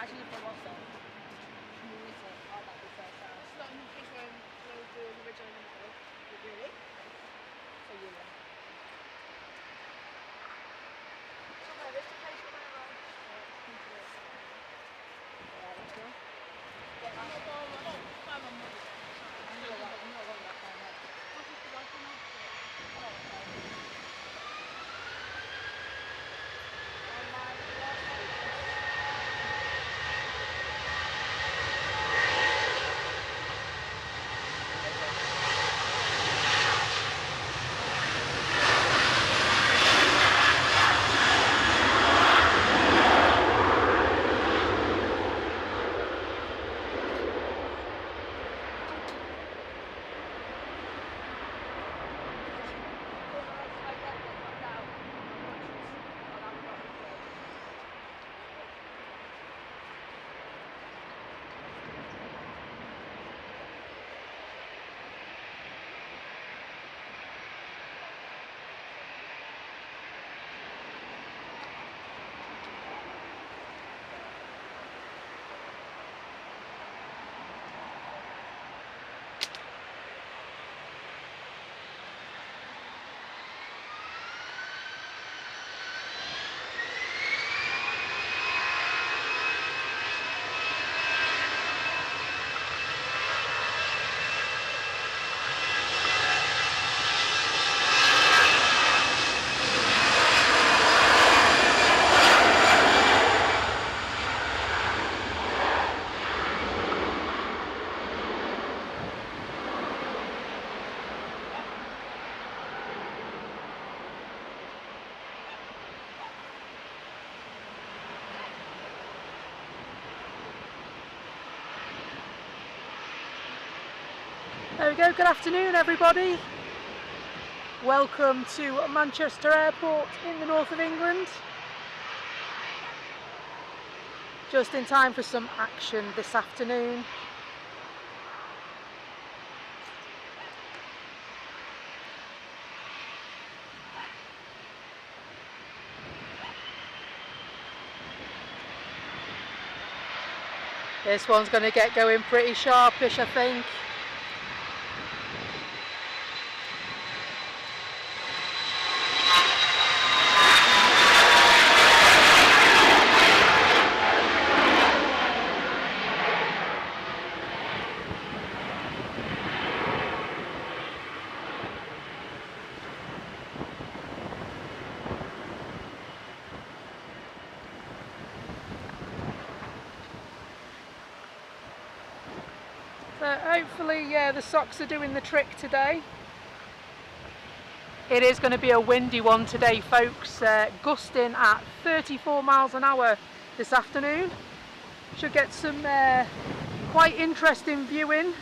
actually from Rosso. Oh, that'd be first time. It's not in the case when we were doing the original number. Really? So you know. So where is the place where we're on? Yeah, let's go. Yeah, I'm not going that far now. What's this about for now? Oh, okay. There we go, good afternoon everybody. Welcome to Manchester Airport in the north of England. Just in time for some action this afternoon. This one's going to get going pretty sharpish, I think. So hopefully the socks are doing the trick today. It is going to be a windy one today folks, gusting at 34 miles an hour this afternoon. Should get some quite interesting viewing.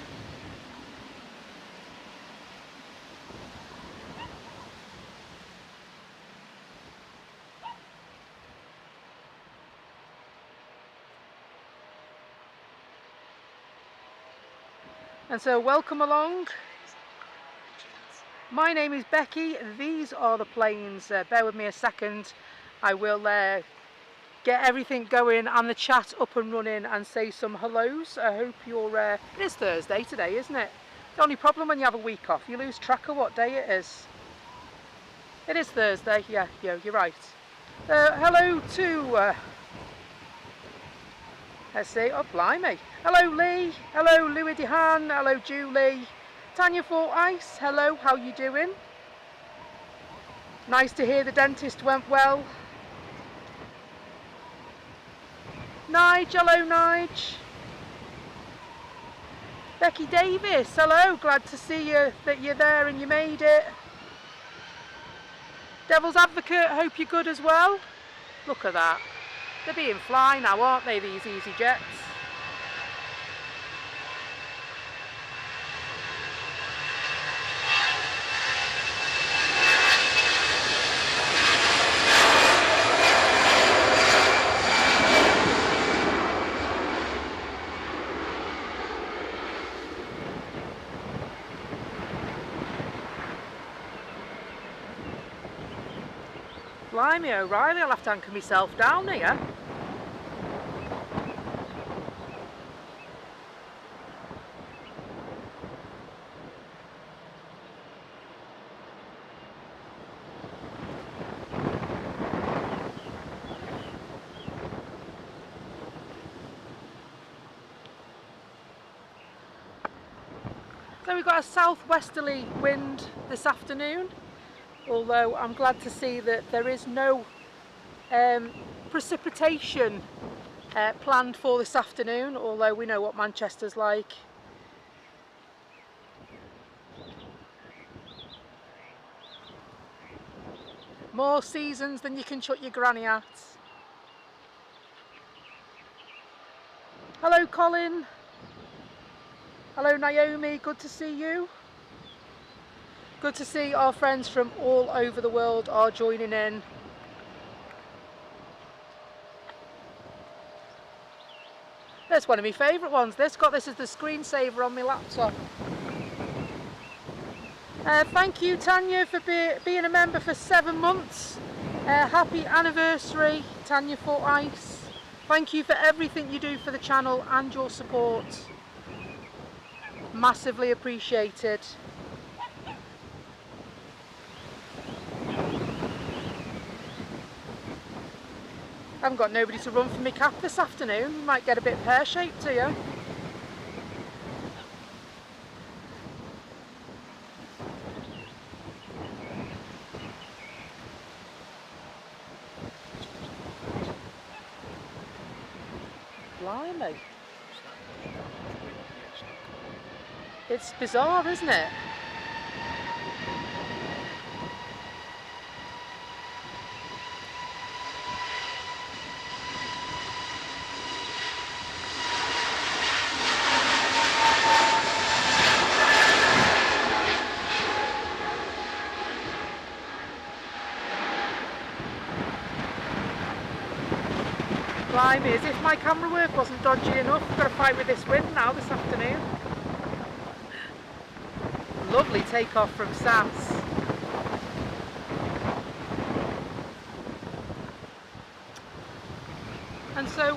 And so welcome along. My name is Becky, these are the planes. Bear with me a second, I will get everything going and the chat up and running and say some hellos. I hope you're, it is Thursday today, isn't it? The only problem when you have a week off, you lose track of what day it is. It is Thursday, yeah, you're right. Hello to, let's see, oh blimey. Hello Lee, hello Louis Dehan, hello Julie. Tanya Fortice, hello, how you doing? Nice to hear the dentist went well. Nige, hello Nige. Becky Davis, hello, glad to see you, that you're there and you made it. Devil's Advocate, hope you're good as well. Look at that. They're being fly now, aren't they, these easy jets? Blimey O'Reilly, I'll have to anchor myself down here. So we've got a southwesterly wind this afternoon, although I'm glad to see that there is no precipitation planned for this afternoon, although we know what Manchester's like. More seasons than you can chuck your granny at. Hello Colin. Hello Naomi, good to see you. Good to see our friends from all over the world are joining in. That's one of my favourite ones. Got this as the screensaver on my laptop. Thank you Tanya for being a member for 7 months. Happy anniversary Tanya for Ice. Thank you for everything you do for the channel and your support. Massively appreciated. I haven't got nobody to run for me cap this afternoon. You might get a bit pear-shaped here. Blimey. It's bizarre, isn't it? Blimey, as if my camera work wasn't dodgy enough. I've got to fight with this wind now this afternoon. Lovely takeoff from SAS. And so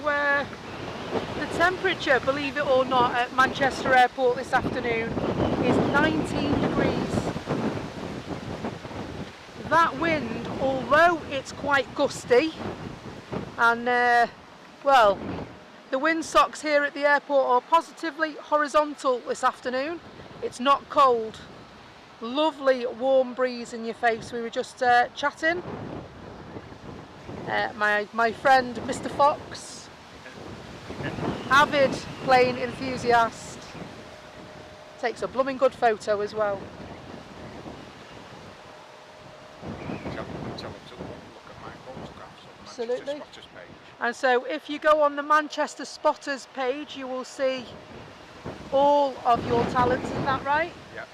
the temperature, believe it or not, at Manchester Airport this afternoon is 19 degrees. That wind, although it's quite gusty, and well, the windsocks here at the airport are positively horizontal this afternoon. It's not cold. Lovely warm breeze in your face. We were just chatting. My friend Mr. Fox, avid plane enthusiast, takes a blooming good photo as well. Absolutely. And so if you go on the Manchester Spotters page, you will see all of your talents, isn't that right? Yep.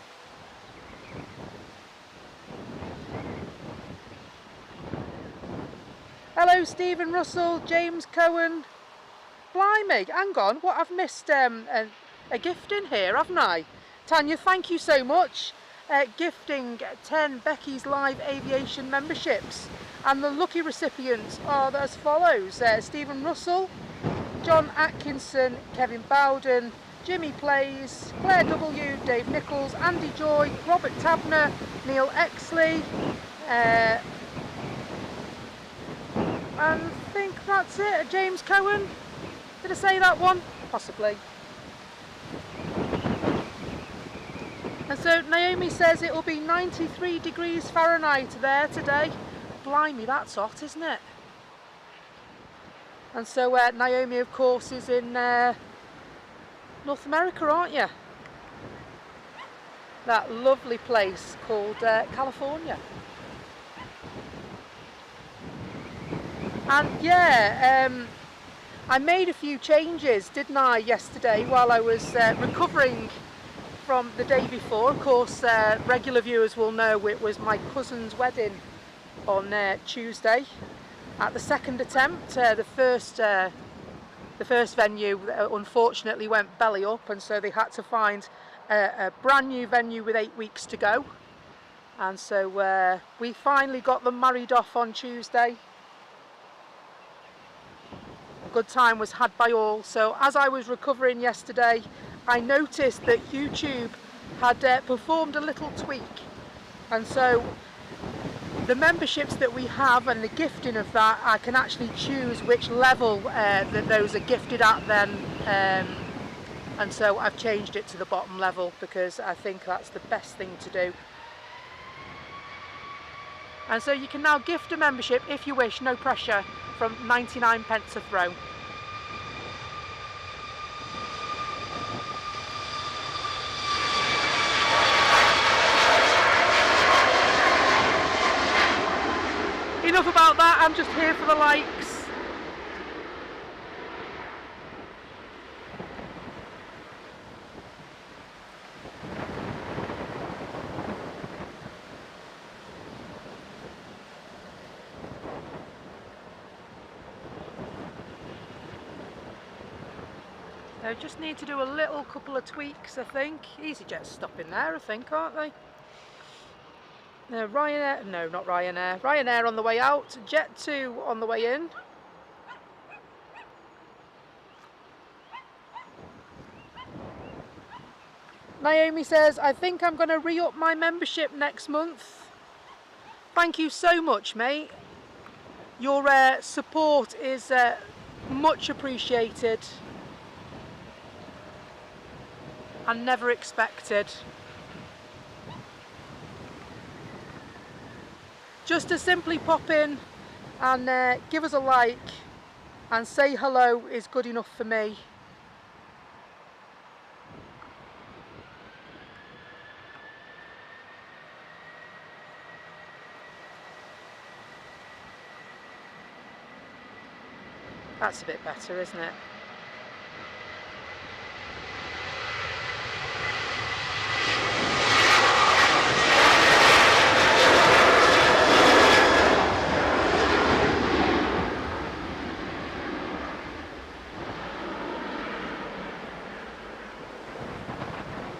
Hello Stephen Russell, James Cohen. Blimey, hang on, what, I've missed a gift in here, haven't I? Tanya, thank you so much. Gifting 10 Becky's Live Aviation memberships. And the lucky recipients are as follows: Stephen Russell, John Atkinson, Kevin Bowden, Jimmy Plays, Claire W, Dave Nichols, Andy Joy, Robert Tabner, Neil Exley, and I think that's it. James Cohen, did I say that one? Possibly. And so Naomi says it will be 93 degrees Fahrenheit there today. Blimey, that's hot, isn't it? And so Naomi, of course, is in North America, aren't you? That lovely place called California. And yeah, I made a few changes, didn't I, yesterday while I was recovering from the day before. Of course, regular viewers will know it was my cousin's wedding on Tuesday. At the second attempt, the first venue unfortunately went belly up, and so they had to find a brand new venue with 8 weeks to go. And so we finally got them married off on Tuesday. A good time was had by all. So as I was recovering yesterday, I noticed that YouTube had performed a little tweak, and so the memberships that we have and the gifting of that, I can actually choose which level that those are gifted at then and so I've changed it to the bottom level because I think that's the best thing to do. And so you can now gift a membership if you wish, no pressure, from 99p a throw. Enough about that, I'm just here for the likes. So just need to do a little couple of tweaks, I think. EasyJet's stopping there, I think, aren't they? Ryanair, no, not Ryanair. Ryanair on the way out, Jet2 on the way in. Naomi says, I think I'm going to re-up my membership next month. Thank you so much, mate. Your support is much appreciated and never expected. Just to simply pop in and give us a like and say hello is good enough for me. That's a bit better, isn't it?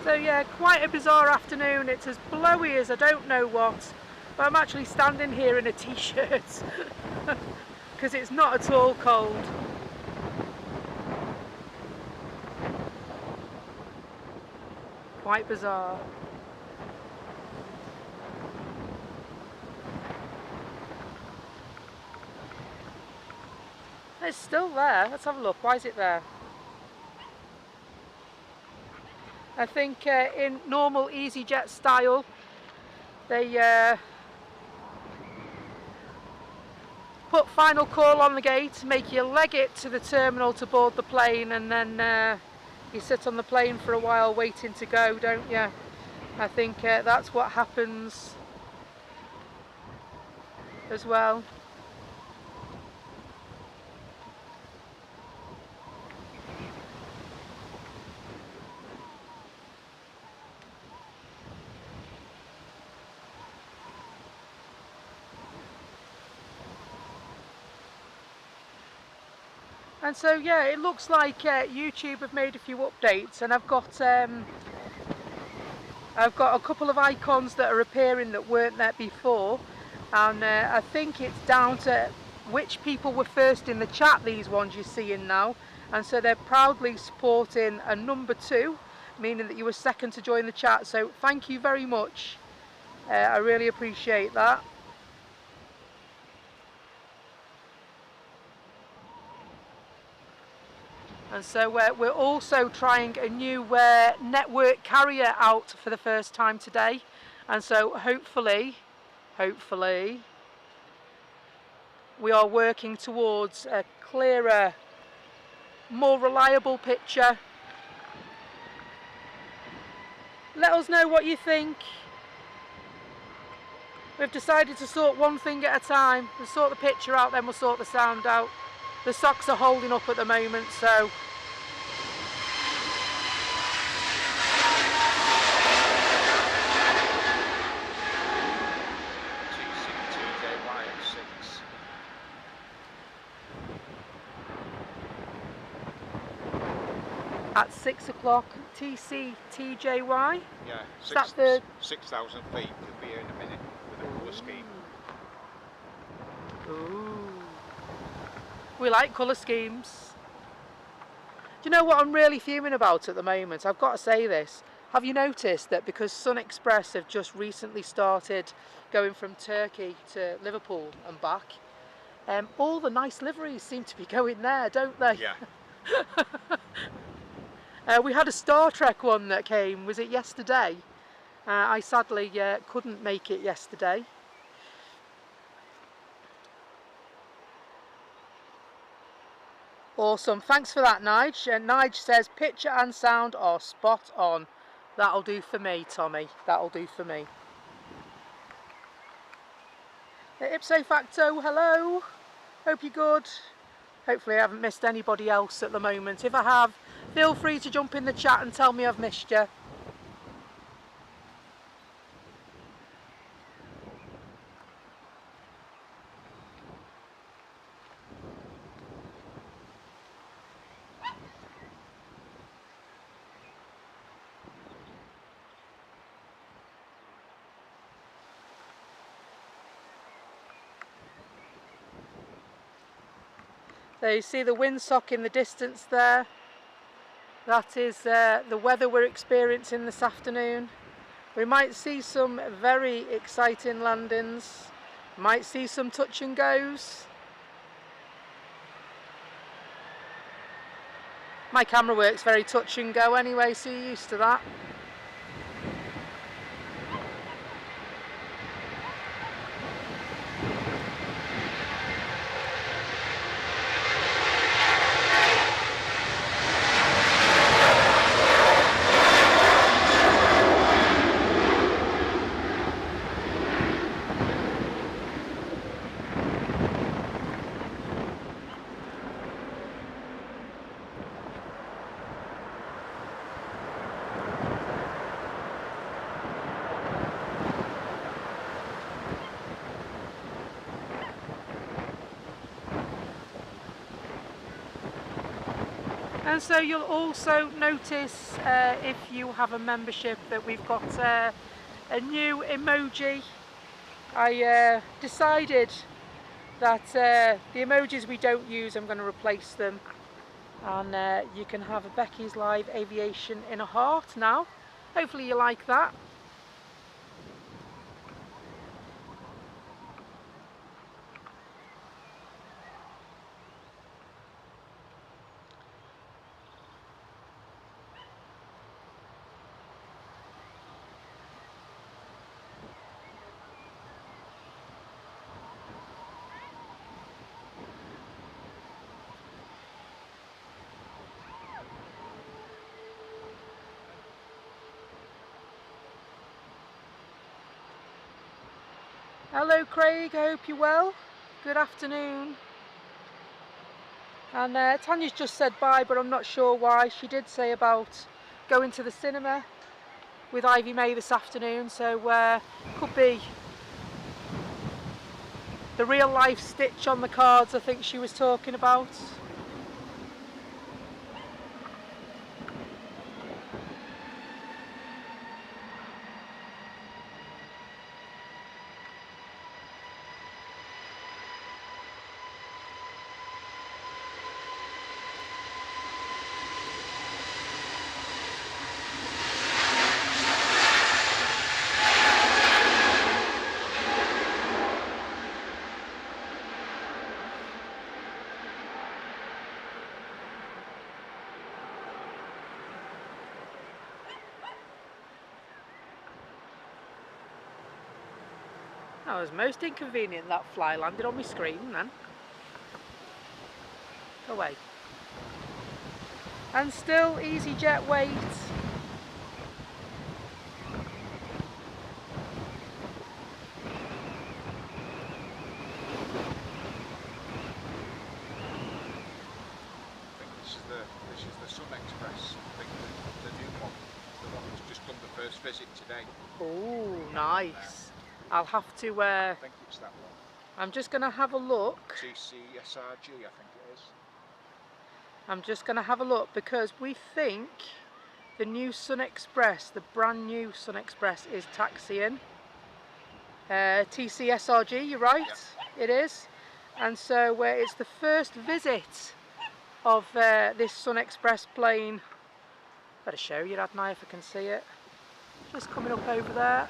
So yeah, quite a bizarre afternoon. It's as blowy as I don't know what, but I'm actually standing here in a t-shirt because it's not at all cold. Quite bizarre. It's still there. Let's have a look. Why is it there? I think in normal EasyJet style, they put final call on the gate, make you leg it to the terminal to board the plane, and then you sit on the plane for a while waiting to go, don't you? I think that's what happens as well. And so yeah, it looks like YouTube have made a few updates, and I've got a couple of icons that are appearing that weren't there before, and I think it's down to which people were first in the chat, these ones you're seeing now, and so they're proudly supporting a number 2, meaning that you were second to join the chat, so thank you very much. I really appreciate that. And so we're also trying a new network carrier out for the first time today, and so hopefully we are working towards a clearer, more reliable picture. Let us know what you think. We've decided to sort one thing at a time. We'll sort the picture out, then we'll sort the sound out. The socks are holding up at the moment, so at 6 o'clock, TCTJY. Yeah, That's the 6,000 feet. Could be here in a minute with a colour scheme. Ooh. We like colour schemes. Do you know what I'm really fuming about at the moment? I've got to say this. Have you noticed that because Sun Express have just recently started going from Turkey to Liverpool and back, all the nice liveries seem to be going there, don't they? Yeah. We had a Star Trek one that came, was it yesterday? I sadly couldn't make it yesterday. Awesome, thanks for that, Nige. Nige says picture and sound are spot on. That'll do for me, Tommy, that'll do for me. Ipso facto, hello, hope you're good. Hopefully I haven't missed anybody else at the moment. If I have, feel free to jump in the chat and tell me I've missed you. There you see the windsock in the distance there. That is the weather we're experiencing this afternoon. We might see some very exciting landings. Might see some touch and goes. My camera works very touch and go anyway, so you're used to that. And so you'll also notice if you have a membership that we've got a new emoji. I decided that the emojis we don't use, I'm going to replace them, and you can have a Becky's Live Aviation in a heart now. Hopefully you like that. Hello Craig, I hope you're well. Good afternoon. And Tanya's just said bye, but I'm not sure why. She did say about going to the cinema with Ivy May this afternoon, so could be the real life Stitch on the cards I think she was talking about. That was most inconvenient, that fly landed on my screen then. Away. And still EasyJet wait. This is the Sun Express. I think the new one. The one that's just done the first visit today. Oh, nice. I'll have to I think it's that one. I'm just going to have a look. TCSRG, I think it is. I'm just going to have a look because we think the new Sun Express, the brand new Sun Express, is taxiing. TCSRG, you're right, yeah. It is. And so it's the first visit of this Sun Express plane. Better show you that now if I can see it. Just coming up over there.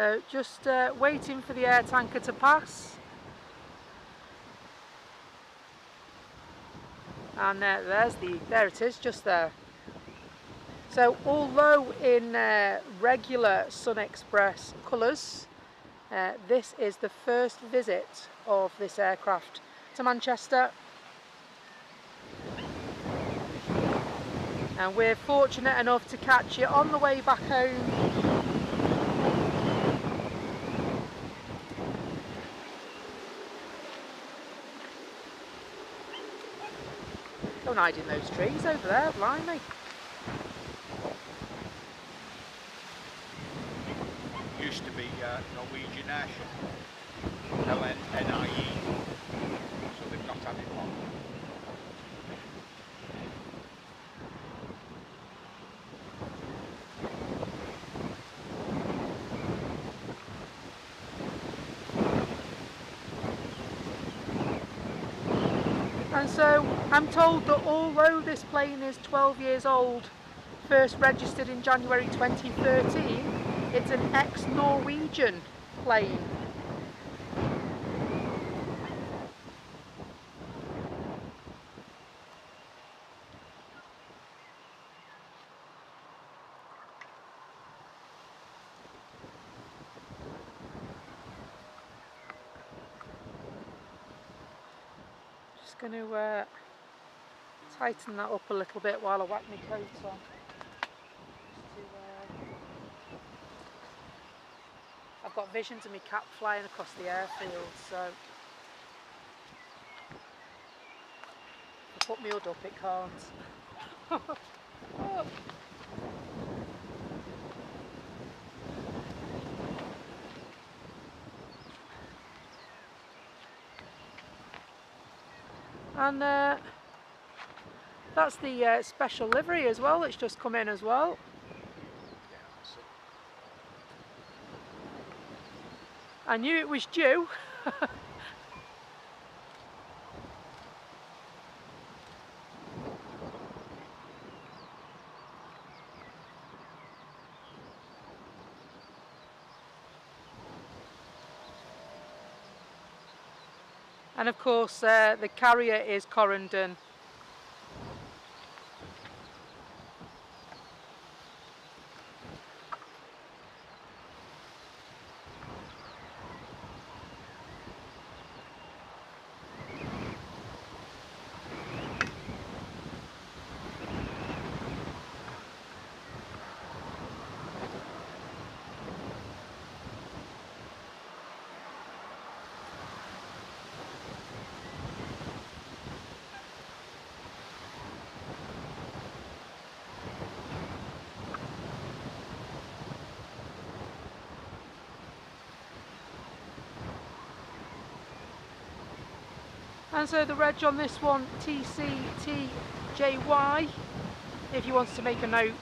So just waiting for the air tanker to pass. And there it is, just there. So although in regular Sun Express colours, this is the first visit of this aircraft to Manchester. And we're fortunate enough to catch it on the way back home. Don't hide in those trees over there, blimey. Used to be Norwegian Airship, LNIE, so they've not had it long. And so I'm told that although this plane is 12 years old, first registered in January 2013, it's an ex-Norwegian plane. Just going to tighten that up a little bit while I whack my coat on. I've got visions of my cat flying across the airfield, so if I put my hood up it can't. Oh. And that's the special livery as well, that's just come in as well. I knew it was due. And of course the carrier is Corendon. And so the reg on this one, TCTJY, if you want to make a note.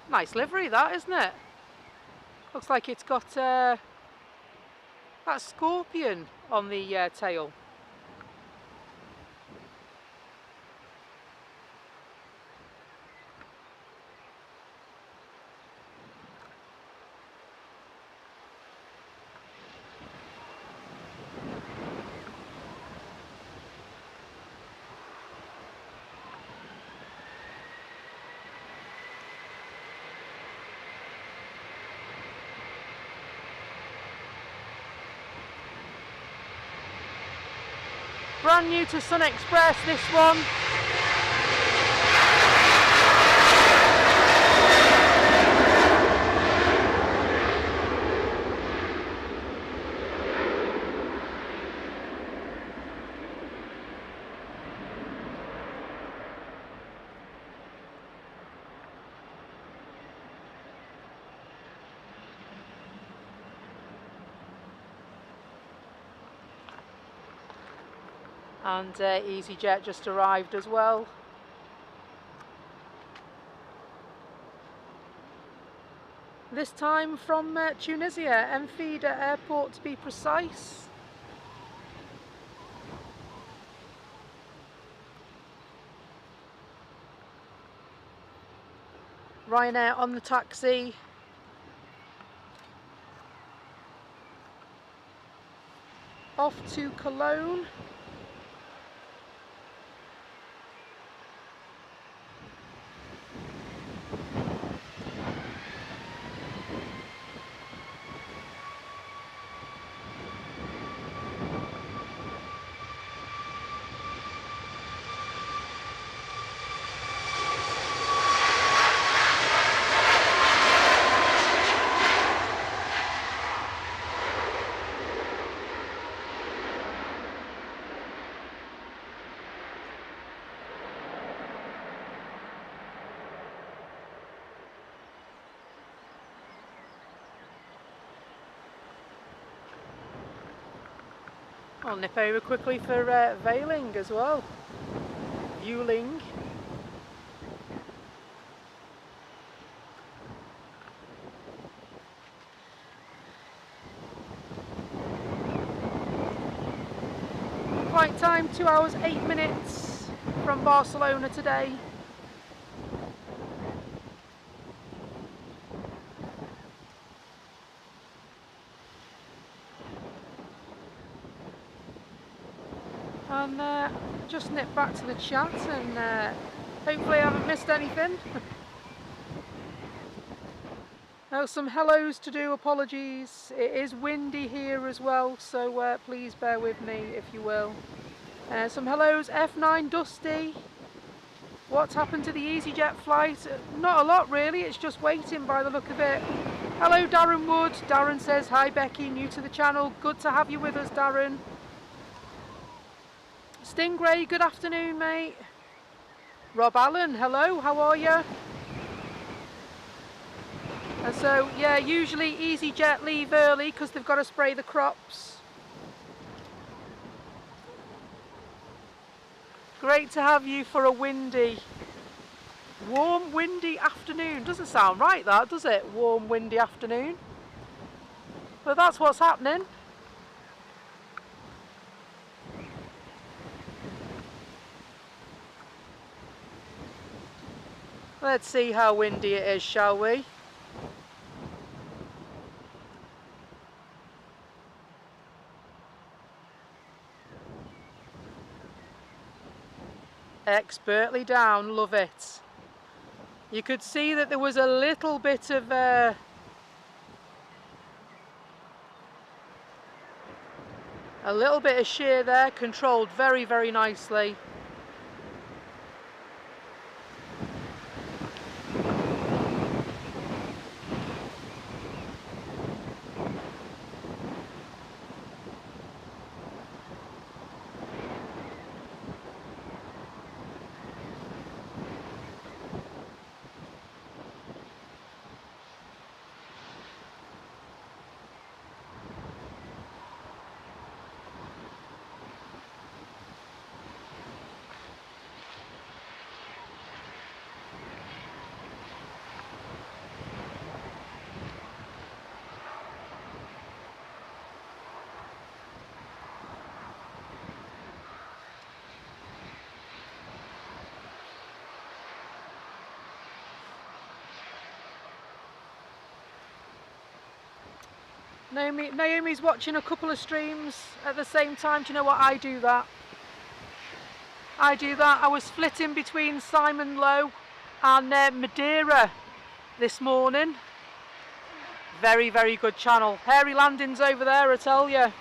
Nice livery that, isn't it? Looks like it's got that scorpion on the tail. Brand new to Sun Express, this one. And EasyJet just arrived as well. This time from Tunisia, Enfida Airport to be precise. Ryanair on the taxi. Off to Cologne. I'll nip over quickly for Veiling as well. Vueling. Flight time 2 hours 8 minutes from Barcelona today. And just nip back to the chat and hopefully I haven't missed anything. Now some hellos to do, apologies. It is windy here as well, so please bear with me if you will. Some hellos, F9 Dusty. What's happened to the EasyJet flight? Not a lot really, it's just waiting by the look of it. Hello Darren Wood. Darren says, hi Becky, new to the channel. Good to have you with us, Darren. Stingray, good afternoon, mate. Rob Allen, hello, how are you? And so, yeah, usually EasyJet leave early because they've got to spray the crops. Great to have you for a windy, warm, windy afternoon. Doesn't sound right, that, does it? Warm, windy afternoon. But that's what's happening. Let's see how windy it is, shall we? Expertly down, love it. You could see that there was a little bit of a little bit of shear there, controlled very, very nicely. Naomi's watching a couple of streams at the same time. Do you know what? I do that. I was flitting between Simon Lowe and Madeira this morning. Very, very good channel. Hairy landings over there, I tell you.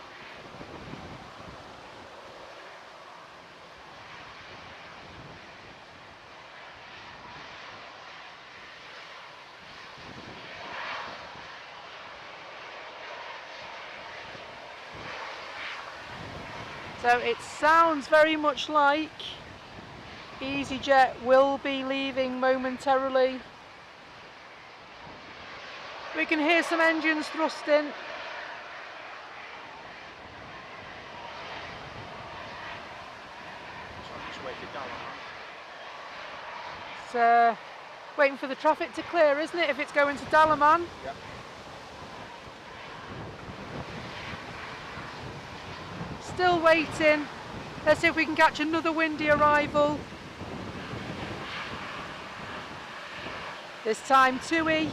So it sounds very much like EasyJet will be leaving momentarily. We can hear some engines thrusting. It's Waiting for the traffic to clear, isn't it, if it's going to Dalaman? Yep. Still waiting. Let's see if we can catch another windy arrival. This time TUI.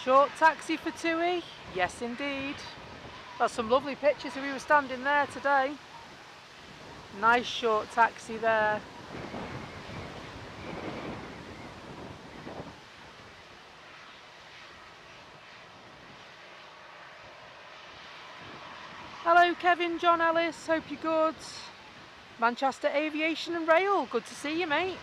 Short taxi for TUI? Yes indeed. Got some lovely pictures as we were standing there today. Nice short taxi there. Hello Kevin, John Ellis, hope you're good. Manchester Aviation and Rail, good to see you mate.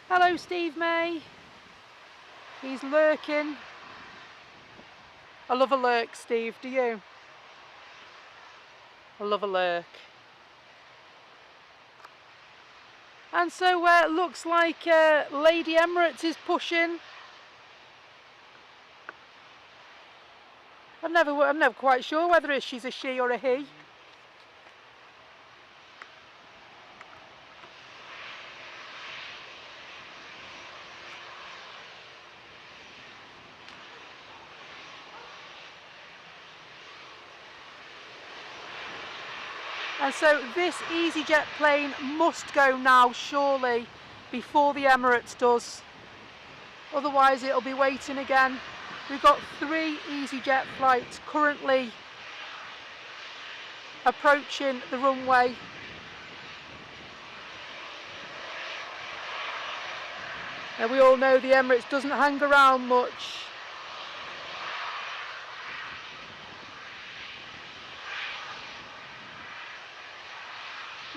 Hello Steve May, he's lurking. I love a lurk Steve, do you? I love a lurk. And so it looks like Lady Emirates is pushing. I'm never quite sure whether she's a she or a he. And so this EasyJet plane must go now, surely, before the Emirates does. Otherwise it'll be waiting again. We've got 3 EasyJet flights currently approaching the runway. Now we all know the Emirates doesn't hang around much.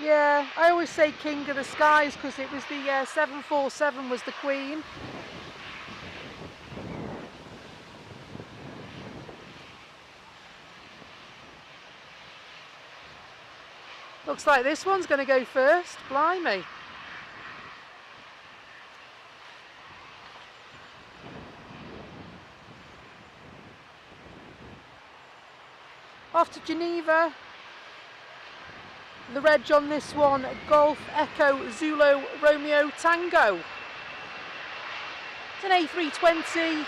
Yeah, I always say King of the Skies because it was the 747 was the Queen. Looks like this one's going to go first, blimey. Off to Geneva. The reg on this one, Golf Echo Zulu Romeo Tango. It's an A320.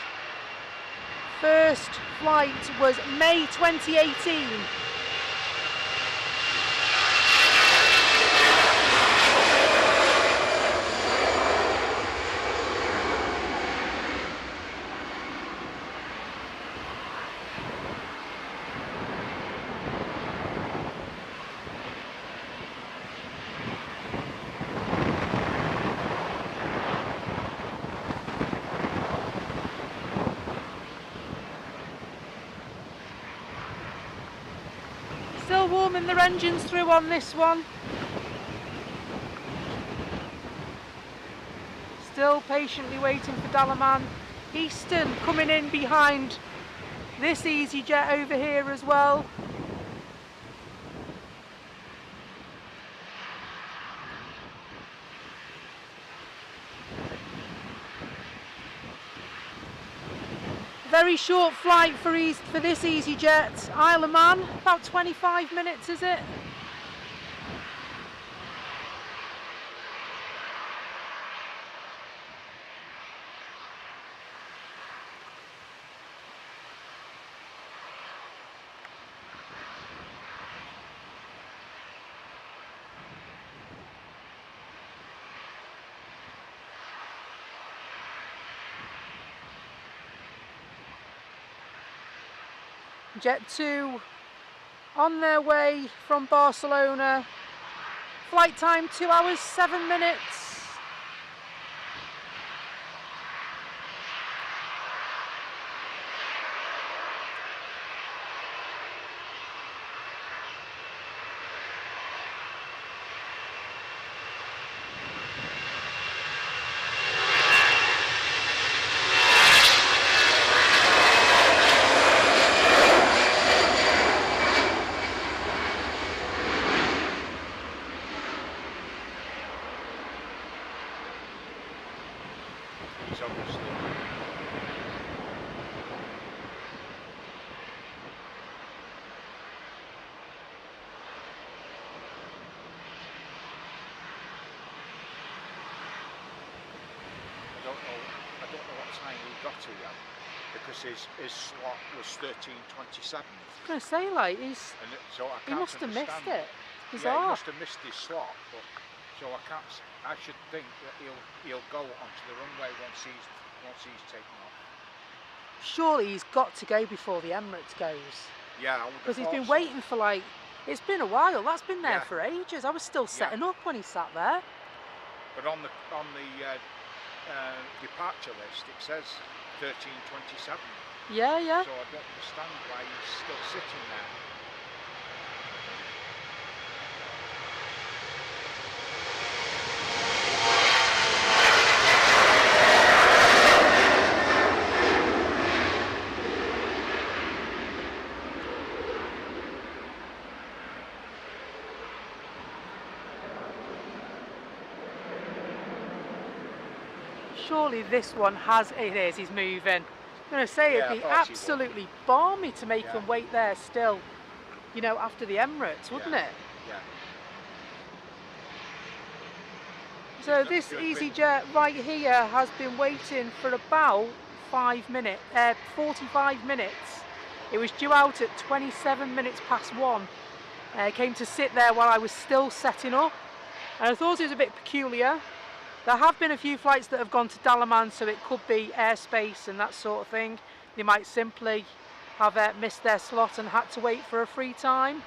First flight was May 2018. Still warming their engines through on this one. Still patiently waiting for Dalaman. Eastern coming in behind this EasyJet over here as well. Very short flight for this EasyJet. Isle of Man, about 25 minutes is it? Jet 2 on their way from Barcelona. Flight time 2 hours 7 minutes. He's obviously I don't know what time he got to yet, because his slot was 13:27. I was going to say, like, And so I he can't must have missed understand. it. Yeah, Bizarre. he must have missed his slot, but so I can't. I should think that he'll go onto the runway once he's taken off. Surely he's got to go before the Emirates goes. Yeah, I would have Because he's thought been so. waiting for, like, it's been a while. That's been there Yeah. for ages. I was still setting up when he sat there. But on the departure list it says 13:27. Yeah, yeah. So I don't understand why he's still sitting there. Surely this one has, it is, he's moving. I'm going to say Yeah, it'd be of course he would. absolutely balmy to make Yeah. him wait there still, you know, after the Emirates, wouldn't Yeah. it? Yeah. So He's this not doing EasyJet right here has been waiting for about 45 minutes. It was due out at 27 minutes past 1. Came to sit there while I was still setting up. And I thought it was a bit peculiar. There have been a few flights that have gone to Dalaman, so it could be airspace and that sort of thing. They might simply have missed their slot and had to wait for a free time.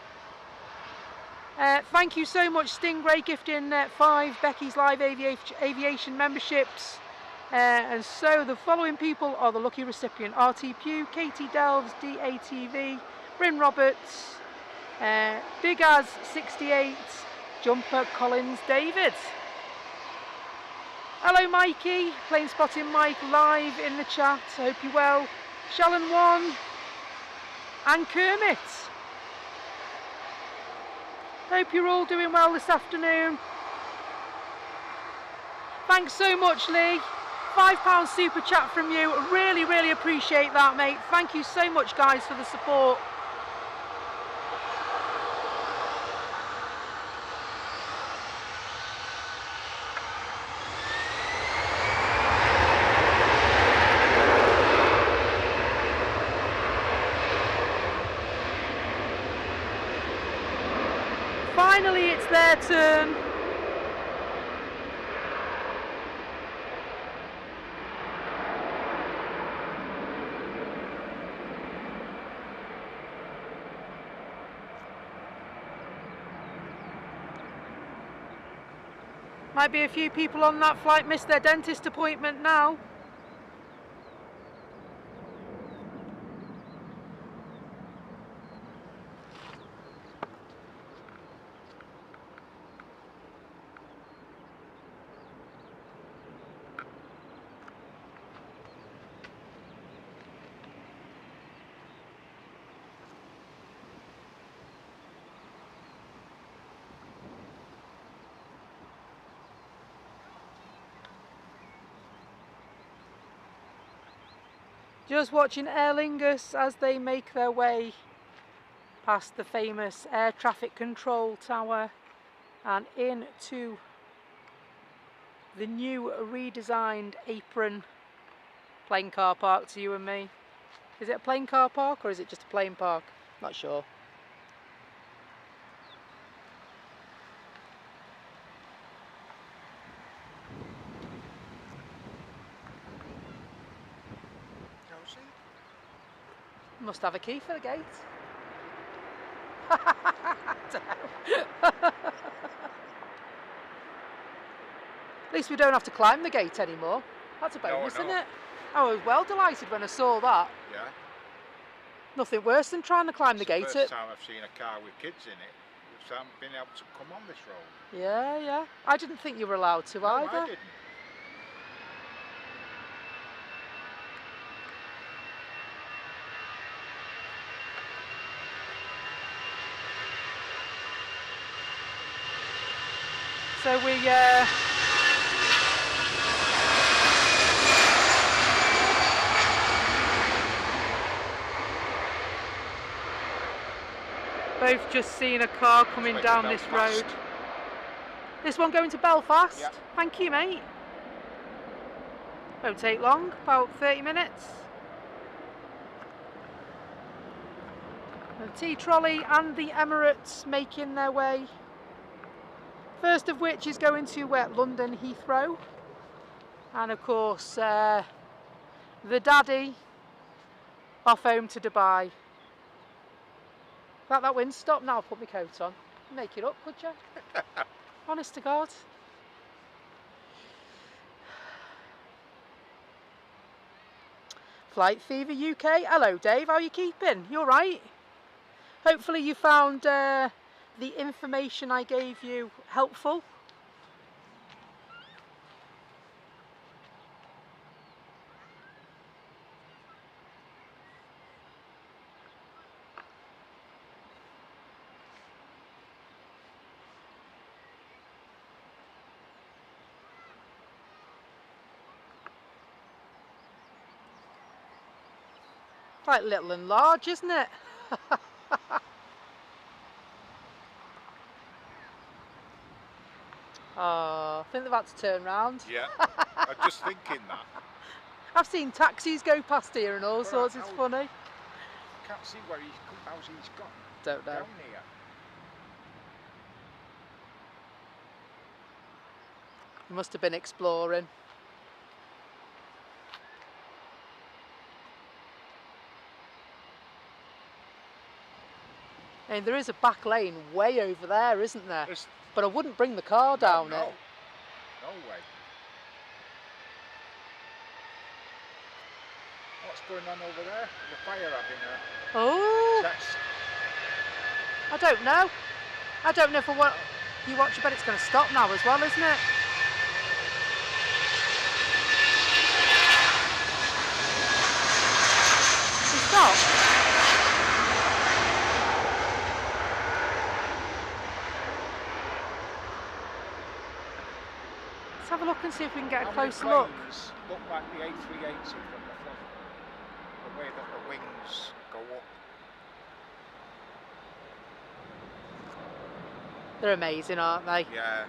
Thank you so much, Stingray, gifting 5 Becky's Live Aviation memberships. And so the following people are the lucky recipient: RT Pugh, Katie Delves, DATV, Bryn Roberts, Big As 68, Jumper Collins David. Hello Mikey, Plane Spotting Mike live in the chat, I hope you're well. Shalon 1 and Kermit. Hope you're all doing well this afternoon. Thanks so much, Lee. £5 super chat from you. Really, really appreciate that, mate. Thank you so much, guys, for the support. Finally, it's their turn. Might be a few people on that flight missed their dentist appointment now. Just watching Aer Lingus as they make their way past the famous air traffic control tower and into the new redesigned apron plane car park to you and me. Is it a plane car park or is it just a plane park? Not sure. must have a key for the gate. At least we don't have to climb the gate anymore. That's a bonus, No. isn't it? I was well delighted when I saw that. Yeah. Nothing worse than trying to climb the gate. It's the first time I've seen a car with kids in it, which haven't been able to come on this road. Yeah, yeah. I didn't think you were allowed to No, either. I didn't. So we both just seen a car coming It's down going this to road. Belfast. This one going to Belfast? Yeah. Thank you, mate. Won't take long, about 30 minutes. The T-trolley and the Emirates making their way. First of which is going to London Heathrow. And of course, the daddy off home to Dubai. That wind's stopped now, I'll put my coat on. Make it up, could you? Honest to God. Flight Fever UK. Hello Dave, how are you keeping? You alright? Hopefully you found the information I gave you helpful. Quite little and large, isn't it? Oh, I think they've had to turn round. Yeah, I'm just thinking that. I've seen taxis go past here and all sorts, it's funny. Can't see where how's he's got Don't know. down here. He must have been exploring. And there is a back lane way over there, isn't there? But I wouldn't bring the car down it. No way. What's going on over there? The fire having a Oh, test. I don't know. I don't know if you watch, but it's going to stop now as well, isn't it? It stopped. Let's have a look and see if we can get a closer look. Look like the A380 from the front. The way that the wings go up. They're amazing, aren't they? Yeah.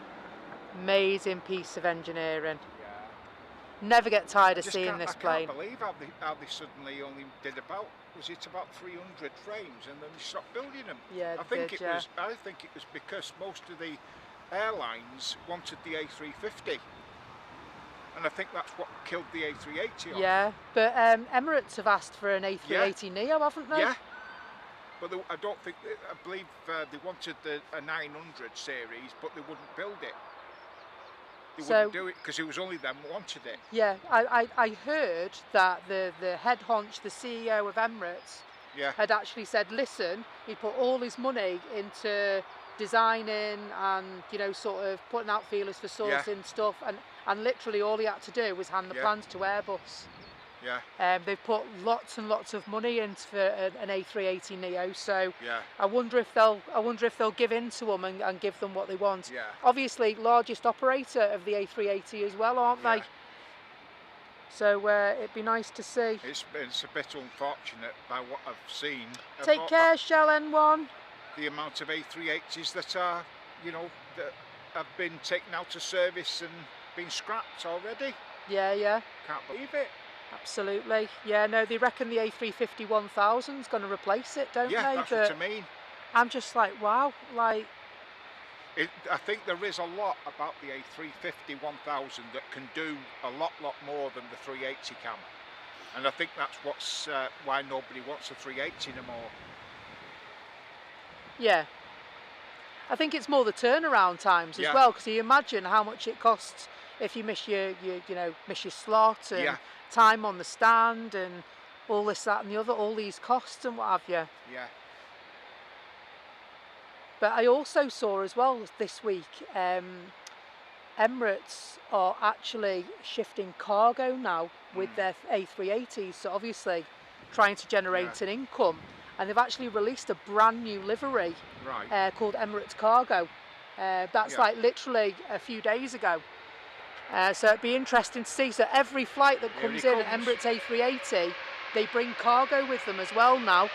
Amazing piece of engineering. Yeah. Never get tired of seeing this plane. I can't believe how they suddenly only did about 300 frames and then they stopped building them. Yeah, I think it was because most of the airlines wanted the A350. And I think that's what killed the A380 off. Yeah, but Emirates have asked for an A380 Neo, haven't they? Yeah. But I believe they wanted a 900 series, but they wouldn't build it. They wouldn't do it because it was only them who wanted it. Yeah, I heard that the head honch, the CEO of Emirates, had actually said, listen, he put all his money into designing and, you know, sort of putting out feelers for sourcing stuff, and literally all he had to do was hand the plans to Airbus. Yeah. They've put lots and lots of money into an A380 Neo, so yeah. I wonder if they'll give in to them and give them what they want. Yeah. Obviously, largest operator of the A380 as well, aren't they? So it'd be nice to see. It's a bit unfortunate by what I've seen. Take care, Shell N1. The amount of A380s that are, you know, that have been taken out of service and been scrapped already. Yeah, yeah. Can't believe it. Absolutely. Yeah, no, they reckon the A350 1000 is going to replace it, don't they? Yeah, that's what I mean. I'm just like, wow, like... I think there is a lot about the A350 1000 that can do a lot more than the 380 can. And I think that's what's why nobody wants a 380 anymore. Yeah. I think it's more the turnaround times as Yeah. well, because you imagine how much it costs if you miss your miss your slot and Yeah. time on the stand and all this, that and the other, all these costs and what have you. Yeah. But I also saw as well this week, Emirates are actually shifting cargo now with their A380s, so obviously trying to generate an income, and they've actually released a brand new livery called Emirates Cargo. That's like literally a few days ago. So it'd be interesting to see. So every flight that comes in at Emirates A380, they bring cargo with them as well now.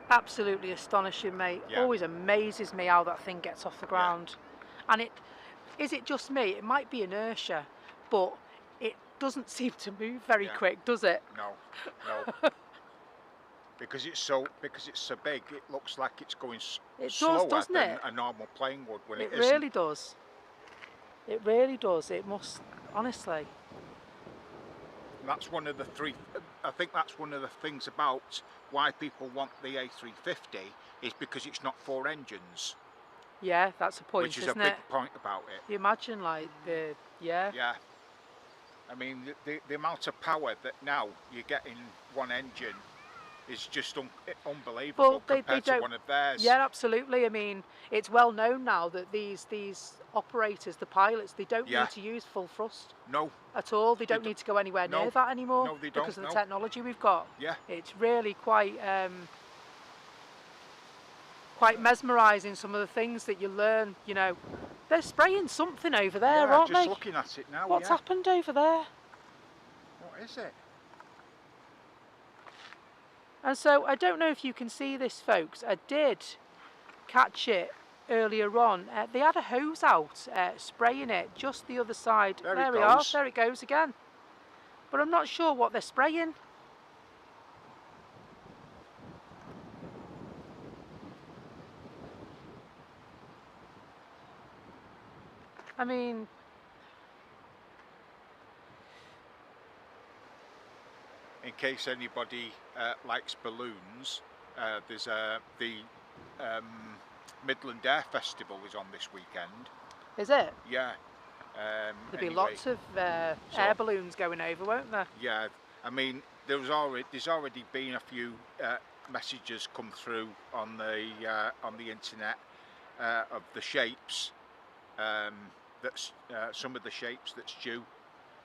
Absolutely astonishing, mate. Always amazes me how that thing gets off the ground. And is it just me? It might be inertia, but it doesn't seem to move very quick, does it? No, no. because it's so big, it looks like it's going slower than a normal plane would when it isn't. It really does. It really does. It must, honestly. That's one of the I think that's one of the things about why people want the A350 is because it's not 4 engines. Yeah, that's a point, which is a big point about it. You imagine, like, Yeah. I mean, the amount of power that now you get in one engine is just unbelievable compared to one of theirs. Yeah, absolutely. I mean, it's well known now that these operators, the pilots, they don't need to use full thrust. No. At all. They don't need to go anywhere near that anymore. No, they don't. Because of the technology we've got. Yeah. It's really quite mesmerising, some of the things that you learn. You know, they're spraying something over there, aren't they? Just looking at it now. What's happened over there? What is it? And so I don't know if you can see this, folks. I did catch it earlier on. They had a hose out spraying it just the other side. There we are. There it goes again. But I'm not sure what they're spraying. I mean, in case anybody likes balloons, there's the Midland Air Festival is on this weekend. Is it? Yeah. There'll be lots of air balloons going over, won't there? Yeah. I mean, there's already been a few messages come through on the internet of the shapes. That's some of the shapes that's due.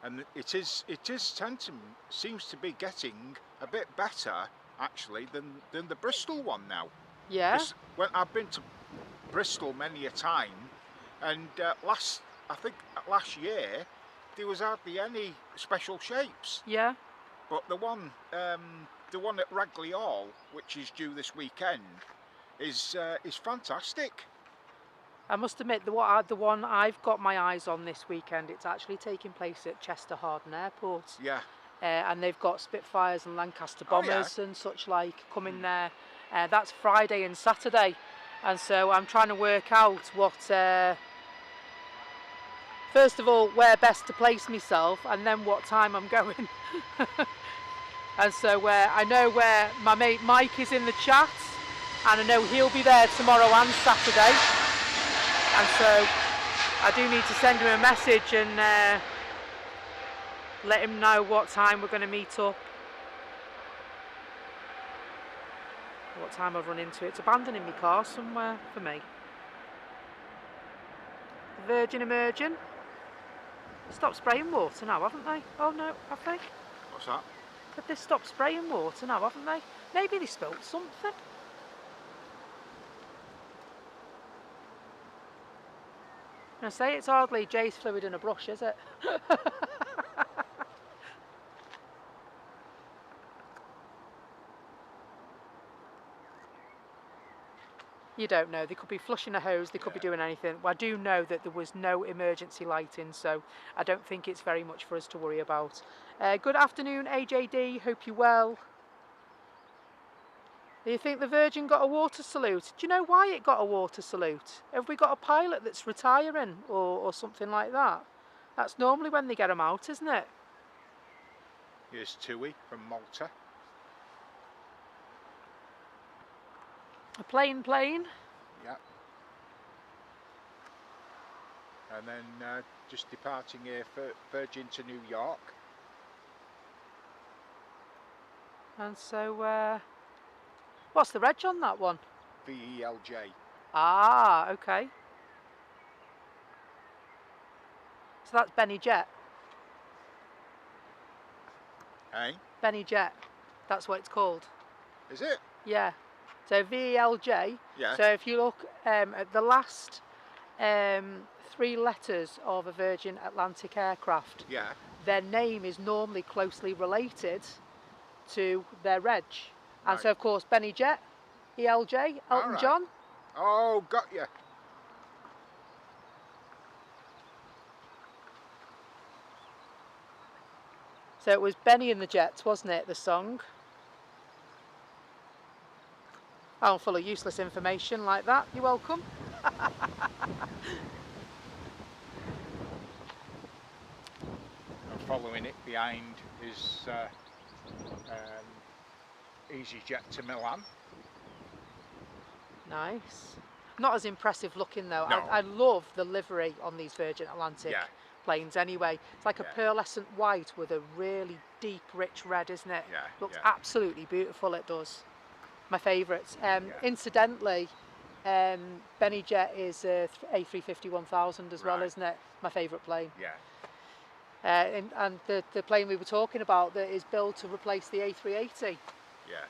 And it seems to be getting a bit better actually than the Bristol one now. Yeah. When I've been to Bristol many a time, and last year there was hardly any special shapes. Yeah. But the one at Ragley Hall, which is due this weekend, is fantastic. I must admit, the one I've got my eyes on this weekend, it's actually taking place at Chester Harden Airport. Yeah. And they've got Spitfires and Lancaster bombers and such like coming there. That's Friday and Saturday. And so I'm trying to work out what, first of all, where best to place myself, and then what time I'm going. And so I know where my mate Mike is in the chat, and I know he'll be there tomorrow and Saturday. And so I do need to send him a message and let him know what time we're going to meet up. What time I've run into it. It's abandoning my car somewhere for me. Virgin emerging. Stop spraying water now, haven't they? Oh no, have they? What's that? But they stopped spraying water now, haven't they? Maybe they spilt something. I say it's hardly J's fluid in a brush, is it? You don't know. They could be flushing a hose, they could be doing anything. Well, I do know that there was no emergency lighting, so I don't think it's very much for us to worry about. Good afternoon, AJD. Hope you're well. Do you think the Virgin got a water salute? Do you know why it got a water salute? Have we got a pilot that's retiring or something like that? That's normally when they get them out, isn't it? Here's Tui from Malta. A plane. Yeah. And then just departing here for Virgin to New York. And so, what's the reg on that one? VELJ. Ah, okay. So that's Benny Jet. Hey? Benny Jet. That's what it's called. Is it? Yeah. So VELJ. Yeah. So if you look at the last 3 letters of a Virgin Atlantic aircraft, Yeah. their name is normally closely related to their reg. And Right. so of course Benny Jet, ELJ, Elton Alright. John. Oh, got you. So it was Benny and the Jets, wasn't it, the song? Oh, I'm full of useless information like that. You're welcome. I'm following it behind is EasyJet to Milan. Nice. Not as impressive looking though. No. I love the livery on these Virgin Atlantic planes anyway. It's like a pearlescent white with a really deep, rich red, isn't it? Yeah. Looks absolutely beautiful, it does. My favourites. Incidentally, Benny Jet is A350 1000 as well, isn't it? My favourite plane. Yeah. And the plane we were talking about that is built to replace the A380. Yeah.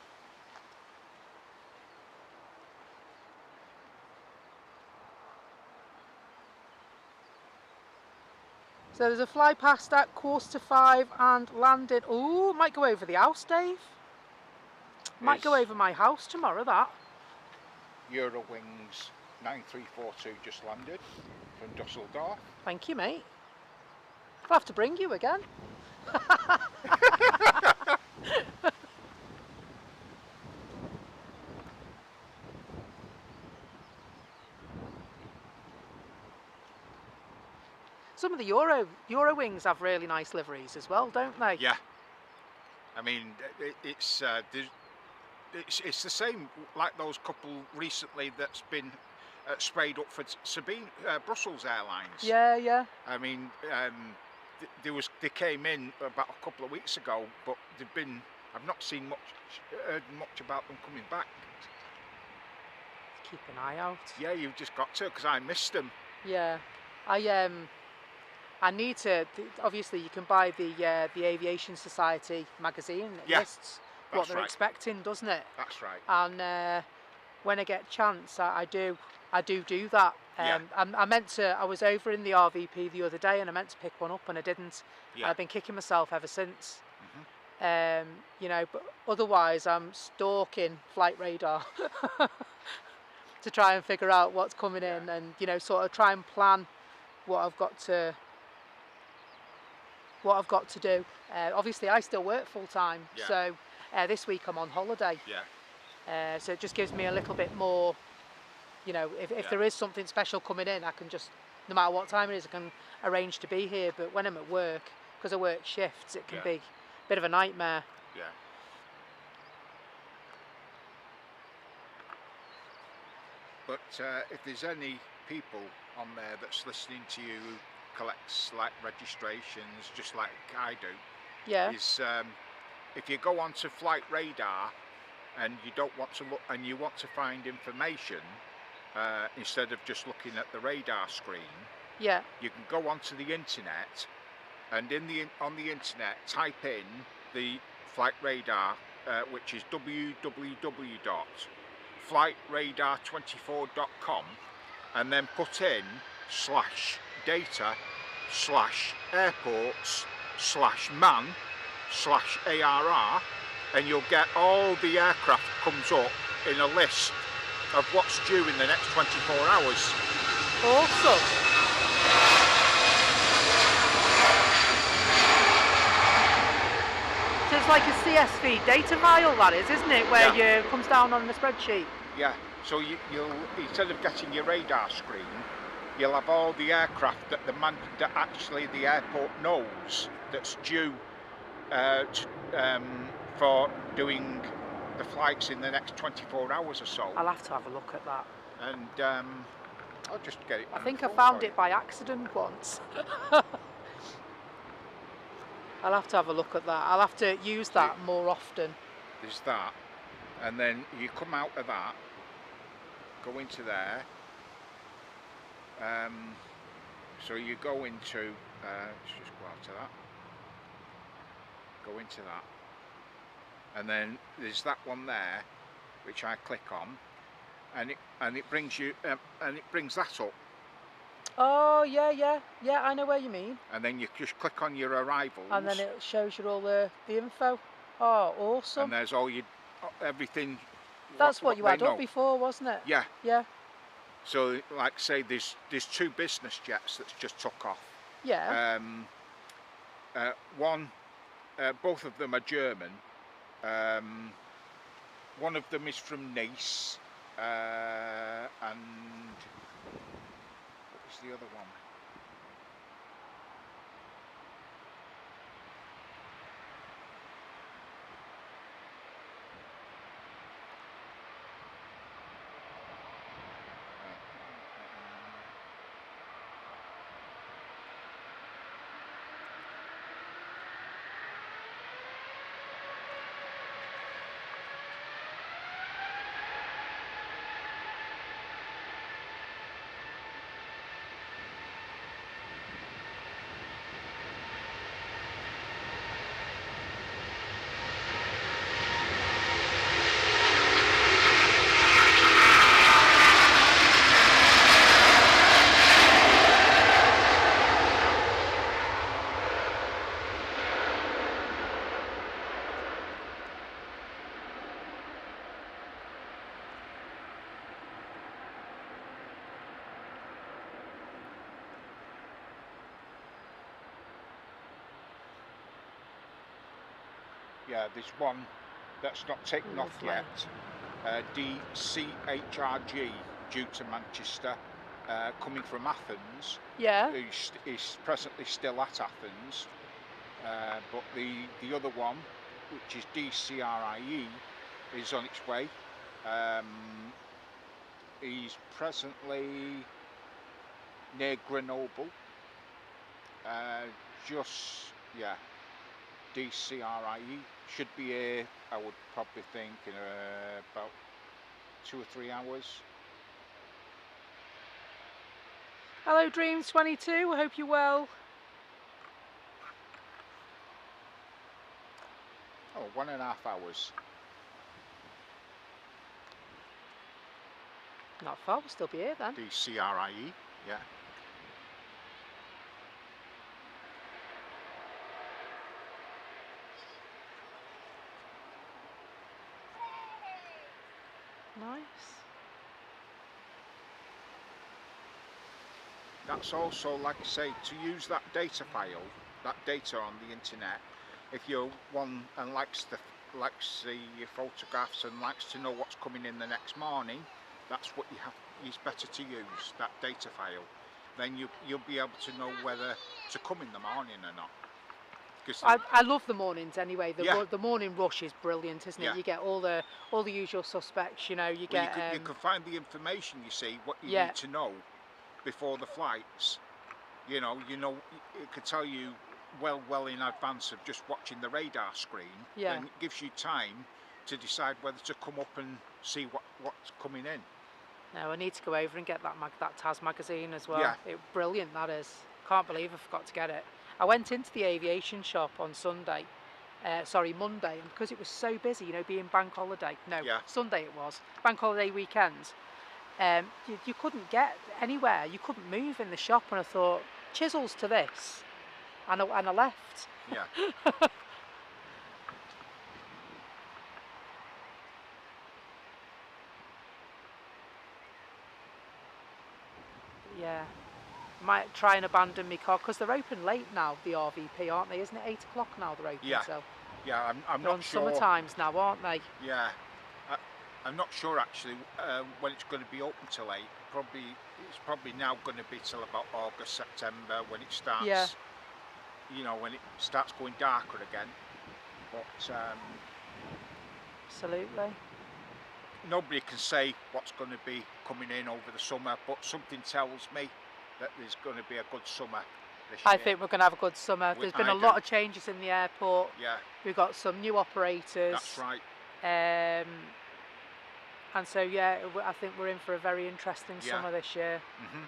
So there's a fly past at 4:45 and landed. Ooh, might go over the house, Dave. Might go over my house tomorrow, that. Eurowings 9342 just landed from Dusseldorf. Thank you, mate. I'll have to bring you again. Some of the Eurowings have really nice liveries as well, don't they? Yeah. I mean, it's the same like those couple recently that's been sprayed up for Sabine, Brussels Airlines. Yeah, yeah. I mean, they came in about a couple of weeks ago, but I've not heard much about them coming back. Keep an eye out. Yeah, you've just got to, because I missed them. Yeah, I need to. Obviously, you can buy the Aviation Society magazine. It lists what they're expecting, doesn't it? That's right. And when I get a chance, I do that. I meant to. I was over in the RVP the other day, and I meant to pick one up, and I didn't. Yeah. I've been kicking myself ever since. Mm-hmm. You know, but otherwise, I'm stalking flight radar to try and figure out what's coming in, and sort of try and plan what I've got to do. Obviously, I still work full time, so this week I'm on holiday. Yeah. So it just gives me a little bit more, if there is something special coming in, I can just, no matter what time it is, I can arrange to be here. But when I'm at work, because I work shifts, it can be a bit of a nightmare. Yeah. But if there's any people on there that's listening to you who collects like registrations just like I do, is if you go onto Flight Radar and you don't want to look and you want to find information instead of just looking at the radar screen, Yeah. you can go onto the internet, and on the internet type in the flight radar, which is www.flightradar24.com, and then put in /data/airports/man/ARR, and you'll get all the aircraft comes up in a list of what's due in the next 24 hours. Awesome. So it's like a CSV data file, that is, isn't it? Where it comes down on the spreadsheet. Yeah. So you'll instead of getting your radar screen, you'll have all the aircraft that that actually the airport knows that's due for doing the flights in the next 24 hours or so. I'll have to have a look at that. And I'll just get it. I think I found it by accident once. I'll have to have a look at that. I'll have to use that more often. There's that, and then you come out of that, go into there. So you go into, let's just go out to that. Go into that, and then there's that one there, which I click on, and it brings you and it brings that up. Oh yeah, I know where you mean. And then you just click on your arrivals, and then it shows you all the info. Oh, awesome. And there's all your everything. That's what you had know. up before, wasn't it? Yeah. Yeah. So, like say, there's 2 business jets that's just took off. Yeah. Both of them are German. One of them is from Nice, and what was the other one? Yeah, there's one that's not taken off yet. DCHRG due to Manchester, coming from Athens. Yeah. Is presently still at Athens, but the other one, which is DCRIE, is on its way. He's presently near Grenoble. DCRIE should be here, I would probably think, in about 2 or 3 hours. Hello Dreams22, I hope you're well. Oh, 1.5 hours. Not far, we'll still be here then. DCRIE, yeah. Nice. That's also, like I say, to use that data file, that data on the internet, if you're one and likes the photographs and likes to know what's coming in the next morning, that's what you have. It's better to use that data file. Then you'll be able to know whether to come in the morning or not. I love the mornings anyway. The morning rush is brilliant, isn't it? You get all the usual suspects. You know, you can find the information. You see what you need to know before the flights. You know, it could tell you well in advance of just watching the radar screen. Yeah. And it gives you time to decide whether to come up and see what's coming in. No, I need to go over and get that that Taz magazine as well. Yeah. Brilliant, that is. Can't believe I forgot to get it. I went into the aviation shop on Monday, and because it was so busy, you know, being bank holiday. No, Yeah. Sunday it was. Bank holiday weekend. You couldn't get anywhere. You couldn't move in the shop, and I thought, chisels to this. And I left. Yeah. Yeah. Might try and abandon my car because they're open late now, the RVP, aren't they? Isn't it 8 o'clock now they're open? Yeah. So Yeah, I'm they're not on sure. summer times now, aren't they? Yeah, I'm not sure actually when it's going to be open till 8. It's probably now going to be till about August, September when it starts. Yeah. You know, when it starts going darker again. But Absolutely. nobody can say what's going to be coming in over the summer. But something tells me that there's going to be a good summer this year. I think we're going to have a good summer. There's been a lot of changes in the airport. Yeah. We've got some new operators. That's right. And so, yeah, I think we're in for a very interesting summer this year. Mm-hmm.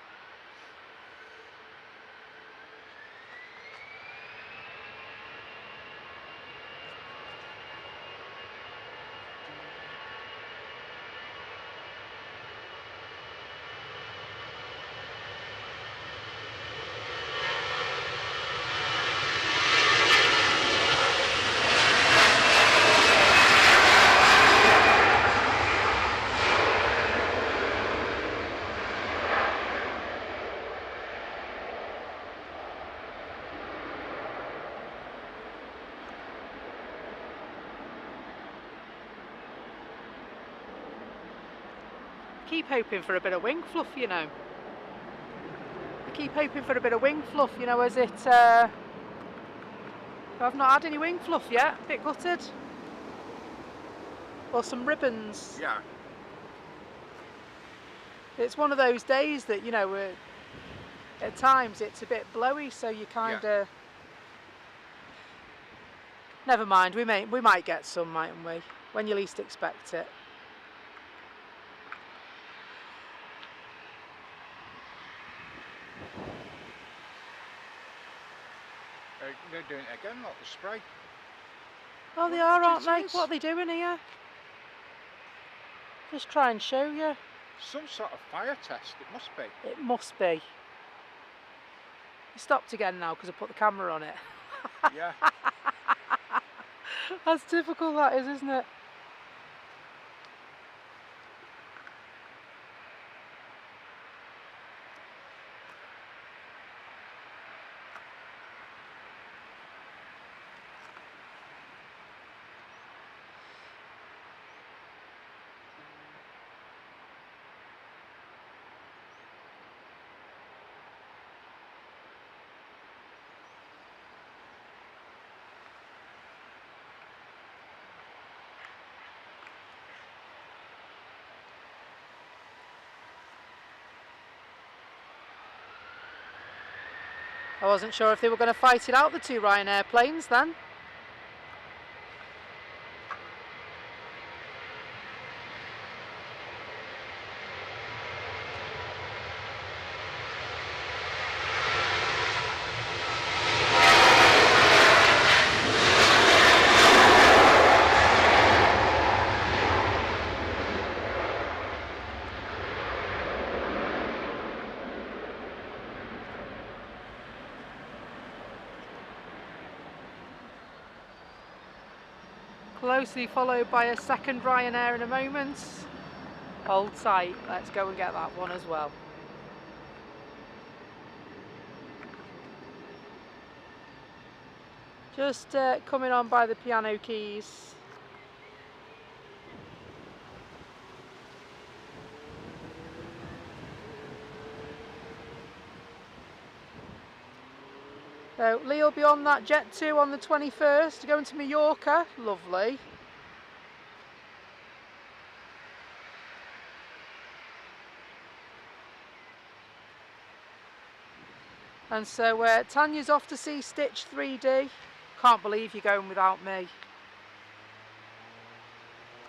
Keep hoping for a bit of wing fluff, you know. I keep hoping for a bit of wing fluff, you know, as it... I've not had any wing fluff yet, a bit gutted. Or some ribbons. Yeah. It's one of those days that, you know, at times it's a bit blowy, so you kind of... Never mind, we might get some, mightn't we? When you least expect it. They're doing it again, not the spray. Oh, they are, aren't they? What are they doing here? Just try and show you. Some sort of fire test, it must be. It must be. It stopped again now because I put the camera on it. Yeah. That's typical, that is, isn't it? I wasn't sure if they were going to fight it out, the two Ryanair planes, then. Closely followed by a second Ryanair in a moment. Hold tight, let's go and get that one as well. Just coming on by the piano keys. So Lee will be on that Jet 2 on the 21st, going to Mallorca. Lovely. And so Tanya's off to see Stitch 3D. Can't believe you're going without me.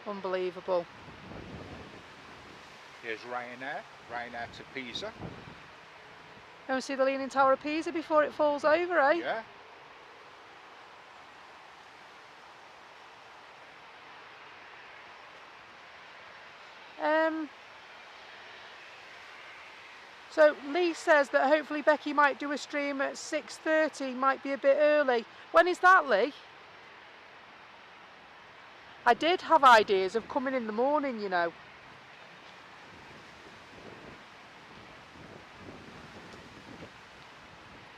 Unbelievable. Here's Ryanair to Pisa. Go and see the Leaning Tower of Pisa before it falls over, eh? Yeah. So Lee says that hopefully Becky might do a stream at 6:30, might be a bit early. When is that, Lee? I did have ideas of coming in the morning, you know.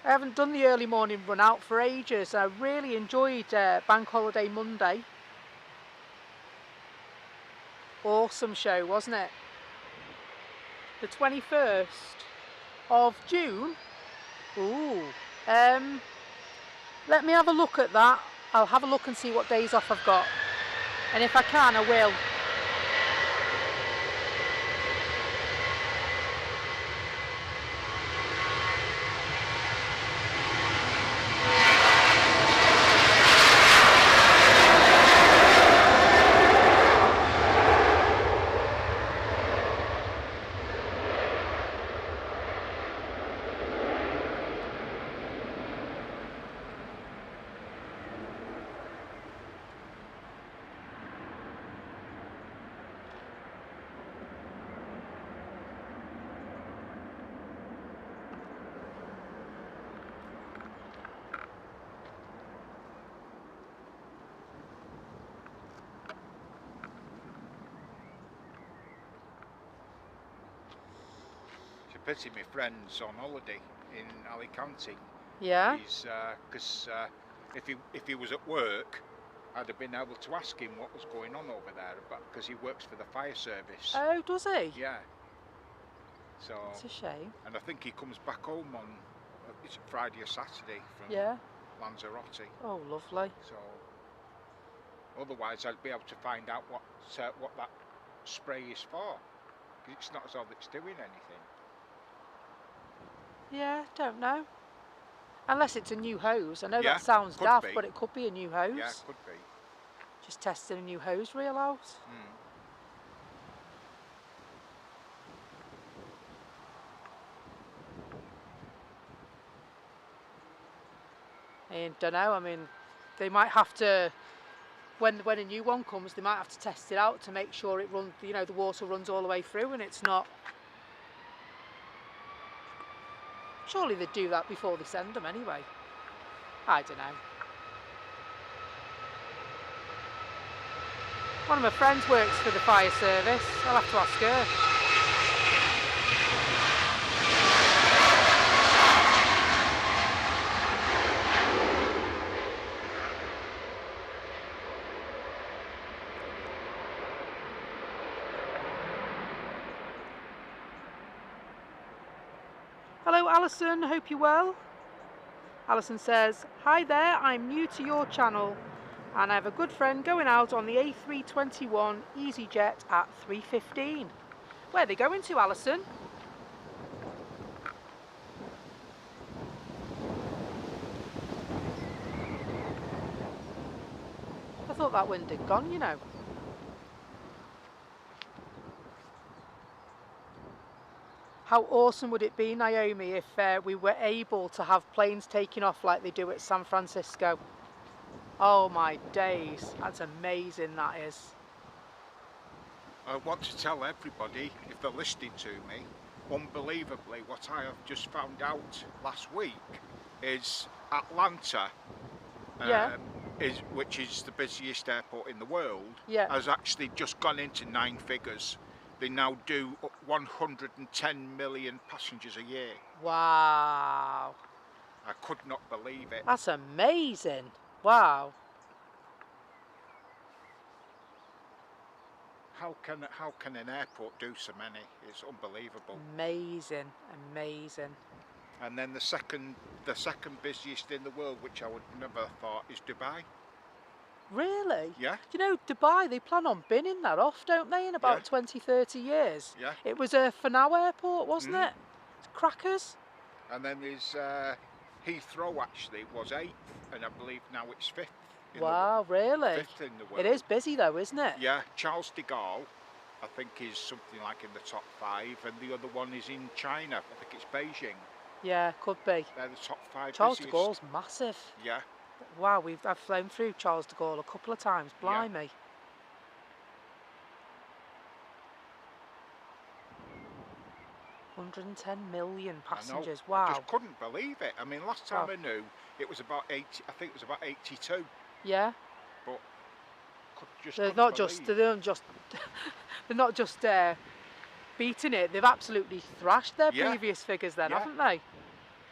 I haven't done the early morning run out for ages. I really enjoyed Bank Holiday Monday. Awesome show, wasn't it? The 21st of June. Ooh. Let me have a look at that. I'll have a look and see what days off I've got. And if I can, I will. Pity my friend's on holiday in Alicante. Yeah. He's because if he was at work, I'd have been able to ask him what was going on over there, but because he works for the fire service. Oh, does he? Yeah. So. It's a shame. And I think he comes back home on it's Friday or Saturday from Lanzarote. Oh, lovely. So. Otherwise, I'd be able to find out what that spray is for. It's not as though it's doing anything. Yeah, don't know. Unless it's a new hose. I know Yeah, that sounds could daft, be. but it could be a new hose. Yeah, it could be. Just testing a new hose reel out. I don't know. I mean, they might have to. When a new one comes, they might have to test it out to make sure it runs. You know, the water runs all the way through, and it's not. Surely they'd do that before they send them anyway. I don't know. One of my friends works for the fire service. I'll have to ask her. Hello Alison, hope you're well. Alison says, hi there, I'm new to your channel and I have a good friend going out on the A321 EasyJet at 3:15. Where are they going to, Alison? I thought that wind had gone, you know. How awesome would it be, Naomi, if we were able to have planes taking off like they do at San Francisco? Oh my days, that's amazing, that is. I want to tell everybody, if they're listening to me, unbelievably, what I have just found out last week is Atlanta, which is the busiest airport in the world, has actually just gone into 9 figures. They now do 110 million passengers a year. Wow. I could not believe it. That's amazing. Wow. How can an airport do so many? It's unbelievable. Amazing, amazing. And then the second busiest in the world, which I would never have thought, is Dubai. Really? Yeah. You know, Dubai, they plan on binning that off, don't they, in about 20, 30 years? Yeah. It was a Fanao airport, wasn't it? It's crackers. And then there's Heathrow, actually, was 8th, and I believe now it's 5th. Wow, really? 5th in the world. It is busy though, isn't it? Yeah, Charles de Gaulle I think is something like in the top 5, and the other one is in China. I think it's Beijing. Yeah, could be. They're the top 5 Charles de busiest. Gaulle's massive. Yeah. Wow, I've flown through Charles de Gaulle a couple of times. Blimey. Yeah. 110 million passengers. I Wow. just couldn't believe it. I mean, last time I knew it was about 80. I think it was about 82. Yeah. But they're not just beating it. They've absolutely thrashed their previous figures then, haven't they?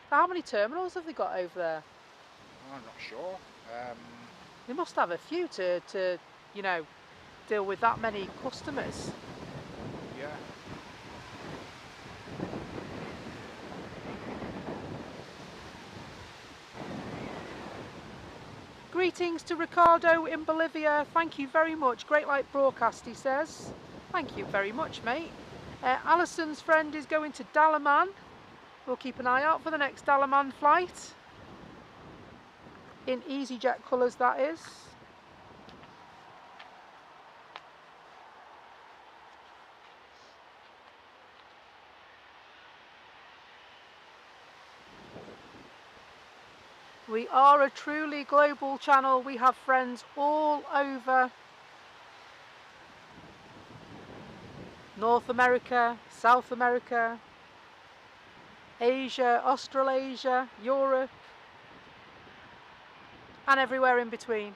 So how many terminals have they got over there? I'm not sure. They must have a few to you know, deal with that many customers. Yeah. Greetings to Ricardo in Bolivia. Thank you very much. Great light broadcast, he says. Thank you very much, mate. Alison's friend is going to Dalaman. We'll keep an eye out for the next Dalaman flight. In EasyJet colours, that is. We are a truly global channel. We have friends all over North America, South America, Asia, Australasia, Europe, and everywhere in between.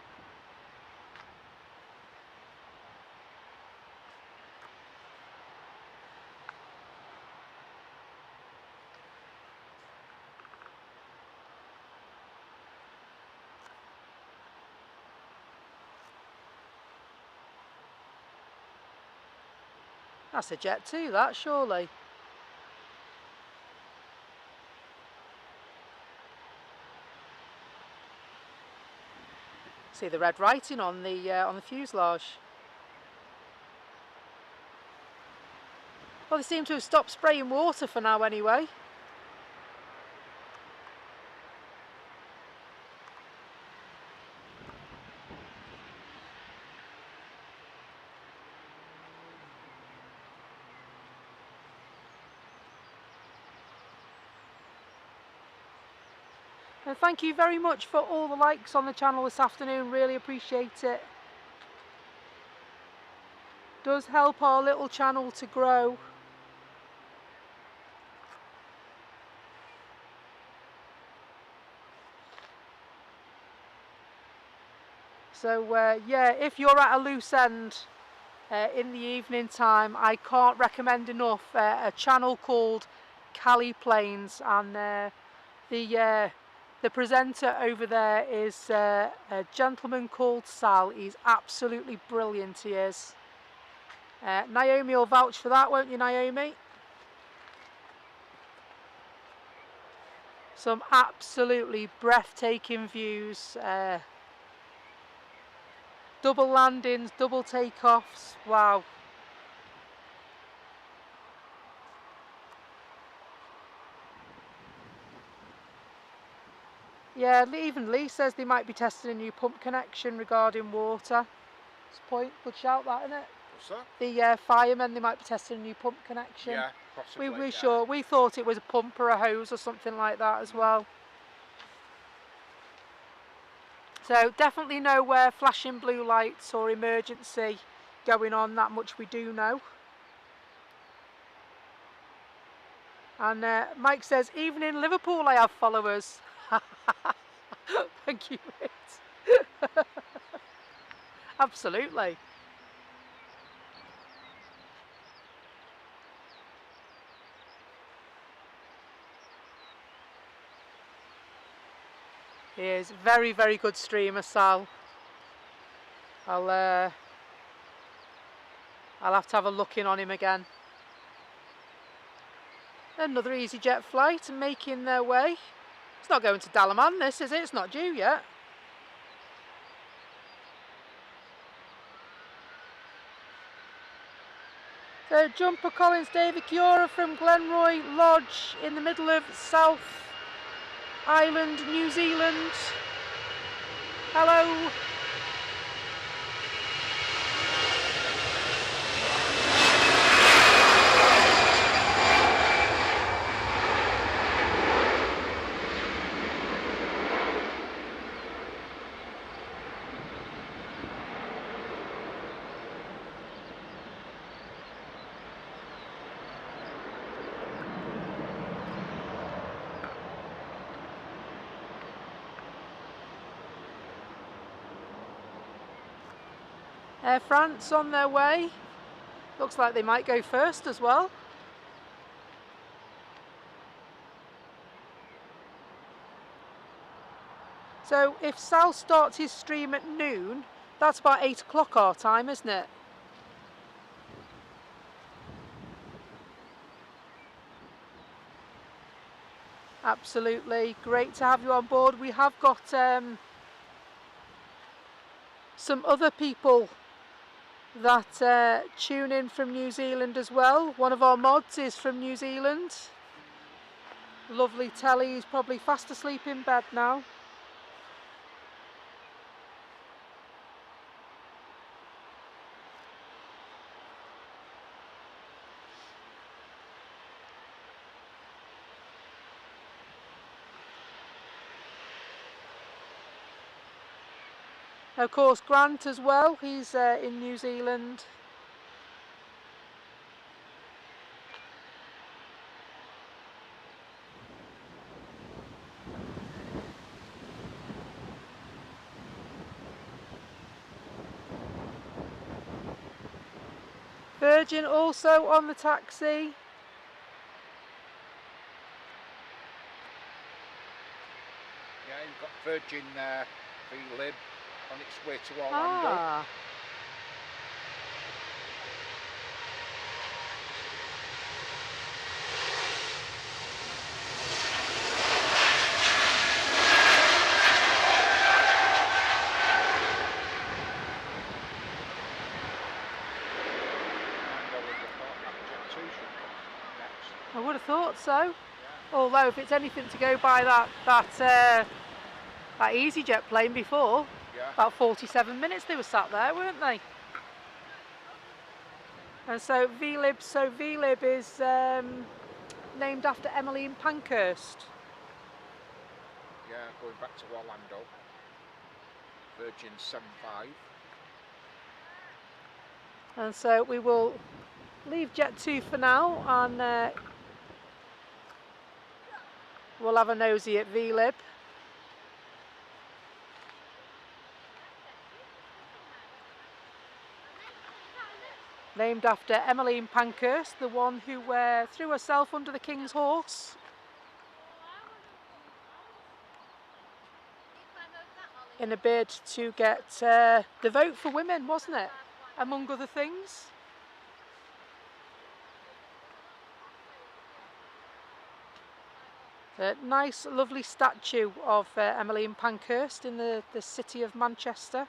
That's a jet too, that, surely. See the red writing on the fuselage. Well, they seem to have stopped spraying water for now anyway. And thank you very much for all the likes on the channel this afternoon, really appreciate it. Does help our little channel to grow. So yeah, if you're at a loose end in the evening time, I can't recommend enough a channel called Cali Planes, and the presenter over there is a gentleman called Sal. He's absolutely brilliant, he is. Naomi will vouch for that, won't you, Naomi? Some absolutely breathtaking views. Double landings, double takeoffs, wow. Yeah, even Lee says they might be testing a new pump connection regarding water. That's a point, good shout that, isn't it? What's that? The firemen, they might be testing a new pump connection. Yeah, possibly. We sure, we thought it was a pump or a hose or something like that as well. So definitely no flashing blue lights or emergency going on, that much we do know. And Mike says, even in Liverpool I have followers. Thank you, mate. Absolutely. He is very, very good streamer, Sal. I'll have to have a look in on him again. Another EasyJet flight and making their way. It's not going to Dalaman, this, is it? It's not due yet. So Jumper Collins David Kiora from Glenroy Lodge in the middle of South Island, New Zealand. Hello. Air France on their way. Looks like they might go first as well. So if Sal starts his stream at noon, that's about 8 o'clock our time, isn't it? Absolutely, great to have you on board. We have got some other people that tune in from New Zealand as well. One of our mods is from New Zealand. Lovely Telly, he's probably fast asleep in bed now. Of course, Grant as well, he's in New Zealand. Virgin also on the taxi. Yeah, you've got Virgin V-Lib on its way to Orlando. Ah. I would have thought so. Yeah. Although if it's anything to go by that EasyJet plane before, Yeah. about 47 minutes they were sat there, weren't they? And so VLib is named after Emmeline Pankhurst. Yeah, going back to Orlando. Virgin 75. And so we will leave Jet 2 for now and we'll have a nosy at VLib. Named after Emmeline Pankhurst, the one who threw herself under the King's horse. In a bid to get the vote for women, wasn't it? Among other things. A nice, lovely statue of Emmeline Pankhurst in the city of Manchester.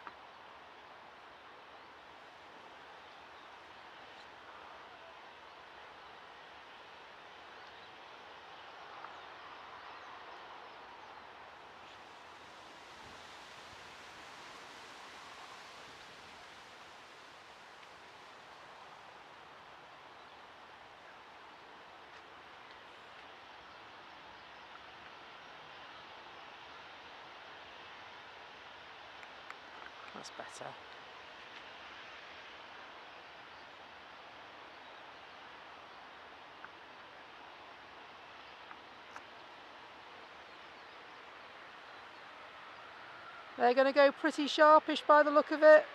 That's better. They're going to go pretty sharpish by the look of it.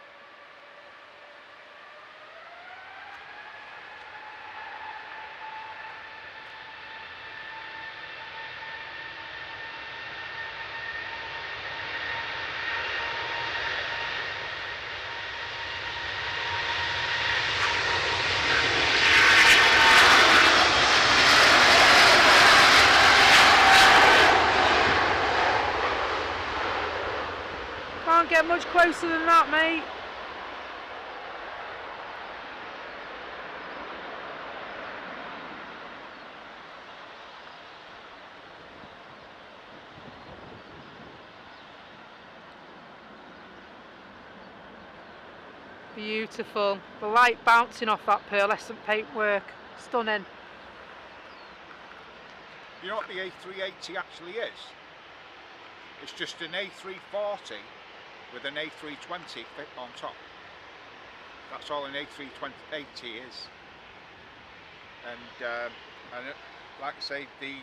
Can't get much closer than that, mate. Beautiful. The light bouncing off that pearlescent paintwork. Stunning. You know what the A380 actually is? It's just an A340 with an A320 fit on top. That's all an A380 is. And like I say, the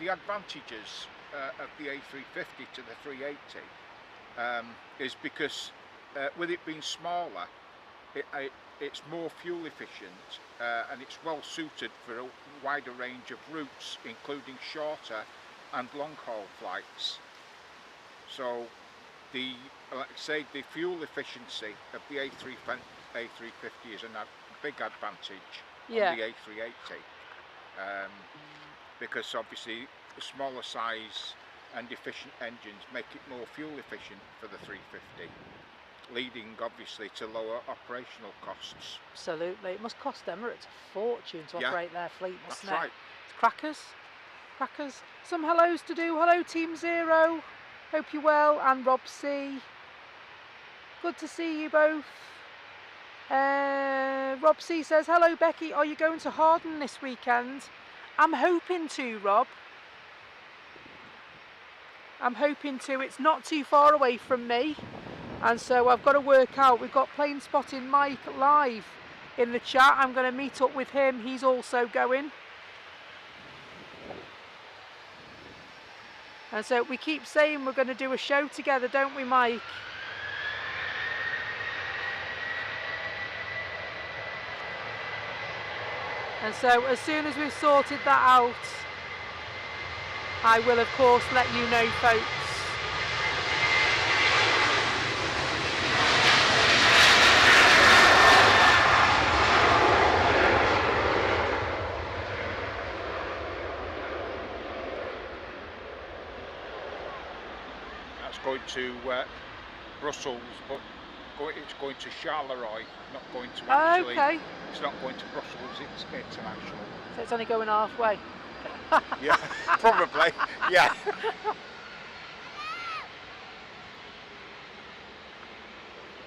advantages of the A350 to the 380 is because with it being smaller, it's more fuel efficient, and it's well suited for a wider range of routes, including shorter and long haul flights. So like I say, the fuel efficiency of the A350 is a big advantage on the A380, because obviously the smaller size and efficient engines make it more fuel efficient for the 350, leading obviously to lower operational costs. Absolutely. It must cost Emirates a fortune to operate their fleet, mustn't it? That's right. It's crackers. Some hellos to do. Hello Team Zero. Hope you're well. And Rob C. Good to see you both. Rob C says, hello Becky, are you going to Harden this weekend? I'm hoping to, Rob. I'm hoping to. It's not too far away from me, and so I've got to work out. We've got Plane Spotting Mike live in the chat. I'm going to meet up with him. He's also going. And so we keep saying we're going to do a show together, don't we, Mike? And so as soon as we've sorted that out, I will of course let you know, folks. That's going to Brussels, but it's going to Charleroi, not going to actually. Okay. It's not going to Brussels. It's international. So it's only going halfway. Yeah, probably. Yeah.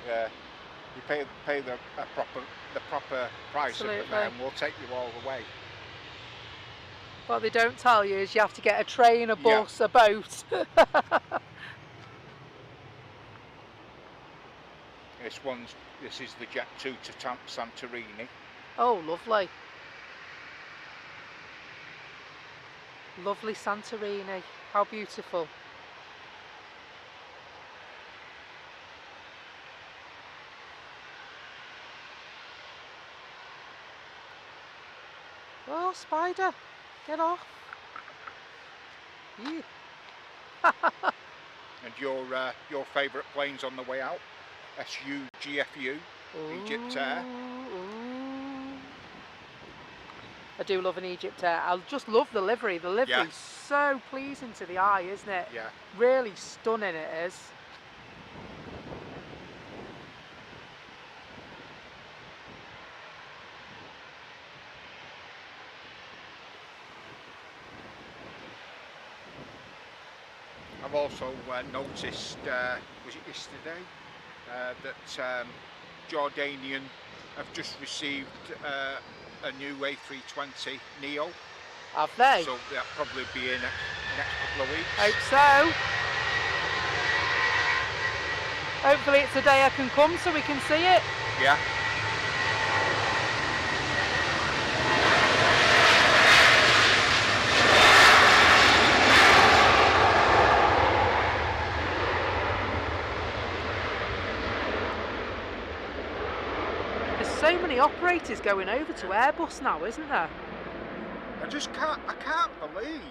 Yeah. You pay the proper price of the fare, and we'll take you all the way. What they don't tell you is you have to get a train, a bus, a boat. This is the Jet 2 to Santorini. Oh, lovely. Lovely Santorini. How beautiful. Oh, spider, get off. Yeah. And your favourite planes on the way out? SU GFU, Egypt Air. I do love an Egypt Air. I just love the livery. The livery's so pleasing to the eye, isn't it? Yeah. Really stunning it is. I've also noticed, was it yesterday, that Jordanian have just received a new A320 Neo. Have they? So that'll probably be in next couple of weeks. Hope so. Hopefully it's a day I can come so we can see it. Yeah. So many operators going over to Airbus now, isn't there? I can't believe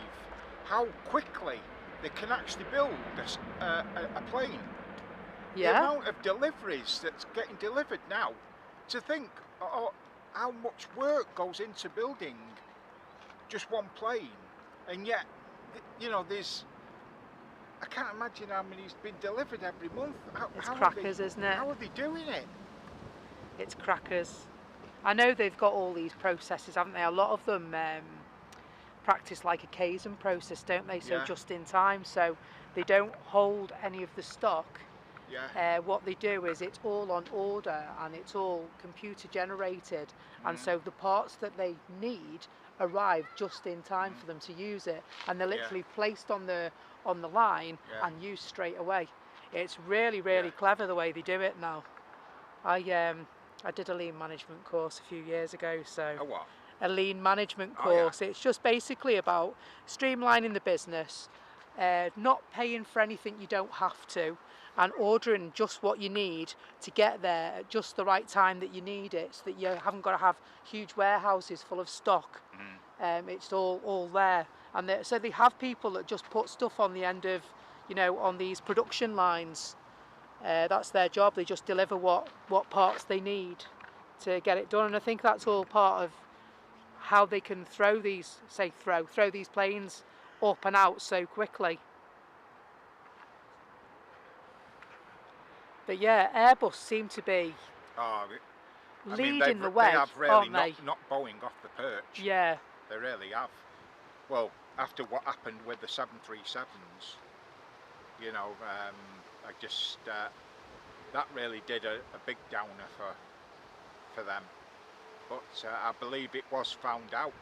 how quickly they can actually build a plane. Yeah. The amount of deliveries that's getting delivered now, to think how much work goes into building just one plane, and yet, you know, I can't imagine how many's been delivered every month. It's crackers, isn't it? How are they doing it? It's crackers. I know they've got all these processes, haven't they? A lot of them practice like a Kaizen process, don't they? So just in time, so they don't hold any of the stock. Yeah. What they do is it's all on order and it's all computer generated, and so the parts that they need arrive just in time for them to use it, and they're literally placed on the line and used straight away. It's really clever the way they do it now. I did a lean management course a few years ago, so A what? a lean management course. It's just basically about streamlining the business, not paying for anything you don't have to, and ordering just what you need to get there at just the right time that you need it, so that you haven't got to have huge warehouses full of stock. It's all there, and so they have people that just put stuff on the end of, on these production lines. That's their job. They just deliver what parts they need to get it done, and I think that's all part of how they can throw these planes up and out so quickly. But yeah, Airbus seem to be leading the way, they have really aren't they? knocked Boeing off the perch. Yeah. They really have. Well, after what happened with the 737s, I just that really did a big downer for them. But I believe it was found out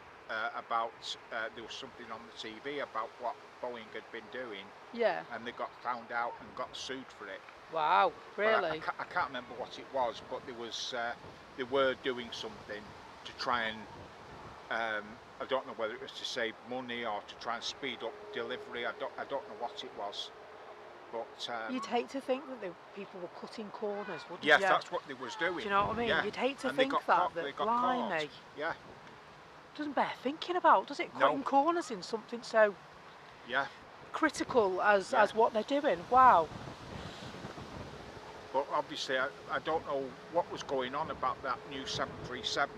about, there was something on the TV about what Boeing had been doing. Yeah. And they got found out and got sued for it. Wow, really? I can't remember what it was, but there was they were doing something to try and I don't know whether it was to save money or to try and speed up delivery. I don't know what it was. But you'd hate to think that people were cutting corners, wouldn't you? Yes, that's what they was doing. Do you know what I mean? Yeah. You'd hate to and think that they got blimey. caught. Yeah. Doesn't bear thinking about, does it? Cutting corners in something so critical as what they're doing. Wow. But obviously, I don't know what was going on about that new 737.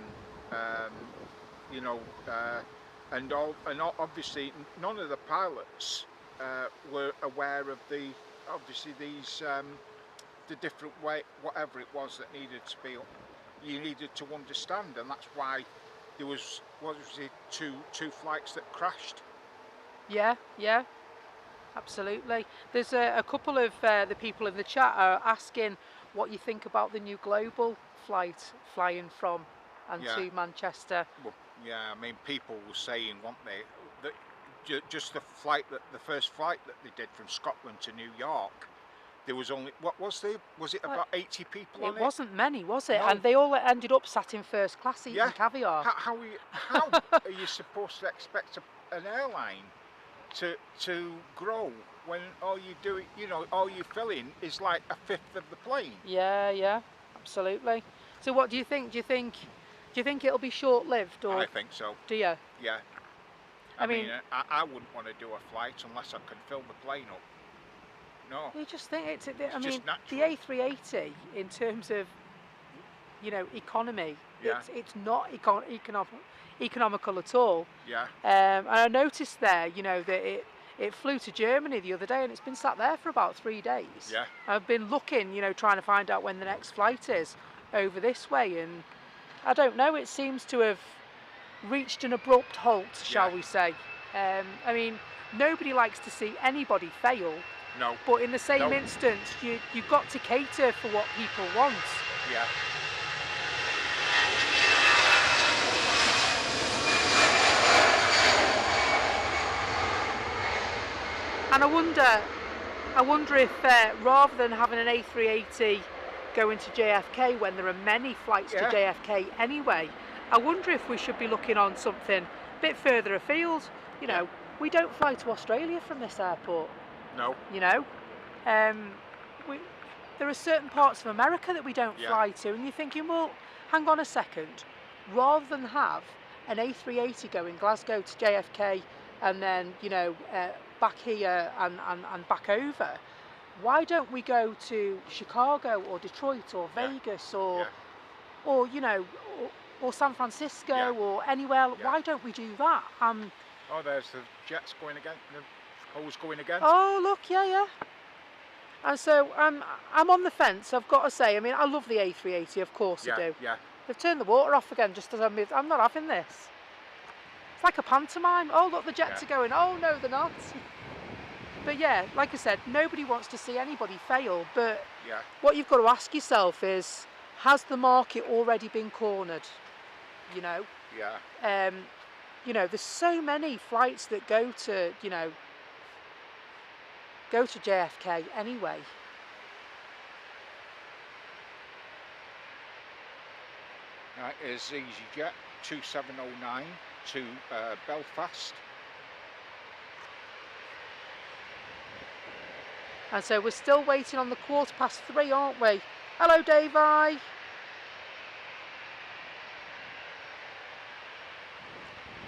And obviously none of the pilots were aware of the different way, whatever it was that needed to be, you needed to understand, and that's why there was it two flights that crashed. Yeah, absolutely. There's a couple of the people in the chat are asking what you think about the new global flight flying from and to Manchester. Well, yeah, I mean, people were saying, weren't they, that just the first flight that they did from Scotland to New York, there was only, was it about 80 people on it? It wasn't many, was it? No. And they all ended up sat in first class eating caviar. How are you supposed to expect an airline to grow when all you do, all you fill in is like a fifth of the plane? Yeah, absolutely. So what do you think? Do you think it'll be short-lived, or? I think so. Do you? Yeah. I mean, I wouldn't want to do a flight unless I could fill the plane up. No. You just think it's just natural. The A380 in terms of, economy, it's not economical at all. Yeah. And I noticed there, that it flew to Germany the other day, and it's been sat there for about 3 days. Yeah. I've been looking, trying to find out when the next flight is over this way, and I don't know, it seems to have reached an abrupt halt, shall we say. I mean, nobody likes to see anybody fail. No. But in the same instance, you've got to cater for what people want. Yeah. And I wonder if rather than having an A380 going to JFK when there are many flights to JFK anyway, I wonder if we should be looking on something a bit further afield. We don't fly to Australia from this airport. No. There are certain parts of America that we don't fly to, and you're thinking, well, hang on a second. Rather than have an A380 going Glasgow to JFK and then, back here and back over, why don't we go to Chicago or Detroit or Vegas or San Francisco or anywhere? Why don't we do that? Oh, there's the jets going again. Always going again. Oh, look, yeah. And so I'm on the fence, I've got to say. I mean, I love the A380, of course I do. Yeah. They've turned the water off again just as I moved. I'm not having this. It's like a pantomime. Oh, look, the jets are going. Oh, no, they're not. But yeah, like I said, nobody wants to see anybody fail. But what you've got to ask yourself is, has the market already been cornered? Yeah. There's so many flights that go to JFK anyway. Right, here's EasyJet 2709 to Belfast. And so we're still waiting on the 3:15, aren't we? Hello, Davey.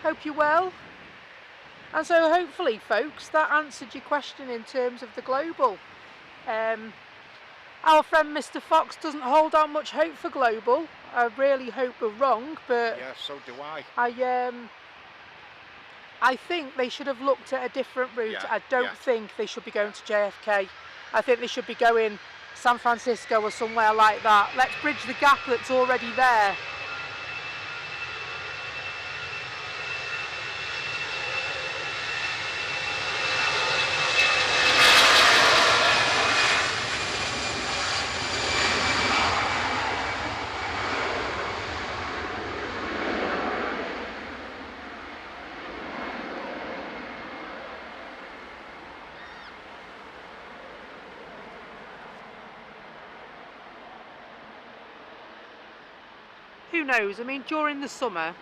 Hope you're well. And so hopefully, folks, that answered your question in terms of the global. Our friend Mr. Fox doesn't hold out much hope for global. I really hope we're wrong, but Yeah, so do I. I think they should have looked at a different route. Yeah, I don't think they should be going to JFK. I think they should be going San Francisco or somewhere like that. Let's bridge the gap that's already there. Who knows? I mean, during the summer,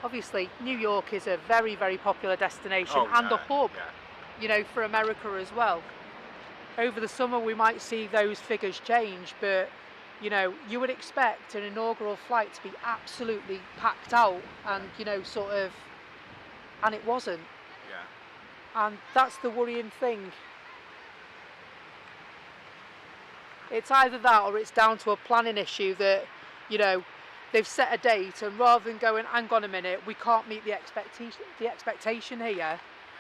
obviously New York is a very, very popular destination and a hub, you know, for America as well. Over the summer we might see those figures change, but you know, you would expect an inaugural flight to be absolutely packed out, and you know, sort of, and it wasn't. Yeah. And that's the worrying thing. It's either that or it's down to a planning issue that, you know, they've set a date and rather than going, hang on a minute, we can't meet the expectation here,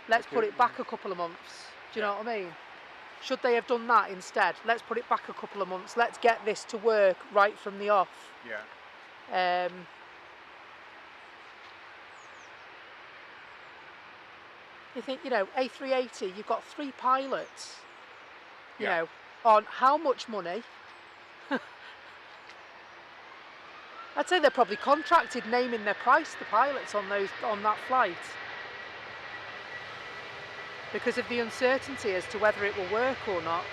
let's put it back a couple of months. Do you know what I mean? Should they have done that instead? Let's put it back a couple of months. Let's get this to work right from the off. Yeah. You think, you know, A380, you've got 3 pilots, you know, on how much money? I'd say they're probably contracted, naming their price, the pilots on that flight, because of the uncertainty as to whether it will work or not.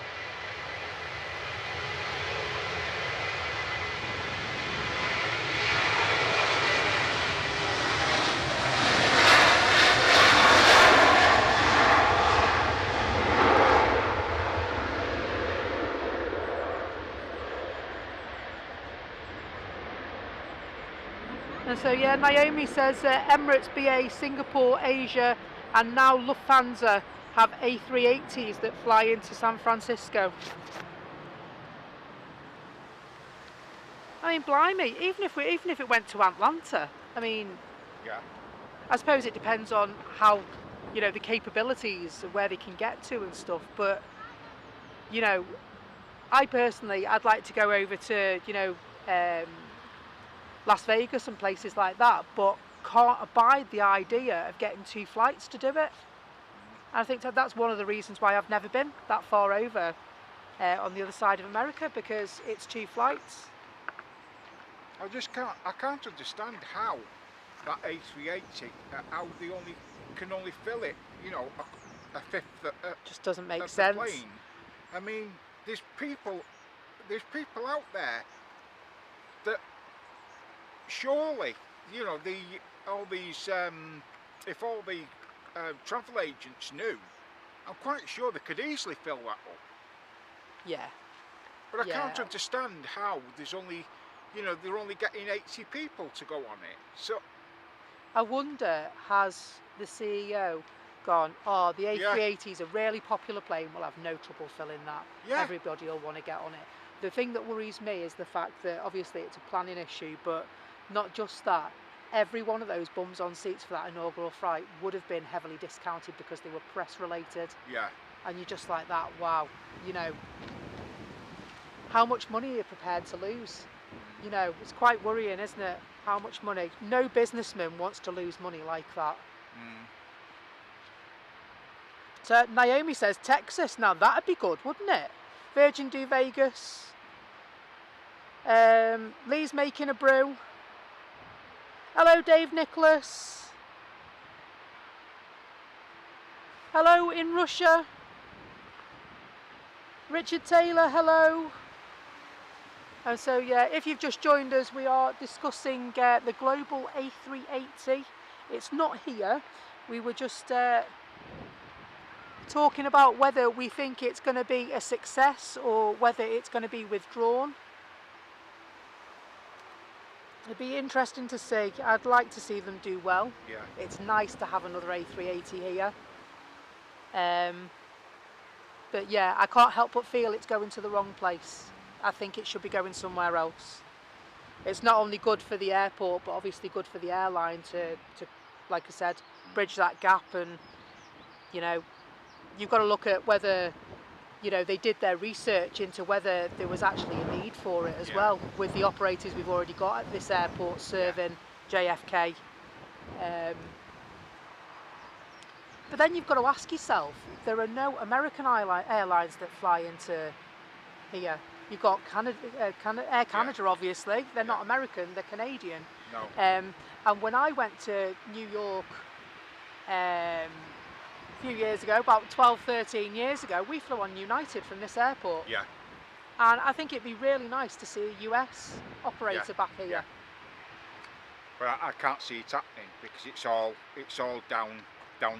And so yeah, Naomi says Emirates, BA, Singapore, Asia and now Lufthansa have A380s that fly into San Francisco. I mean, blimey, even if it went to Atlanta, I mean, I suppose it depends on how, you know, the capabilities of where they can get to and stuff, but you know, I personally, I'd like to go over to, you know, Las Vegas and places like that, but can't abide the idea of getting 2 flights to do it. And I think that's one of the reasons why I've never been that far over on the other side of America, because it's 2 flights. I can't understand how that A380, how they can only fill it, you know, a fifth. Just doesn't make sense. The plane. I mean, there's people out there that surely, you know, if all the travel agents knew, I'm quite sure they could easily fill that up. Yeah. But I can't understand how there's only, you know, they're only getting 80 people to go on it. So I wonder, has the CEO gone, oh, the A380 is a really popular plane, we'll have no trouble filling that. Everybody will want to get on it. The thing that worries me is the fact that obviously it's a planning issue, but not just that, every one of those bums on seats for that inaugural flight would have been heavily discounted because they were press related. Yeah. And you're just like that, wow, you know, how much money are you prepared to lose? You know, it's quite worrying, isn't it? How much money? No businessman wants to lose money like that. So Naomi says Texas, now that'd be good, wouldn't it? Virgin do Vegas. Lee's making a brew. Hello, Dave Nicholas. Hello in Russia. Richard Taylor, hello. And so yeah, if you've just joined us, we are discussing the global A380. It's not here. We were just talking about whether we think it's going to be a success or whether it's going to be withdrawn. It'd be interesting to see. I'd like to see them do well. Yeah. It's nice to have another A380 here. But yeah, I can't help but feel it's going to the wrong place. I think it should be going somewhere else. It's not only good for the airport, but obviously good for the airline to like I said, bridge that gap. And you know, you've got to look at whether, you know, they did their research into whether there was actually a need for it as well, with the operators we've already got at this airport serving JFK. But then you've got to ask yourself, there are no American airlines that fly into here. You've got Air Canada, obviously. They're not American, they're Canadian. No. And when I went to New York a few years ago, about 12, 13 years ago, we flew on United from this airport. Yeah. And I think it'd be really nice to see a US operator back here. Yeah. But I can't see it happening because it's all down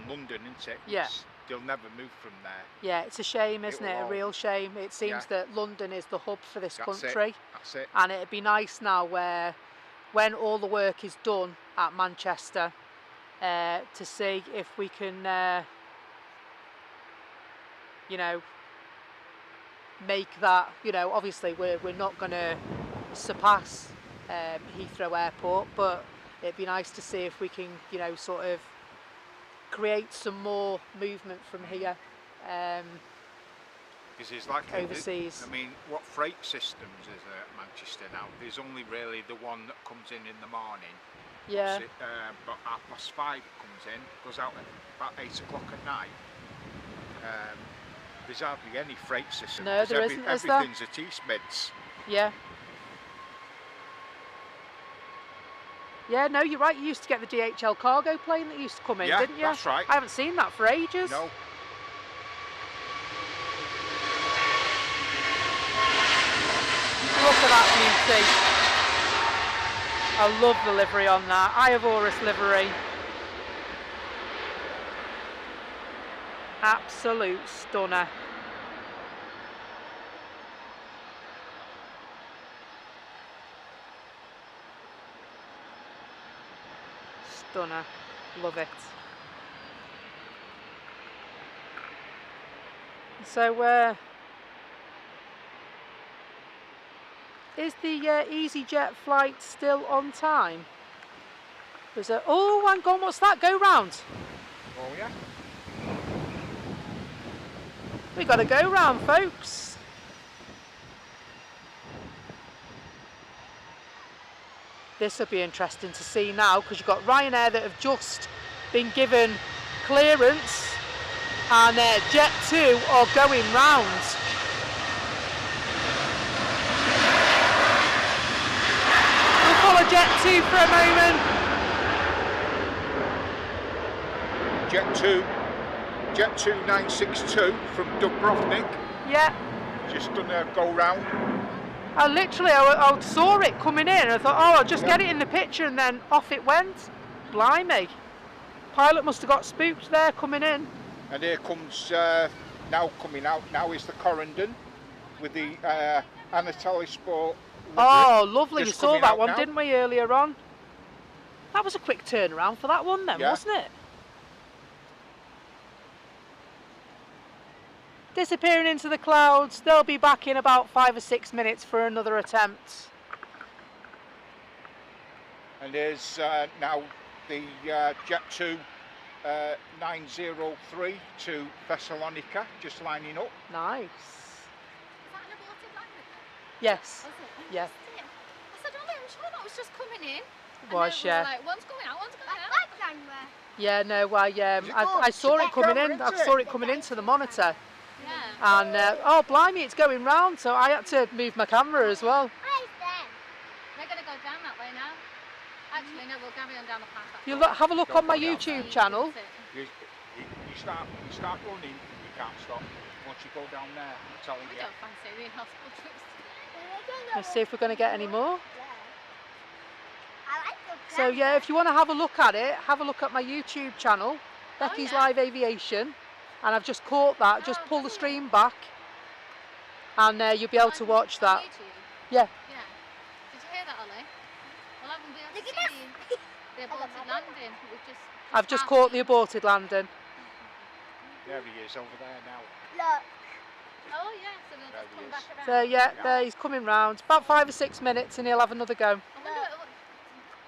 London, isn't it? Yeah. They'll never move from there. Yeah, it's a shame, isn't it? A real shame. It seems that London is the hub for this country. That's it. And it'd be nice now where, when all the work is done at Manchester, to see if we can, you know, make that, you know, obviously we're not going to surpass Heathrow Airport, but it'd be nice to see if we can, you know, sort of create some more movement from here Because it's like overseas. I mean, what freight systems is there at Manchester now? There's only really the one that comes in the morning. Yeah. But at +5 it comes in, goes out at about 8 o'clock at night. There's hardly any freight system. No, there isn't, is there? Everything's at Eastmids. Yeah. Yeah, no, you're right. You used to get the DHL cargo plane that used to come in, didn't you? That's right. I haven't seen that for ages. No. Look at that beauty. I love the livery on that. Ivorous livery. Absolute stunner. Stunner. Love it. So, is the EasyJet flight still on time? There's a, oh, hang on, what's that? Go round. Oh yeah. We got to go round, folks. This will be interesting to see now, because you've got Ryanair that have just been given clearance, and Jet2 are going round. We'll follow Jet2 for a moment. Jet2 962 from Dubrovnik. Yeah. Just done a go round. I literally, I saw it coming in. I thought, oh, I'll just get it in the picture, and then off it went. Blimey. Pilot must have got spooked there coming in. And here comes, now coming out, now is the Corendon with the Anatoly Sport. Oh, lovely. Just You saw that one, now. didn't we, earlier on? That was a quick turnaround for that one then, wasn't it? Disappearing into the clouds. They'll be back in about 5 or 6 minutes for another attempt. And there's now the Jet2 903 to Thessalonica, just lining up. Nice. Is that an aborted landing? Yes. Was it? Yeah. I said, oh, I'm sure that was just coming in. It was, yeah. Like, one's going out, one's going out. Yeah, no, I saw it coming in. I saw it coming into the monitor. Yeah. And oh, blimey, it's going round. So I had to move my camera as well. They're going to go down that way now. Actually, no, we'll carry on down the path. You look, have a look on my YouTube channel. You start running, you can't stop. Once you go down there, I'm telling We you. don't fancy the hospital trips. Let's see if we're going to get any more. I like the So yeah, if you want to have a look at it, have a look at my YouTube channel, Becky's yeah. Live Aviation. and I've just caught that. Just pull the stream back, and you'll be able to watch that. Yeah. Yeah. Did you hear that, Ollie? Well, I haven't been able to see the aborted landing. I've just caught the aborted landing. There he is over there now. Look. Oh yeah, so they'll just come back around. So yeah, there he's coming round. About 5 or 6 minutes, and he'll have another go. I wonder,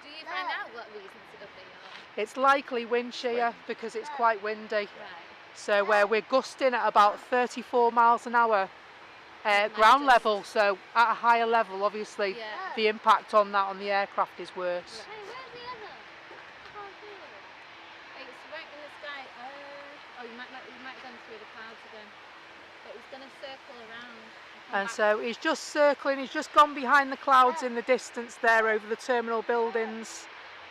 do you find out what reasons it'll be? It's likely wind shear because it's quite windy. Right. So we're gusting at about 34 miles an hour ground level. So at a higher level, obviously, the impact on that on the aircraft is worse. Hey, where's the other? I can't see it. It's right in the sky. Oh, you might have gone through the clouds again. But it's going to circle around. And so he's just circling, he's just gone behind the clouds in the distance there over the terminal buildings,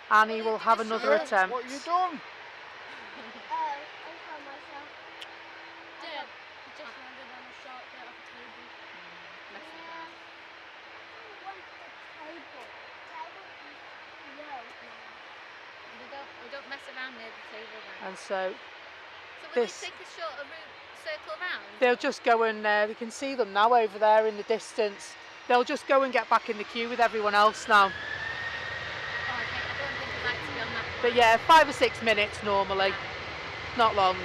and he will have another attempt. What have you done? I found myself. Dad, you just landed on a short bit of a table. Messing around. I want the table. Table is low. We don't mess around near the table then. And so will they take a shorter route, circle round? They'll just go and, we can see them now over there in the distance. They'll just go and get back in the queue with everyone else now. Oh, I don't think I'd like to be on that. But yeah, 5 or 6 minutes normally, not long.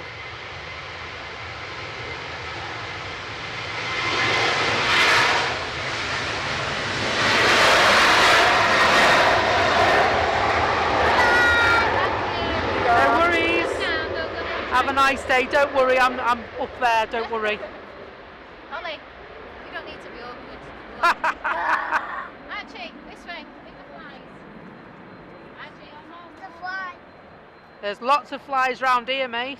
No worries. Have a nice day. Don't worry, I'm up there. Don't worry. Ollie, you don't need to be awkward. Archie, this way. Meet the flies. Archie, I'm home. The fly. There's lots of flies round here, mate.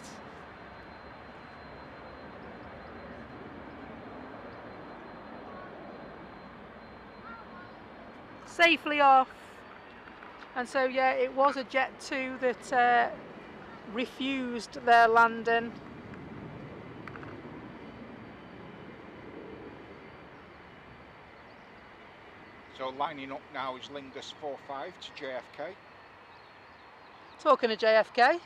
Safely off. And so yeah, it was a Jet 2 that refused their landing. So lining up now is Lingus 45 to JFK. Talking to JFK.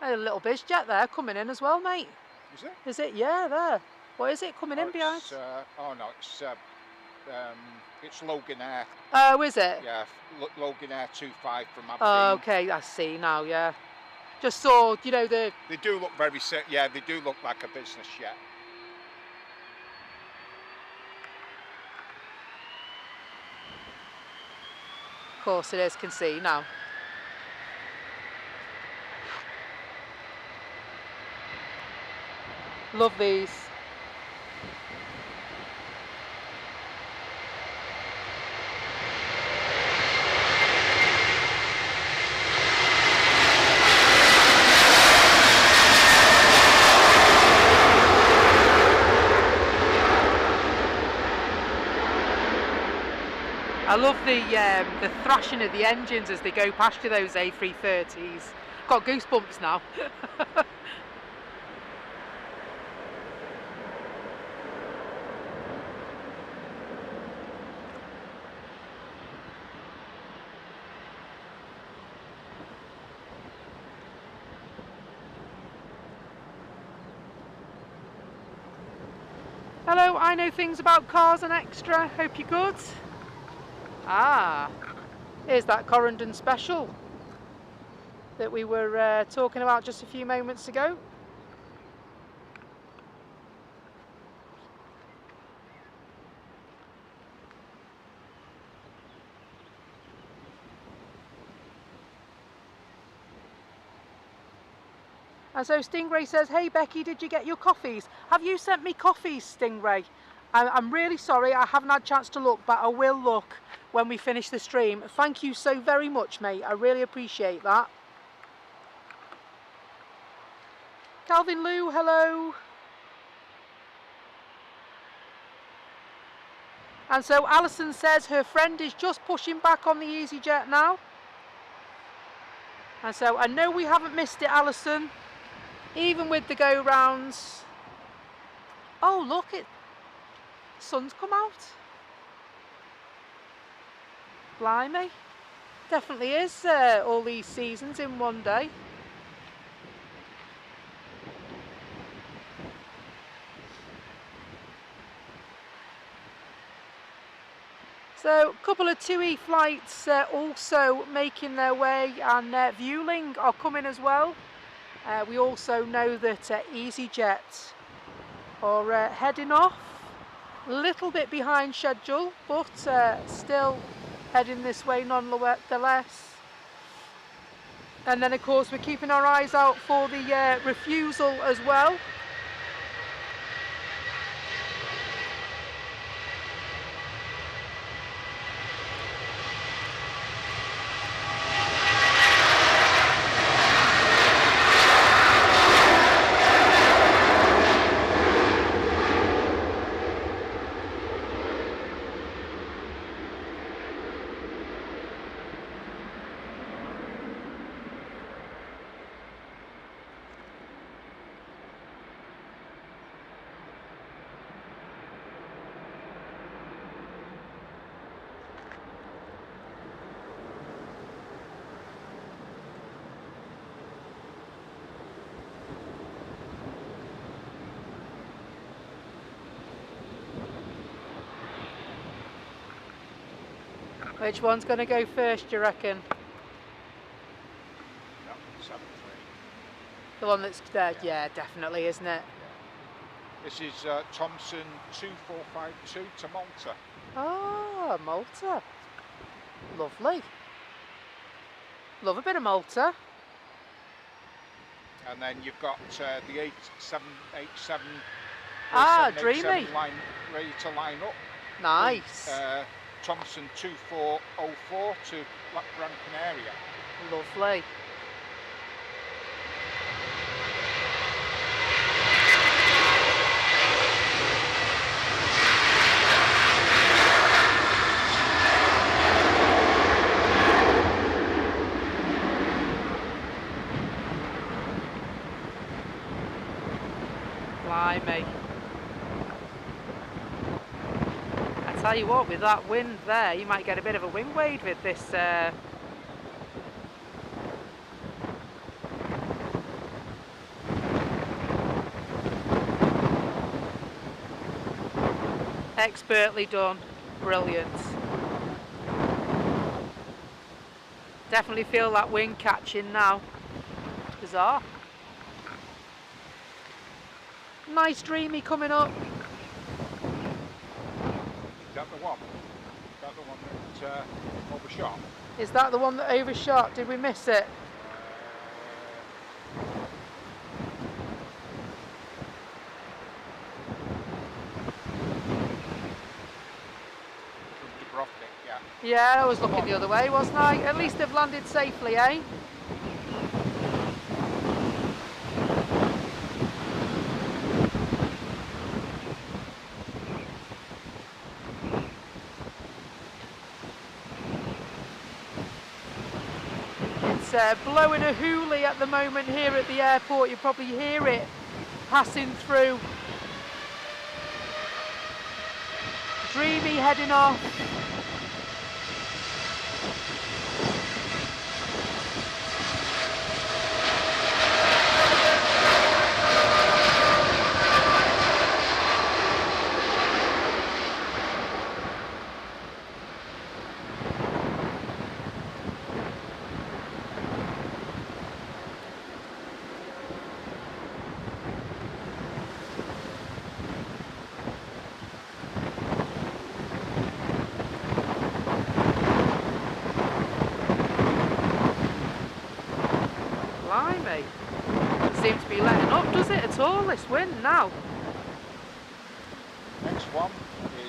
A little biz jet there coming in as well, mate. Is it? Is it? Yeah, there. What is it coming in behind? Oh no, it's Logan Air. Oh, is it? Yeah, Logan Air 25 from Aberdeen. Oh, okay, I see now. Yeah, just saw. You know the. They do look very sick. Yeah, they do look like a business jet. Of course, it is. Can see now. Love these. I love the thrashing of the engines as they go past you, those A330s. Got goosebumps now. Hello, I know things about cars and extra. Hope you're good. Ah, here's that Corendon special that we were talking about just a few moments ago. And so Stingray says, hey Becky, did you get your coffees? Have you sent me coffees, Stingray? I'm really sorry, I haven't had a chance to look, but I will look when we finish the stream. Thank you so very much, mate. I really appreciate that. Calvin Lou, hello. And so Alison says her friend is just pushing back on the EasyJet now. And so I know we haven't missed it, Alison. Even with the go-rounds. Oh, look, sun's come out. Blimey. Definitely is all these seasons in one day. So a couple of TUI flights also making their way, and Vueling are coming as well. We also know that EasyJet are heading off, a little bit behind schedule, but still heading this way nonetheless. And then of course we're keeping our eyes out for the refusal as well. Which one's going to go first, do you reckon? No, 73. The one that's dead? Yeah, definitely, isn't it? Yeah. This is Thomson 2452 to Malta. Ah, Malta. Lovely. Love a bit of Malta. And then you've got the 787. Ah, 787 dreamy. line ready to line up. Nice. Thomson 2404 to Gran Canaria. Lovely. Blimey. I tell you what, with that wind there, you might get a bit of a wind wave with this. Expertly done. Brilliant. Definitely feel that wind catching now. Bizarre. Nice dreamy coming up. Is that the one? Is that the one that overshot? Is that the one that overshot? Did we miss it? Yeah, I was looking the other way, wasn't I? At least they've landed safely, eh? It's blowing a hoolie at the moment here at the airport. You probably hear it passing through. Dreamy heading off. Blimey. Doesn't seem to be letting up, does it, at all, this wind now? Next one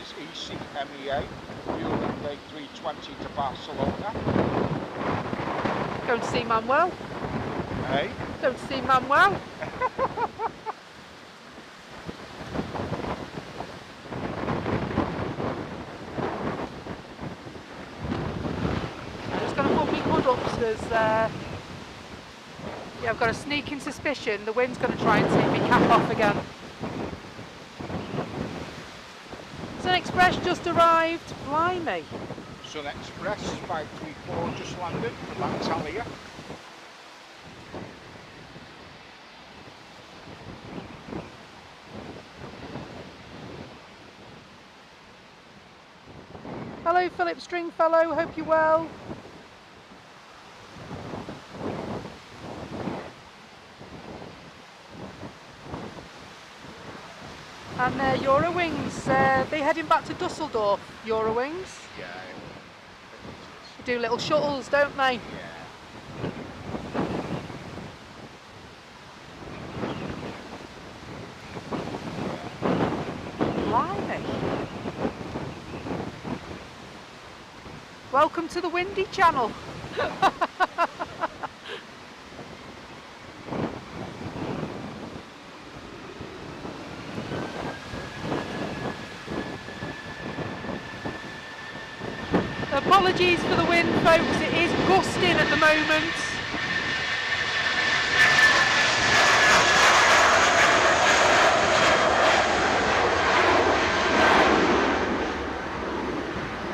is ECMEA, fueling A320 to Barcelona. Going to see Manuel. Hey? Going to see Manuel. I'm just going to put my hood up as yeah, I've got a sneaking suspicion the wind's going to try and take my cap off again. Sun Express just arrived. Blimey. Sun Express 534 just landed from Antalya. Hello Philip Stringfellow, hope you're well. And Eurowings, they heading back to Dusseldorf, Eurowings. Yeah. They do little shuttles, don't they? Yeah. Blimey. Welcome to the Windy Channel. Apologies for the wind, folks, it is gusting at the moment.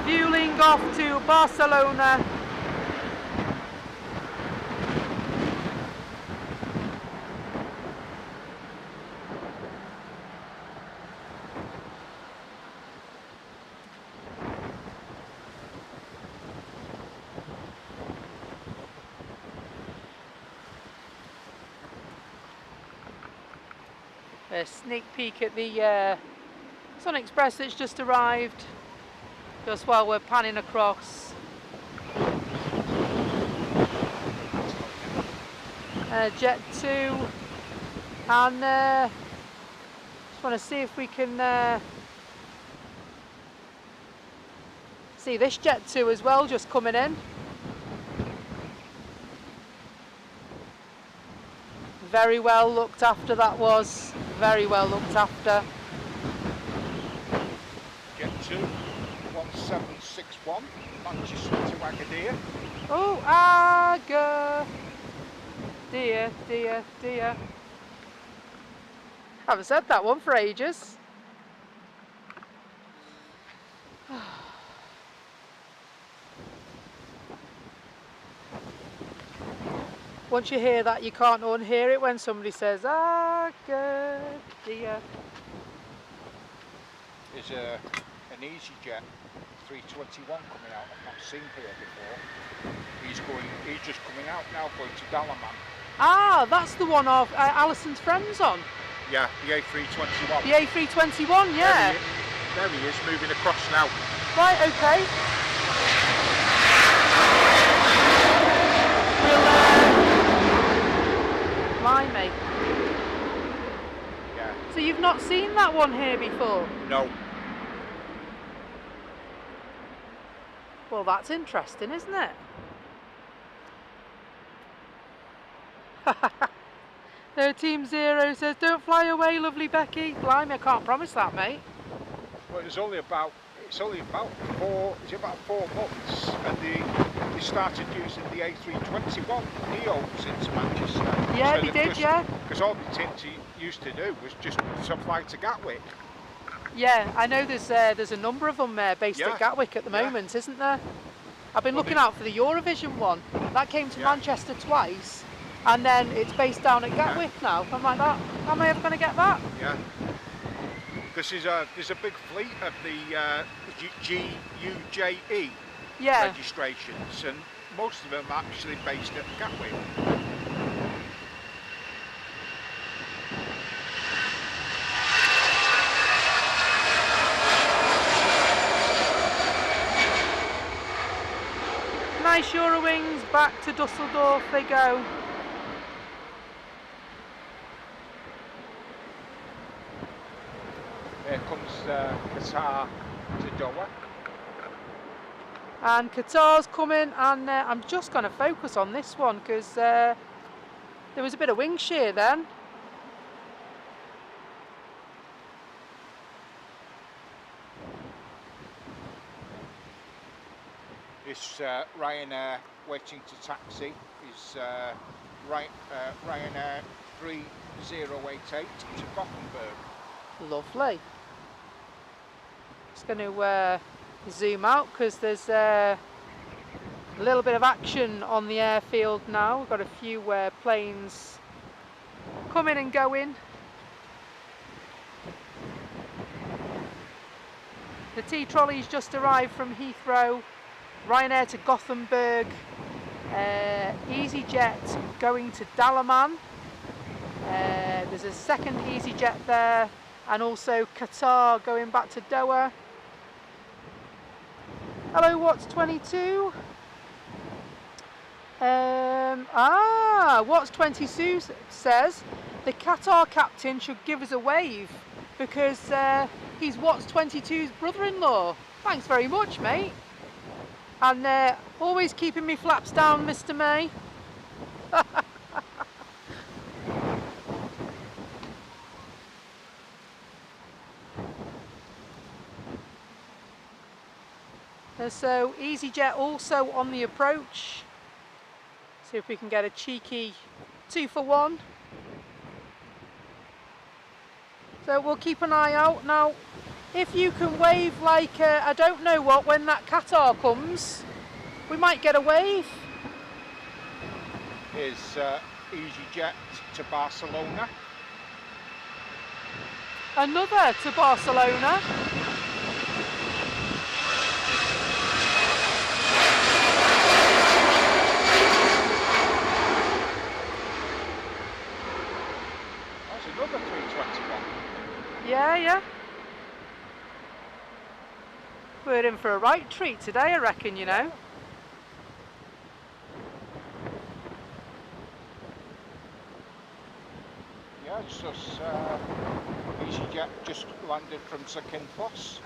Fueling off to Barcelona. A sneak peek at the Sun Express that's just arrived, just while we're panning across. Jet 2, and just want to see if we can see this Jet 2 as well, just coming in. Very well looked after, that was. Very well looked after. Jet 2, 1761, Manchester to Agadir. Oh, Aga! Dear, dear, dear. Haven't said that one for ages. Once you hear that, you can't unhear it when somebody says, ah, good dear. There's an EasyJet 321 coming out. I've not seen here before. He's just coming out now, going to Dalaman. Ah, that's the one of Alison's friends on. Yeah, the A321. The A321, yeah. There he is, moving across now. Right, okay. Blimey. Yeah. So you've not seen that one here before? No. Well, that's interesting, isn't it? Team Zero says, don't fly away, lovely Becky. Blimey, I can't promise that, mate. Well, it's only about 4 months, and they started using the A321 neos into Manchester. Yeah, they did, yeah. Because all the Tinty used to do was just to fly to Gatwick. Yeah, I know there's a number of them based at Gatwick at the moment, isn't there? I've been looking out for the Eurovision one. That came to Manchester twice, and then it's based down at Gatwick now. I'm like, that, how am I ever going to get that? Yeah. Because there's a big fleet of the GUJE registrations, and most of them are actually based at Gatwick. Nice Eurowings, back to Dusseldorf they go. There comes Qatar to Doha. And Qatar's coming, and I'm just going to focus on this one because there was a bit of wing shear then. This Ryanair waiting to taxi is Ryanair 3088 to Gothenburg. Lovely. Just going to zoom out because there's a little bit of action on the airfield now. We've got a few planes coming and going. The T-trolleys just arrived from Heathrow, Ryanair to Gothenburg, EasyJet going to Dalaman. There's a second EasyJet there, and also Qatar going back to Doha. Hello, what's 22? What's 22 says the Qatar captain should give us a wave because he's What's 22's brother-in-law. Thanks very much, mate. And always keeping me flaps down, Mr. May. So EasyJet also on the approach. See if we can get a cheeky 2 for 1. So we'll keep an eye out. Now, if you can wave like, I don't know what, when that Qatar comes, we might get a wave. Here's EasyJet to Barcelona. Another to Barcelona. Another 321. Yeah. We're in for a right treat today, I reckon, you know. Yeah, it's just EasyJet just landed from Zakynthos.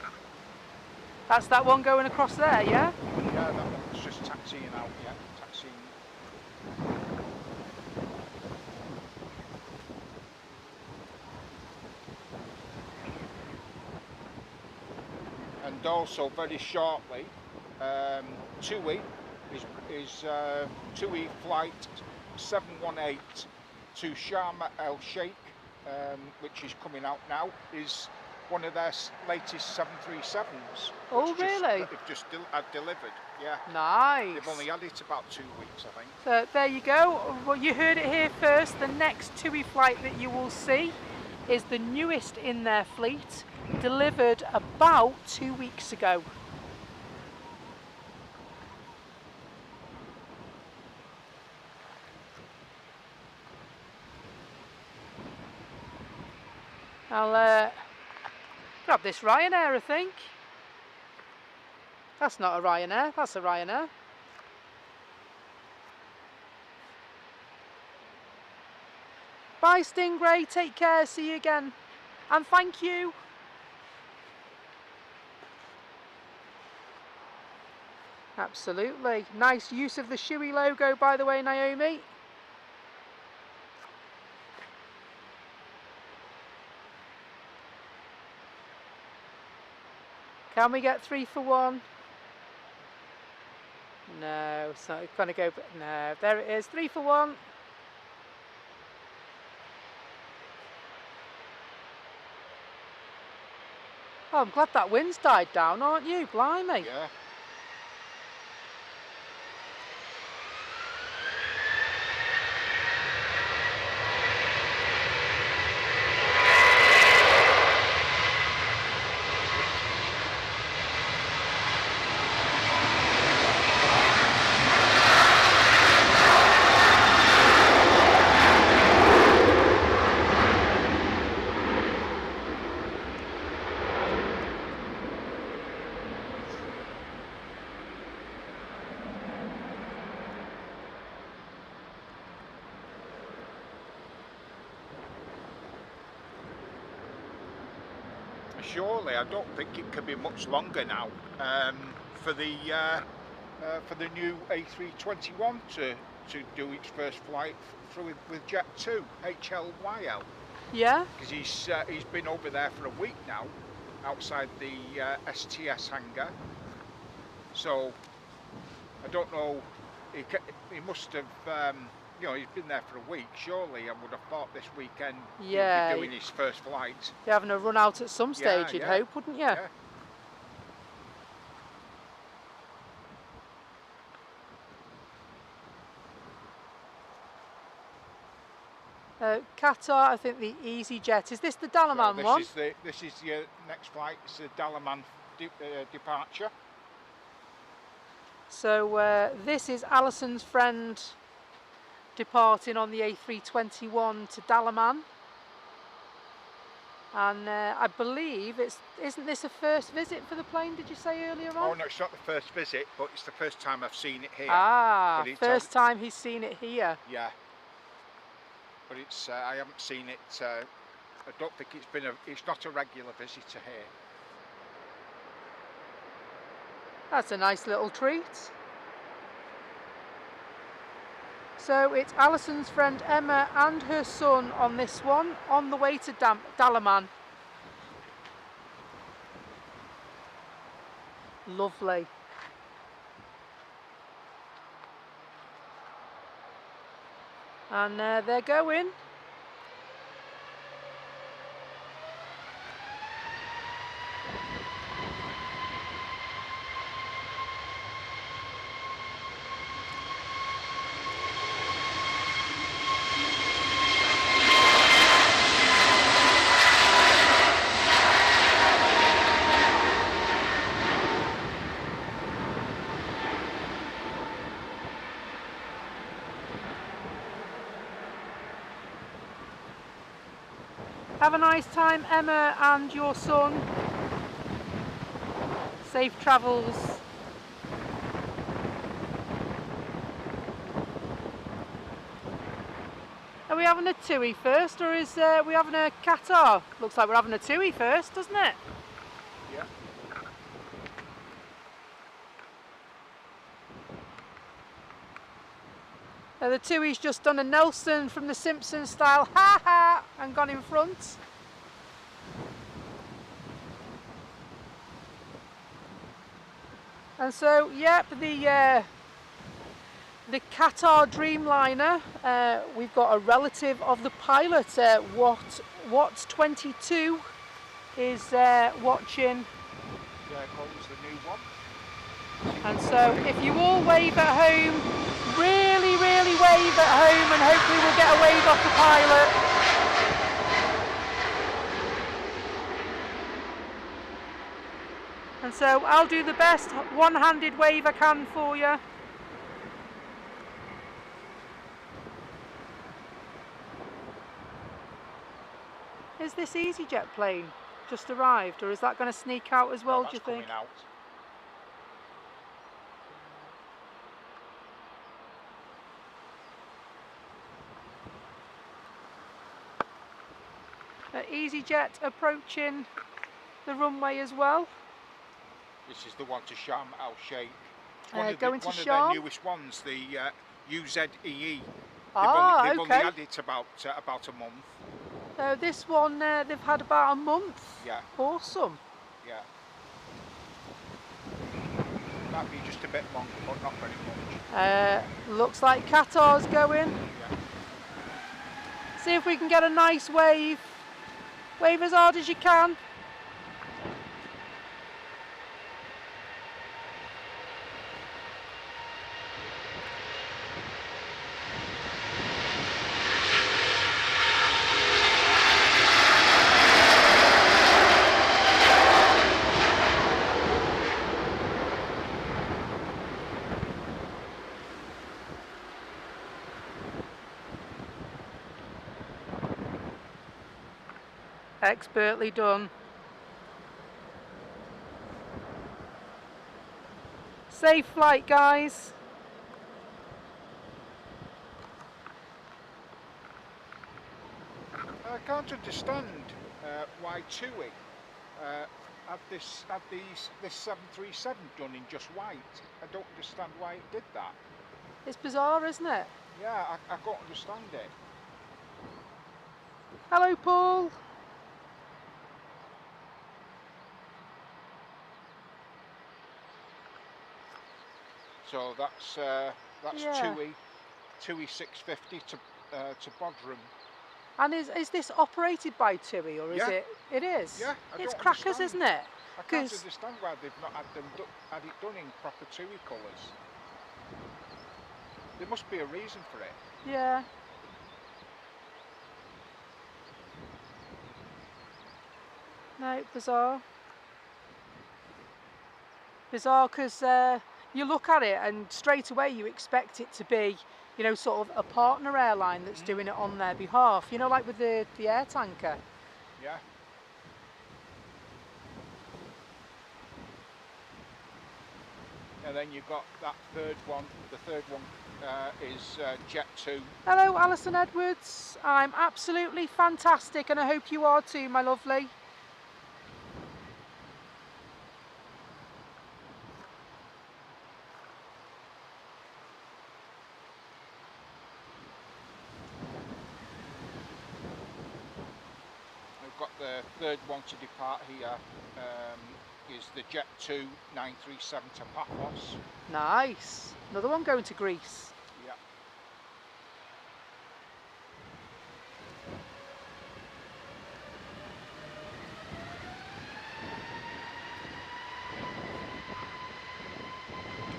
That's that one going across there, yeah? Yeah, that one's just taxiing out, yeah, taxiing. And also very shortly, TUI is TUI flight 718 to Sharm el Sheikh, which is coming out now, is one of their latest 737s. Oh, really? They've just delivered, yeah. Nice. They've only had it about 2 weeks, I think. So there you go. Well, you heard it here first. The next TUI flight that you will see is the newest in their fleet, delivered about 2 weeks ago. I'll grab this Ryanair, I think. That's not a Ryanair, that's a Ryanair. Bye Stingray, take care, see you again. And thank you. Absolutely. Nice use of the Shoei logo, by the way, Naomi. Can we get 3 for 1? No, it's not going to go. No, there it is. 3 for 1. Oh, I'm glad that wind's died down, aren't you? Blimey. Yeah. Surely, I don't think it could be much longer now for the new A321 to do its first flight through with Jet 2 HLYL. Yeah. Because he's been over there for a week now, outside the STS hangar. So I don't know. He must have. You know, he's been there for a week. Surely, I would have thought this weekend he'd be doing his first flight. You're having a run out at some stage, you'd yeah. hope, wouldn't you? Yeah. So Qatar, I think the EasyJet. Is this the Dalaman So one? this is your next flight. It's the Dalaman departure. So this is Alison's friend departing on the A321 to Dalaman. And I believe isn't this a first visit for the plane, did you say earlier on? Oh no, it's not the first visit, but it's the first time I've seen it here. Ah, But first time he's seen it here. Yeah. But it's I haven't seen it. I don't think it's not a regular visitor here. That's a nice little treat. So it's Alison's friend Emma and her son on this one, on the way to Dalaman. Lovely. And they're going. Have a nice time, Emma and your son. Safe travels. Are we having a TUI first, or is we having a Qatar? Looks like we're having a TUI first, doesn't it? Yeah. The TUI's just done a Nelson from the Simpsons style, ha ha, and gone in front. And so, yep, the Qatar Dreamliner, we've got a relative of the pilot, Watt 22 is watching. Yeah, it's the new one. And so if you all wave at home, really wave at home, and hopefully we'll get a wave off the pilot. And so I'll do the best one-handed wave I can for you. Is this EasyJet plane just arrived, or is that going to sneak out as well, No, do you think? Coming out. EasyJet approaching the runway as well. This is the one to Sharm El Sheikh. Going to one Sharm? of their newest ones, the UZEE. Ah, they've only okay. had it about a month. So this one they've had about a month. Yeah. Awesome. Yeah. Might be just a bit longer, but not very much. Looks like Qatar's going. Yeah. See if we can get a nice wave. Wave as hard as you can. Expertly done. Safe flight, guys. I can't understand why TUI had this 737 done in just white. I don't understand why it did that. It's bizarre, isn't it? Yeah, I can't understand it. Hello, Paul. So that's Yeah. TUI 650 to Bodrum. And is this operated by TUI, or is Yeah. it? It is. Yeah, I It's don't crackers, understand. isn't it? I can't 'Cause- understand why they've not had it done in proper TUI colours. There must be a reason for it. Yeah. No, bizarre. Bizarre because you look at it and straight away you expect it to be, you know, sort of a partner airline that's doing it on their behalf. You know, like with the air tanker. Yeah. And then you've got that third one. The third one is Jet 2. Hello, Alison Edwards. I'm absolutely fantastic, and I hope you are too, my lovely. We've got the third one to depart here. Is the Jet 2 937 to Paphos. Nice. Another one going to Greece. Yeah.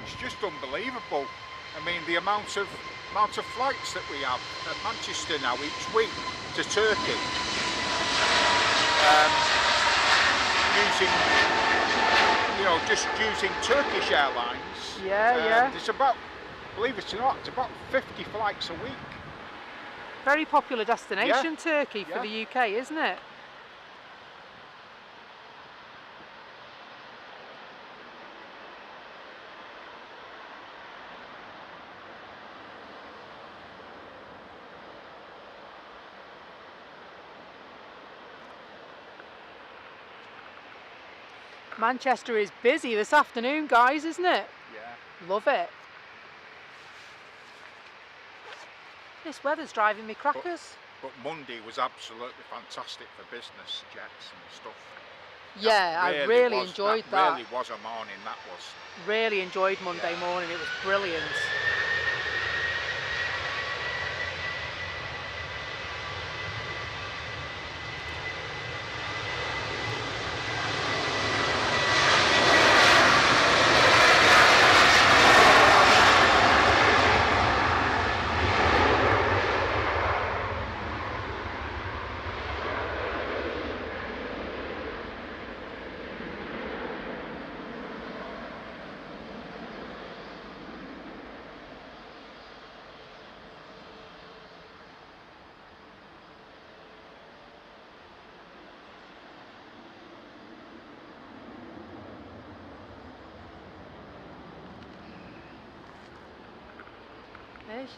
It's just unbelievable. I mean, the amount of flights that we have at Manchester now each week to Turkey. Using, you know, just using Turkish Airlines. Yeah. It's about, believe it or not, it's about 50 flights a week. Very popular destination, Turkey, for Yeah. the UK, isn't it? Manchester is busy this afternoon, guys, isn't it? Yeah. Love it. This weather's driving me crackers. But Monday was absolutely fantastic for business jets and stuff. Yeah, I really enjoyed that. Really was a morning, that was. Really enjoyed Monday morning, it was brilliant.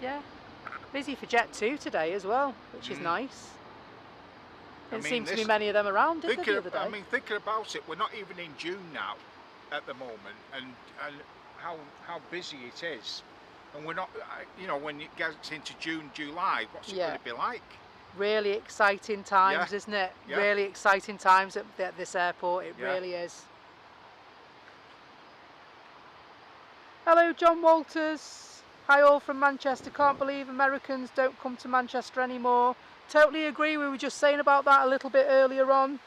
Yeah. Busy for Jet 2 today as well, which is nice. Didn't seem to be many of them around, did there, the other day? I mean, thinking about it, we're not even in June now at the moment, and how busy it is. And we're not, you know, when it gets into June, July, what's it going to be like? Really exciting times, isn't it? Yeah. Really exciting times at this airport, it really is. Hello, John Walters. Hi all from Manchester. Can't believe Americans don't come to Manchester anymore. Totally agree, we were just saying about that a little bit earlier on.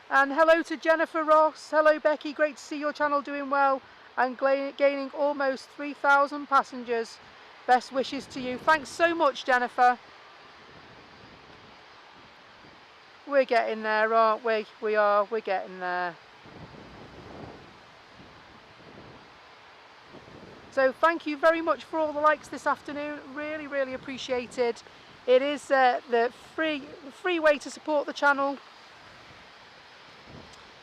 And hello to Jennifer Ross. Hello Becky, great to see your channel doing well and gaining almost 3,000 passengers. Best wishes to you. Thanks so much, Jennifer. We're getting there, aren't we? We're getting there. So thank you very much for all the likes this afternoon, really, really appreciated. It is the free way to support the channel.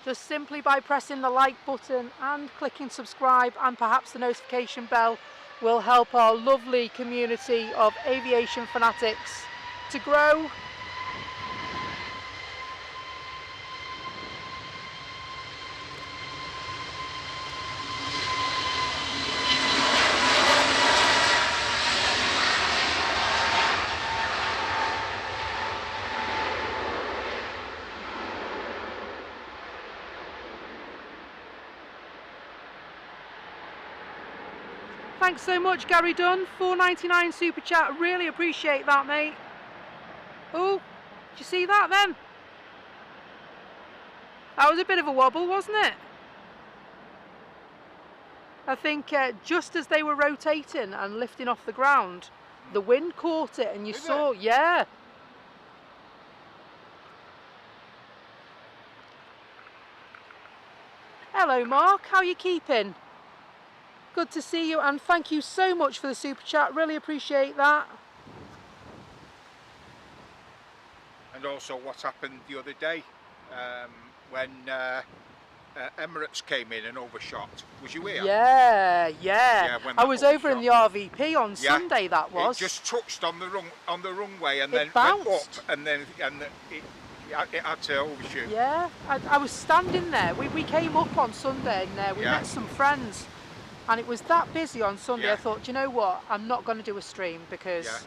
Just simply by pressing the like button and clicking subscribe and perhaps the notification bell will help our lovely community of aviation fanatics to grow. Thanks so much, Gary Dunn, $4.99 super chat. Really appreciate that, mate. Oh, did you see that then? That was a bit of a wobble, wasn't it? I think just as they were rotating and lifting off the ground, the wind caught it and you saw, yeah. Hello Mark, how are you keeping? Good to see you, and thank you so much for the super chat, really appreciate that. And also what happened the other day when Emirates came in and overshot. Was you here? Yeah. When I that was over in the overshot. RVP on Sunday, that was. It just touched on the runway and then bounced. went up, and then it had to overshoot. Yeah, I was standing there. We came up on Sunday and we met some friends, and it was that busy on Sunday. I thought, you know what, I'm not going to do a stream because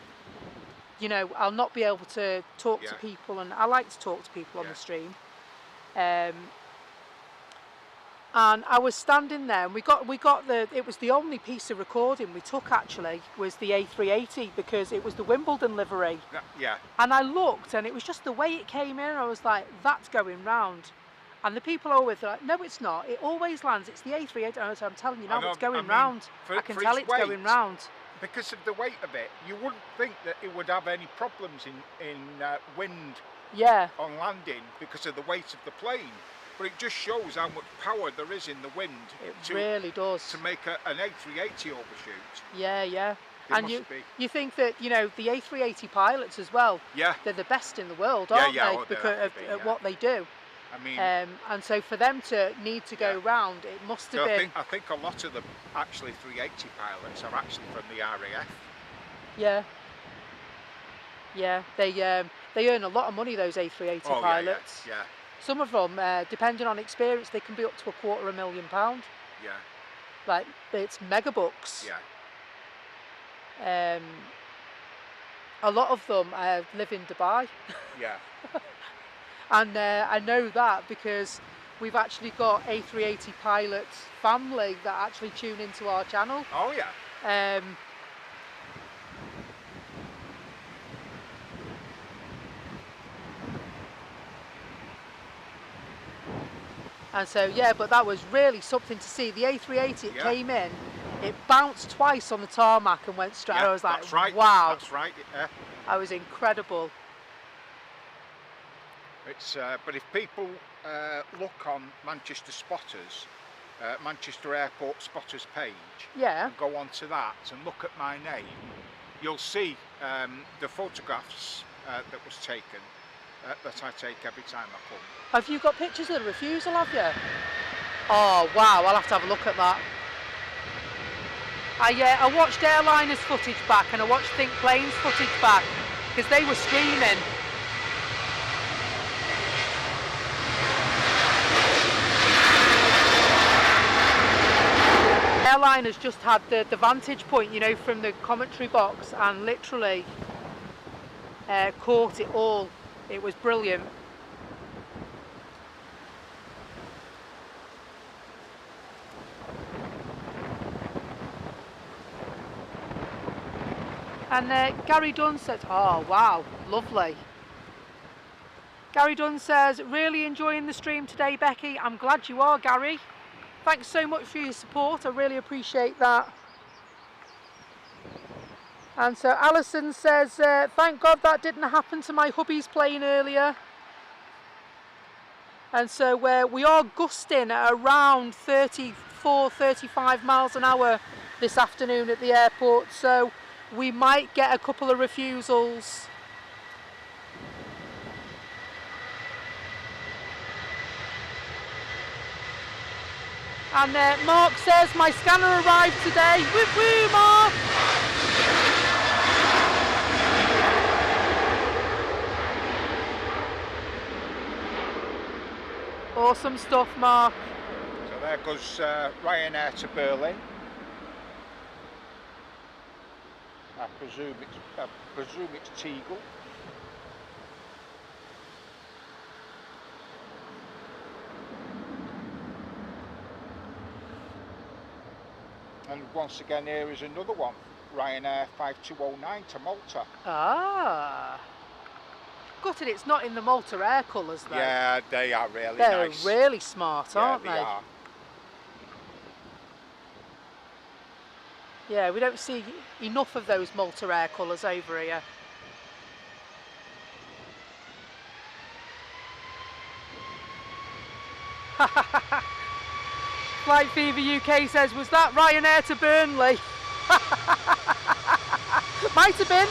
you know, I'll not be able to talk to people, and I like to talk to people on the stream. And I was standing there, and we got it was the only piece of recording we took actually, was the A380, because it was the Wimbledon livery. And I looked, and it was just the way it came in, I was like, that's going round. And the people always like, no it's not, it always lands, it's the A380. And I'm telling you now, it's going round. I can tell it's going round. Because of the weight of it, you wouldn't think that it would have any problems in wind on landing because of the weight of the plane. But it just shows how much power there is in the wind. It really does. To make an A380 overshoot. Yeah. And you think that, you know, the A380 pilots as well, they're the best in the world, aren't they? Because of what they do. I mean, and so for them to need to go round, it must have been. I think a lot of them, actually 380 pilots, are actually from the RAF. Yeah, they earn a lot of money, those A380 pilots. Yeah. Some of them, depending on experience, they can be up to £250,000. Yeah. Like, it's mega bucks. Yeah. A lot of them live in Dubai. Yeah. And I know that because we've actually got A380 pilots family that actually tune into our channel. Oh yeah. And so but that was really something to see. The A380, it came in, it bounced twice on the tarmac and went straight. I was like, that's right. Wow. That's right. Yeah. I was incredible. It's but if people look on Manchester Spotters, Manchester Airport Spotters page, and go on to that and look at my name, you'll see the photographs that was taken that I take every time I come. Have you got pictures of the refusal, have you? Oh wow, I'll have to have a look at that. I watched Airliners footage back, and I watched Think Planes footage back, because they were screaming. Airliners just had the vantage point, you know, from the commentary box, and literally caught it all. It was brilliant. And Gary Dunn says, oh wow, lovely. Gary Dunn says, really enjoying the stream today, Becky. I'm glad you are, Gary. Thanks so much for your support, I really appreciate that. And so Alison says, thank God that didn't happen to my hubby's plane earlier. And so we are gusting at around 34, 35 miles an hour this afternoon at the airport, so we might get a couple of refusals. And Mark says, my scanner arrived today. Woo woo, Mark! Awesome stuff, Mark. So there goes Ryanair to Berlin. I presume it's Tegel. And once again, here is another one, Ryanair 5209 to Malta. Ah. Gutted it's not in the Malta Air colours though. Yeah, they are really They're nice. They're really smart, aren't they? Are. Yeah, we don't see enough of those Malta Air colours over here. Flight Fever UK says, was that Ryanair to Burnley? Might have been.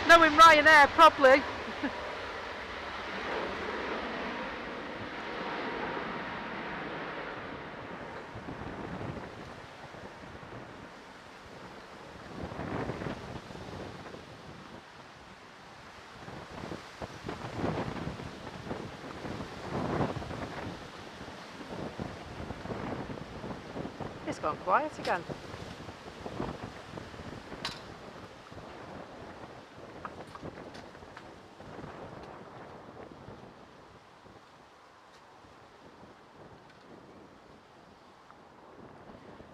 Knowing Ryanair, probably. It's gone quiet again.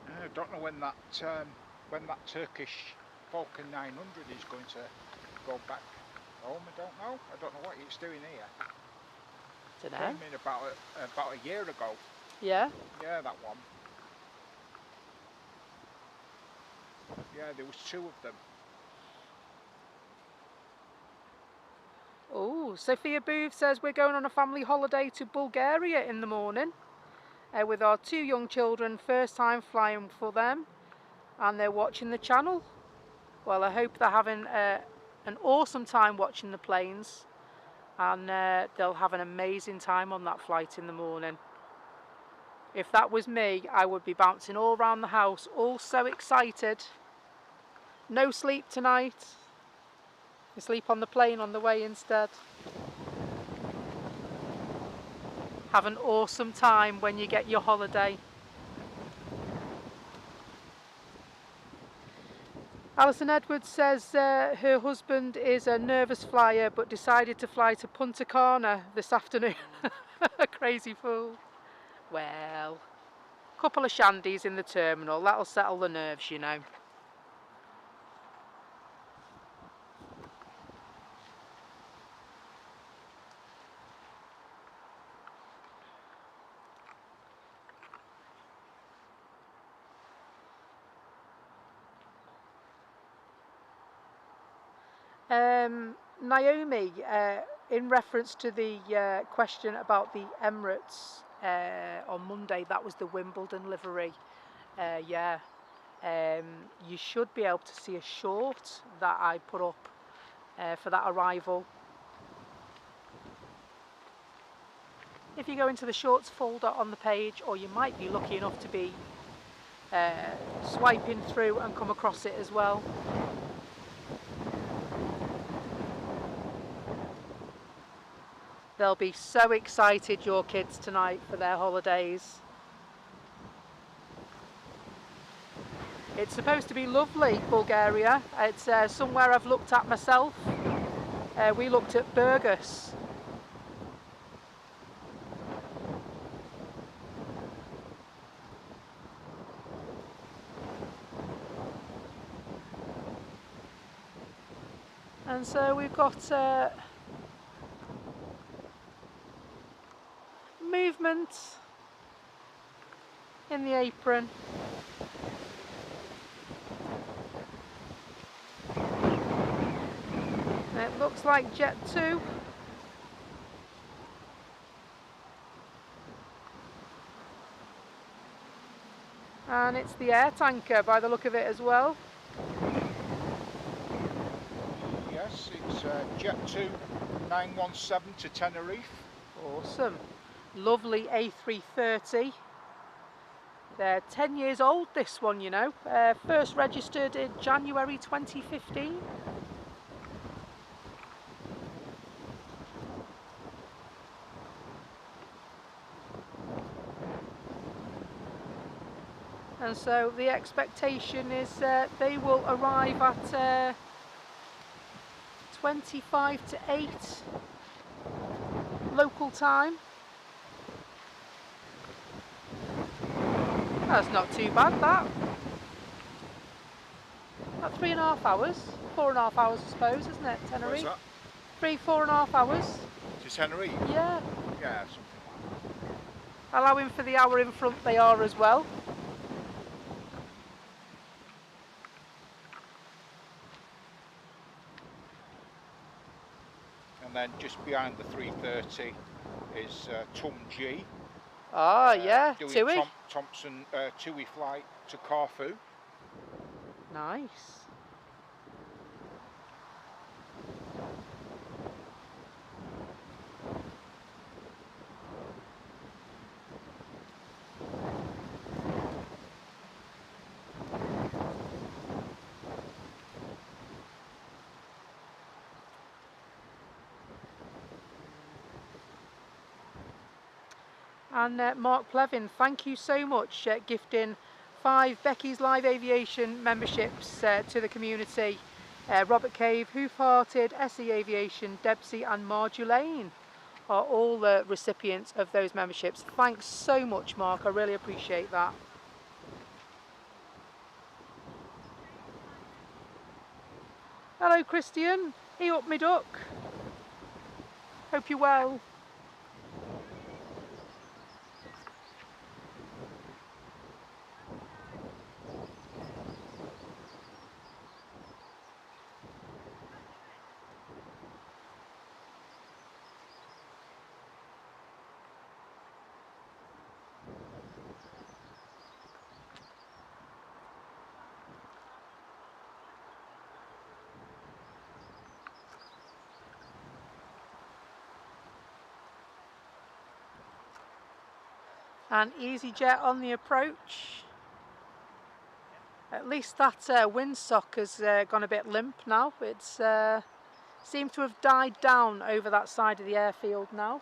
I don't know when that Turkish Falcon 900 is going to go back home. I don't know. I don't know what it's doing here. Dunno. Came in about a year ago. Yeah. Yeah, that one. Yeah, there was 2 of them. Oh, Sophia Booth says we're going on a family holiday to Bulgaria in the morning with our 2 young children, first time flying for them, and they're watching the channel. Well, I hope they're having an awesome time watching the planes, and they'll have an amazing time on that flight in the morning. If that was me, I would be bouncing all around the house, all so excited. No sleep tonight. You sleep on the plane on the way instead. Have an awesome time when you get your holiday. Alison Edwards says her husband is a nervous flyer but decided to fly to Punta Cana this afternoon. A crazy fool. Well, couple of shandies in the terminal, that'll settle the nerves, you know. Naomi, in reference to the question about the Emirates on Monday, that was the Wimbledon livery. Yeah, you should be able to see a short that I put up for that arrival. If you go into the shorts folder on the page, or you might be lucky enough to be swiping through and come across it as well. They'll be so excited, your kids, tonight for their holidays. It's supposed to be lovely, Bulgaria. It's somewhere I've looked at myself. We looked at Burgas. And so we've got movement in the apron. It looks like Jet 2. And it's the air tanker by the look of it as well. Yes, it's Jet 2 917 to Tenerife. Awesome. Lovely A330. They're 10 years old, this one, you know. First registered in January 2015. And so the expectation is they will arrive at 25 to 8 local time. That's not too bad, that. About 3.5 hours, 4.5 hours I suppose, isn't it, Tenerife? What's that? 3-4.5 hours. To Tenerife? Yeah. Yeah, something like that. Allowing for the hour in front they are as well. and then just behind the 330 is Tum G. Ah, yeah, doing TUI. Thompson TUI flight to Corfu. Nice. And Mark Plevin, thank you so much, gifting 5 Becky's Live Aviation memberships to the community. Robert Cave, Hoof-Hearted, SE Aviation, Debsy and Marjolaine are all the recipients of those memberships. Thanks so much, Mark, I really appreciate that. Hello Christian, he up me duck. Hope you're well. And EasyJet on the approach. At least that windsock has gone a bit limp now. It's seemed to have died down over that side of the airfield now.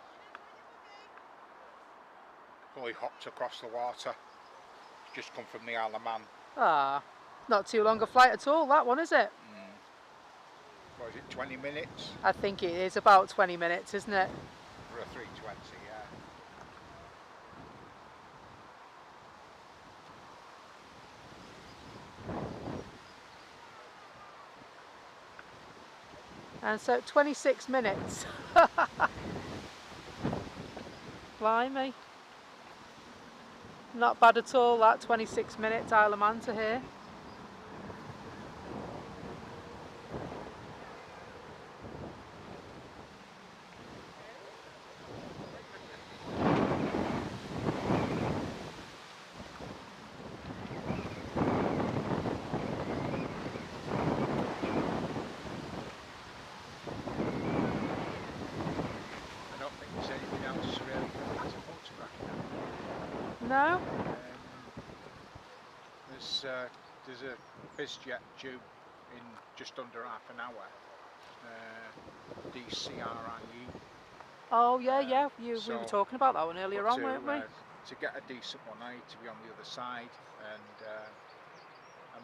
Fully hopped across the water. Just come from the Isle of Man. Ah, not too long a flight at all, that one, is it? What is it, 20 minutes? I think it is about 20 minutes, isn't it? For a 320, yeah. And so 26 minutes. Blimey. Not bad at all, that 26 minutes Isle of Man to here. No? There's a BizJet due in just under half an hour. DCRIE. Oh yeah, yeah. We So, were talking about that one earlier on, weren't we? To get a decent one, I need to be on the other side, and I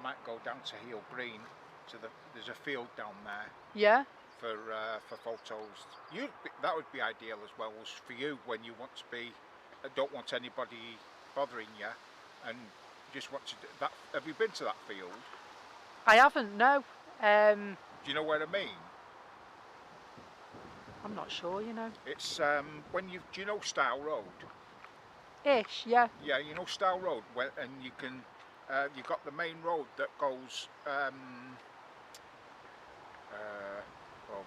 might go down to Heel Green to there's a field down there. Yeah. For photos. That would be ideal as well as for you when you want to be. Don't want anybody bothering you, and just want to do that. Have you been to that field? I haven't, no. Do you know what I mean? I'm not sure, you know. It's do you know Style Road? Ish, yeah. Yeah, you know Style Road, and you can you've got the main road that goes.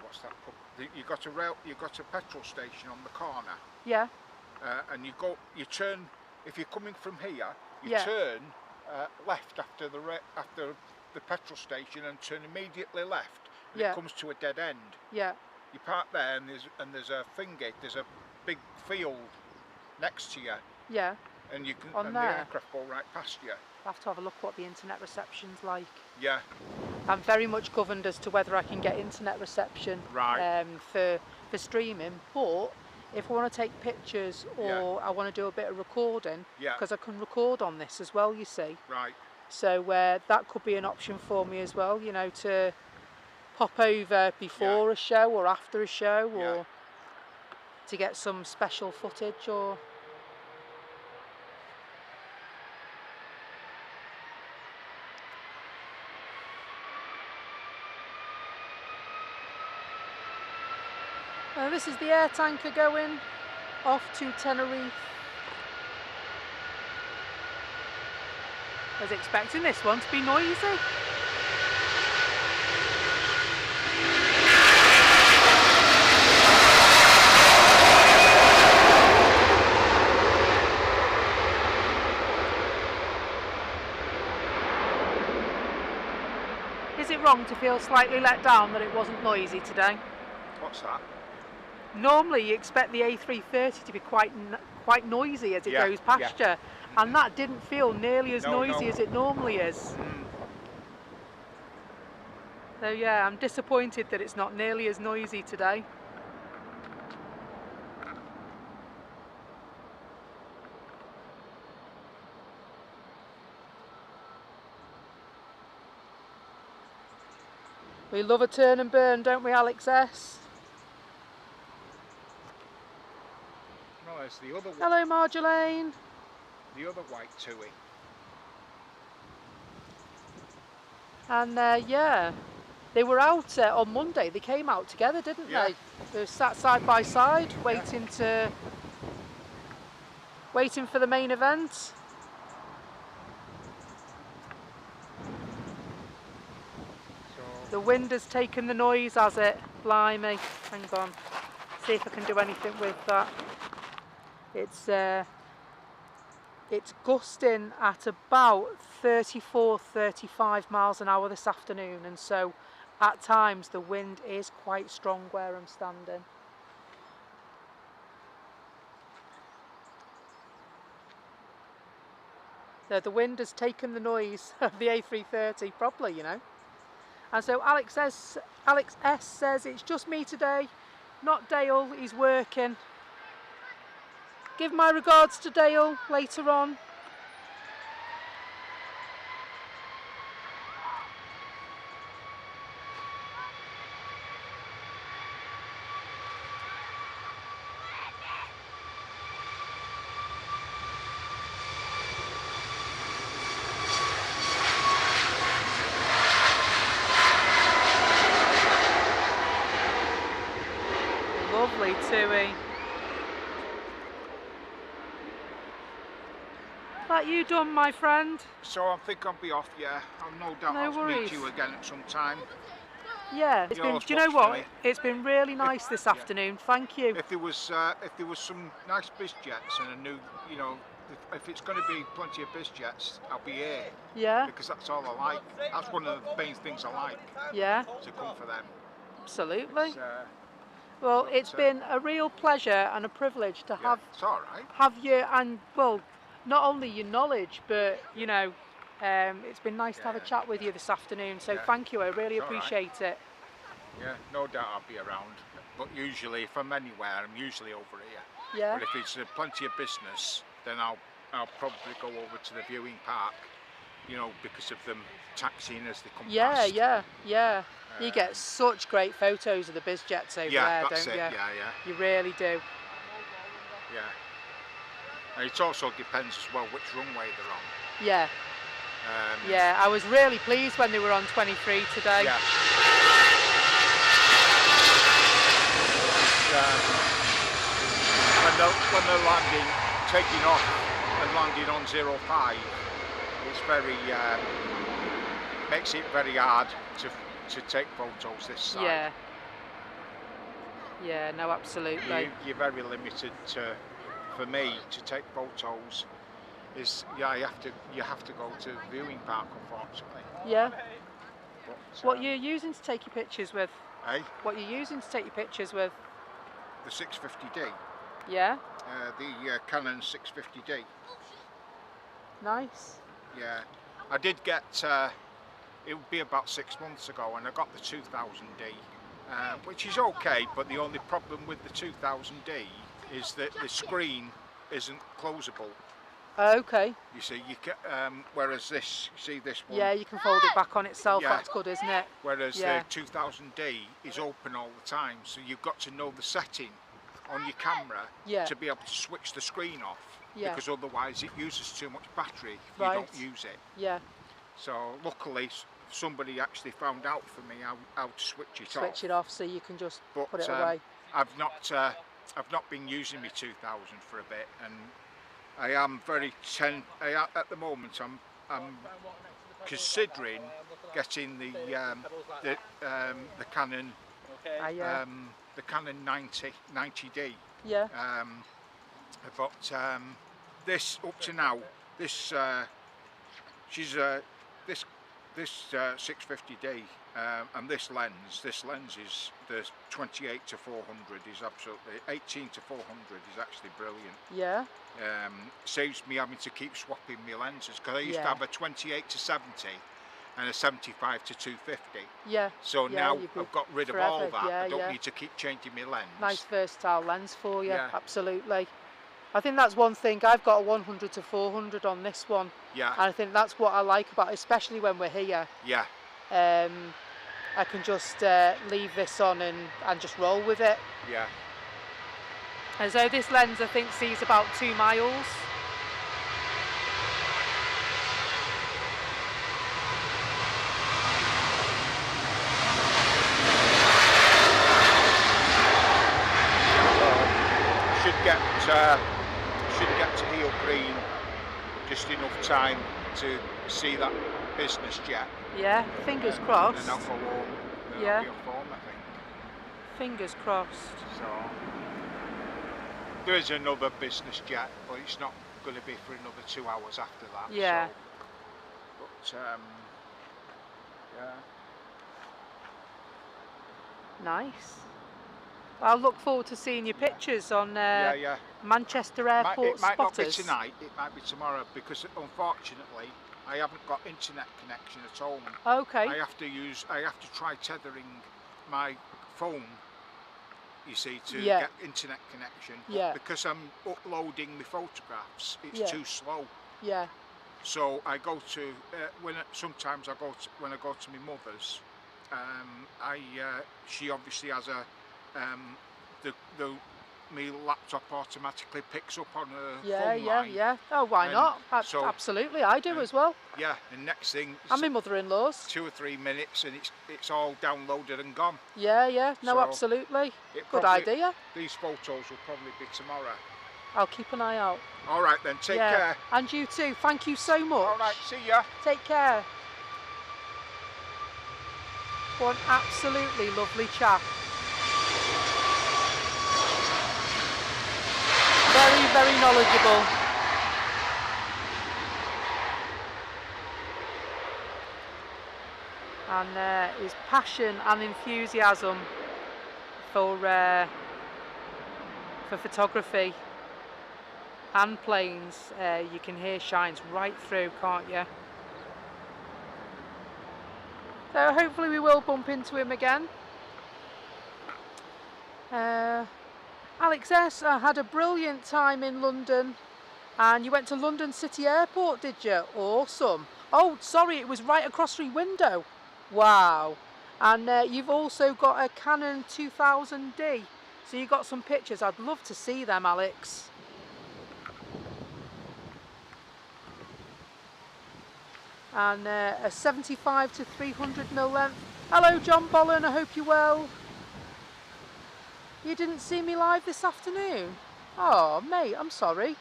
What's that? You got a petrol station on the corner. Yeah. And you turn. If you're coming from here, you Yeah. turn left after the petrol station and turn immediately left. And Yeah. it comes to a dead end. Yeah. You park there, and there's a thingy. There's a big field next to you. Yeah. And you can On and there? the aircraft go right past you. I'll have to have a look what the internet reception's like. Yeah. I'm very much governed as to whether I can get internet reception for streaming, but if I want to take pictures or I want to do a bit of recording, because I can record on this as well, you see. Right. So that could be an option for me as well, you know, to pop over before a show or after a show, or to get some special footage or... This is the air tanker going off to Tenerife. I was expecting this one to be noisy. is it wrong to feel slightly let down that it wasn't noisy today? What's that? Normally you expect the A330 to be quite noisy as it goes past you, and that didn't feel nearly as noisy as it normally is. So yeah, I'm disappointed that it's not nearly as noisy today. We love a turn and burn, don't we, Alex S? No, there's the other one. Hello, Marjolaine. The other white TUI. And yeah, they were out on Monday. They came out together, didn't they? They were sat side by side, waiting for the main event. The wind has taken the noise, has it? Blimey. Hang on. See if I can do anything with that. It's gusting at about 34, 35 miles an hour this afternoon, and so at times the wind is quite strong where I'm standing. So the wind has taken the noise of the A330 properly, you know. And so Alex S says, it's just me today, not Dale, he's working. Give my regards to Dale later on. Lovely TUI. That you done, my friend? So I think I'll be off, yeah. I'll no doubt I'll meet you again at some time. Yeah, it's been, do you know what? It's been really nice this afternoon. Thank you. If there was some nice biz jets and I knew, you know, if it's going to be plenty of biz jets, I'll be here. Yeah. Because that's all I like. That's one of the main things I like. Yeah. To come for them. Absolutely. Well, it's been a real pleasure and a privilege to have you, and well, not only your knowledge, but you know, it's been nice to have a chat with you this afternoon. So thank you, I really appreciate it. Yeah, no doubt I'll be around. But usually, if I'm anywhere, I'm usually over here. Yeah. But if it's plenty of business, then I'll probably go over to the viewing park. You know, because of them taxiing as they come past. Yeah. You get such great photos of the biz jets over there, don't you? Yeah. You really do. Yeah. And it also depends as well which runway they're on. Yeah. Yeah, I was really pleased when they were on 23 today. Yeah. When they're landing, taking off and landing on 05, it's very makes it very hard to take photos this side. Yeah, no, absolutely. You're very limited for me to take photos. You have to go to the viewing park, unfortunately. Yeah. But, what you're using to take your pictures with? Eh? What you're using to take your pictures with? The 650D. Yeah. The Canon 650D. Nice. Yeah. I did get. It would be about 6 months ago, and I got the 2000D, which is okay. But the only problem with the 2000D is that the screen isn't closable. Okay. You see, you can, whereas this, you see this one. Yeah, you can fold it back on itself. Yeah. That's good, isn't it? Whereas the 2000D is open all the time, so you've got to know the setting on your camera to be able to switch the screen off. Yeah. Because otherwise it uses too much battery if you don't use it. Yeah. So luckily somebody actually found out for me how to switch it off. Switch it off so you can just put it away. I've not been using my 2000 for a bit, and I am at the moment I'm considering getting the Canon the Canon 90D. Yeah. But this up to now, this this 650D and this lens is the 28 to 400 is absolutely 18 to 400 is actually brilliant. Yeah. Saves me having to keep swapping my lenses because I used to Yeah. have a 28 to 70 and a 75 to 250. Yeah. So Yeah, now you'd be I've got rid of forever. all that. Yeah, I don't yeah. need to keep changing my lens. Nice versatile lens for you. Yeah. Absolutely. I think that's one thing. I've got a 100 to 400 on this one. Yeah. And I think that's what I like about it, especially when we're here. Yeah. I can just leave this on and just roll with it. Yeah. And so this lens I think sees about 2 miles. Should get to Heel Green just enough time to see that business jet. Yeah, fingers crossed. And I'll go home. Yeah. I'll be off home, I think. Fingers crossed. So there is another business jet, but it's not going to be for another 2 hours after that. Yeah. So, but yeah. Nice. I'll look forward to seeing your pictures on Yeah. Manchester Airport It might not be spotters. tonight, it might be tomorrow, because unfortunately I haven't got internet connection at home. Okay. I have to try tethering my phone, you see, to Yeah. get internet connection. Yeah. Because I'm uploading my photographs, it's Yeah. too slow. Yeah. So I go to sometimes when I go to my mother's. She obviously has a my laptop automatically picks up on her phone line. Yeah. Oh, why And not? so- Absolutely, I do as well. Yeah, and next thing, And my mother-in-law's. 2 or 3 minutes, and it's all downloaded and gone. Yeah. No, So, absolutely. It Good probably- idea. These photos will probably be tomorrow. I'll keep an eye out. All right then, take Yeah. care. And you too. Thank you so much. All right, see ya. Take care. One absolutely lovely chap. Very, very knowledgeable. And his passion and enthusiasm for photography and planes, you can hear shines right through, can't you? So hopefully we will bump into him again. Alex S, I had a brilliant time in London. And you went to London City Airport, did you? Awesome. Oh, sorry, it was right across your window. Wow. And you've also got a Canon 2000D. So you got some pictures. I'd love to see them, Alex. And a 75 to 300mm length. Hello, John Bollen, I hope you're well. You didn't see me live this afternoon? Oh, mate, I'm sorry.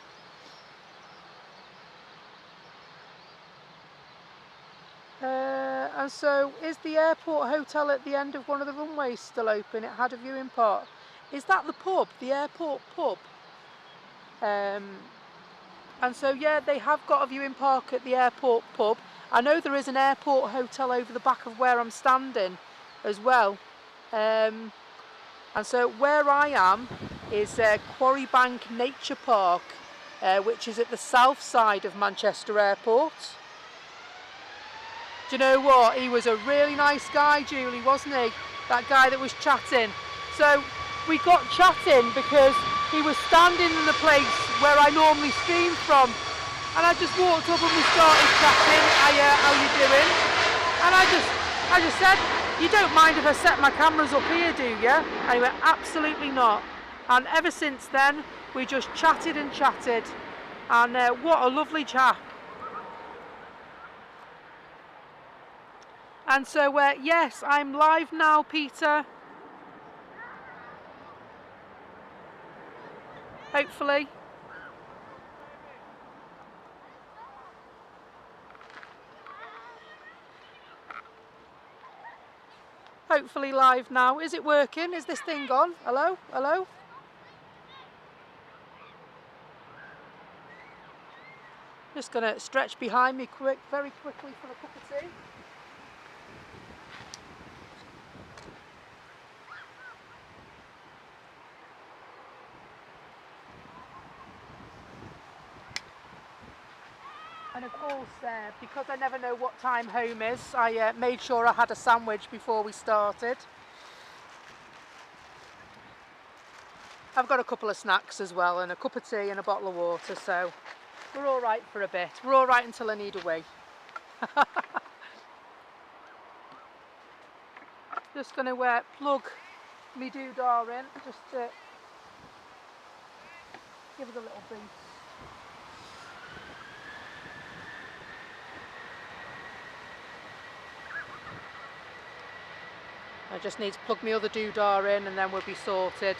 And so, is the airport hotel at the end of one of the runways still open? It had a viewing part. Is that the pub, the airport pub? And so, yeah, they have got a viewing park at the airport pub. I know there is an airport hotel over the back of where I'm standing as well. And so where I am is Quarry Bank Nature Park, which is at the south side of Manchester Airport. Do you know what? He was a really nice guy, Julie, wasn't he? That guy that was chatting. So we got chatting because he was standing in the place where I normally stream from. And I just walked up and we started chatting. How you doing? And I just said, you don't mind if I set my cameras up here, do you? And he went, absolutely not. And ever since then, we just chatted and chatted. And what a lovely chap. And so, yes, I'm live now, Peter. Hopefully. Hopefully live now. Is it working? Is this thing on? Hello? Hello? Just going to stretch behind me very quickly for a cup of tea. course, because I never know what time home is, I made sure I had a sandwich before we started. I've got a couple of snacks as well, and a cup of tea and a bottle of water, so we're all right for a bit. We're all right until I need a wee. Just going to plug me doodah in, just to give us a little boost. I just need to plug my other doodah in and then we'll be sorted.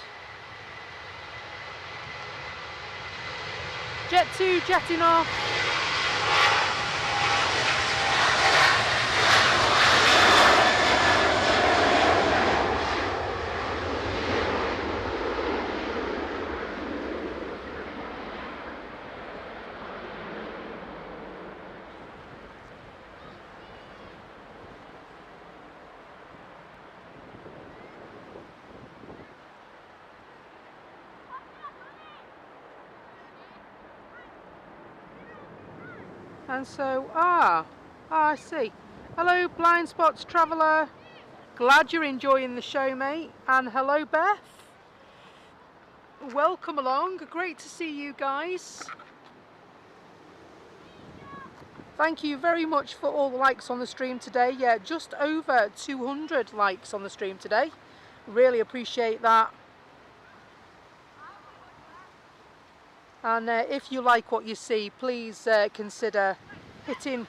Jet 2 jetting off. And so, I see. Hello, Blind Spots Traveller. Glad you're enjoying the show, mate. And hello, Beth. Welcome along. Great to see you guys. Thank you very much for all the likes on the stream today. Yeah, just over 200 likes on the stream today. Really appreciate that. And if you like what you see, please consider hitting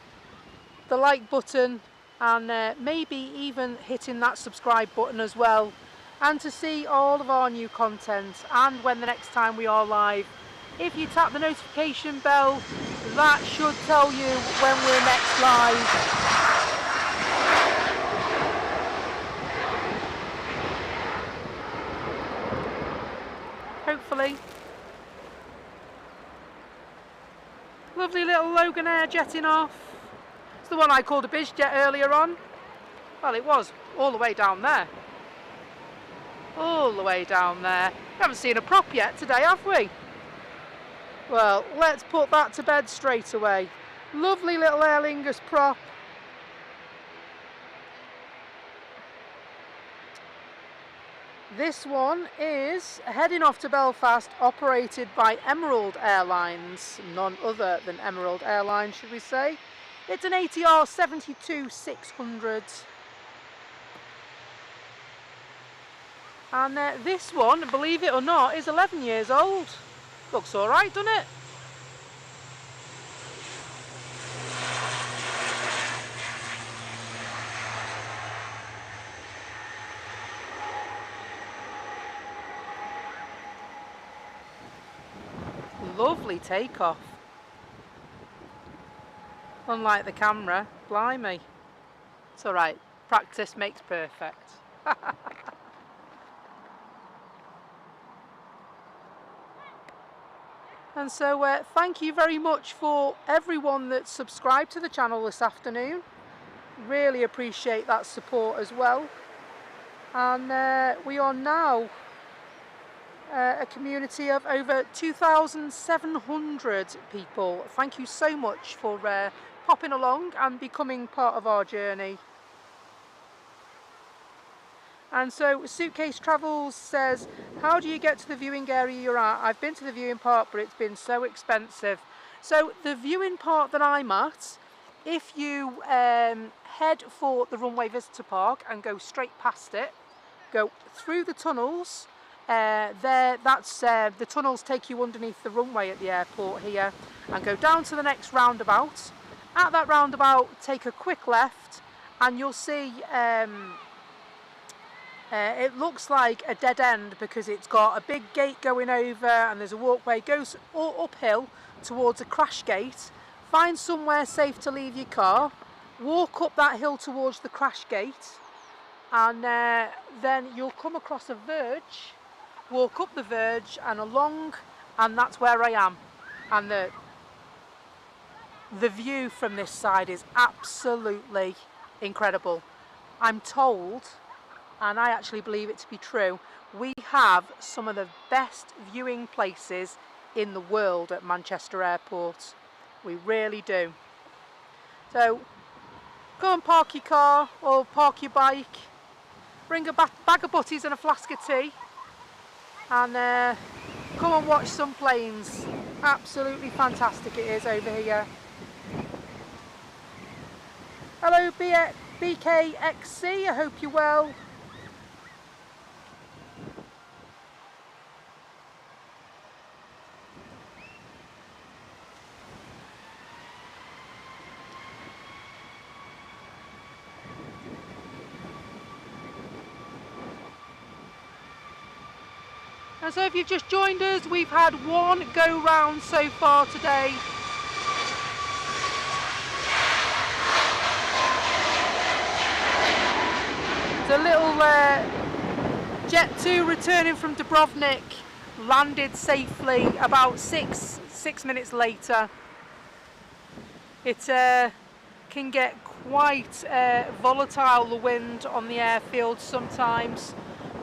the like button and maybe even hitting that subscribe button as well. And to see all of our new content and when the next time we are live, if you tap the notification bell, that should tell you when we're next live. Hopefully. Lovely little Loganair jetting off. It's the one I called a biz jet earlier on. Well, it was all the way down there. All the way down there. We haven't seen a prop yet today, have we? Well, let's put that to bed straight away. Lovely little Aer Lingus prop. This one is heading off to Belfast, operated by Airlines, none other than Airlines, should we say. It's an ATR 72-600. And this one, believe it or not, is 11 years old. Looks all right, doesn't it? Lovely takeoff. Unlike the camera, blimey. It's alright, practice makes perfect. And so thank you very much for everyone that's subscribed to the channel this afternoon. Really appreciate that support as well. And we are now a community of over 2,700 people. Thank you so much for popping along and becoming part of our journey. And so Suitcase Travels says, how do you get to the viewing area you're at? I've been to the viewing part, but it's been so expensive. So the viewing part that I'm at, if you head for the runway visitor park and go straight past it, go through the tunnels, the tunnels take you underneath the runway at the airport here, and go down to the next roundabout. At that roundabout, take a quick left and you'll see it looks like a dead end because it's got a big gate going over and there's a walkway, goes uphill towards a crash gate. Find somewhere safe to leave your car, walk up that hill towards the crash gate, and then you'll come across a verge, walk up the verge and along, and that's where I am. And the view from this side is absolutely incredible. I'm told, and I actually believe it to be true, we have some of the best viewing places in the world at Manchester Airport. We really do. So go and park your car or park your bike, bring a bag of butties and a flask of tea, and come and watch some planes. Absolutely fantastic it is over here. Hello BKXC, I hope you're well. And so if you've just joined us, we've had one go round so far today. The little Jet 2 returning from Dubrovnik landed safely about six minutes later. It can get quite volatile, the wind on the airfield sometimes.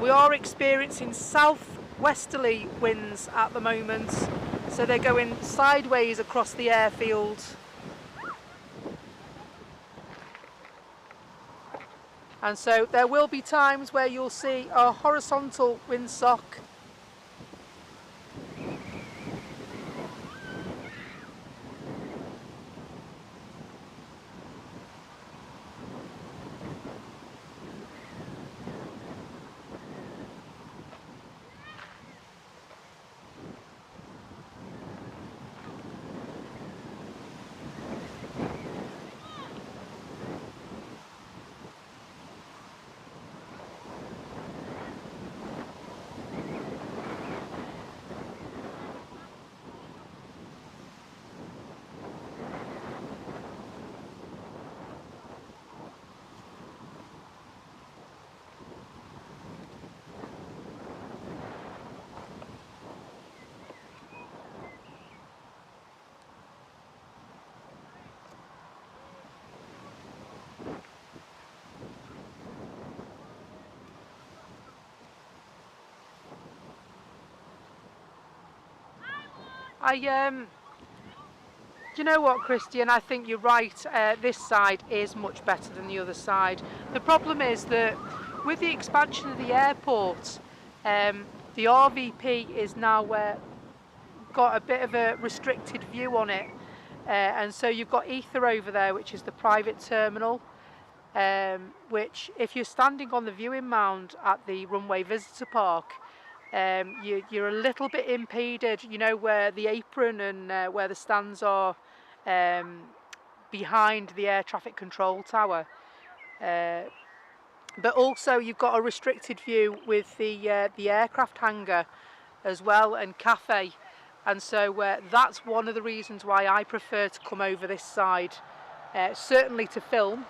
We are experiencing southwesterly winds at the moment, so they're going sideways across the airfield. And so there will be times where you'll see a horizontal windsock. Do you know what, Christian? I think you're right. This side is much better than the other side. The problem is that with the expansion of the airport, the RVP is now got a bit of a restricted view on it, and so you've got Ether over there, which is the private terminal, which if you're standing on the viewing mound at the runway visitor park, you're a little bit impeded, you know, where the apron and where the stands are behind the air traffic control tower. But also you've got a restricted view with the aircraft hangar as well, and cafe. And so that's one of the reasons why I prefer to come over this side, certainly to film.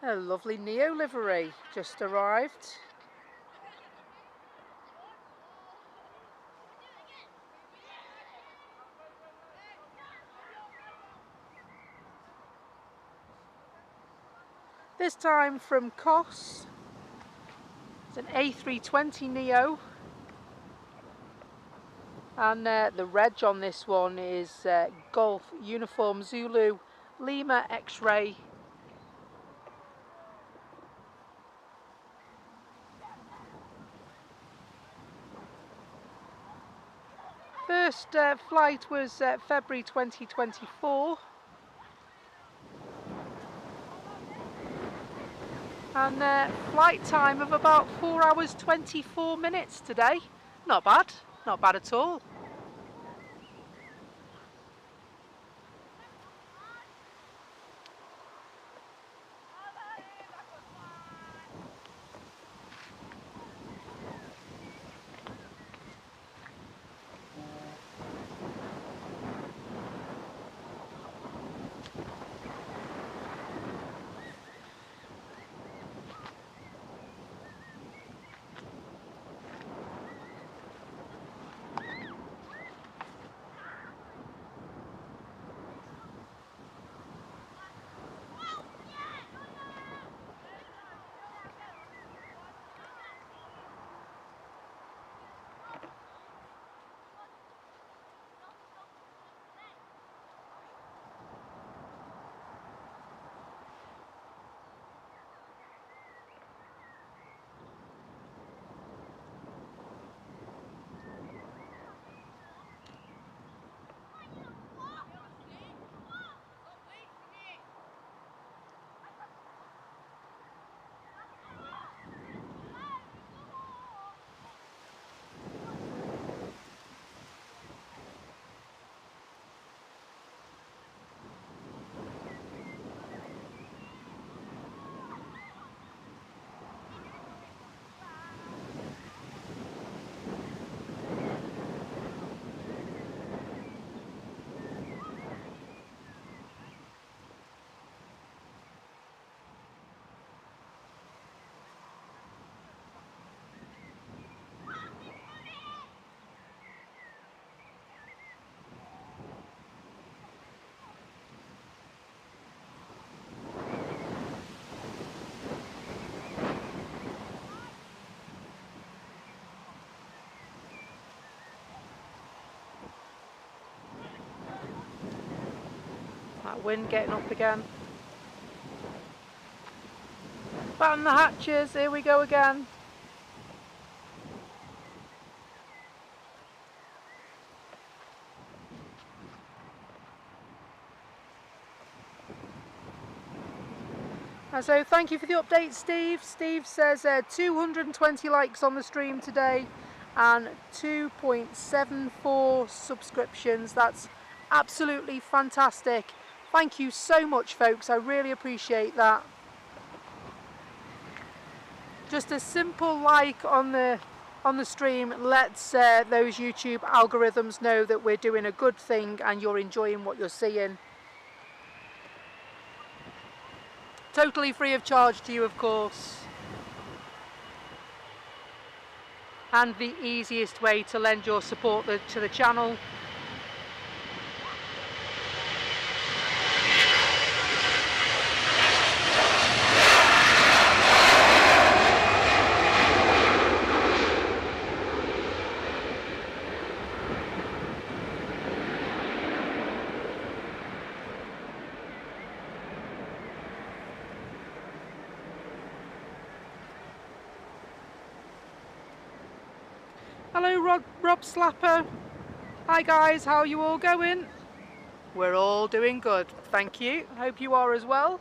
A lovely Neo livery just arrived. This time from Kos. It's an A320 Neo. And the reg on this one is Golf Uniform Zulu Lima X-Ray. First flight was February 2024. And flight time of about 4 hours 24 minutes today. Not bad at all. that wind getting up again. Batten the hatches, here we go again. And so thank you for the update, Steve. Steve says 220 likes on the stream today and 2.74 subscriptions. That's absolutely fantastic. Thank you so much, folks. I really appreciate that. Just a simple like on the stream lets those YouTube algorithms know that we're doing a good thing and you're enjoying what you're seeing. Totally free of charge to you, of course. And the easiest way to lend your support to the channel. Hello Rob Slapper. Hi guys, how are you all going? We're all doing good, thank you. Hope you are as well.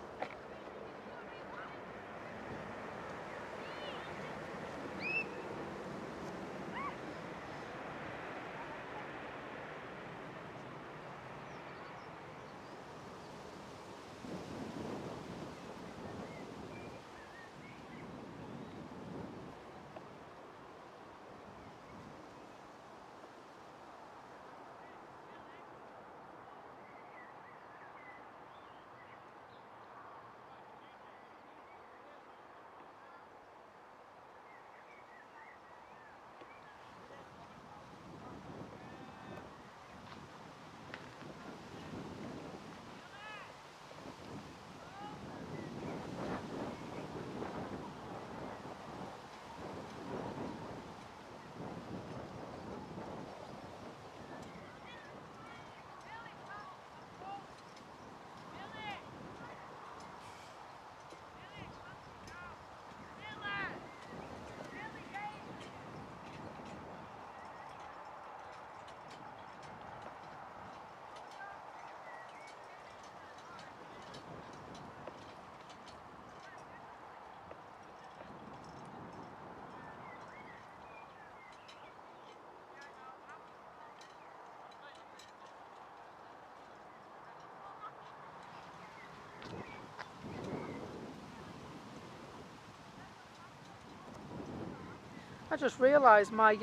I just realised my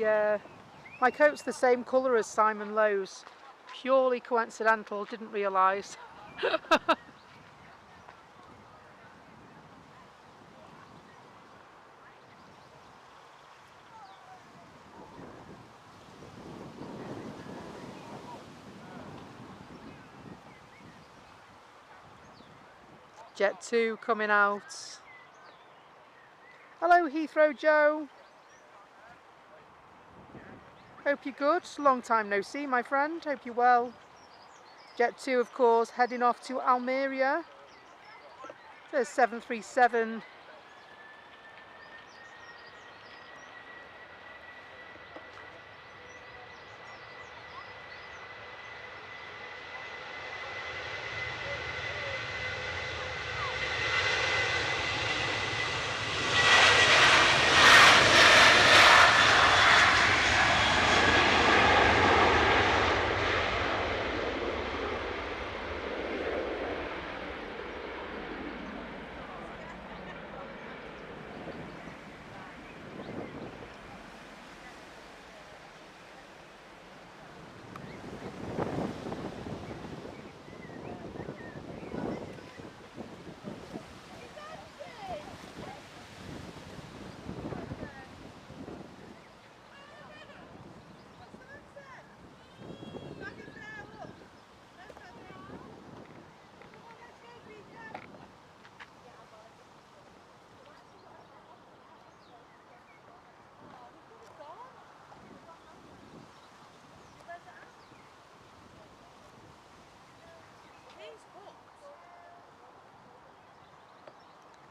coat's the same colour as Simon Lowe's. Purely coincidental, didn't realise. Jet 2 coming out. Hello Heathrow Joe. Hope you're good. Long time no see, my friend. Hope you're well. Jet 2, of course, heading off to Almeria. There's 737.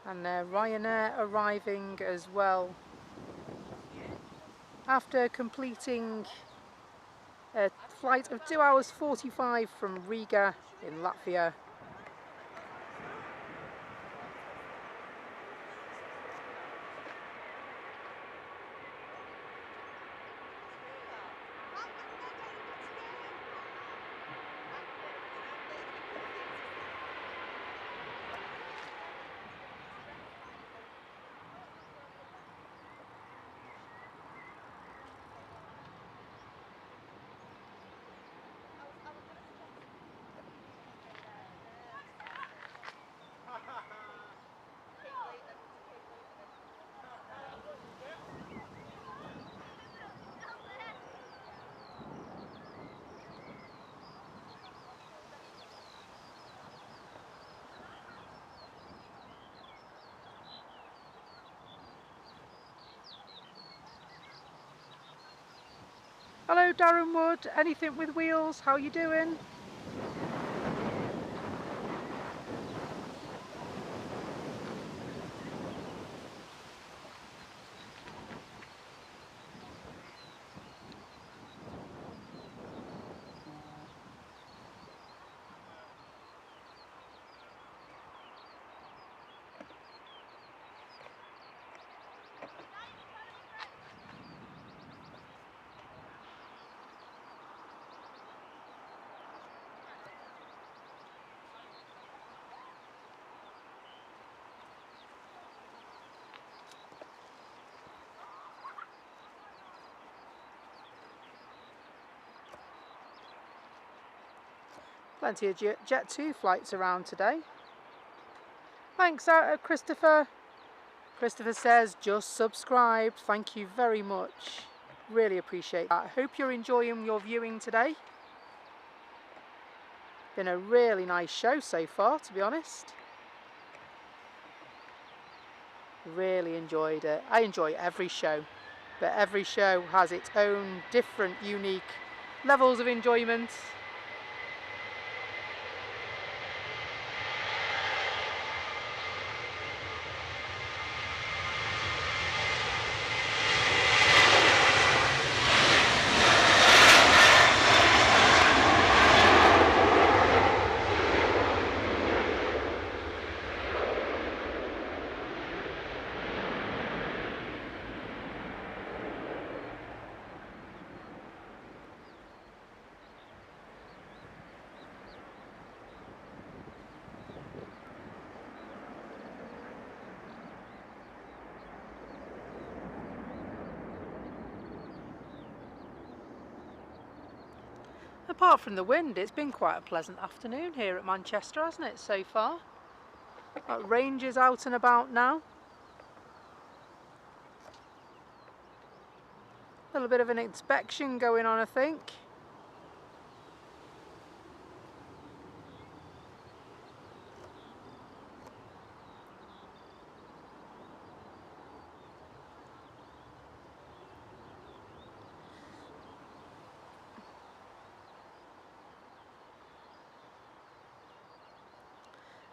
And Ryanair arriving as well after completing a flight of 2 hours 45 from Riga in Latvia. Hello Darren Wood, Anything with Wheels, how you doing? Plenty of Jet 2 flights around today. Thanks out Christopher. Christopher says, just subscribed. Thank you very much. Really appreciate that. Hope you're enjoying your viewing today. Been a really nice show so far, to be honest. Really enjoyed it. I enjoy every show, but every show has its own different, unique levels of enjoyment. Apart from the wind, it's been quite a pleasant afternoon here at Manchester, hasn't it, so far? Range is out and about now. A little bit of an inspection going on, I think.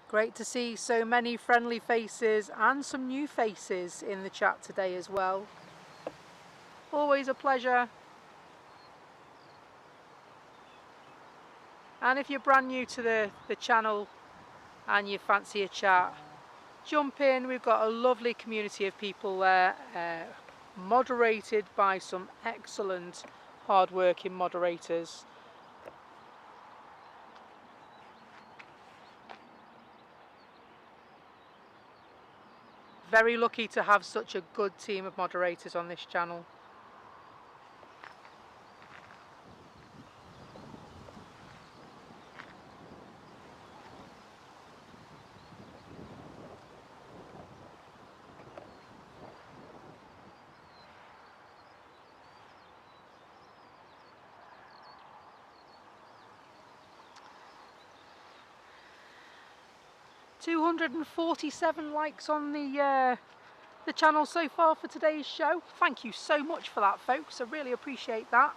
Great to see so many friendly faces and some new faces in the chat today as well. Always a pleasure. And if you're brand new to the channel and you fancy a chat, jump in. We've got a lovely community of people there, moderated by some excellent hard-working moderators. Very lucky to have such a good team of moderators on this channel. $247 likes on the channel so far for today's show. Thank you so much for that, folks. I really appreciate that.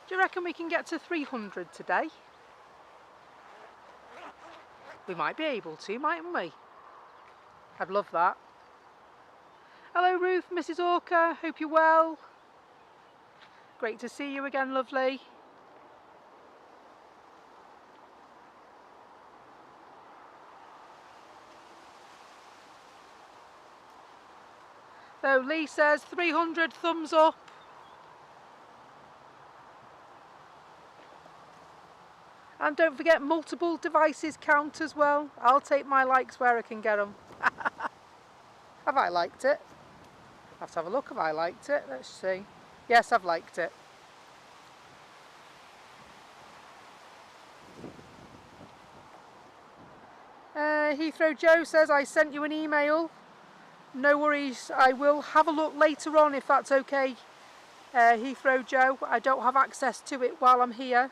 Do you reckon we can get to 300 today? We might be able to, mightn't we? I'd love that. Hello Ruth, Mrs. Orca, hope you're well. Great to see you again, lovely. So Lee says 300 thumbs up. And don't forget, multiple devices count as well. I'll take my likes where I can get them. Have I liked it? I have to have a look. Have I liked it? Let's see. Yes, I've liked it. Heathrow Joe says, I sent you an email. No worries, I will have a look later on if that's okay. Heathrow Joe, I don't have access to it while I'm here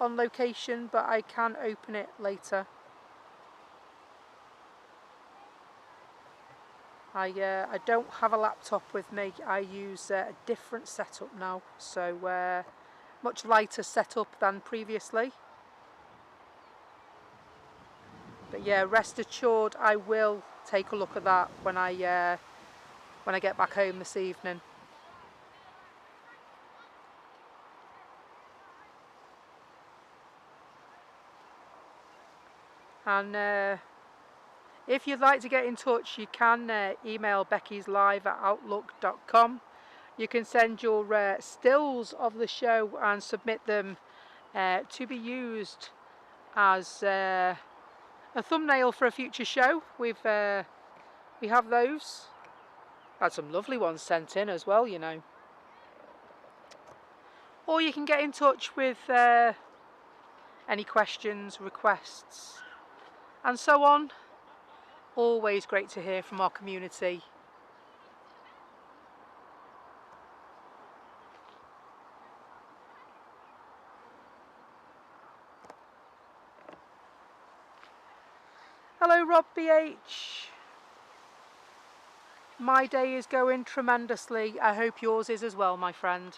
on location, but I can open it later. I don't have a laptop with me. I use a different setup now, so much lighter setup than previously. But yeah, rest assured I will take a look at that when I get back home this evening. And if you'd like to get in touch, you can email beckyslive@outlook.com. You can send your stills of the show and submit them to be used as a thumbnail for a future show. We have those. Had some lovely ones sent in as well, you know. Or you can get in touch with any questions, requests, and so on. Always great to hear from our community. Hello Rob BH. My day is going tremendously. I hope yours is as well, my friend.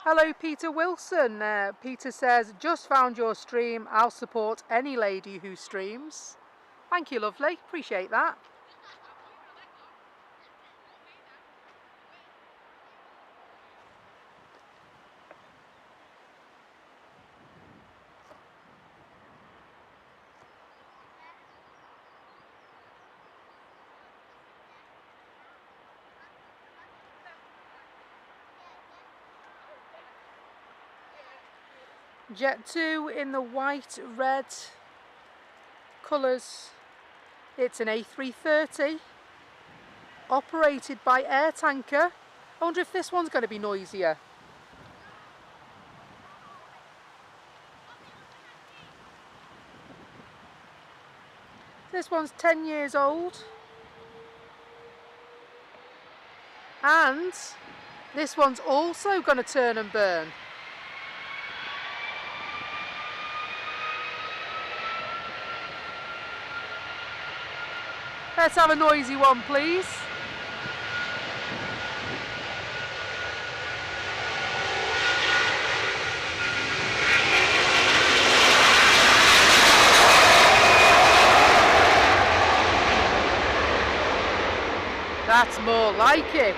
Hello Peter Wilson. Peter says, just found your stream. I'll support any lady who streams. Thank you, lovely. Appreciate that. Jet 2 in the white, red colours. It's an A330 operated by Air Tanker. I wonder if this one's going to be noisier. This one's 10 years old. And this one's also going to turn and burn. Let's have a noisy one, please. That's more like it.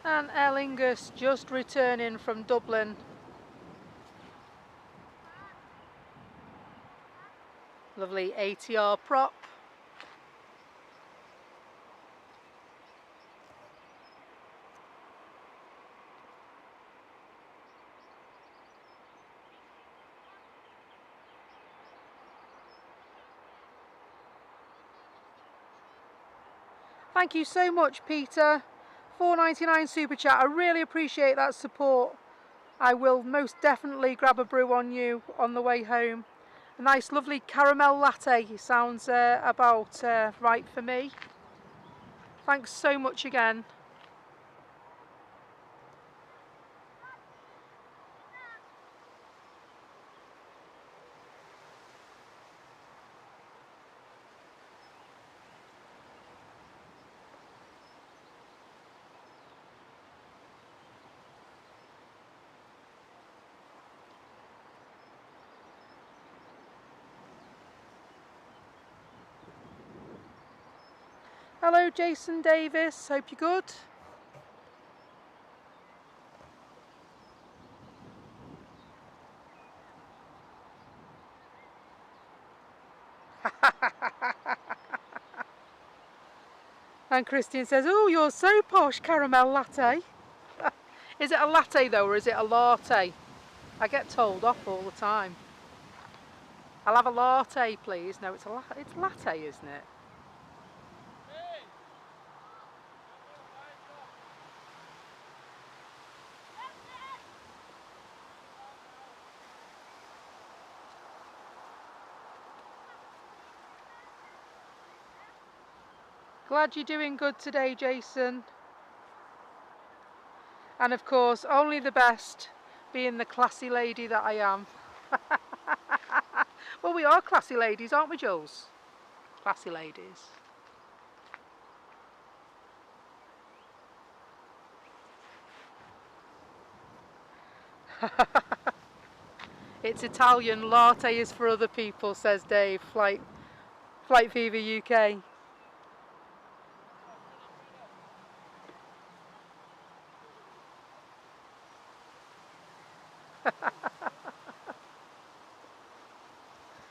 And Erlingus just returning from Dublin Lovely ATR prop. Thank you so much, Peter. £4.99 super chat. I really appreciate that support. I will most definitely grab a brew on you on the way home. A nice lovely caramel latte sounds about right for me. Thanks so much again. Hello Jason Davis, hope you're good. And Christian says, oh, you're so posh, caramel latte. Is it a latte though, or is it a latte? I get told off all the time. I'll have a latte, please. No, it's latte, isn't it? Glad you're doing good today, Jason. And of course, only the best, being the classy lady that I am. Well, we are classy ladies, aren't we, Jules? Classy ladies. It's Italian, latte is for other people, says Dave, Flight Fever UK.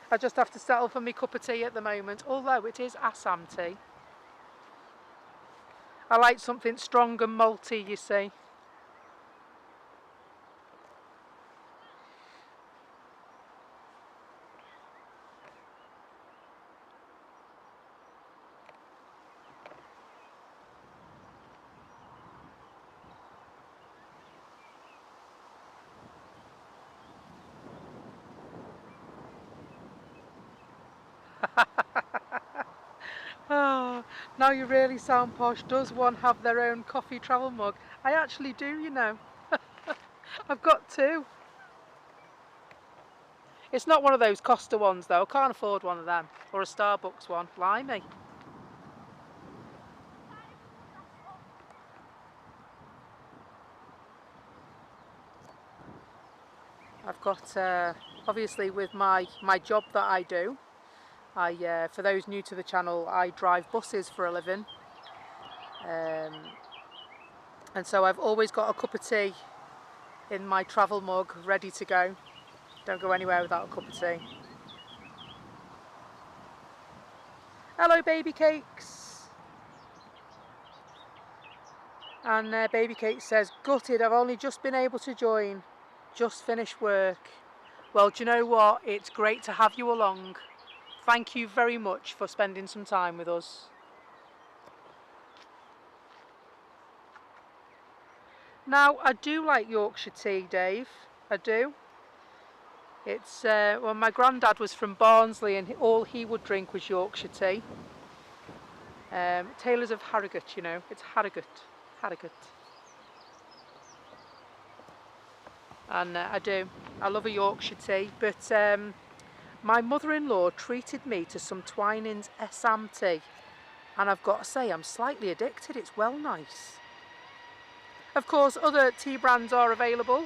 I just have to settle for my cup of tea at the moment, although it is Assam tea. I like something strong and malty, you see. Oh, now you really sound posh. Does one have their own coffee travel mug? I actually do, you know. I've got two. It's not one of those Costa ones though. I can't afford one of them. Or a Starbucks one. Blimey. I've got, obviously with my job that I do, for those new to the channel, I drive buses for a living. And so I've always got a cup of tea in my travel mug ready to go. Don't go anywhere without a cup of tea. Hello baby cakes. And baby cake says, gutted, I've only just been able to join. Just finished work. Well, do you know what? It's great to have you along. Thank you very much for spending some time with us. Now, I do like Yorkshire tea, Dave. I do. It's, well, my granddad was from Barnsley and all he would drink was Yorkshire tea. Taylors of Harrogate, you know. It's Harrogate. Harrogate. And I do. I love a Yorkshire tea. But my mother-in-law treated me to some Twinings Assam tea. And I've got to say, I'm slightly addicted. It's well nice. Of course, other tea brands are available.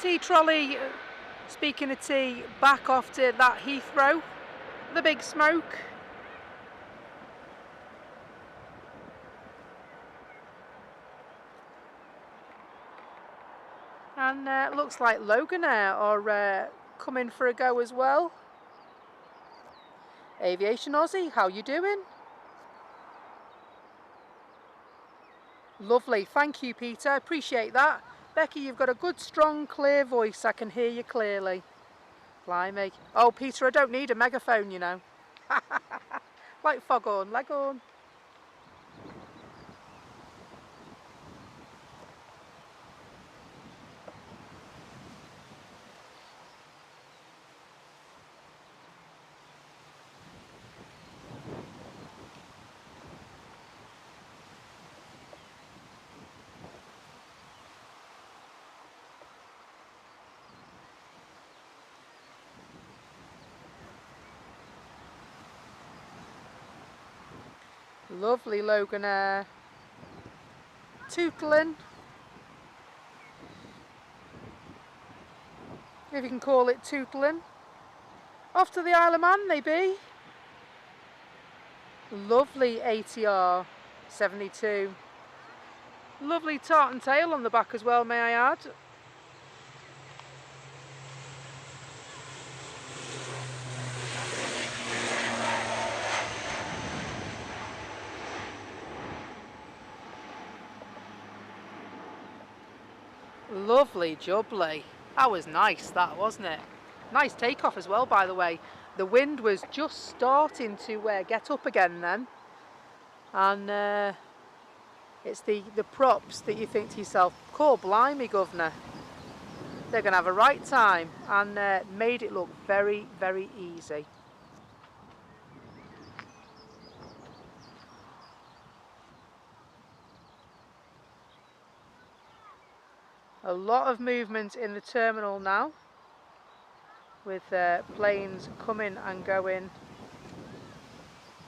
Tea trolley, Speaking of tea, back off to that Heathrow, the big smoke. And looks like Loganair are coming for a go as well. Aviation Aussie, how you doing? Lovely, thank you Peter, appreciate that. Becky, you've got a good strong clear voice, I can hear you clearly. Blimey. Oh Peter, I don't need a megaphone, you know. Like Foghorn Leghorn. Lovely Loganair. Tootling. If you can call it tootling. Off to the Isle of Man they be. Lovely ATR 72. Lovely tartan tail on the back as well, may I add. Lovely jubbly. That was nice, that, wasn't it? Nice takeoff as well, by the way. The wind was just starting to get up again then. And it's the props that you think to yourself, "Call blimey, governor. They're going to have a right time," and made it look very, very easy. A lot of movement in the terminal now, with planes coming and going.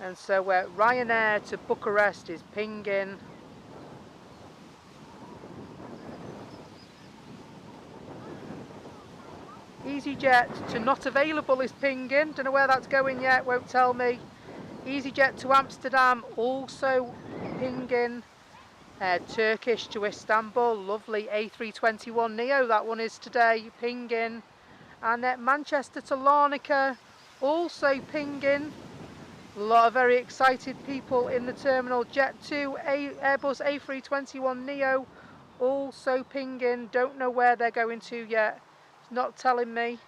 And so Ryanair to Bucharest is pinging. EasyJet to not available is pinging. Don't know where that's going yet, won't tell me. EasyJet to Amsterdam also pinging. Turkish to Istanbul, lovely A321neo, that one is today, pinging. And Manchester to Larnaca, also pinging. A lot of very excited people in the terminal. Jet2, Airbus A321neo, also pinging. Don't know where they're going to yet, it's not telling me.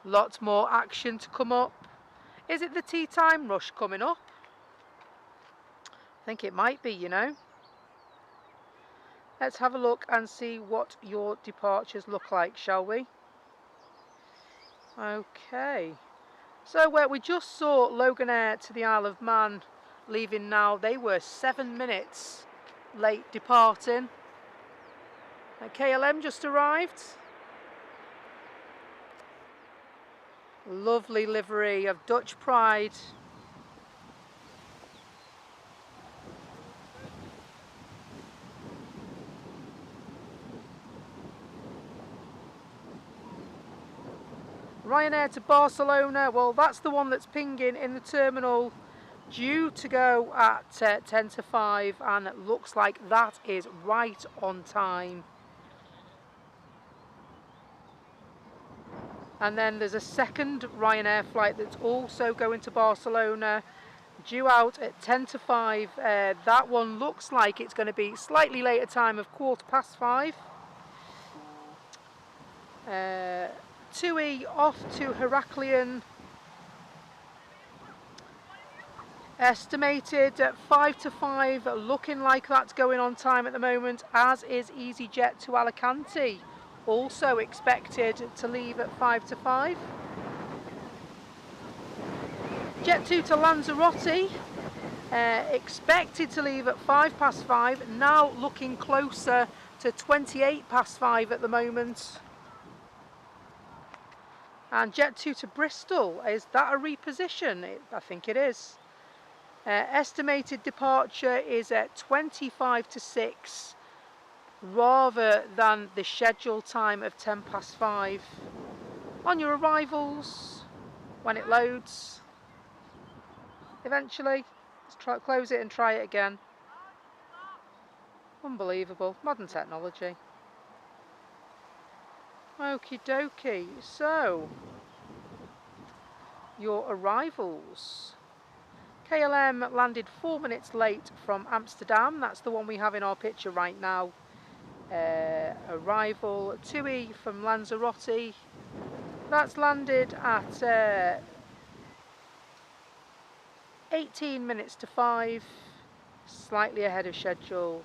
Lots more action to come up. Is it the tea time rush coming up? I think it might be, you know. Let's have a look and see what your departures look like, shall we? Okay. So we just saw Loganair to the Isle of Man leaving now. They were 7 minutes late departing. KLM just arrived. Lovely livery of Dutch pride. Ryanair to Barcelona, well that's the one that's pinging in the terminal, due to go at 10 to 5, and it looks like that is right on time. And then there's a second Ryanair flight that's also going to Barcelona, due out at 10 to 5. That one looks like it's going to be slightly later time of 5:15. TUI off to Heraklion, estimated at 5 to 5, looking like that's going on time at the moment, as is EasyJet to Alicante, also expected to leave at 5 to 5. Jet2 to Lanzarote, expected to leave at 5:05, now looking closer to 5:28 at the moment. And Jet2 to Bristol, is that a reposition? I think it is. Estimated departure is at 5:25 to 6. rather than the scheduled time of 5:10. On your arrivals, when it loads, eventually, let's try close it and try it again. Unbelievable, modern technology. Okie dokie, so your arrivals. KLM landed 4 minutes late from Amsterdam. That's the one we have in our picture right now. Arrival TUI from Lanzarote. That's landed at 18 minutes to 5, slightly ahead of schedule.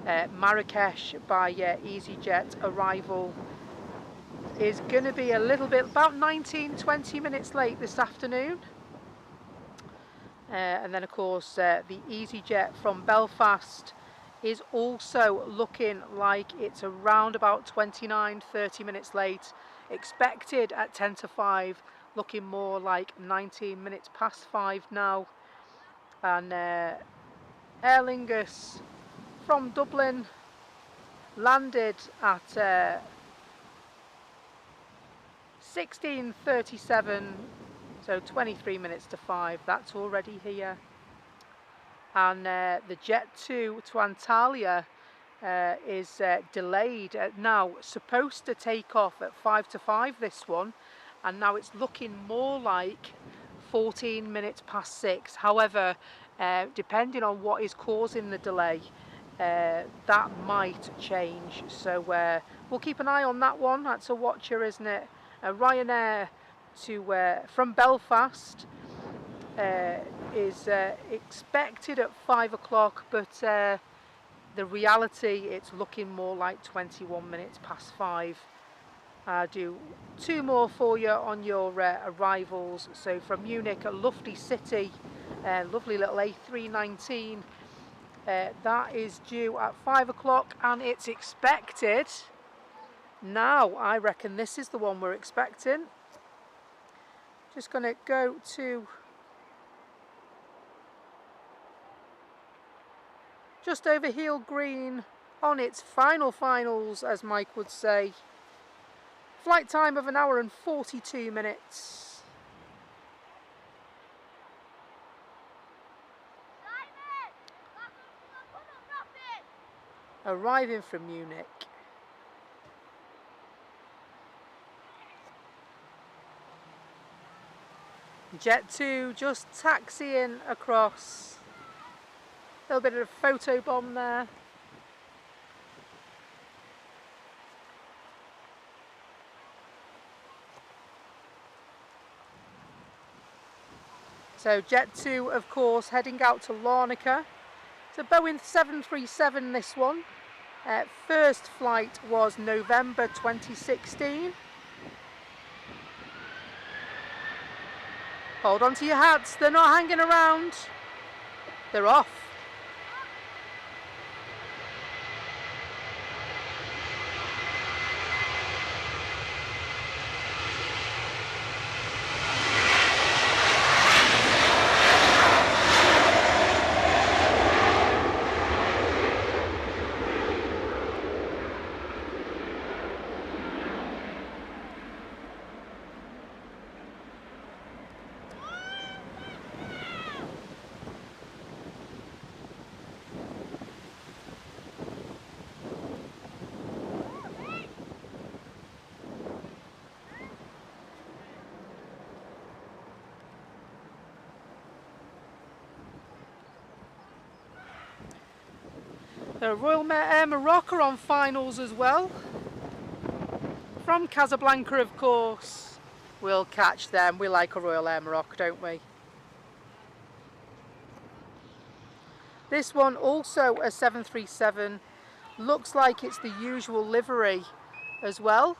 Marrakesh by EasyJet arrival is going to be a little bit, about 19-20 minutes late this afternoon. And then of course the EasyJet from Belfast is also looking like it's around about 29-30 minutes late, expected at 10 to 5, looking more like 19 minutes past 5 now. And Aer Lingus from Dublin landed at 16:37, so 23 minutes to 5. That's already here. And the Jet 2 to Antalya is delayed. Now supposed to take off at 5 to 5, this one, and now it's looking more like 14 minutes past 6. However, depending on what is causing the delay, that might change, so we'll keep an eye on that one. That's a watcher, isn't it? Ryanair to from Belfast is expected at 5 o'clock, but the reality, it's looking more like 21 minutes past 5. I'll do 2 more for you on your arrivals. So from Munich, a lovely city, lovely little A319. That is due at 5 o'clock, and it's expected. Now, I reckon this is the one we're expecting. Just going to go to just over heel green on its finals, as Mike would say. Flight time of 1 hour and 42 minutes. Arriving from Munich. Jet 2 just taxiing across. A little bit of a photo bomb there. So Jet 2, of course, heading out to Larnaca. It's a Boeing 737, this one. First flight was November 2016. Hold on to your hats, they're not hanging around. They're off. The Royal Air Morocco on finals as well. From Casablanca, of course. We'll catch them. We like a Royal Air Morocco, don't we? This one also a 737. Looks like it's the usual livery as well.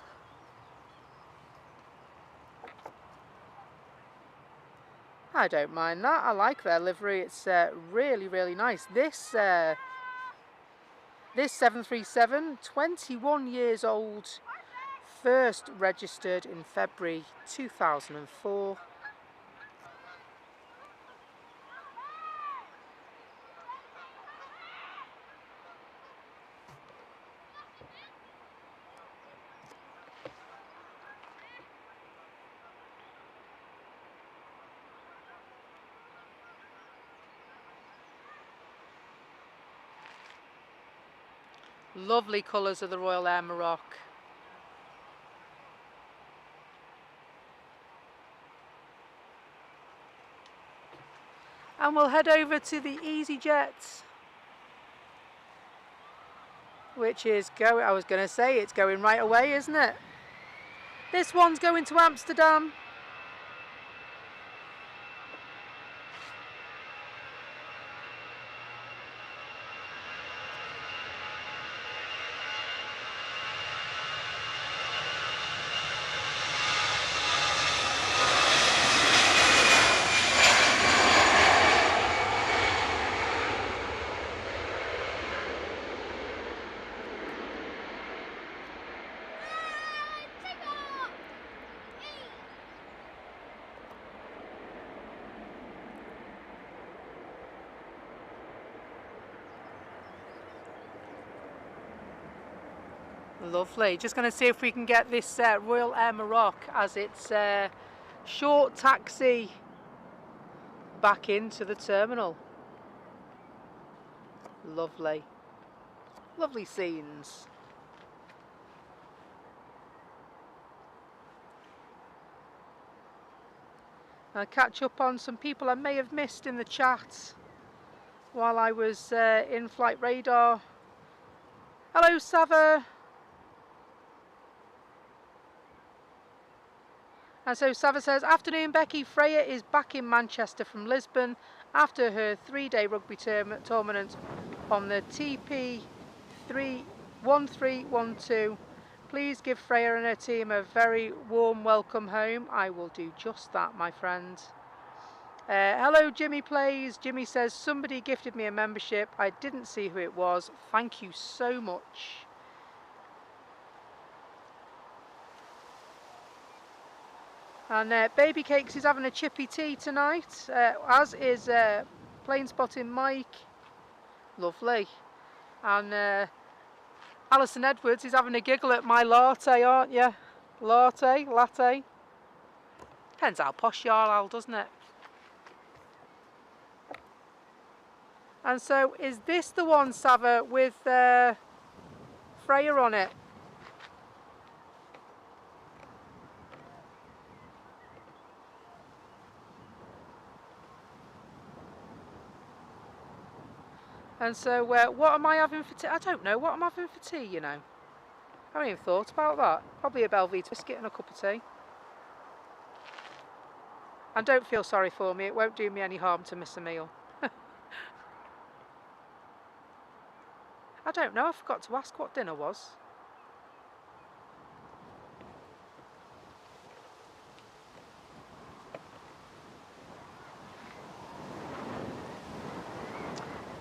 I don't mind that. I like their livery. It's really, really nice. This 737, 21 years old, first registered in February 2004. Lovely colours of the Royal Air Maroc. And we'll head over to the EasyJet, which is going, I was going to say, it's going right away, isn't it? This one's going to Amsterdam. Lovely. Just going to see if we can get this Royal Air Maroc as its short taxi back into the terminal. Lovely. Lovely scenes. I'll catch up on some people I may have missed in the chat while I was in flight radar. Hello, Sava. And so Sava says, afternoon Becky, Freya is back in Manchester from Lisbon after her 3-day rugby tournament on the TP 1312. Please give Freya and her team a very warm welcome home. I will do just that, my friend. Hello, Jimmy Plays. Jimmy says, somebody gifted me a membership. I didn't see who it was. Thank you so much. And Baby Cakes is having a chippy tea tonight, as is Plain Spotting Mike. Lovely. And Alison Edwards is having a giggle at my latte, aren't you? Latte. Depends how posh you are, Al, doesn't it? And so, is this the one, Sava, with Freya on it? And so, what am I having for tea? I don't know. What am I having for tea, you know? I haven't even thought about that. Probably a Belvita biscuit and a cup of tea. And don't feel sorry for me. It won't do me any harm to miss a meal. I don't know. I forgot to ask what dinner was.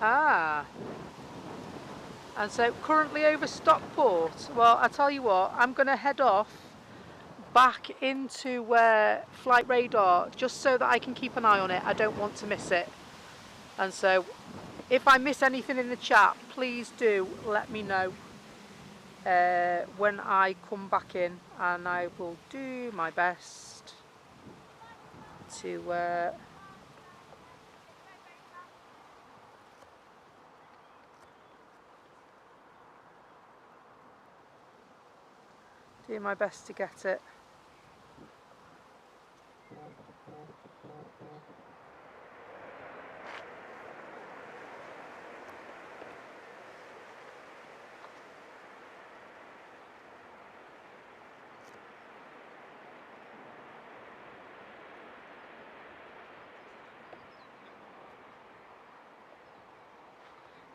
Ah. And so currently over Stockport. Well, I tell you what, I'm going to head off back into flight radar just so that I can keep an eye on it. I don't want to miss it. And so if I miss anything in the chat, please do let me know when I come back in, and I will do my best to get it.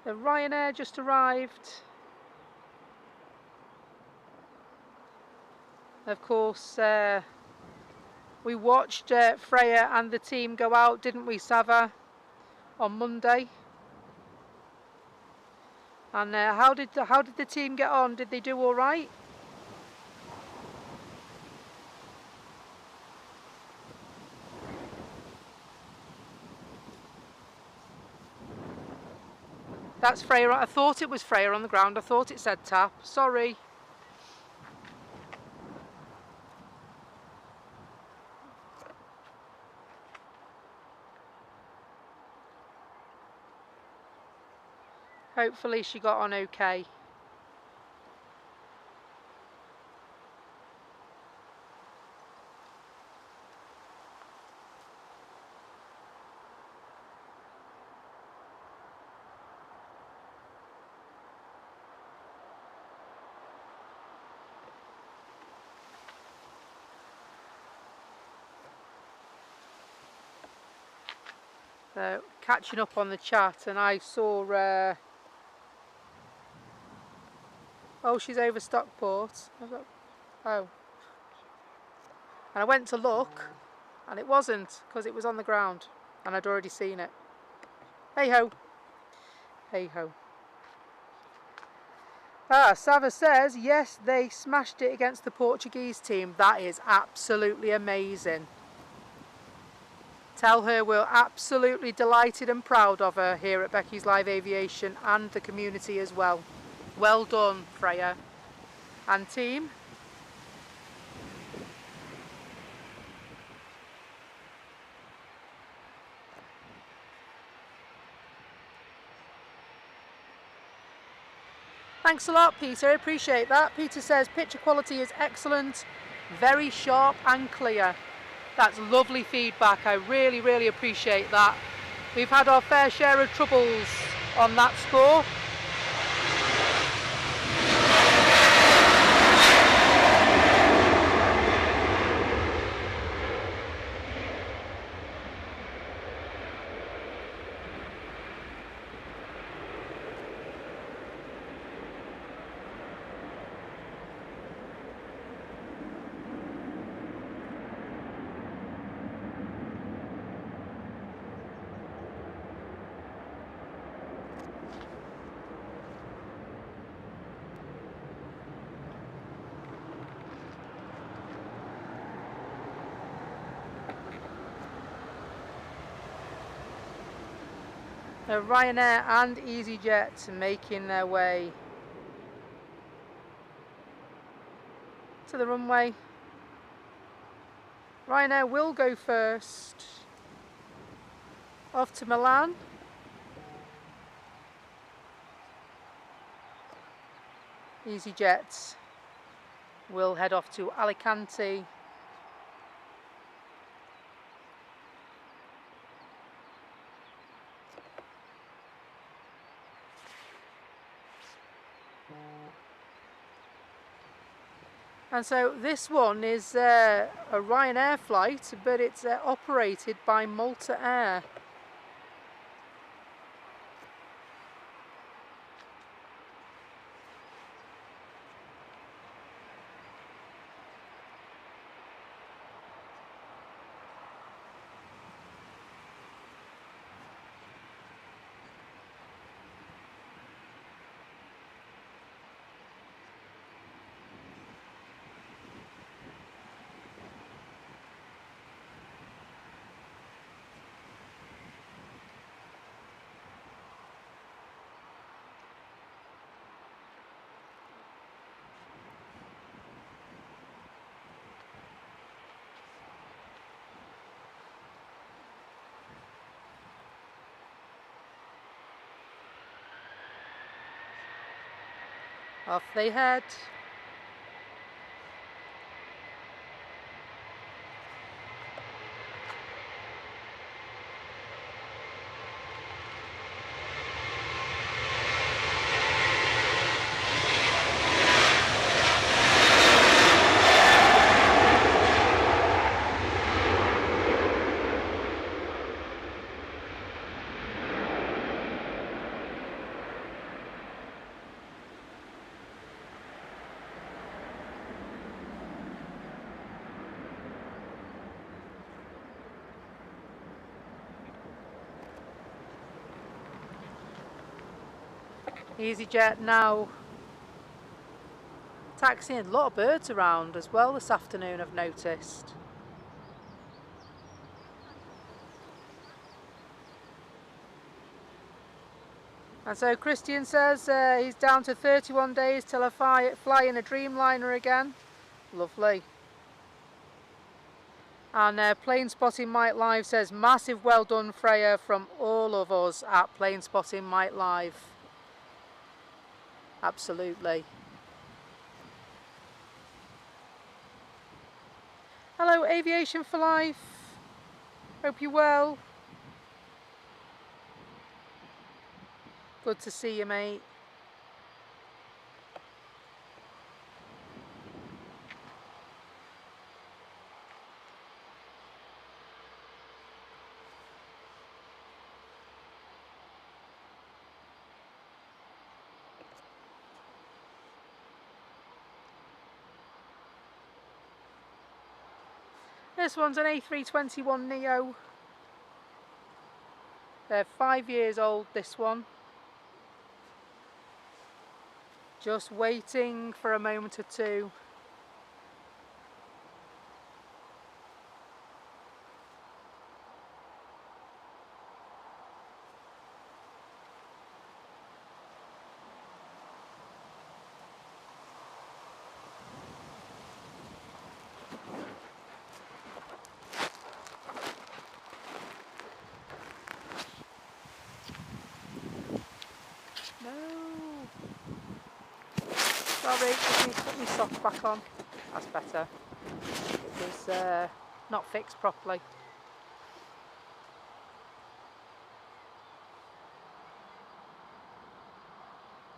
The Ryanair just arrived. Of course, we watched Freya and the team go out, didn't we, Sava, on Monday? And how did the team get on? Did they do all right? That's Freya. I thought it was Freya on the ground. I thought it said tap. Sorry. Hopefully she got on okay. So, catching up on the chat, and I saw, oh, she's over Stockport. Oh. And I went to look, and it wasn't, because it was on the ground, and I'd already seen it. Hey ho. Hey ho. Ah, Sava says, yes, they smashed it against the Portuguese team. That is absolutely amazing. Tell her we're absolutely delighted and proud of her here at Becky's Live Aviation and the community as well. Well done, Freya and team. Thanks a lot, Peter. I appreciate that. Peter says picture quality is excellent, very sharp and clear. That's lovely feedback. I really, really appreciate that. We've had our fair share of troubles on that score. Ryanair and EasyJet making their way to the runway. Ryanair will go first, off to Milan. EasyJet will head off to Alicante. And so this one is a Ryanair flight, but it's operated by Malta Air. Off they head. EasyJet now taxiing. A lot of birds around as well this afternoon, I've noticed. And so Christian says he's down to 31 days till I fly in a Dreamliner again. Lovely. And Plane Spotting Mike Live says massive well done, Freya, from all of us at Plane Spotting Mike Live. Absolutely. Hello, Aviation for Life. Hope you're well. Good to see you, mate. This one's an A321 Neo. They're 5 years old, this one. Just waiting for a moment or two. No. Sorry, just need to put my socks back on. That's better. It was not fixed properly.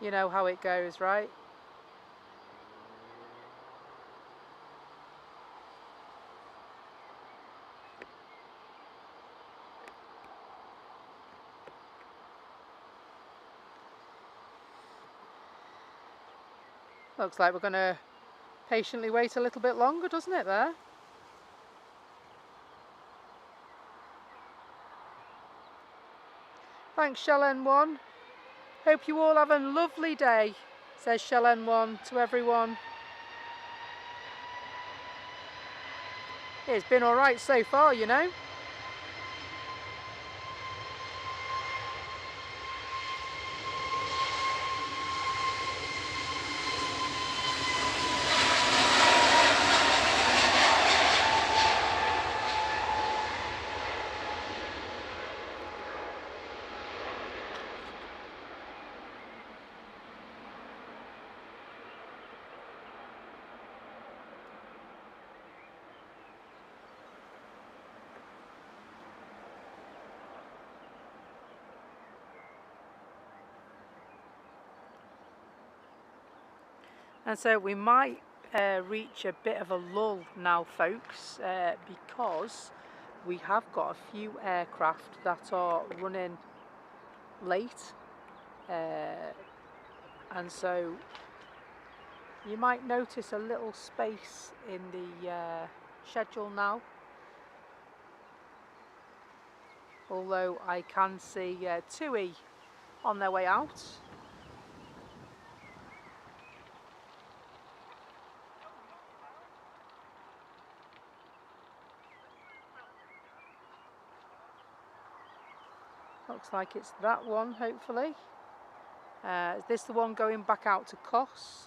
You know how it goes, right? Looks like we're going to patiently wait a little bit longer, doesn't it, there? Thanks, Shell N1. Hope you all have a lovely day, says Shell N1 to everyone. It's been alright so far, you know. And so we might reach a bit of a lull now, folks, because we have got a few aircraft that are running late, and so you might notice a little space in the schedule now, although I can see TUI on their way out. Looks like it's that one, hopefully. Is this the one going back out to Kos?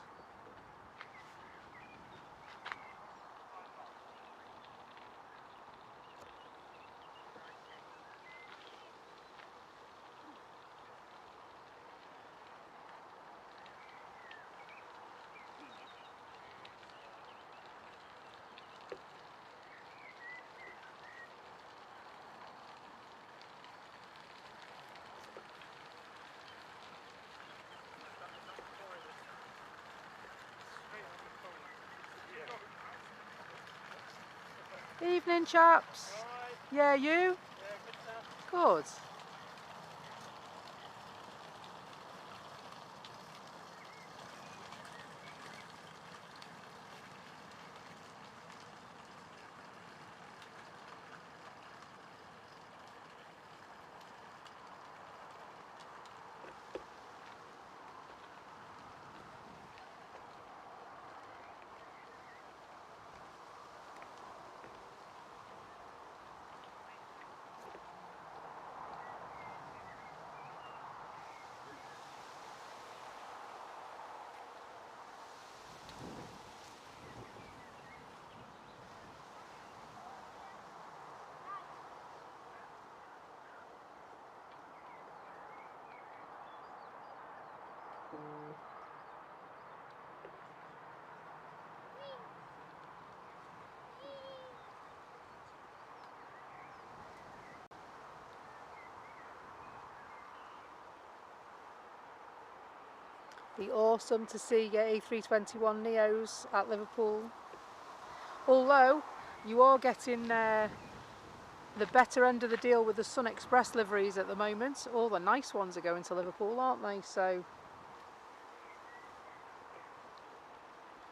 Evening, chaps. Yeah, you? Good. Be awesome to see A321 Neos at Liverpool. Although you are getting the better end of the deal with the Sun Express liveries at the moment. All the nice ones are going to Liverpool, aren't they? So,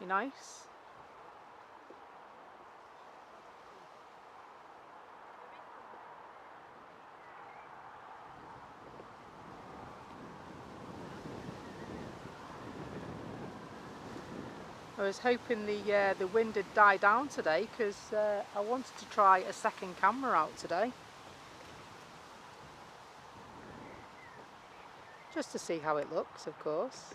be nice. I was hoping the wind had died down today because I wanted to try a second camera out today. Just to see how it looks, of course.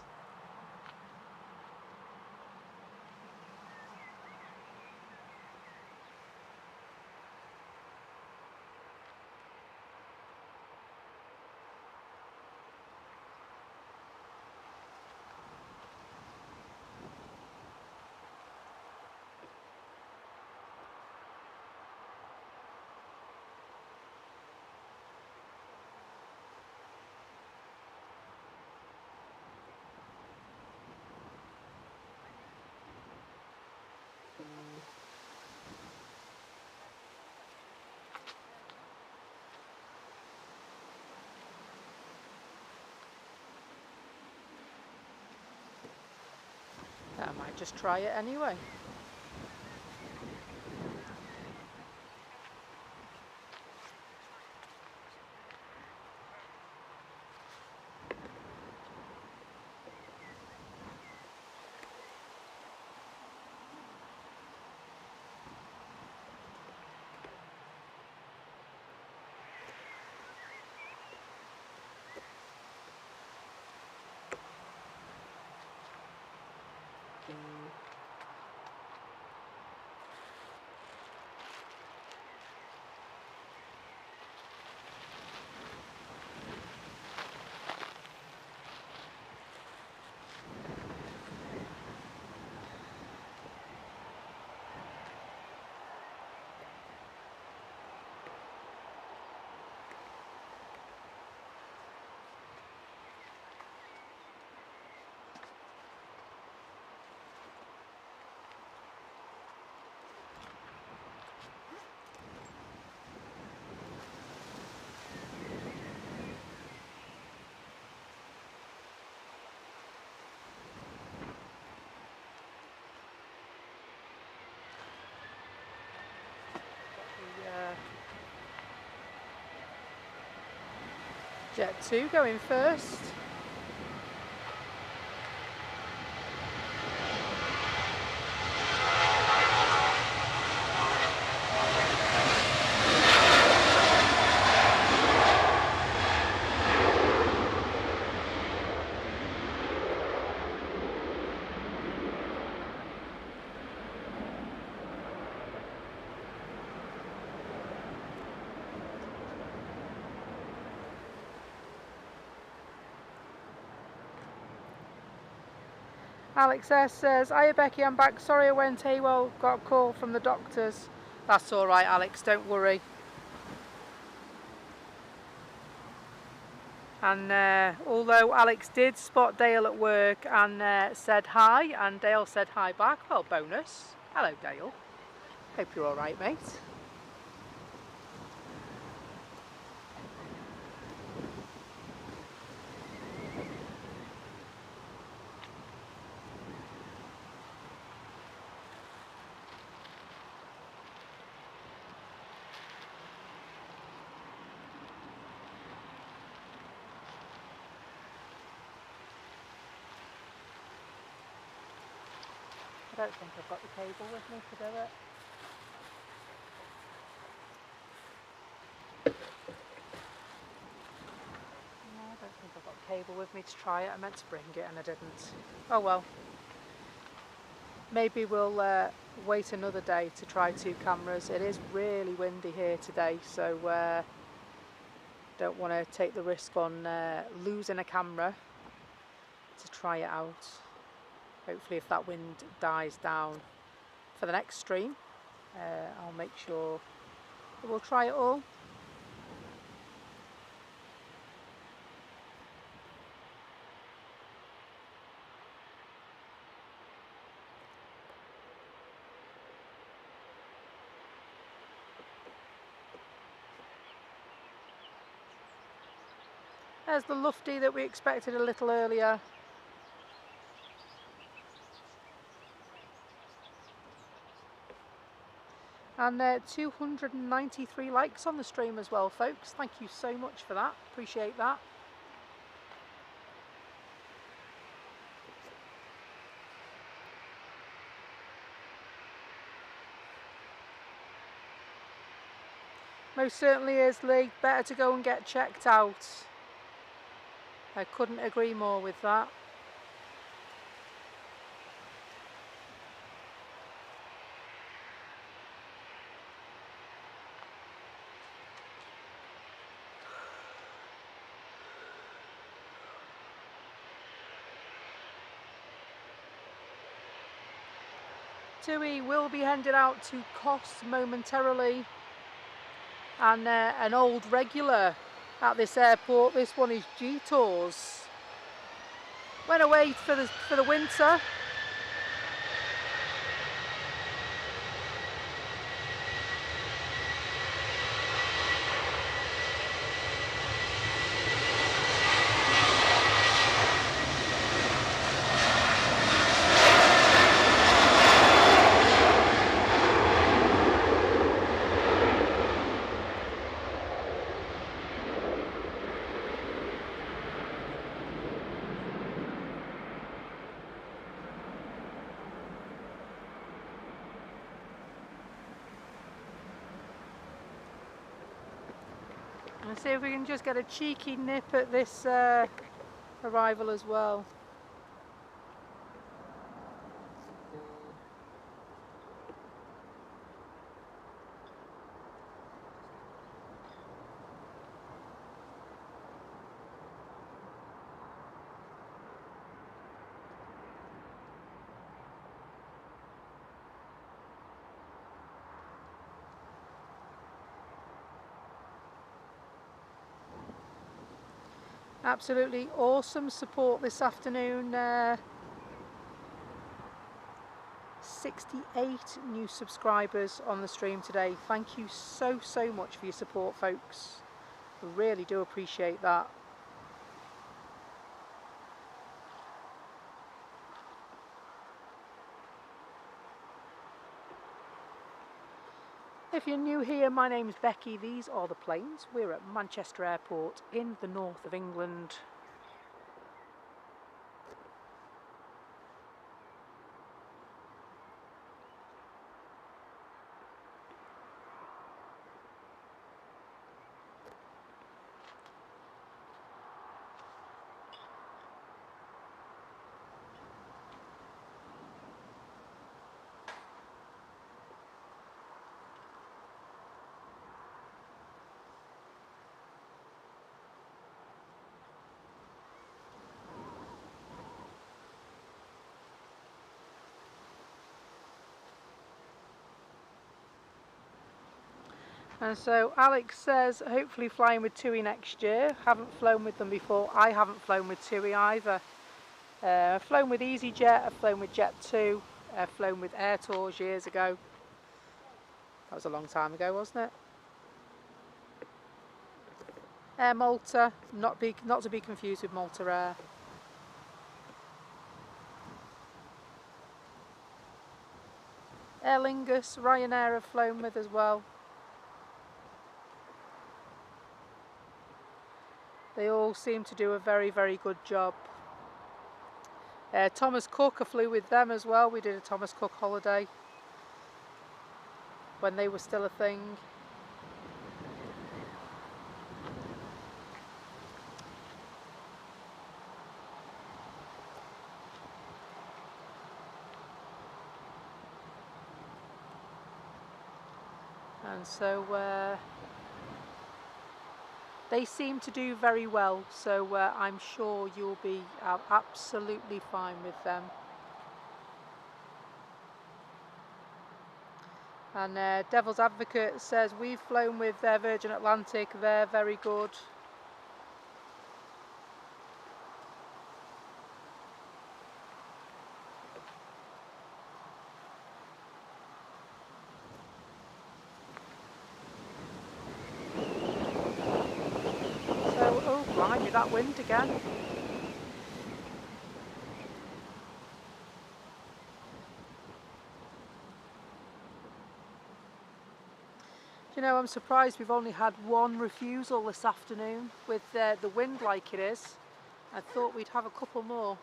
I might just try it anyway. Jet 2 going first. Alex S says, "Hiya Becky, I'm back. Sorry I went AWOL, got a call from the doctors." That's alright Alex, don't worry. And although Alex did spot Dale at work and said hi, and Dale said hi back, well, bonus. Hello Dale. Hope you're alright, mate. I don't think I've got the cable with me to do it. No, I don't think I've got the cable with me to try it. I meant to bring it and I didn't. Oh well. Maybe we'll wait another day to try 2 cameras. It is really windy here today, so don't want to take the risk on losing a camera to try it out. Hopefully if that wind dies down for the next stream, I'll make sure that we'll try it all. There's the lufty that we expected a little earlier. And 293 likes on the stream as well, folks. Thank you so much for that. Appreciate that. Most certainly is, Lee. Better to go and get checked out. I couldn't agree more with that. Tui will be handed out to Kos momentarily, and an old regular at this airport. This one is G-Tours. Went away for the winter. And see if we can just get a cheeky nip at this arrival as well. Absolutely awesome support this afternoon. 68 new subscribers on the stream today. Thank you so much for your support, folks. I really do appreciate that. If you're new here, my name's Becky. These are the planes. We're at Manchester Airport in the north of England. And so Alex says, hopefully flying with TUI next year. Haven't flown with them before. I haven't flown with TUI either. I've flown with EasyJet, I've flown with Jet2, I've flown with Air Tours years ago. That was a long time ago, wasn't it? Air Malta, not to be confused with Malta Air. Aer Lingus, Ryanair have flown with as well. They all seem to do a very good job. Thomas Cook, I flew with them as well. We did a Thomas Cook holiday when they were still a thing. And so they seem to do very well, so I'm sure you'll be absolutely fine with them. And Devil's Advocate says, we've flown with Virgin Atlantic, they're very good. So, oh blimey, that wind again. You know, I'm surprised we've only had one refusal this afternoon with the wind like it is. I thought we'd have a couple more.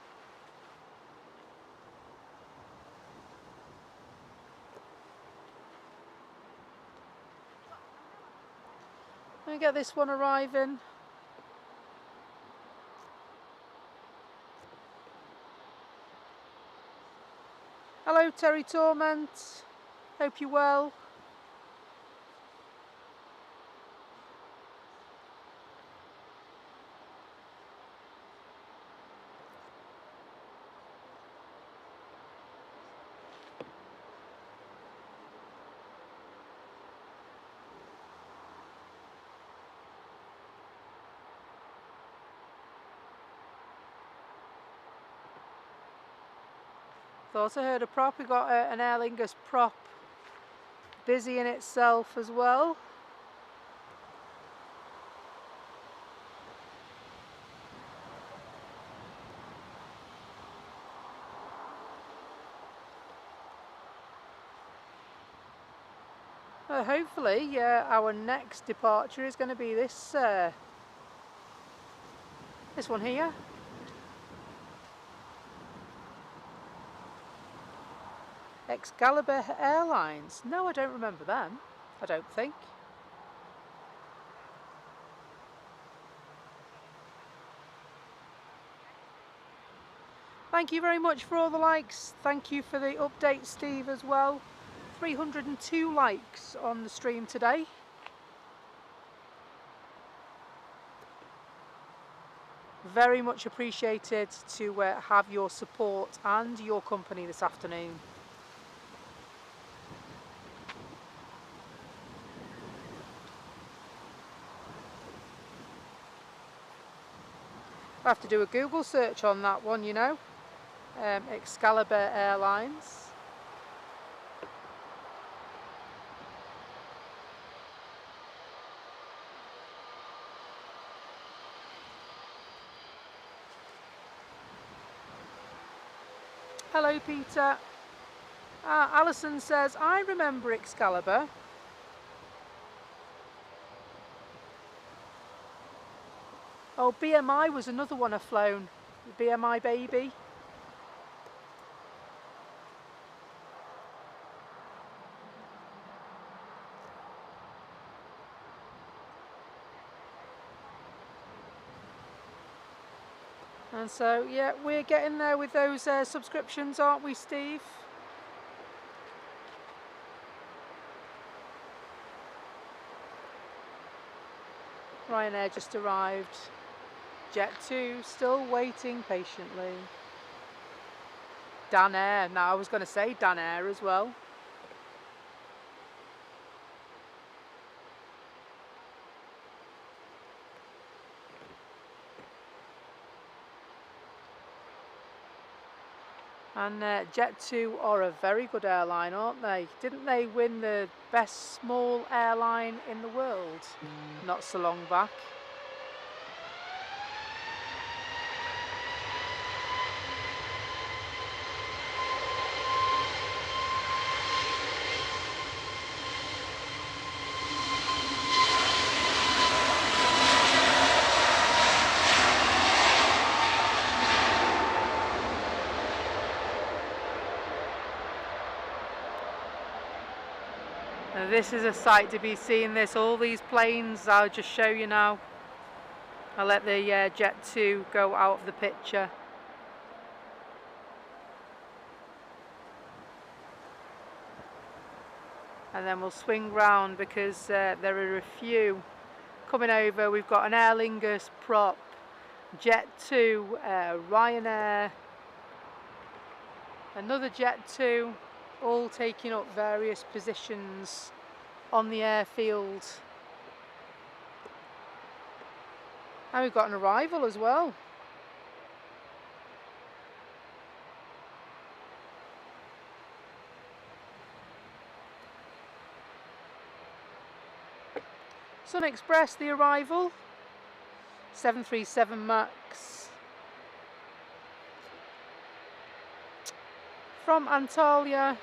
Let me get this one arriving. Hello Terry Torment, hope you're well. Thought I heard a prop. We got an Aer Lingus prop busy in itself as well. Hopefully our next departure is going to be this one here. Excalibur Airlines. No, I don't remember them. I don't think. Thank you very much for all the likes. Thank you for the update, Steve, as well. 302 likes on the stream today. Very much appreciated to have your support and your company this afternoon. I have to do a Google search on that one, you know. Excalibur Airlines. Hello Peter. Alison says, I remember Excalibur. Oh, BMI was another one I've flown. The BMI baby. And so, yeah, we're getting there with those subscriptions, aren't we, Steve? Ryanair just arrived. Jet2 still waiting patiently. Dan Air. Now I was going to say Dan Air as well. And Jet2 are a very good airline, aren't they? Didn't they win the best small airline in the world not so long back? This is a sight to be seen, all these planes. I'll just show you now. I'll let the Jet2 go out of the picture. And then we'll swing round because there are a few coming over. We've got an Aer Lingus prop, Jet2, Ryanair, another Jet2, all taking up various positions on the airfield. And we've got an arrival as well. Sun Express, the arrival, 737 MAX. From Antalya,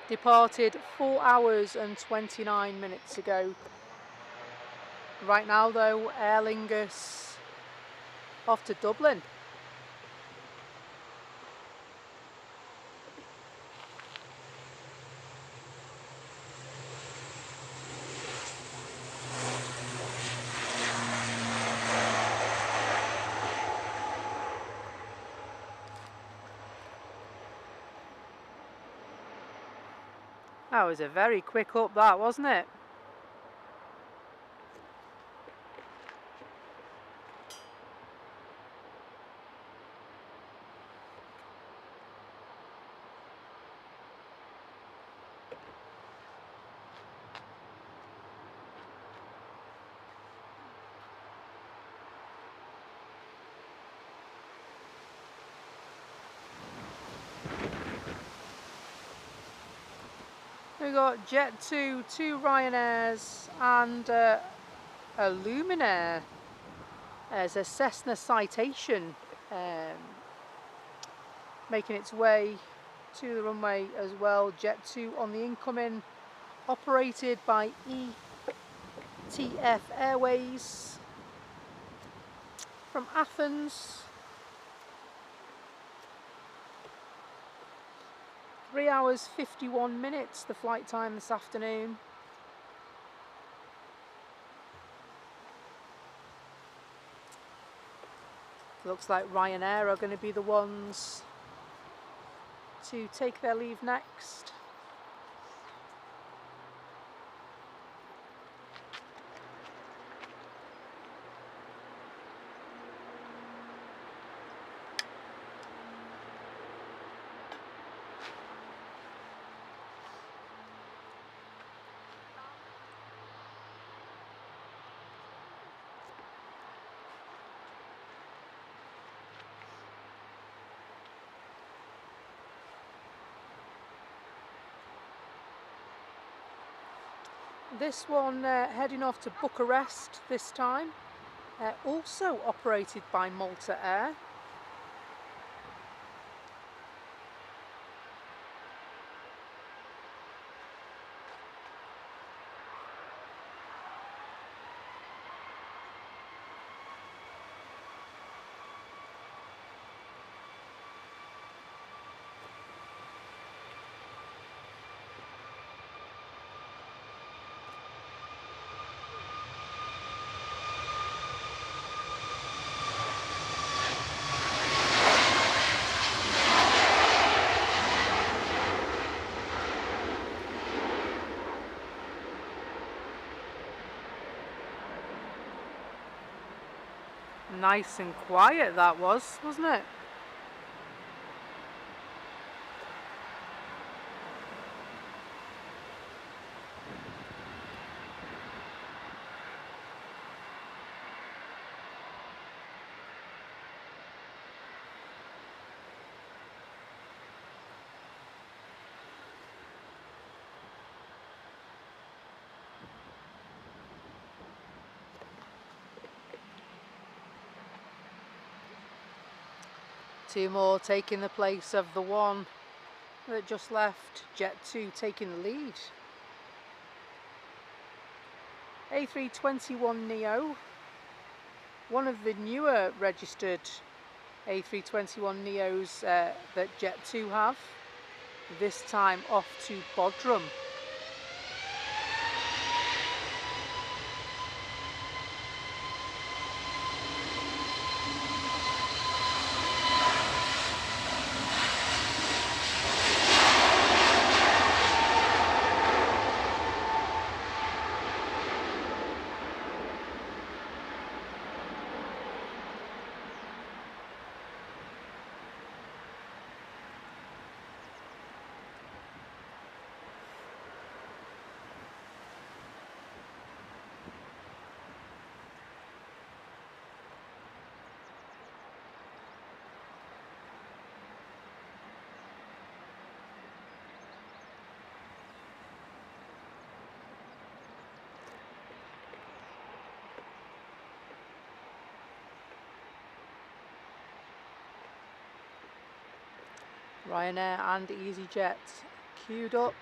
departed 4 hours and 29 minutes ago. Right now though, Aer Lingus off to Dublin. That was a very quick up, that, wasn't it? We got Jet2, 2 Ryanairs and a Luminair. There's a Cessna Citation making its way to the runway as well. Jet2 on the incoming, operated by ETF Airways from Athens. 3 hours 51 minutes the flight time this afternoon. Looks like Ryanair are going to be the ones to take their leave next. This one heading off to Bucharest this time, also operated by Malta Air. Nice and quiet that was, wasn't it? Two more taking the place of the one that just left. Jet2 taking the lead. A321neo, one of the newer registered A321neos that Jet2 have, this time off to Bodrum. Ryanair and EasyJet queued up.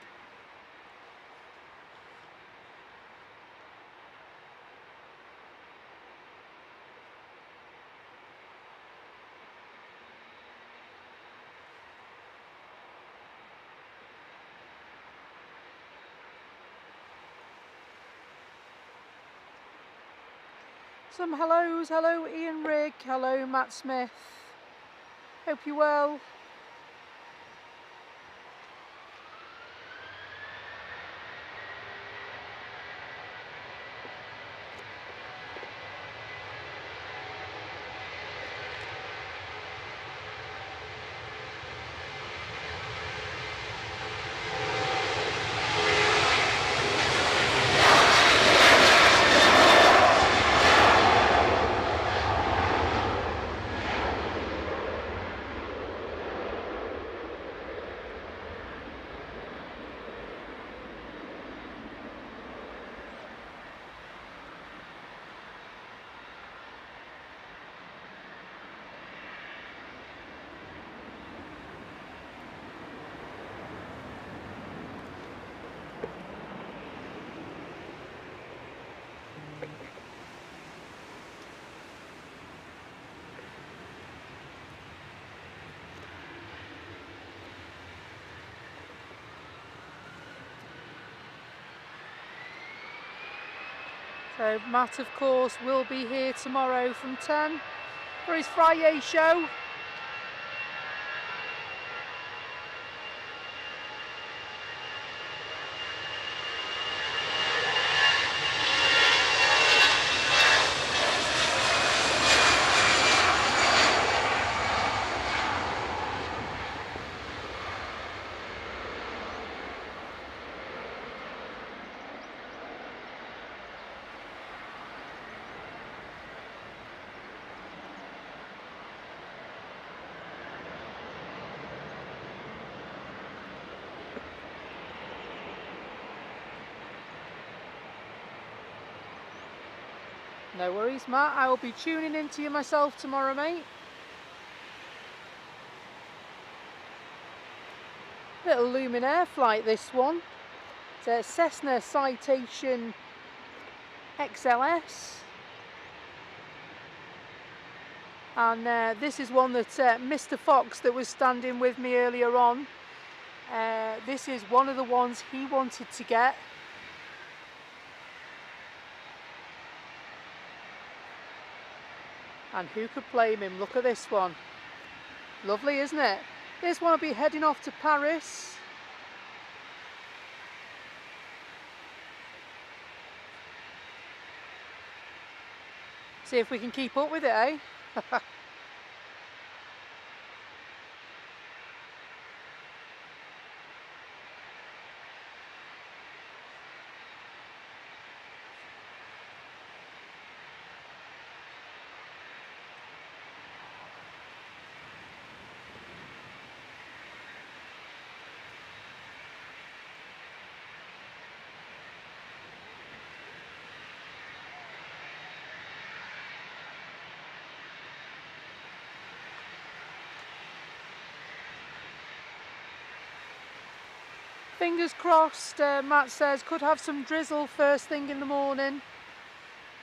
Some hellos. Hello Ian Rigg, hello Matt Smith. Hope you're well. So Matt, of course, will be here tomorrow from 10 for his Friday show. No worries, Matt. I will be tuning into you myself tomorrow, mate. Little Luminaire flight, this one. It's a Cessna Citation XLS. And this is one that Mr. Fox, that was standing with me earlier on, this is one of the ones he wanted to get. And who could blame him? Look at this one. Lovely, isn't it? This one will be heading off to Paris. See if we can keep up with it, eh? Fingers crossed, Matt says, could have some drizzle first thing in the morning,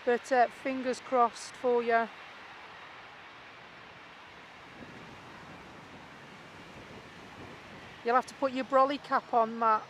but fingers crossed for you. You'll have to put your brolly cap on, Matt.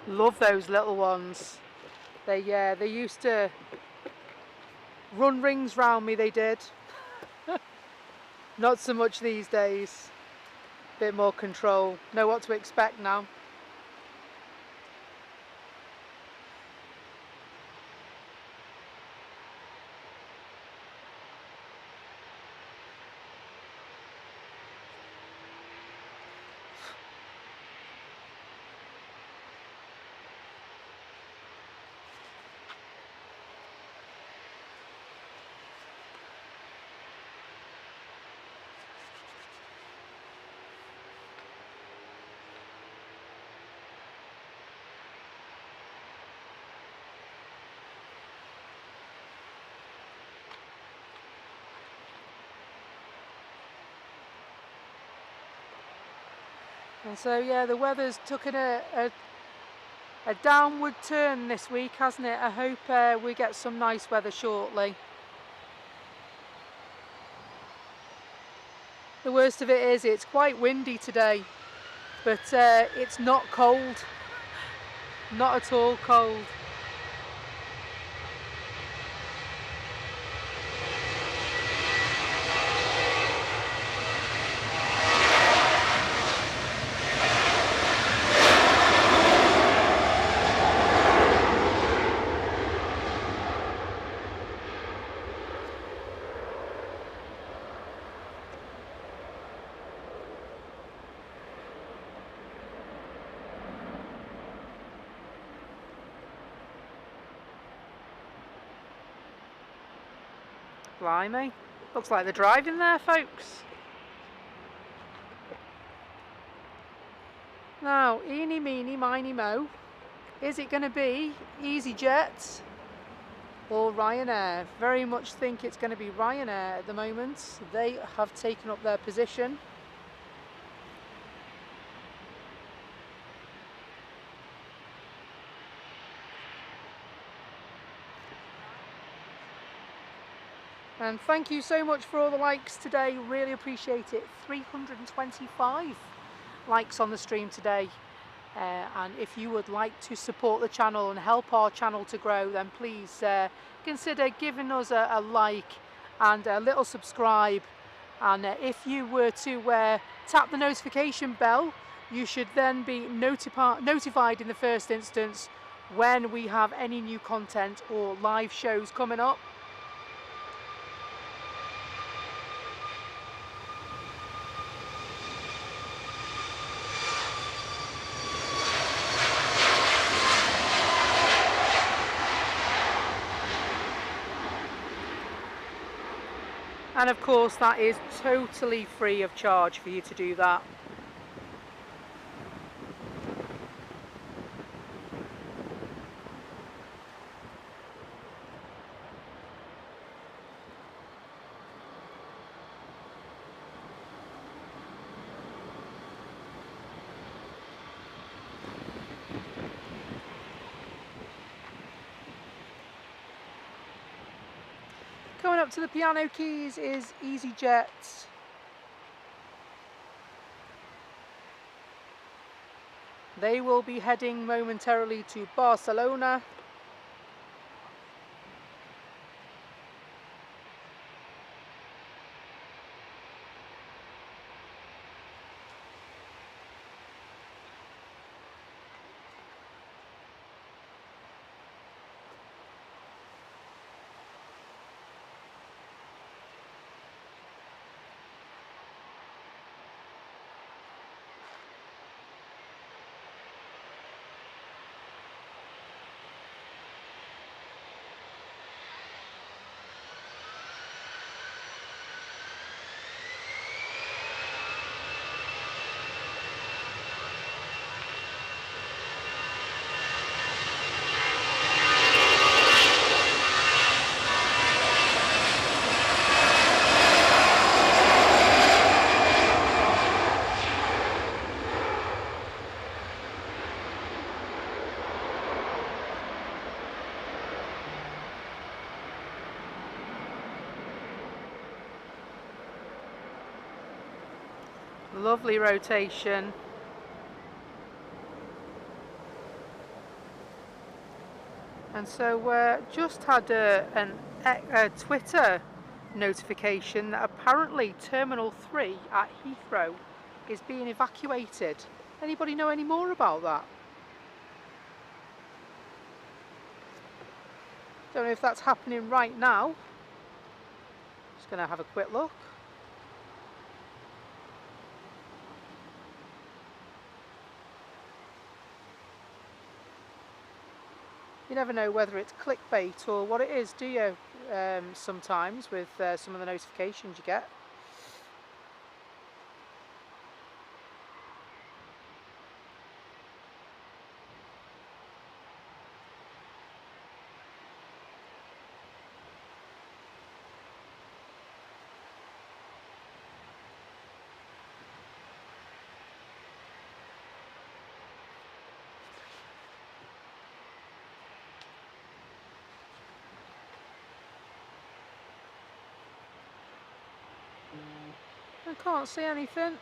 Love those little ones. They used to run rings round me, they did. Not so much these days. Bit more control. Know what to expect now. And so yeah, the weather's taken a downward turn this week, hasn't it? I hope we get some nice weather shortly. The worst of it is it's quite windy today, but it's not cold. Not at all cold. Blimey. Looks like they're driving there, folks. Now, eeny, meeny, miny, mo, is it going to be EasyJet or Ryanair? Very much think it's going to be Ryanair at the moment. They have taken up their position. And thank you so much for all the likes today, really appreciate it. 325 likes on the stream today. And if you would like to support the channel and help our channel to grow, then please consider giving us a like and a little subscribe. And if you were to tap the notification bell, you should then be notified in the first instance when we have any new content or live shows coming up. And of course that is totally free of charge for you to do that. Coming up to the piano keys is EasyJet. They will be heading momentarily to Barcelona. Lovely rotation. And so just had a Twitter notification that apparently Terminal 3 at Heathrow is being evacuated. Anybody know any more about that? Don't know if that's happening right now. Just going to have a quick look. You never know whether it's clickbait or what it is, do you? Sometimes with some of the notifications you get. I can't see anything.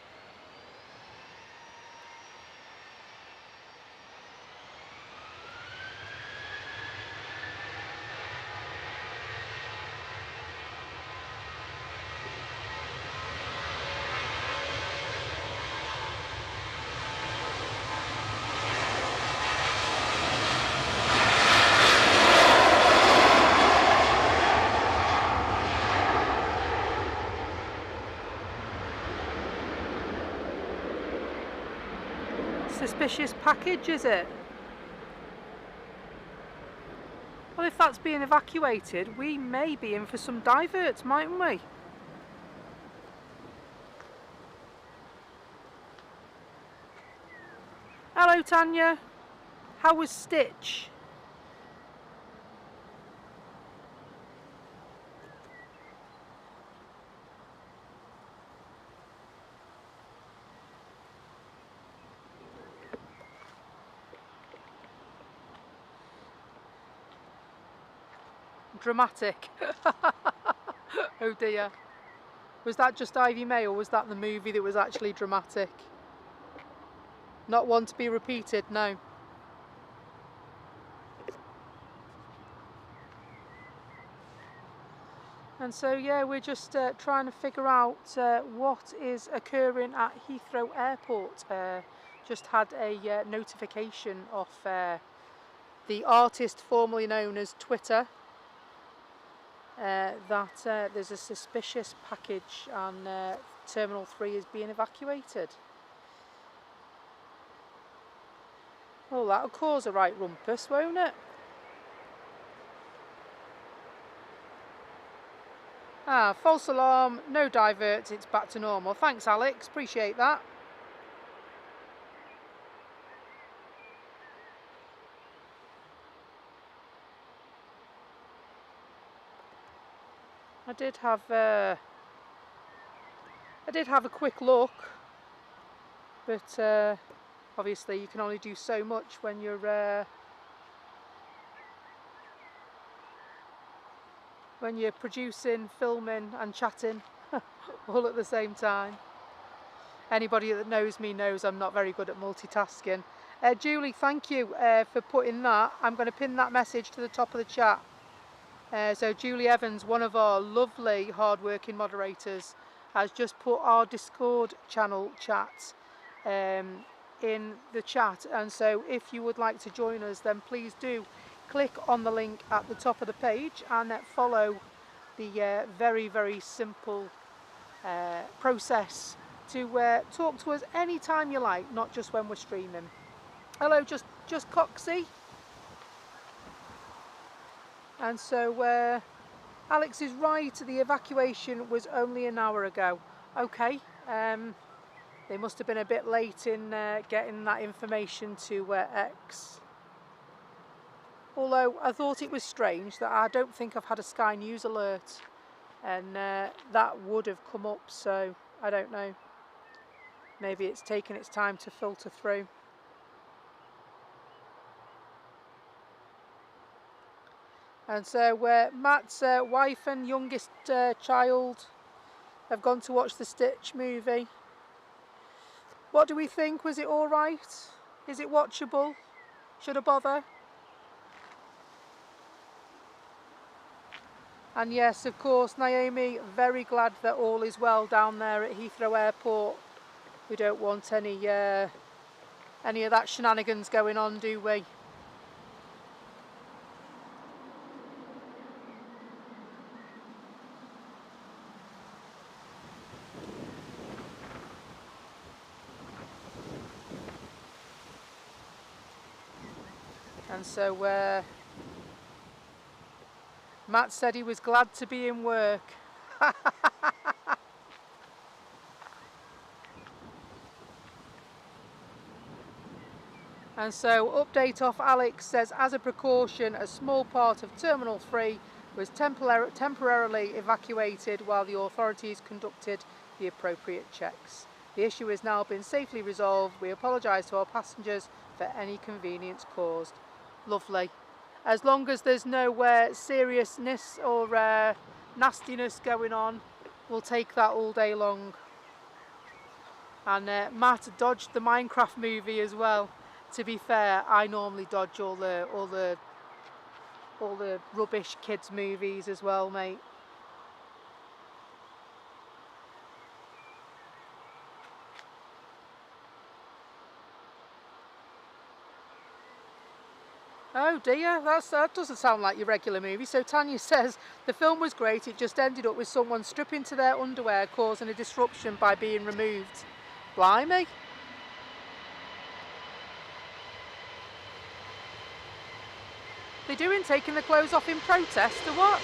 Suspicious package, is it? Well, if that's being evacuated, we may be in for some diverts, mightn't we? Hello, Tanya. How was Stitch? Dramatic. Oh dear. Was that just Ivy May, or was that the movie that was actually dramatic? Not one to be repeated, no. And so yeah, we're just trying to figure out what is occurring at Heathrow Airport. Just had a notification off the artist formerly known as Twitter that there's a suspicious package and Terminal 3 is being evacuated. Well, that'll cause a right rumpus, won't it? Ah, false alarm, no divert, it's back to normal. Thanks, Alex, appreciate that. I did have a quick look, but obviously you can only do so much when you're producing, filming and chatting all at the same time. Anybody that knows me knows I'm not very good at multitasking. Julie, thank you for putting that. I'm going to pin that message to the top of the chat. So Julie Evans, one of our lovely hard-working moderators, has just put our Discord channel chat in the chat, and so if you would like to join us, then please do click on the link at the top of the page and follow the very, very simple process to talk to us anytime you like, not just when we're streaming. Hello, just Coxie. And so Alex is right, the evacuation was only an hour ago. Okay, they must have been a bit late in getting that information to X. Although I thought it was strange that I don't think I've had a Sky News alert, and that would have come up, so I don't know. Maybe it's taken its time to filter through. And so Matt's wife and youngest child have gone to watch the Stitch movie. What do we think? Was it all right? Is it watchable? Should I bother? And yes, of course, Naomi, very glad that all is well down there at Heathrow Airport. We don't want any of that shenanigans going on, do we? And so Matt said he was glad to be in work. And so update off Alex says, as a precaution, a small part of Terminal 3 was temporarily evacuated while the authorities conducted the appropriate checks. The issue has now been safely resolved. We apologise to our passengers for any inconvenience caused. Lovely. As long as there's no seriousness or nastiness going on, we'll take that all day long. And Matt dodged the Minecraft movie as well. To be fair, I normally dodge all the rubbish kids movies as well, mate. Oh dear, that doesn't sound like your regular movie. So Tanya says, the film was great, it just ended up with someone stripping to their underwear, causing a disruption by being removed. Blimey. They doing taking the clothes off in protest or what?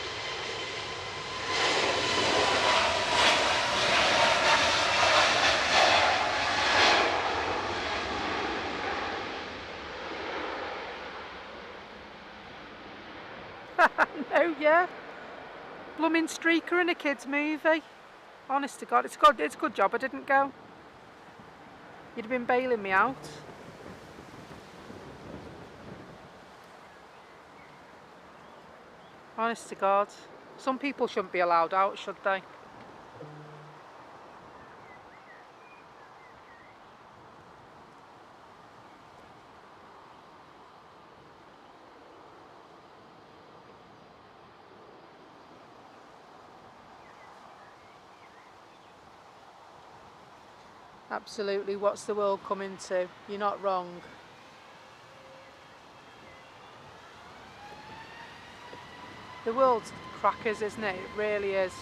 No, yeah. Blooming streaker in a kids' movie. Honest to God, it's a good job I didn't go. You'd have been bailing me out. Honest to God. Some people shouldn't be allowed out, should they? Absolutely. What's the world coming to? You're not wrong. The world's crackers, isn't it? It really is.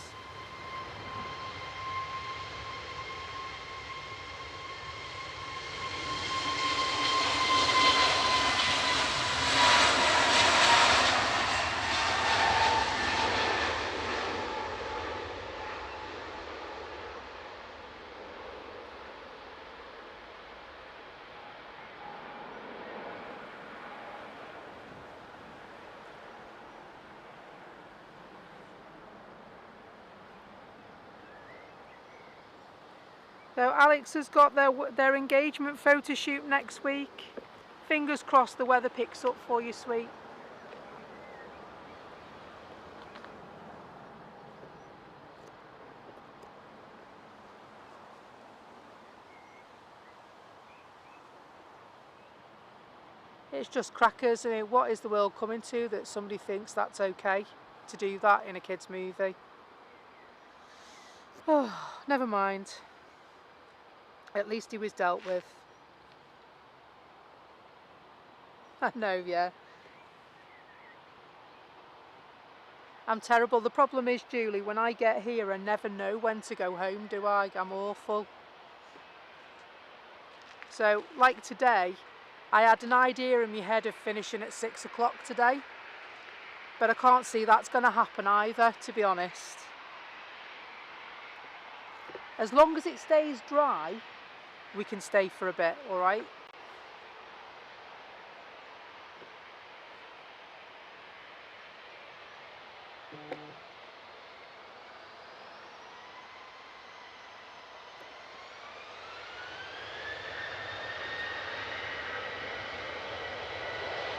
So Alex has got their engagement photo shoot next week. Fingers crossed the weather picks up for you, sweet. It's just crackers. I mean, what is the world coming to that somebody thinks that's okay to do that in a kids' movie? Oh, never mind. At least he was dealt with. I know, yeah. I'm terrible. The problem is, Julie, when I get here I never know when to go home, do I? I'm awful. So, like today, I had an idea in my head of finishing at 6 o'clock today, but I can't see that's going to happen either, to be honest. As long as it stays dry, we can stay for a bit, all right?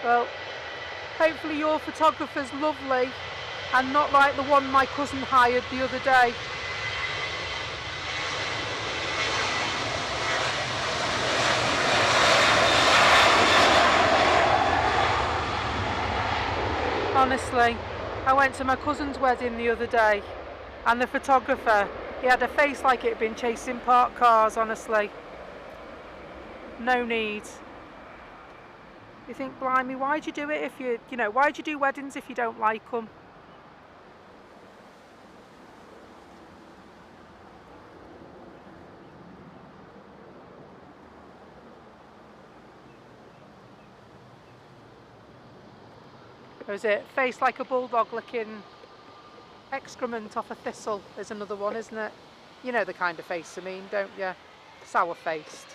Well, hopefully your photographer's lovely and not like the one my cousin hired the other day. Honestly, I went to my cousin's wedding the other day and the photographer, he had a face like it had been chasing parked cars, honestly. No need. You think, blimey, why'd you do it if you know, why'd you do weddings if you don't like them? Or is it face like a bulldog licking excrement off a thistle is another one, isn't it? You know the kind of face I mean, don't you? Sour-faced.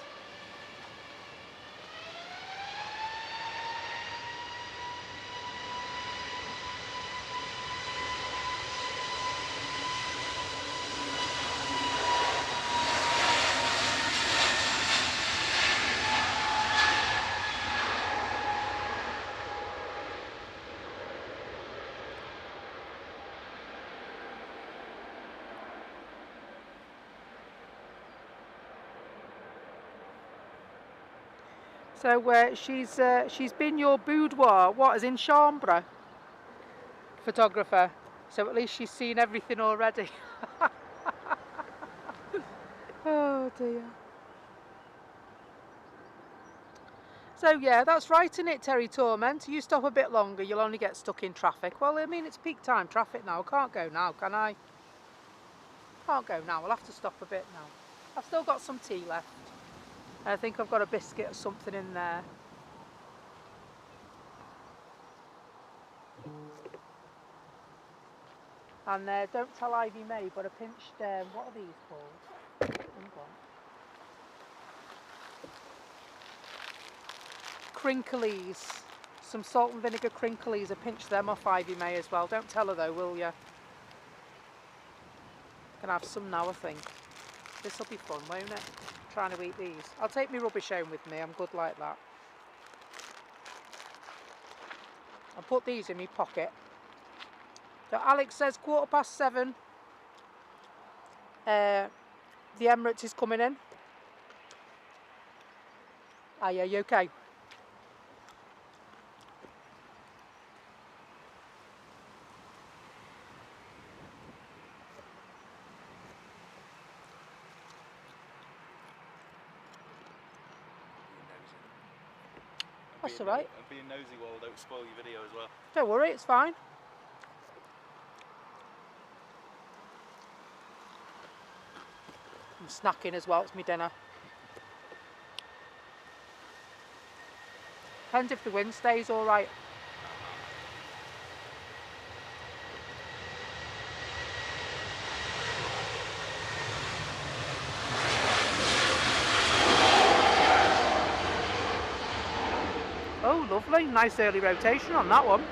So she's been your boudoir, what, as in chambre photographer. So at least she's seen everything already. Oh dear. So yeah, that's right, isn't it, Terry Torment? You stop a bit longer, you'll only get stuck in traffic. Well, I mean, it's peak time traffic now. I can't go now, can I? Can't go now. I'll have to stop a bit now. I've still got some tea left. I think I've got a biscuit or something in there. And don't tell Ivy May, but I pinched, what are these called? Crinklies. some salt and vinegar crinklies. I pinched them off Ivy May as well. Don't tell her though, will ya? Gonna have some now, I think. This'll be fun, won't it? Trying to eat these. I'll take my rubbish home with me. I'm good like that. I'll put these in my pocket. So Alex says 7:15. The Emirates is coming in. Are you okay? That's alright. I'm being nosy while I don't spoil your video as well. Don't worry, it's fine. I'm snacking as well, it's my dinner. Depends if the wind stays alright. Oh, lovely. Nice early rotation on that one.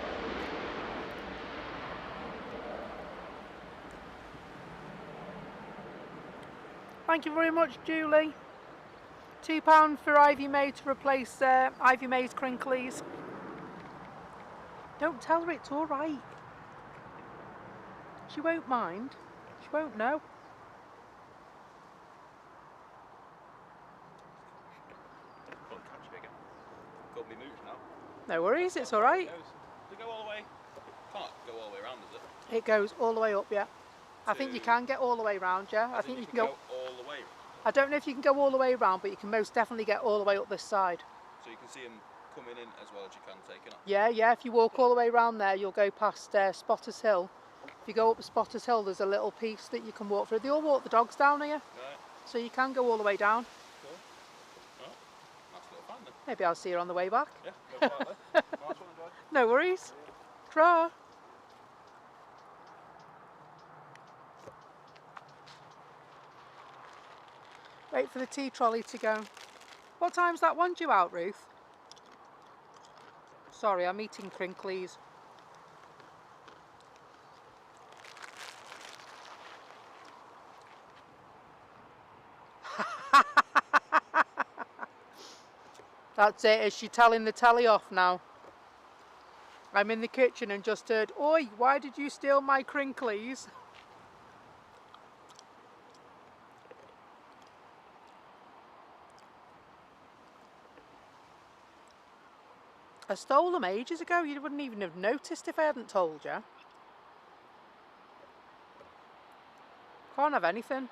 Thank you very much, Julie. £2 for Ivy May to replace Ivy May's crinklies. Don't tell her it's all right. She won't mind. She won't know. Can't catch it again. Got me moved now. No worries, it's all right. Does it go all the way? Can't go all the way around, does it? It goes all the way up, yeah. I think you can get all the way around, yeah. I think you can go all the way. I don't know if you can go all the way around, but you can most definitely get all the way up this side. So you can see them coming in as well as you can taking up. Yeah, yeah. If you walk all the way around there, you'll go past Spotters Hill. If you go up Spotters Hill, there's a little piece that you can walk through. They all walk the dogs down here, Right. so you can go all the way down. Cool. Right. Nice little fan then. Maybe I'll see you on the way back. Yeah, go quietly. Nice one, enjoy. No worries. Draw. Wait for the tea trolley to go. What time's that one due out, Ruth? Sorry, I'm eating crinklies. That's it. Is she telling the telly off now? I'm in the kitchen and just heard, "Oi, why did you steal my crinklies?" I stole them ages ago. You wouldn't even have noticed if I hadn't told you. Can't have anything.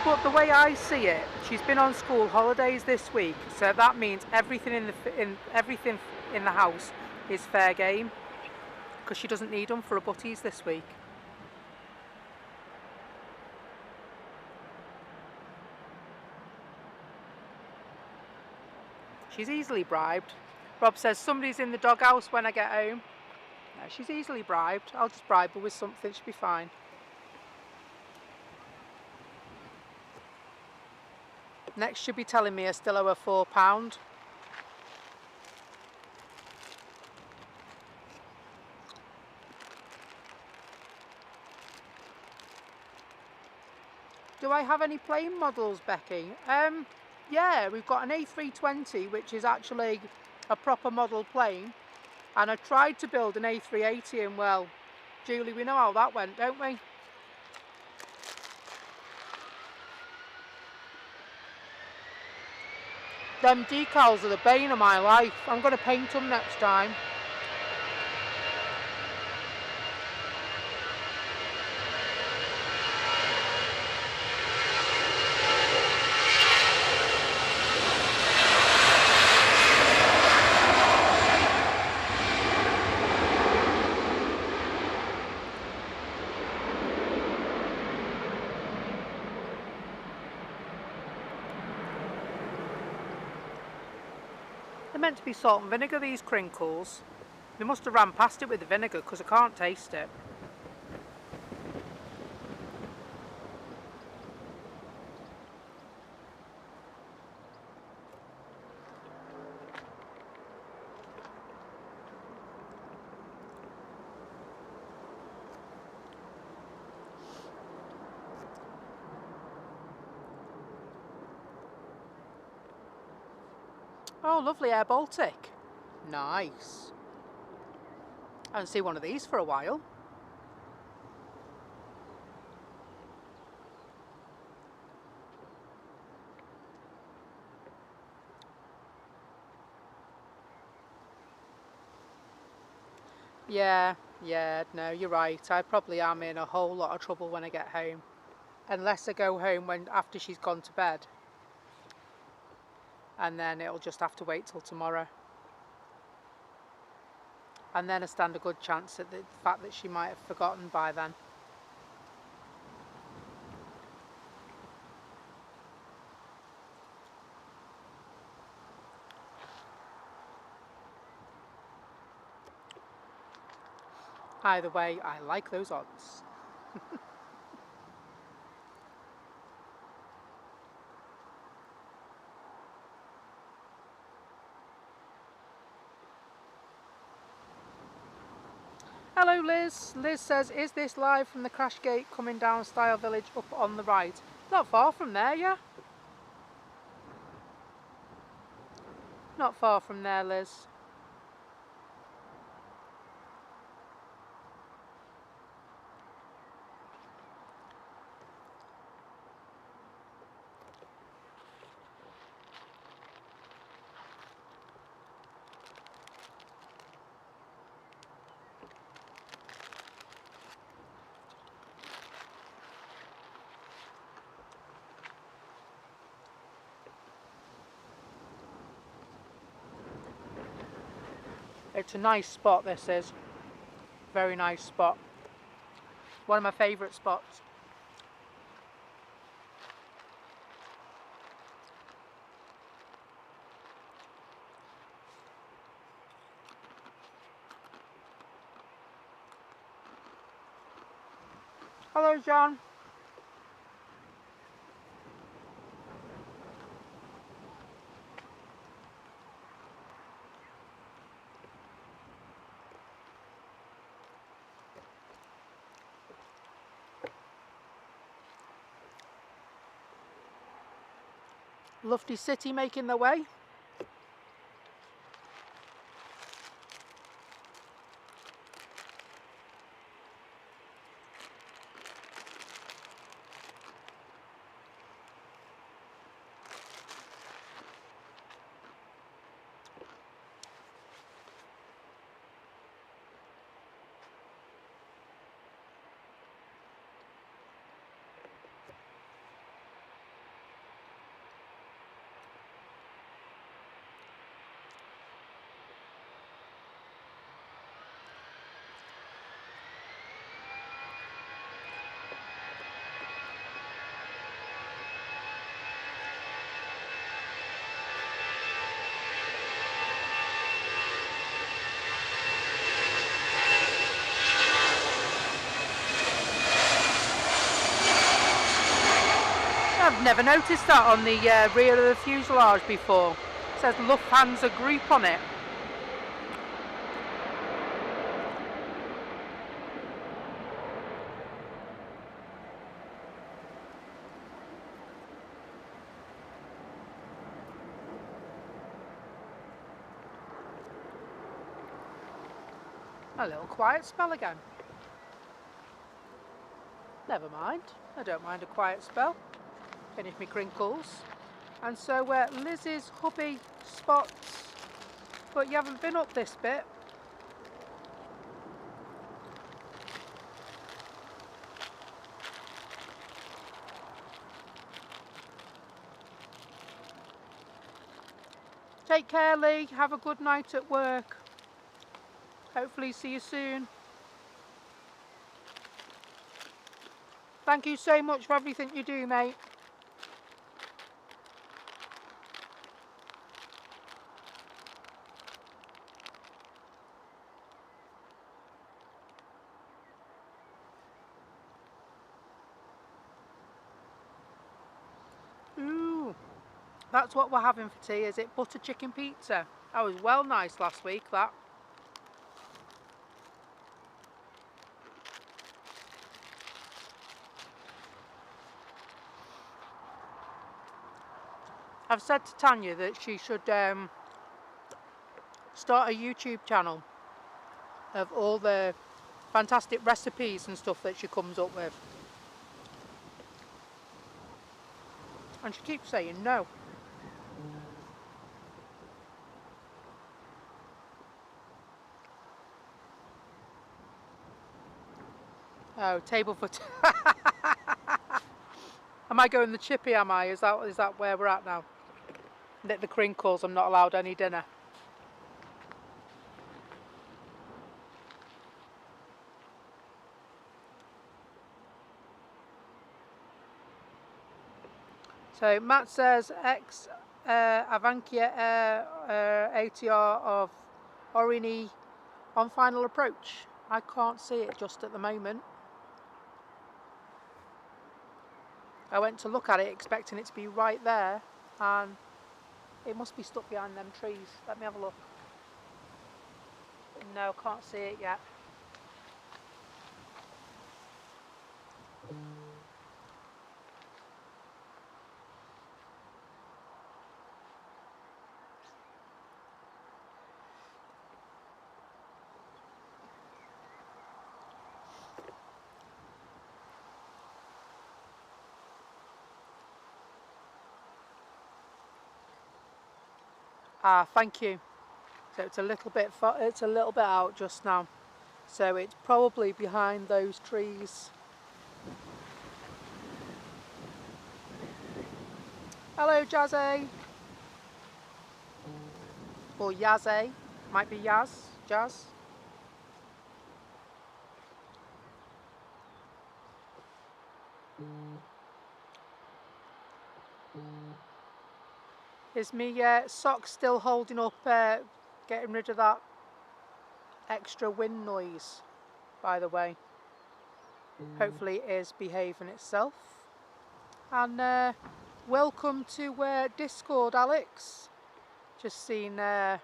But the way I see it, she's been on school holidays this week, so that means everything in the house is fair game, because she doesn't need them for her butties this week. She's easily bribed. Rob says somebody's in the doghouse when I get home. No, she's easily bribed. I'll just bribe her with something, she'll be fine. Next should be telling me I still owe her £4. Do I have any plane models, Becky? Yeah, we've got an A320, which is actually a proper model plane. And I tried to build an A380 and, well, Julie, we know how that went, don't we? Them decals are the bane of my life. I'm going to paint them next time. They're meant to be salt and vinegar, these crinkles. They must have ran past it with the vinegar because I can't taste it. Oh, lovely, Air Baltic. Nice. I haven't seen one of these for a while. Yeah, no, you're right. I probably am in a whole lot of trouble when I get home. Unless I go home after she's gone to bed. And then it'll just have to wait till tomorrow. And then I stand a good chance at the fact that she might have forgotten by then. Either way, I like those odds. Hello Liz. Liz says, is this live from the crash gate coming down Style Village up on the right? Not far from there, yeah? Not far from there, Liz. It's a nice spot, this is. Very nice spot. One of my favourite spots. Hello, John. Lovely city making their way. I've never noticed that on the rear of the fuselage before. It says Lufthansa Group on it. A little quiet spell again. Never mind, I don't mind a quiet spell. Finish my crinkles. And so Liz's hubby spots, but you haven't been up this bit. Take care, Lee. Have a good night at work. Hopefully see you soon. Thank you so much for everything you do, mate. That's what we're having for tea, is it? Butter chicken pizza. That was well nice last week, that. I've said to Tanya that she should start a YouTube channel of all the fantastic recipes and stuff that she comes up with. And she keeps saying no. Oh, table for am I going the chippy, am I? Is that where we're at now? Lick the crinkles, I'm not allowed any dinner. So Matt says ex Avankia ATR of Orini on final approach. I can't see it just at the moment. I went to look at it expecting it to be right there, and it must be stuck behind them trees. Let me have a look. No, can't see it yet. Ah, thank you. So it's a little bit out just now. So it's probably behind those trees. Hello, Jazzy. Or Yazzie. Might be Jazz. Is me sock still holding up, getting rid of that extra wind noise, by the way? Hopefully it is behaving itself. And welcome to Discord, Alex. Just seen that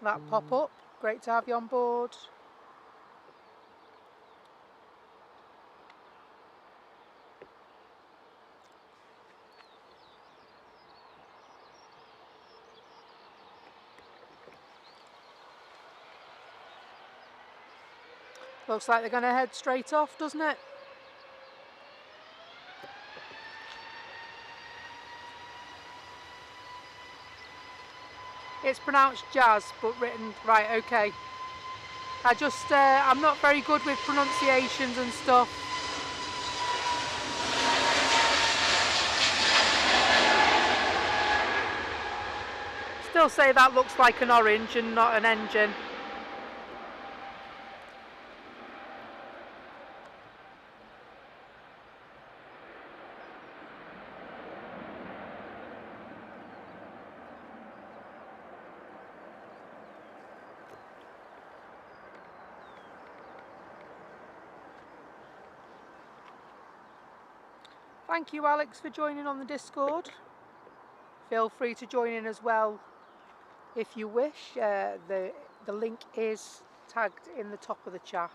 pop up. Great to have you on board. Looks like they're going to head straight off, doesn't it? It's pronounced jazz, but written right. Okay. I'm not very good with pronunciations and stuff. Still say that looks like an orange and not an engine. Thank you, Alex, for joining on the Discord. Feel free to join in as well if you wish. The link is tagged in the top of the chat.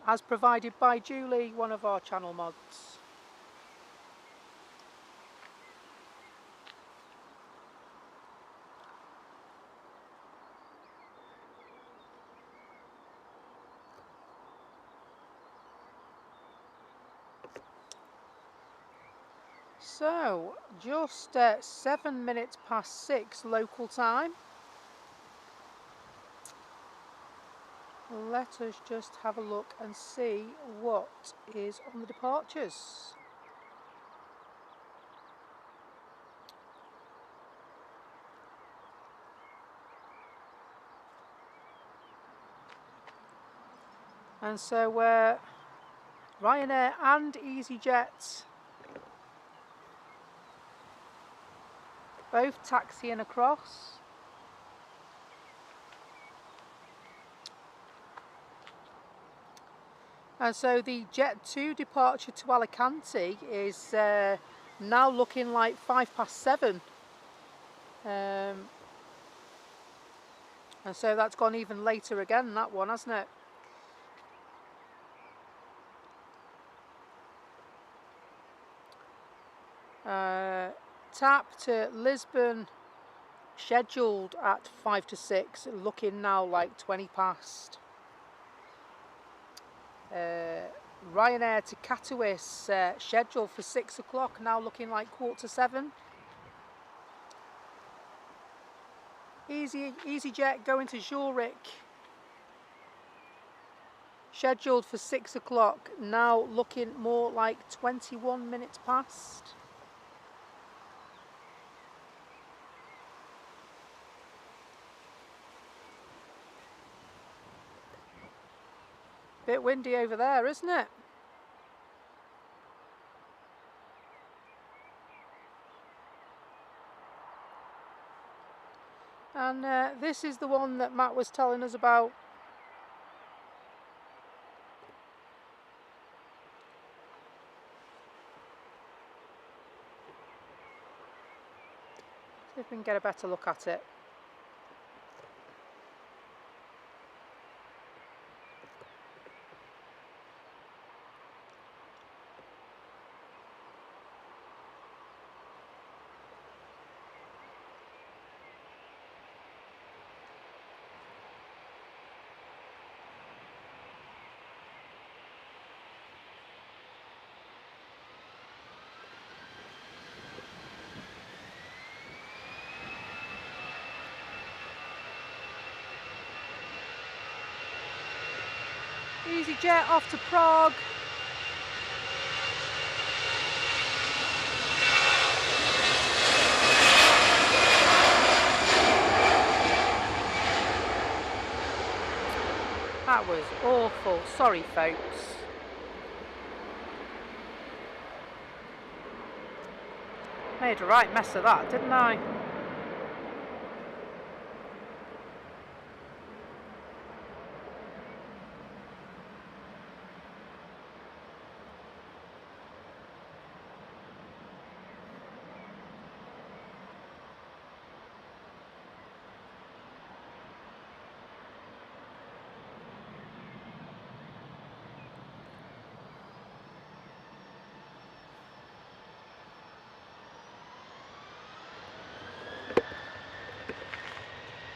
As provided by Julie, one of our channel mods. So, just 7 minutes past 6 local time. Let us just have a look and see what is on the departures. And so Ryanair and EasyJet both taxiing across. And so the Jet 2 departure to Alicante is now looking like 7:05. And so that's gone even later again, that one, hasn't it? TAP to Lisbon scheduled at 5 to 6, looking now like 20 past. Ryanair to Katowice scheduled for 6 o'clock, now looking like 6:45. EasyJet going to Zurich scheduled for 6 o'clock, now looking more like 21 minutes past. Bit windy over there, isn't it? And this is the one that Matt was telling us about. See if we can get a better look at it. EasyJet off to Prague. That was awful. Sorry, folks. Made a right mess of that, didn't I?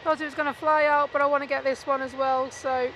Thought it was going to fly out, but I want to get this one as well, so...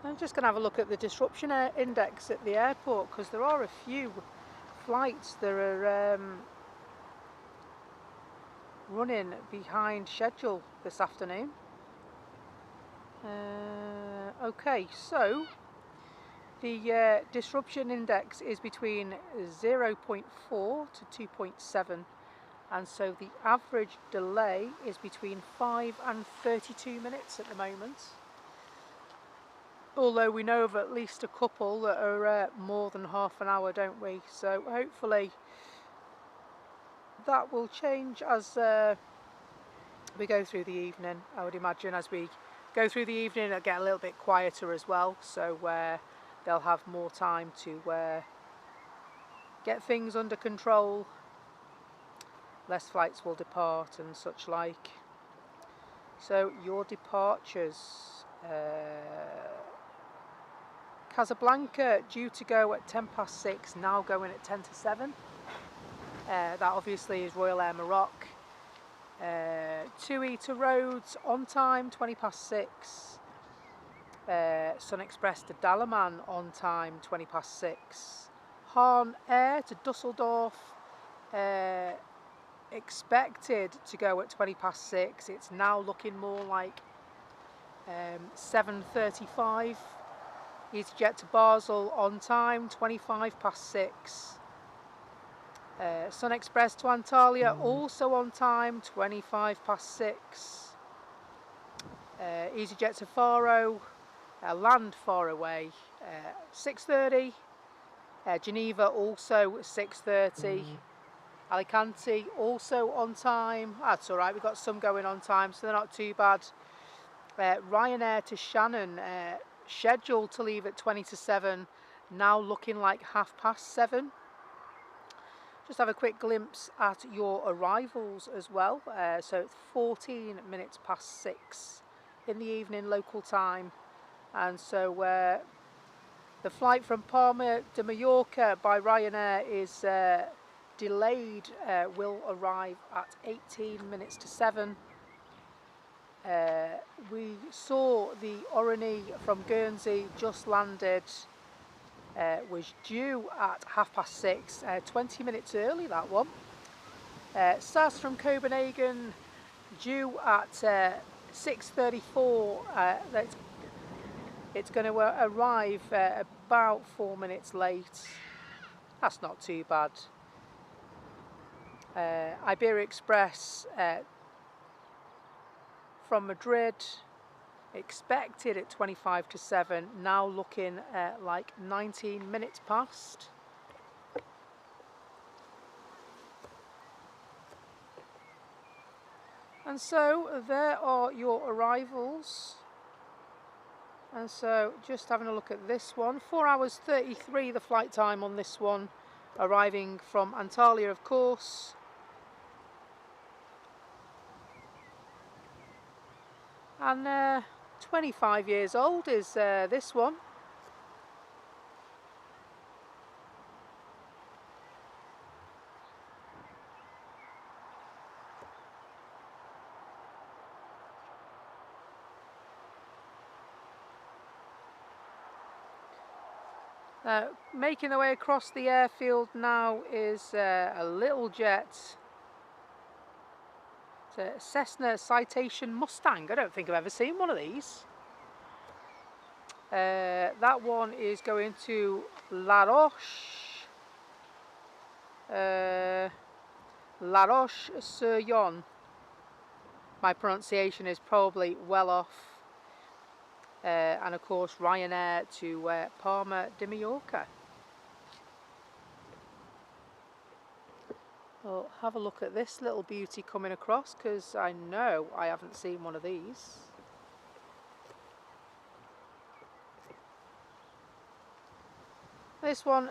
I'm just going to have a look at the disruption index at the airport, because there are a few flights that are running behind schedule this afternoon. Okay, so the disruption index is between 0.4 to 2.7, and so the average delay is between 5 and 32 minutes at the moment. Although we know of at least a couple that are more than half an hour, don't we? So hopefully that will change as we go through the evening. I would imagine as we go through the evening it'll get a little bit quieter as well, so they'll have more time to get things under control. Less flights will depart and such like. So your departures, Casablanca due to go at 6:10, now going at 7:10. That obviously is Royal Air Maroc. TUI to Rhodes on time 6:20. Sun Express to Dalaman on time 6:20. Hahn Air to Dusseldorf expected to go at 6:20. It's now looking more like 7:35. EasyJet to Basel on time 6:25. Sun Express to Antalya also on time 6:25. EasyJet to Faro, land far away 6:30. Geneva also 6:30. Alicante also on time. That's alright, we've got some going on time, so they're not too bad. Ryanair to Shannon, scheduled to leave at 7:20, now looking like 7:30. Just have a quick glimpse at your arrivals as well. So it's 6:14 in the evening local time, and so the flight from Palma de Mallorca by Ryanair is delayed, will arrive at 7:18. We saw the Orani from Guernsey just landed, was due at 6:30, 20 minutes early that one. SAS from Copenhagen due at 6:34. It's going to arrive about 4 minutes late. That's not too bad. Iberia Express from Madrid expected at 7:25, now looking like 19 minutes past. And so there are your arrivals. And so just having a look at this one, 4 hours 33 the flight time on this one, arriving from Antalya, of course. And 25 years old is this one. Making their way across the airfield now is a little jet. It's a Cessna Citation Mustang. I don't think I've ever seen one of these. That one is going to La Roche-sur-Yon. My pronunciation is probably well off. And of course Ryanair to Palma de Mallorca. Well, have a look at this little beauty coming across, because I know I haven't seen one of these. This one,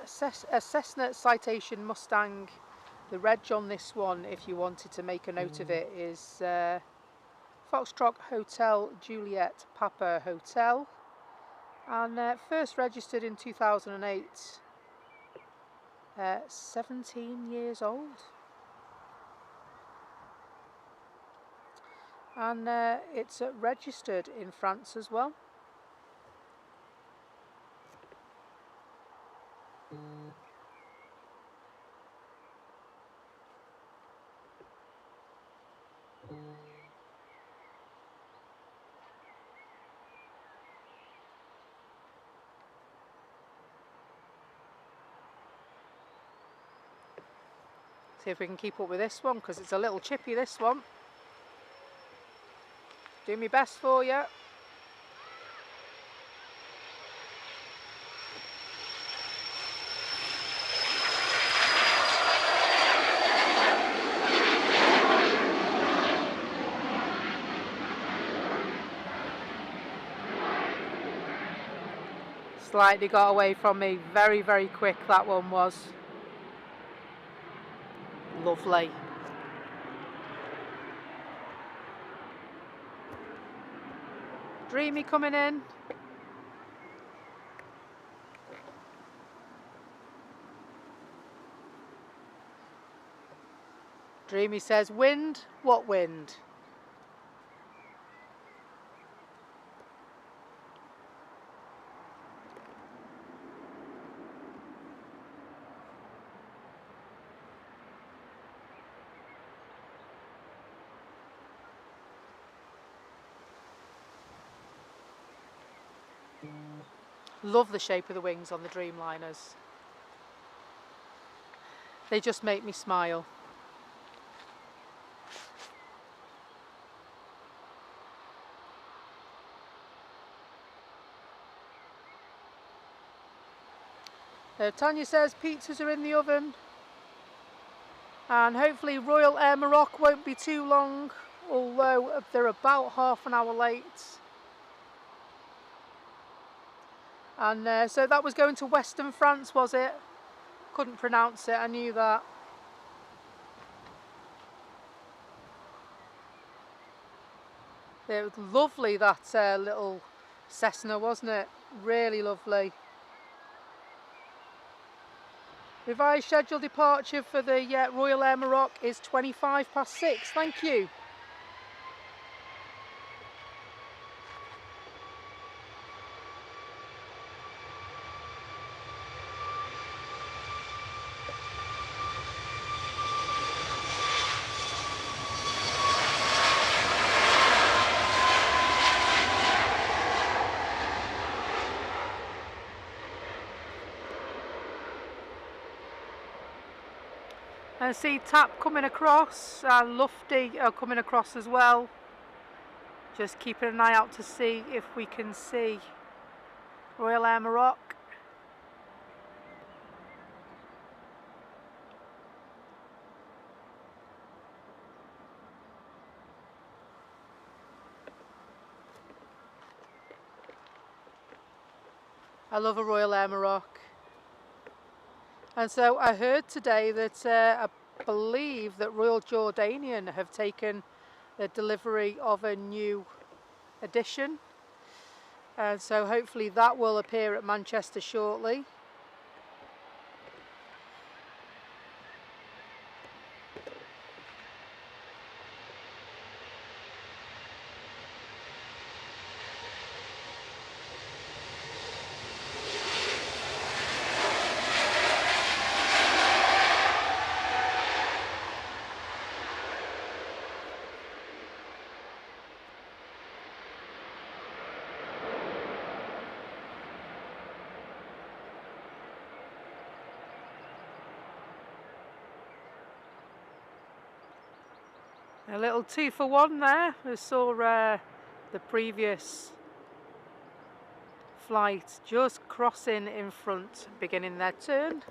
a Cessna Citation Mustang. The reg on this one, if you wanted to make a note of it, is Foxtrot Hotel Juliet Papa Hotel, and first registered in 2008. 17 years old, and it's registered in France as well. See if we can keep up with this one, because it's a little chippy, this one. Do my best for you. Slightly got away from me, very, very quick that one was. Lovely. Dreamy coming in. Dreamy says, wind? What wind? Love the shape of the wings on the Dreamliners. They just make me smile. Tanya says pizzas are in the oven, and hopefully Royal Air Maroc won't be too long, although they're about half an hour late. And so that was going to Western France, was it? Couldn't pronounce it, I knew that. It was lovely, that little Cessna, wasn't it? Really lovely. Revised schedule departure for the Royal Air Maroc is 6:25. Thank you. I see Tap coming across, and Lufty are coming across as well. Just keeping an eye out to see if we can see Royal Air Maroc. I love a Royal Air Maroc. And so I heard today that I believe that Royal Jordanian have taken the delivery of a new edition. And so hopefully that will appear at Manchester shortly. A little 2-for-1 there. We saw the previous flight just crossing in front, beginning their turn.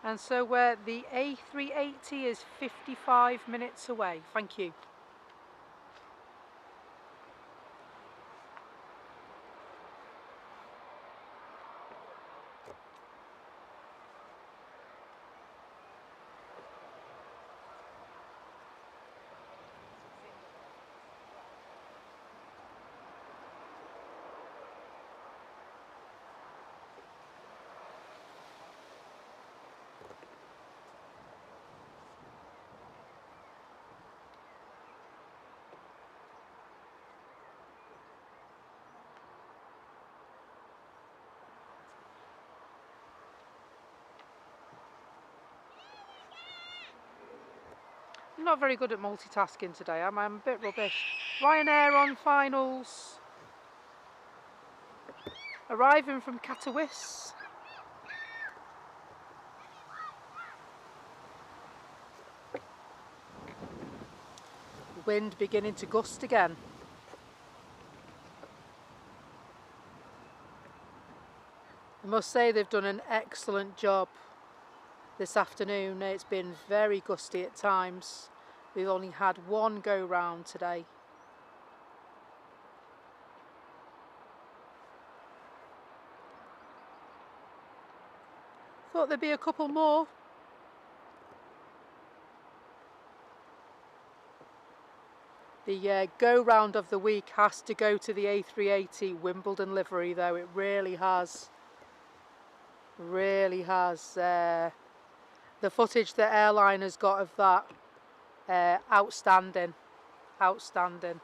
And so the A380 is 55 minutes away. Thank you. I'm not very good at multitasking today, I'm a bit rubbish. Ryanair on finals. Arriving from Katowice. Wind beginning to gust again. I must say they've done an excellent job this afternoon. It's been very gusty at times. We've only had one go round today. Thought there'd be a couple more. The go-round of the week has to go to the A380 Wimbledon livery, though. It really has. Really has. The footage that Airline has got of that, outstanding. Outstanding.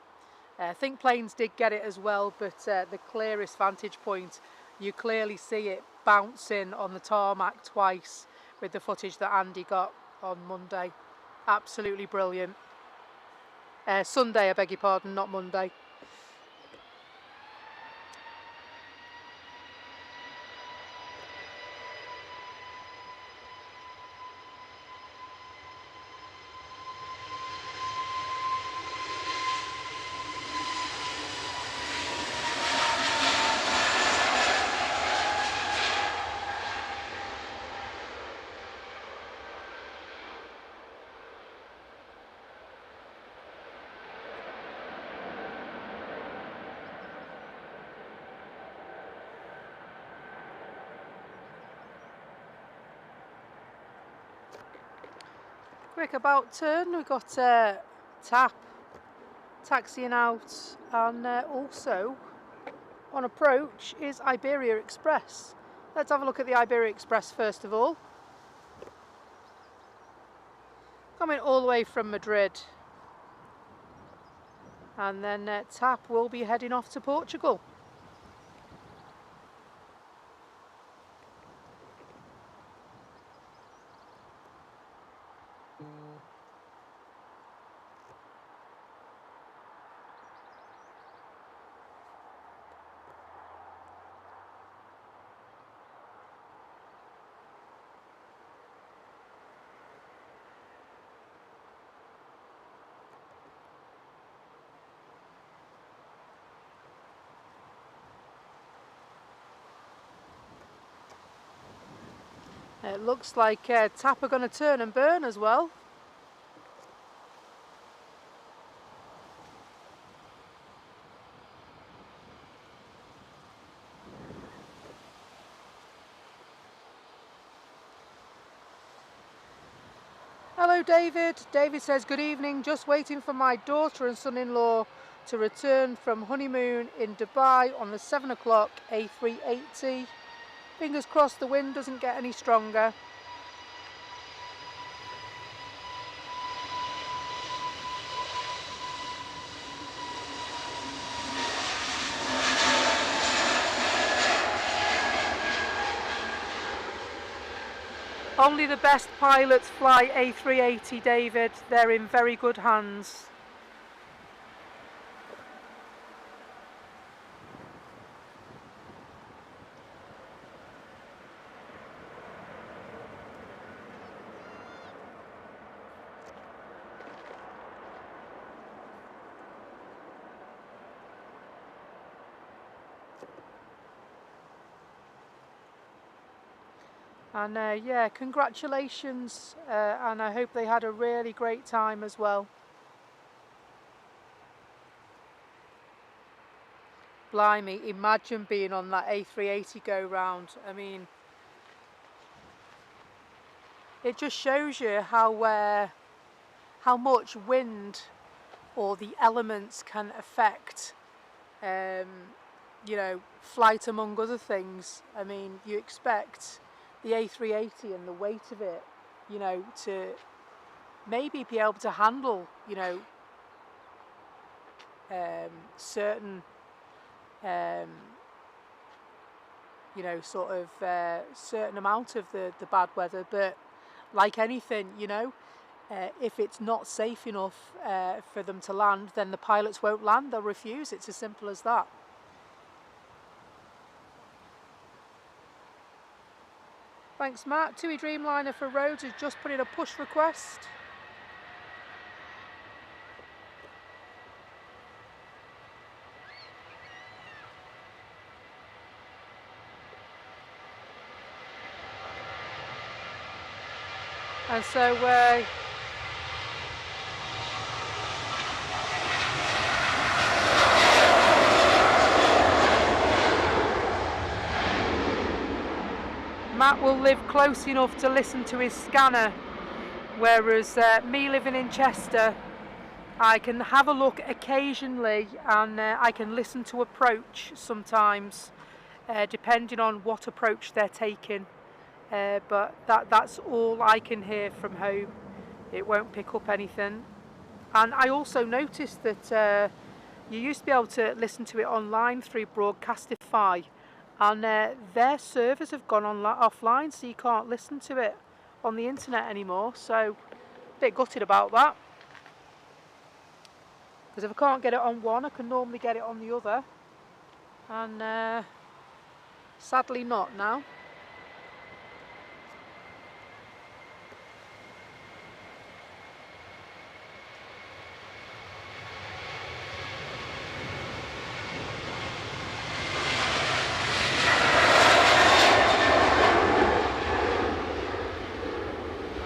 I think planes did get it as well, but the clearest vantage point, you clearly see it bouncing on the tarmac twice with the footage that Andy got on Monday. Absolutely brilliant. Sunday, I beg your pardon, not Monday. Quick about turn, we've got TAP taxiing out, and also on approach is Iberia Express. Let's have a look at the Iberia Express first of all. Coming all the way from Madrid, and then TAP will be heading off to Portugal. It looks like TAP are going to turn and burn as well. Hello David. David says, good evening, just waiting for my daughter and son-in-law to return from honeymoon in Dubai on the 7 o'clock A380. Fingers crossed the wind doesn't get any stronger. Only the best pilots fly A380, David. They're in very good hands. And yeah, congratulations, and I hope they had a really great time as well. Blimey, imagine being on that A380 go round. I mean, it just shows you how much wind or the elements can affect, you know, flight among other things. I mean, you expect the A380 and the weight of it, you know, to maybe be able to handle, you know, certain, you know, sort of certain amount of the bad weather. But like anything, you know, if it's not safe enough for them to land, then the pilots won't land, they'll refuse. It's as simple as that. Thanks Matt. TUI Dreamliner for Roads has just put in a push request. And so Matt will live close enough to listen to his scanner, whereas me living in Chester, I can have a look occasionally, and I can listen to approach sometimes, depending on what approach they're taking. But that's all I can hear from home. It won't pick up anything. And I also noticed that you used to be able to listen to it online through Broadcastify, and their servers have gone offline, so you can't listen to it on the internet anymore. So a bit gutted about that, because if I can't get it on one, I can normally get it on the other, and sadly not now.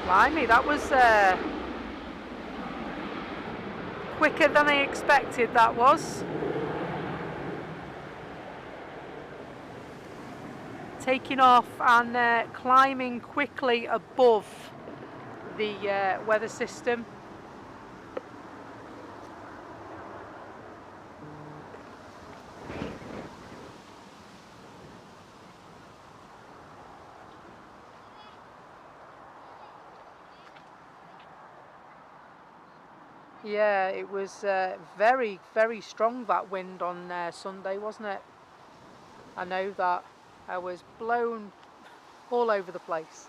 Blimey, that was quicker than I expected, that was. Taking off and climbing quickly above the weather system. Yeah, it was very, very strong, that wind on Sunday, wasn't it? I know that. I was blown all over the place.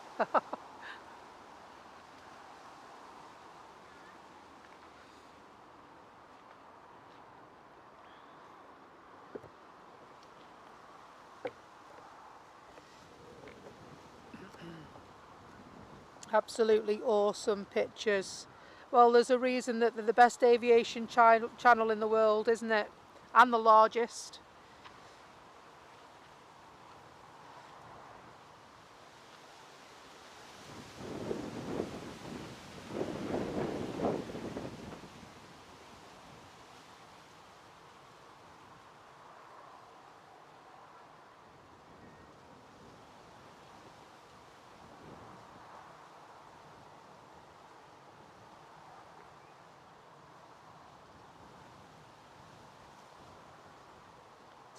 Absolutely awesome pictures. Well, there's a reason that they're the best aviation channel in the world, isn't it? And the largest.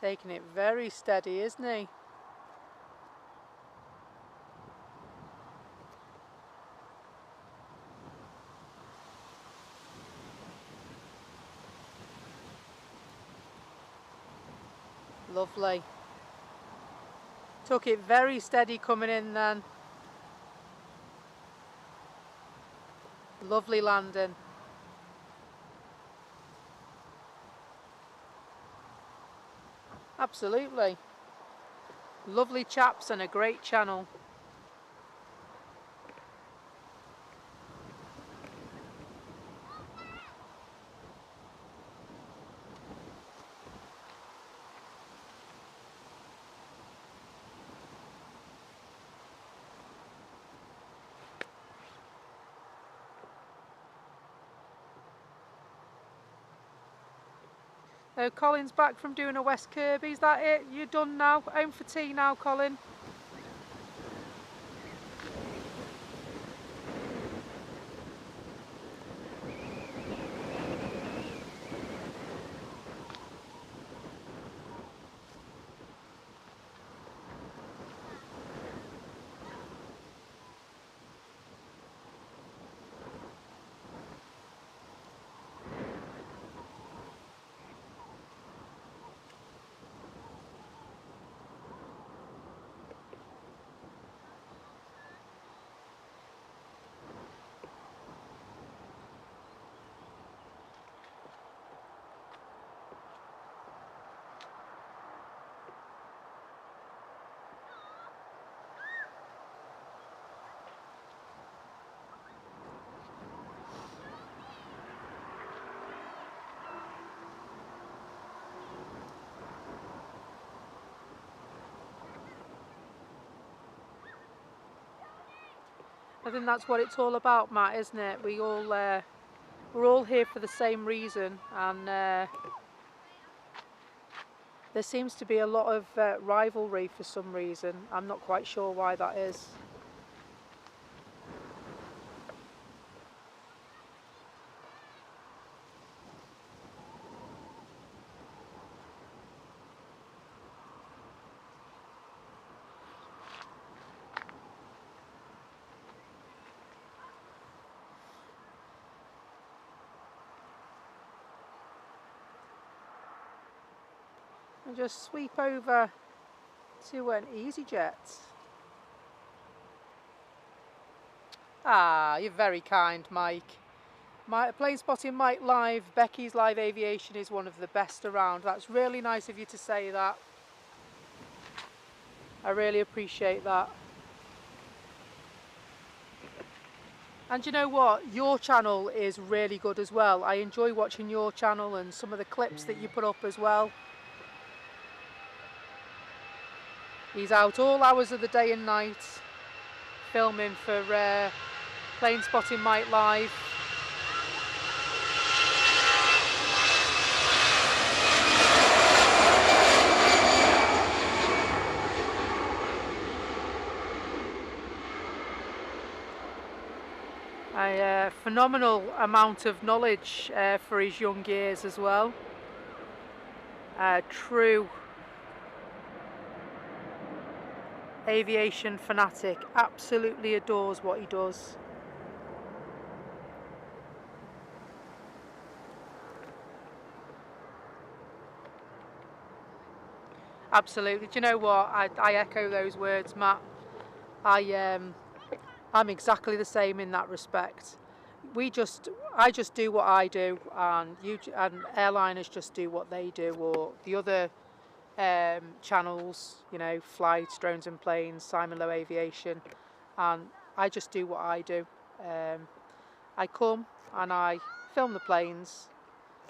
Taking it very steady, isn't he? Lovely. Took it very steady coming in then. Lovely landing. Absolutely. Lovely chaps and a great channel. Colin's back from doing a West Kirby. Is that it? You're done now? Home for tea now, Colin? I think that's what it's all about, Matt, isn't it? We're all here for the same reason, and there seems to be a lot of rivalry for some reason. I'm not quite sure why that is. and just sweep over to an EasyJet. Ah, you're very kind, Mike. Plane spotting Mike Live, Becky's Live Aviation is one of the best around. That's really nice of you to say that. I really appreciate that. And you know what? Your channel is really good as well. I enjoy watching your channel and some of the clips that you put up as well. He's out all hours of the day and night filming for Plane Spotting Mike Live. A phenomenal amount of knowledge for his young years as well. True aviation fanatic, absolutely adores what he does. Absolutely. Do you know what? I echo those words, Matt. I'm exactly the same in that respect. I just do what I do, and airliners just do what they do, or the other channels, you know, Flights, Drones and Planes, Simon Lowe Aviation, and I just do what I do. I come and I film the planes,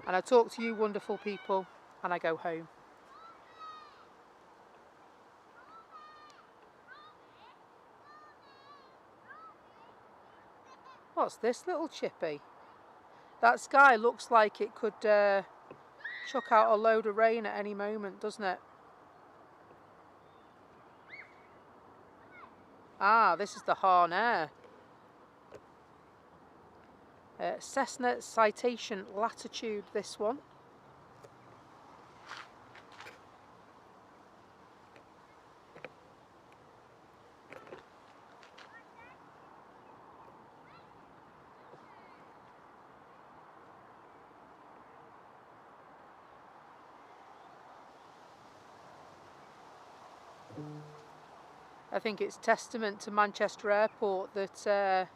and I talk to you wonderful people, and I go home. What's this little chippy? That sky looks like it could chuck out a load of rain at any moment, doesn't it? Ah, this is the Harn Air. Cessna Citation Latitude, this one. I think it's testament to Manchester Airport that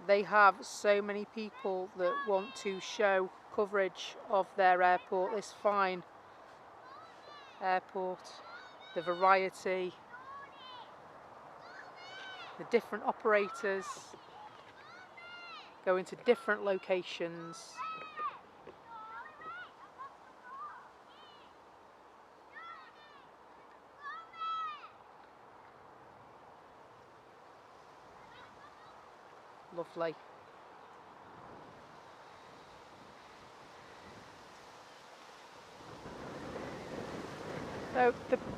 they have so many people that want to show coverage of their airport, this fine airport, the variety, the different operators going to different locations. Lovely. So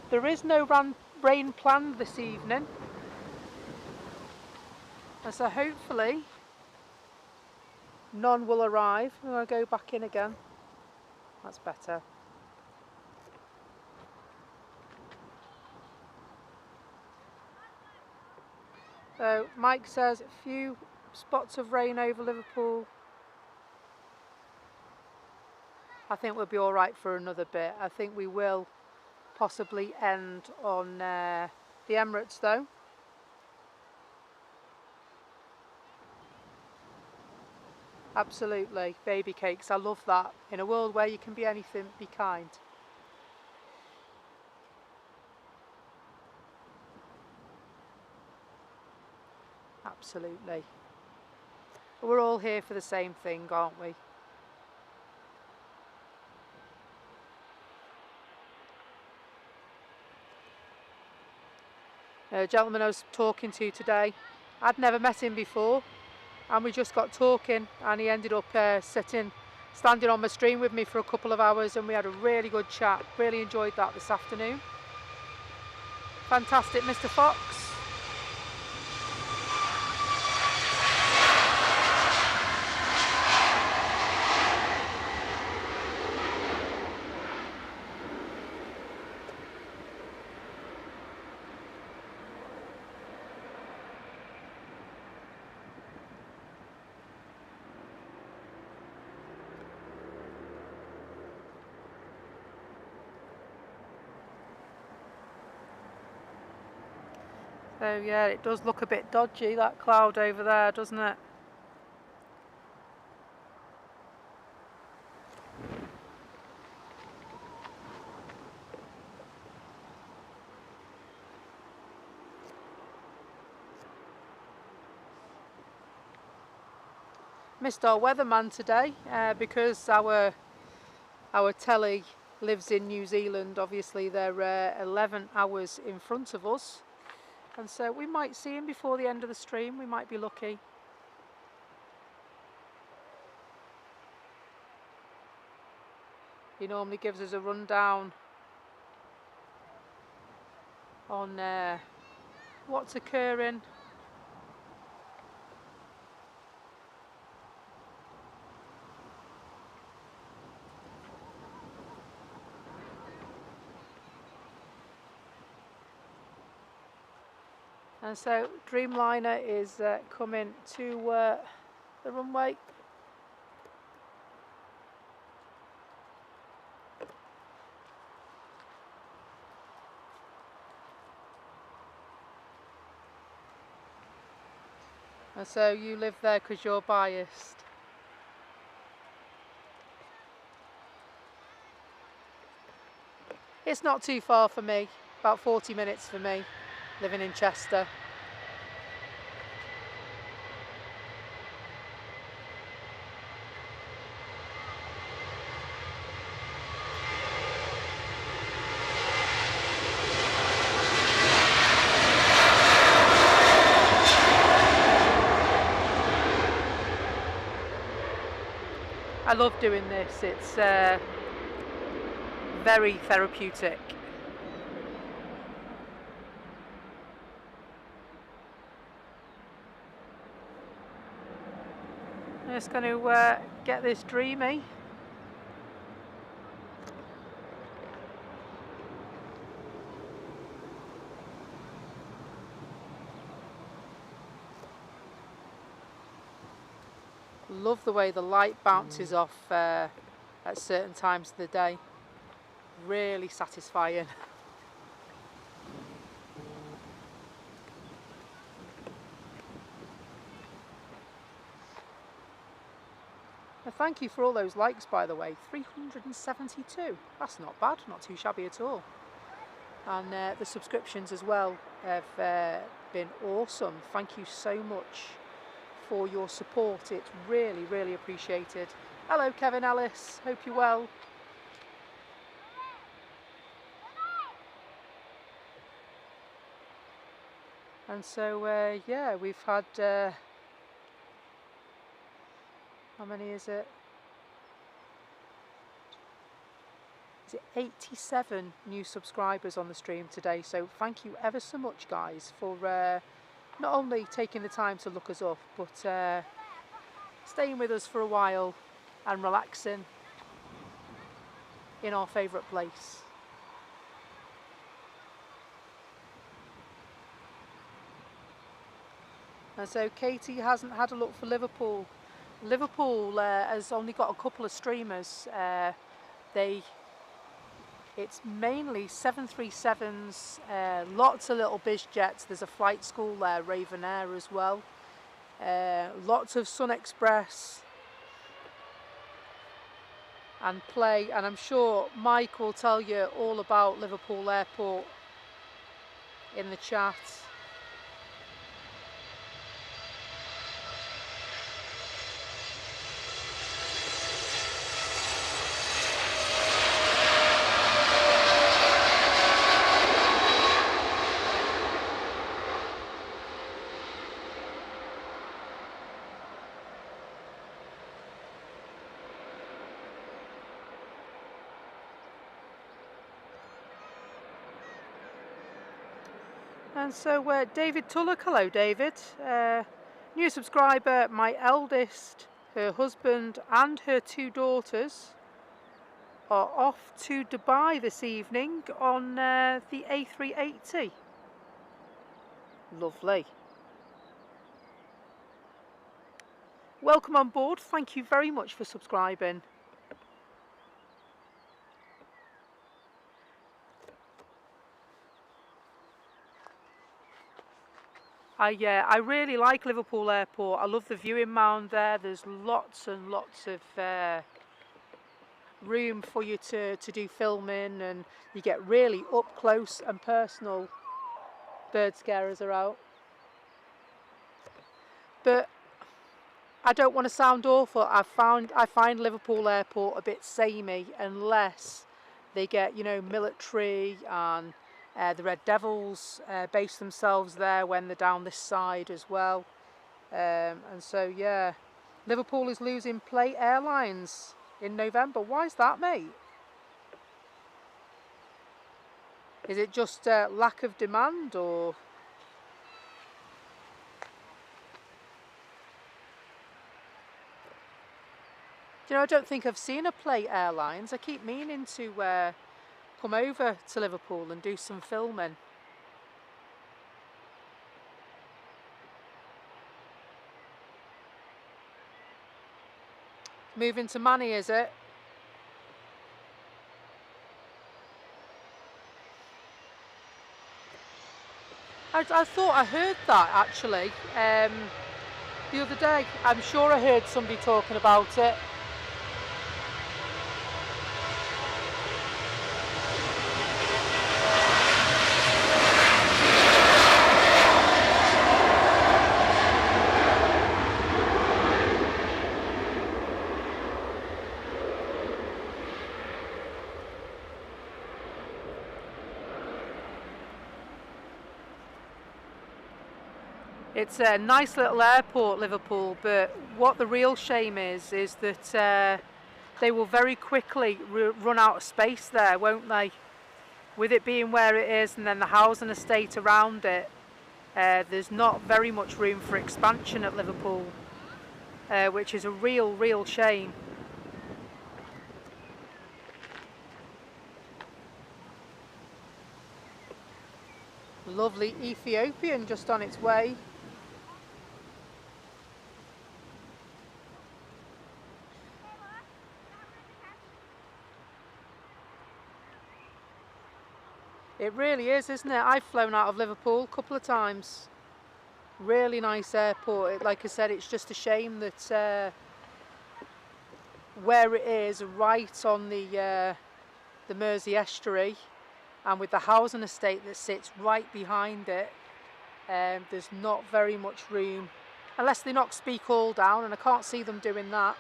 there is no rain planned this evening, and so hopefully none will arrive. I'm going to go back in again. That's better. So Mike says a few spots of rain over Liverpool. I think we'll be all right for another bit. I think we will possibly end on the Emirates though. Absolutely, baby cakes, I love that. In a world where you can be anything, be kind. Absolutely. We're all here for the same thing, aren't we? A gentleman I was talking to today, I'd never met him before, and we just got talking, and he ended up standing on my stream with me for a couple of hours, and we had a really good chat. Really enjoyed that this afternoon. Fantastic, Mr. Fox. So yeah, it does look a bit dodgy, that cloud over there, doesn't it? Missed our weatherman today because our telly lives in New Zealand. Obviously they're 11 hours in front of us, and so we might see him before the end of the stream. We might be lucky. He normally gives us a rundown on what's occurring. And so Dreamliner is coming to the runway. And so you live there because you're biased. It's not too far for me, about 40 minutes for me, living in Chester. I love doing this, it's very therapeutic. I'm just going to get this dreamy. Love the way the light bounces off at certain times of the day. Really satisfying. Well, thank you for all those likes, by the way. 372. That's not bad, not too shabby at all. And the subscriptions as well have been awesome. Thank you so much for your support. It's really, really appreciated. Hello, Kevin Ellis. Hope you're well. And so, yeah, we've had, how many is it? Is it 87 new subscribers on the stream today? So thank you ever so much, guys, for not only taking the time to look us up, but staying with us for a while and relaxing in our favourite place. And so Katie hasn't had a look for Liverpool. Liverpool has only got a couple of streamers. It's mainly 737s, lots of little biz jets. There's a flight school there, Raven Air as well. Lots of Sun Express and Play. And I'm sure Mike will tell you all about Liverpool Airport in the chat. And so David Tullock, hello David, new subscriber. My eldest, her husband and her two daughters are off to Dubai this evening on the A380. Lovely. Welcome on board, thank you very much for subscribing. I really like Liverpool Airport. I love the viewing mound there. There's lots and lots of room for you to do filming, and you get really up close and personal. Bird scarers are out. But I don't want to sound awful. I find Liverpool Airport a bit samey unless they get, you know, military and the Red Devils base themselves there when they're down this side as well. And so yeah, Liverpool is losing plate Airlines in November. Why is that, mate? Is it just lack of demand, or? Do you know, I don't think I've seen a plate Airlines. I keep meaning to come over to Liverpool and do some filming. Moving to Manny, is it? I thought I heard that actually the other day. I'm sure I heard somebody talking about it. It's a nice little airport, Liverpool, but what the real shame is that they will very quickly run out of space there, won't they? With it being where it is and then the housing estate around it, there's not very much room for expansion at Liverpool, which is a real shame. Lovely Ethiopian just on its way. It really is, isn't it? I've flown out of Liverpool a couple of times. Really nice airport. Like I said, it's just a shame that where it is, right on the Mersey estuary, and with the housing estate that sits right behind it, there's not very much room, unless they knock Speak All down, and I can't see them doing that.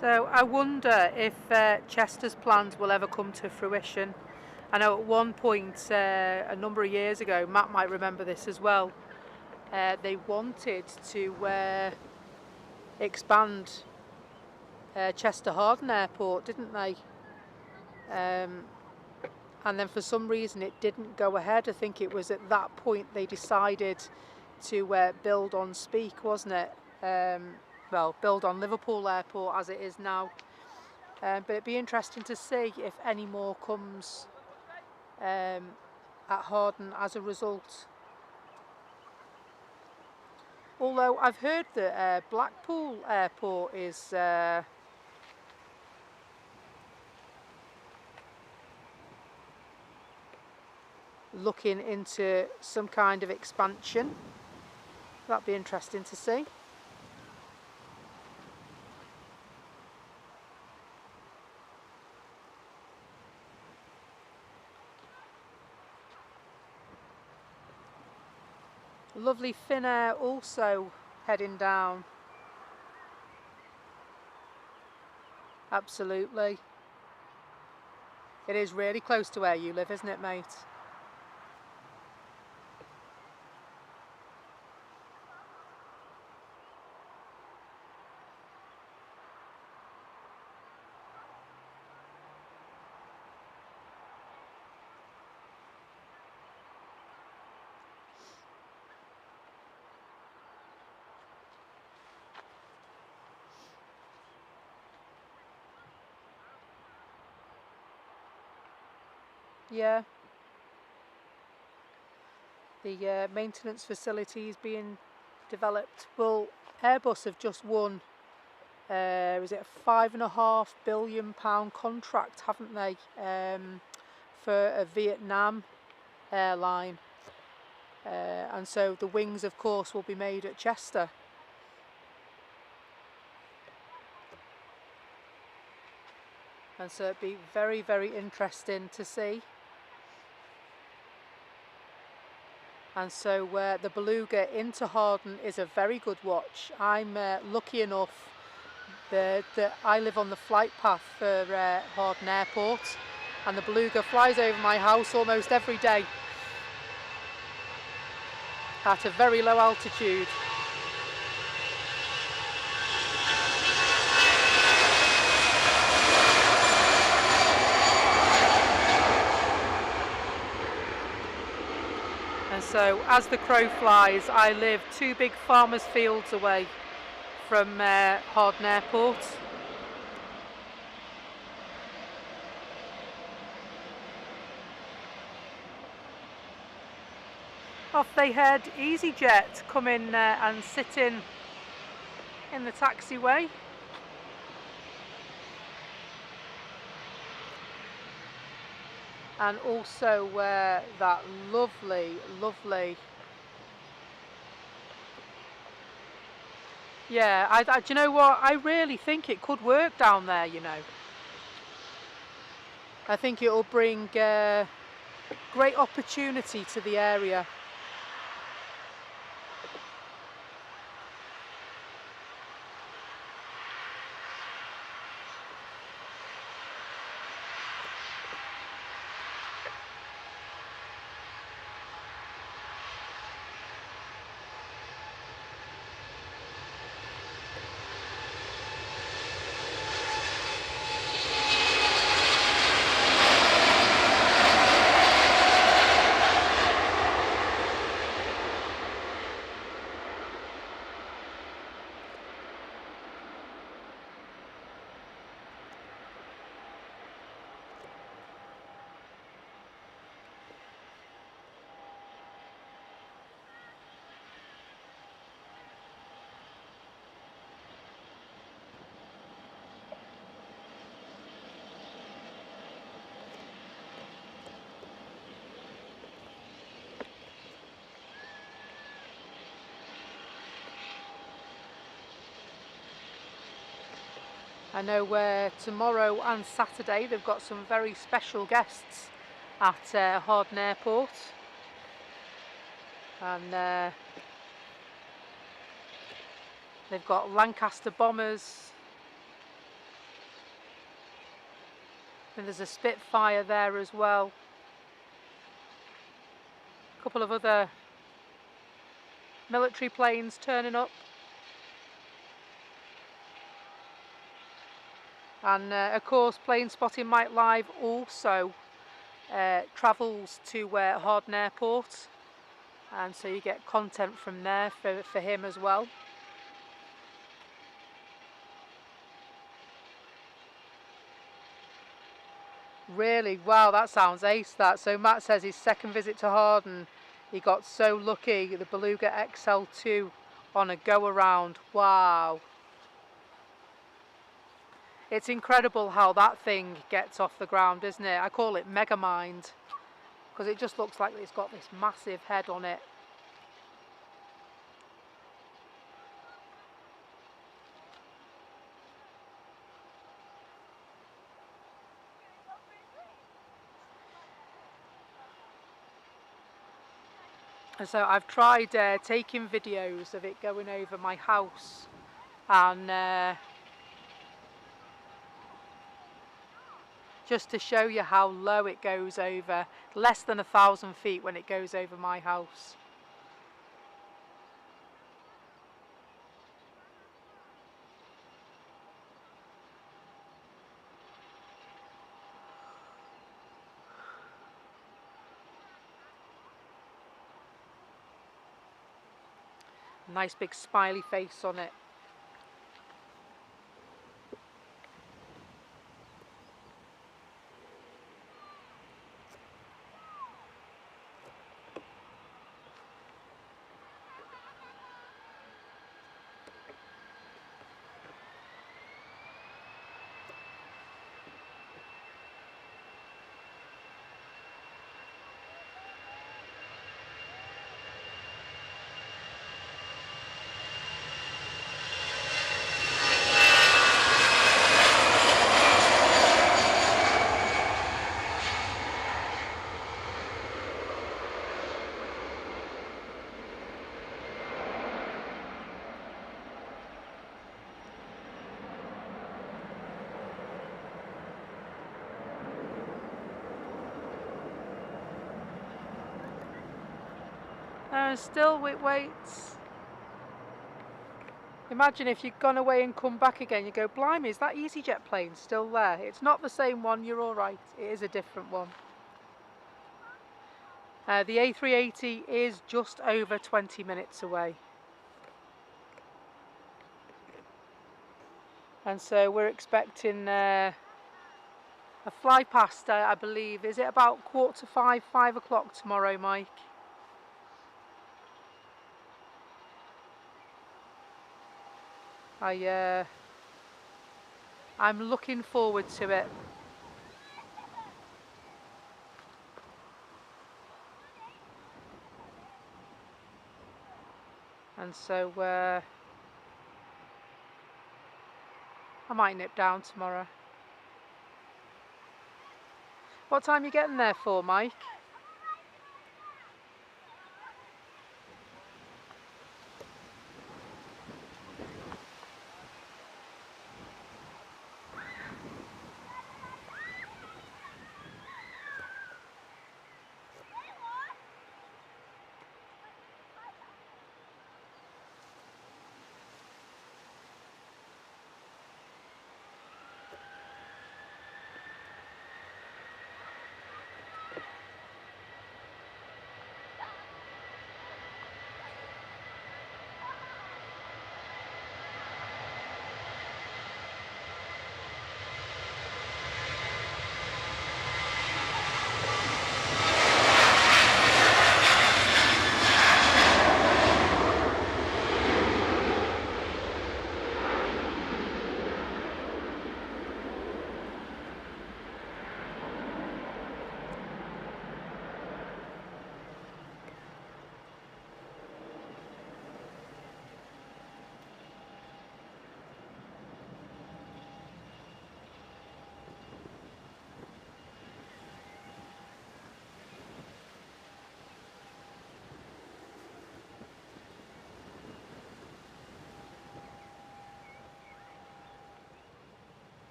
So I wonder if Chester's plans will ever come to fruition. I know at one point, a number of years ago, Matt might remember this as well, they wanted to expand Chester Harden Airport, didn't they? And then for some reason it didn't go ahead. I think it was at that point they decided to build on Speak, wasn't it? Well, build on Liverpool Airport as it is now. But it'd be interesting to see if any more comes at Harden as a result. Although I've heard that Blackpool Airport is looking into some kind of expansion. That'd be interesting to see. Lovely Finnair also heading down. Absolutely. It is really close to where you live, isn't it, mate? Yeah. The maintenance facilities being developed. Well, Airbus have just won, is it a £5.5 billion contract, haven't they, for a Vietnam airline, and so the wings, of course, will be made at Chester. And so it'd be very, very interesting to see. And so the Beluga into Harden is a very good watch. I'm lucky enough that I live on the flight path for Harden Airport, and the Beluga flies over my house almost every day at a very low altitude. And so as the crow flies, I live 2 big farmers' fields away from Harden Airport. Off they head, EasyJet come in and sit in the taxiway. And also that lovely, lovely, yeah, do you know what, I really think it could work down there, you know. I think it will bring great opportunity to the area. I know tomorrow and Saturday they've got some very special guests at Harden Airport, and they've got Lancaster bombers, and there's a Spitfire there as well, a couple of other military planes turning up. And of course, Plane Spotting Mike Live also travels to Harden Airport, and so you get content from there for him as well. Really, wow, that sounds ace, that. So Matt says his second visit to Harden, he got so lucky, the Beluga XL2 on a go-around. Wow. It's incredible how that thing gets off the ground, isn't it? I call it Mega Mind, because it just looks like it's got this massive head on it. And so I've tried taking videos of it going over my house, and just to show you how low it goes over, less than 1,000 feet when it goes over my house. Nice big smiley face on it. Still it waits. Imagine if you'd gone away and come back again, you go, blimey, is that EasyJet plane still there? It's not the same one, you're alright, it is a different one. The A380 is just over 20 minutes away. And so we're expecting a fly past, I believe, is it about 4:45, 5 o'clock tomorrow, Mike? I'm looking forward to it. And so I might nip down tomorrow. What time are you getting there for, Mike?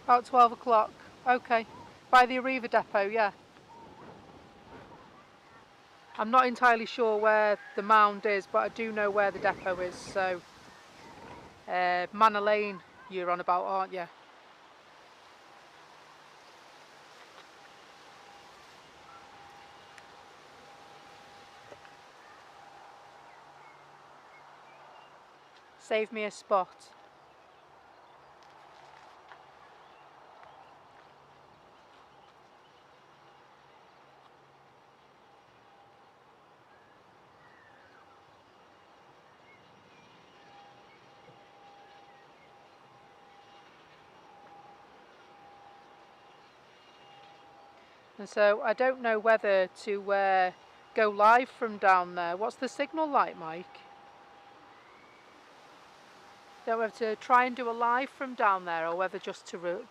About 12 o'clock. Okay. By the Arriva depot, yeah. I'm not entirely sure where the mound is, but I do know where the depot is. So, Manor Lane you're on about, aren't you? Save me a spot. And so I don't know whether to go live from down there. What's the signal like, Mike? Don't know whether to try and do a live from down there or whether just to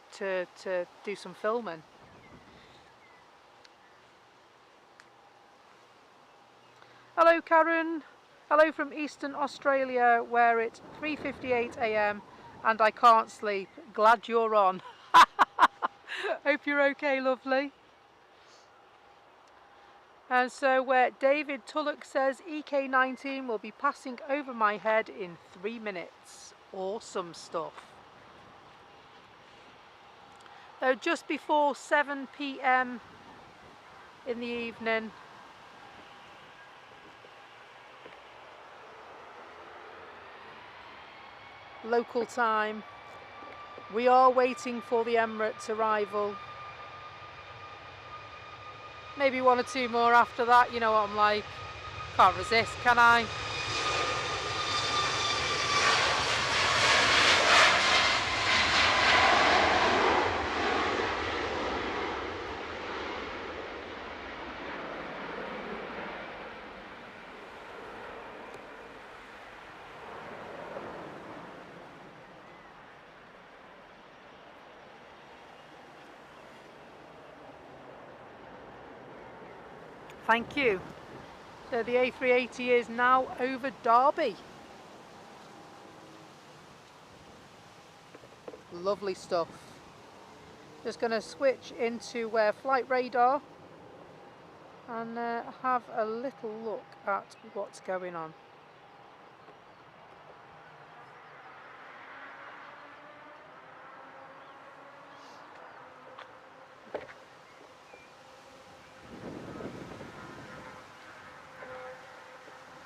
do some filming. Hello Karen, hello from Eastern Australia where it's 3:58 AM and I can't sleep. Glad you're on. Hope you're okay, lovely. And so David Tulloch says EK19 will be passing over my head in 3 minutes. Awesome stuff. Just before 7 PM in the evening. Local time. We are waiting for the Emirates arrival. Maybe 1 or 2 more after that, you know what I'm like. Can't resist, can I? Thank you. So the A380 is now over Derby. Lovely stuff. Just going to switch into flight radar and have a little look at what's going on.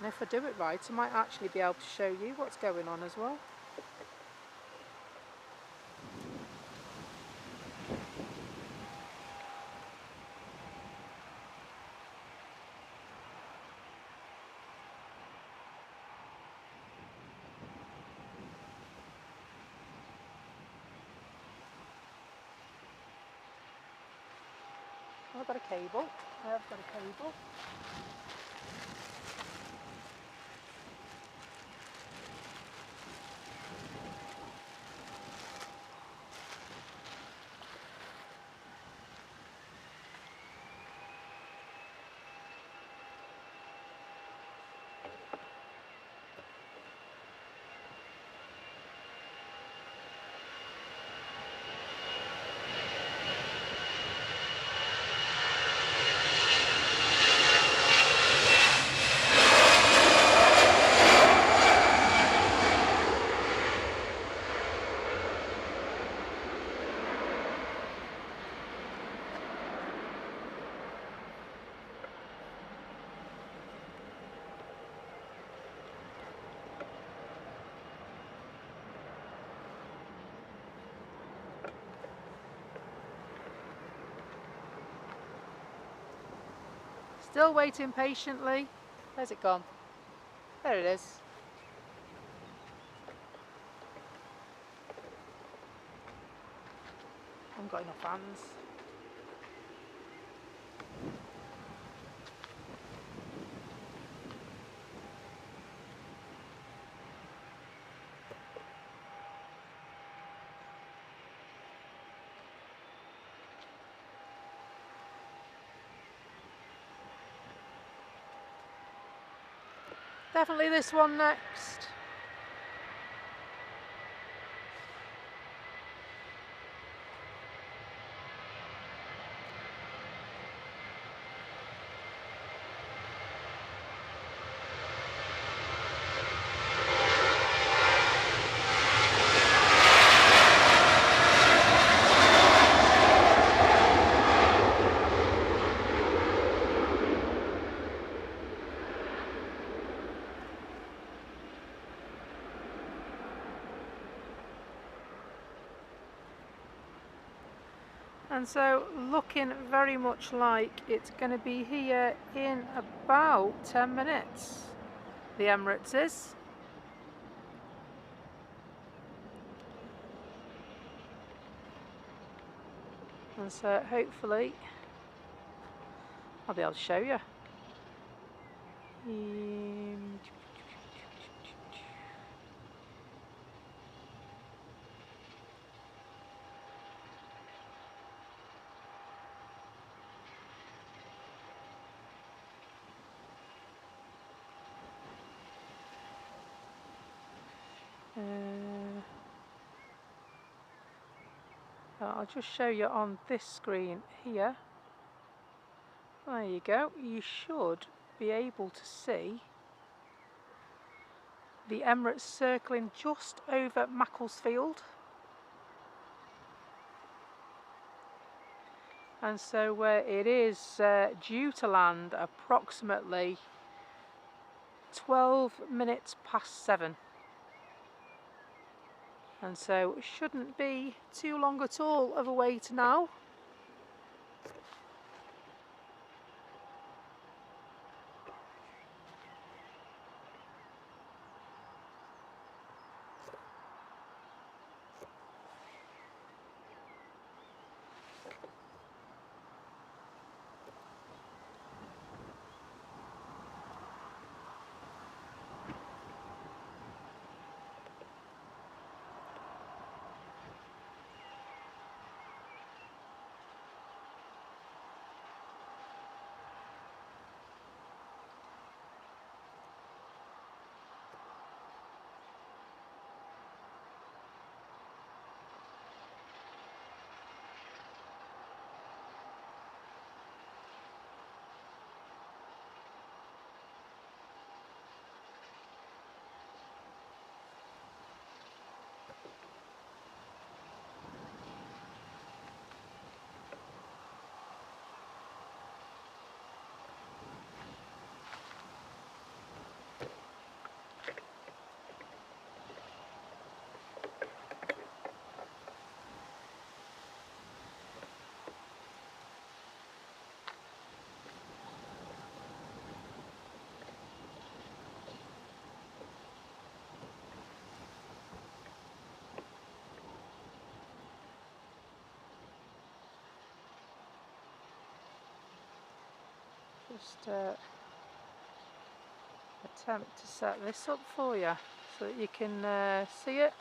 And if I do it right, I might actually be able to show you what's going on as well. I've got a cable. I've got a cable. Still waiting patiently. Where's it gone? There it is. I haven't got enough hands. Definitely this one next. And so looking very much like it's going to be here in about 10 minutes. The Emirates is. And so hopefully I'll be able to show you. I'll just show you on this screen here. There you go. You should be able to see the Emirates circling just over Macclesfield. And so it is due to land approximately 12 minutes past 7. And so it shouldn't be too long at all of a wait now. just attempt to set this up for you so that you can see it.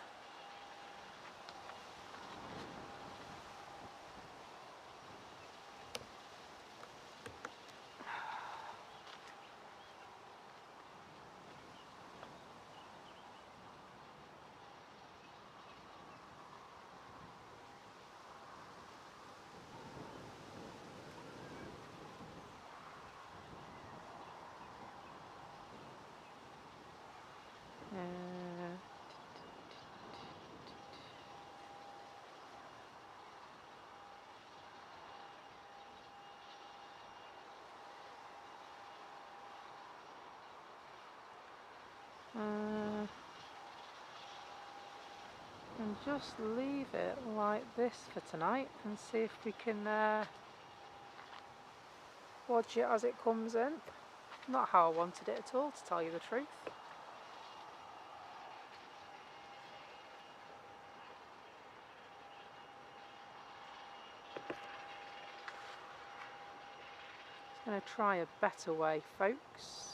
And just leave it like this for tonight and see if we can watch it as it comes in. Not how I wanted it at all, to tell you the truth. Just going to try a better way, folks.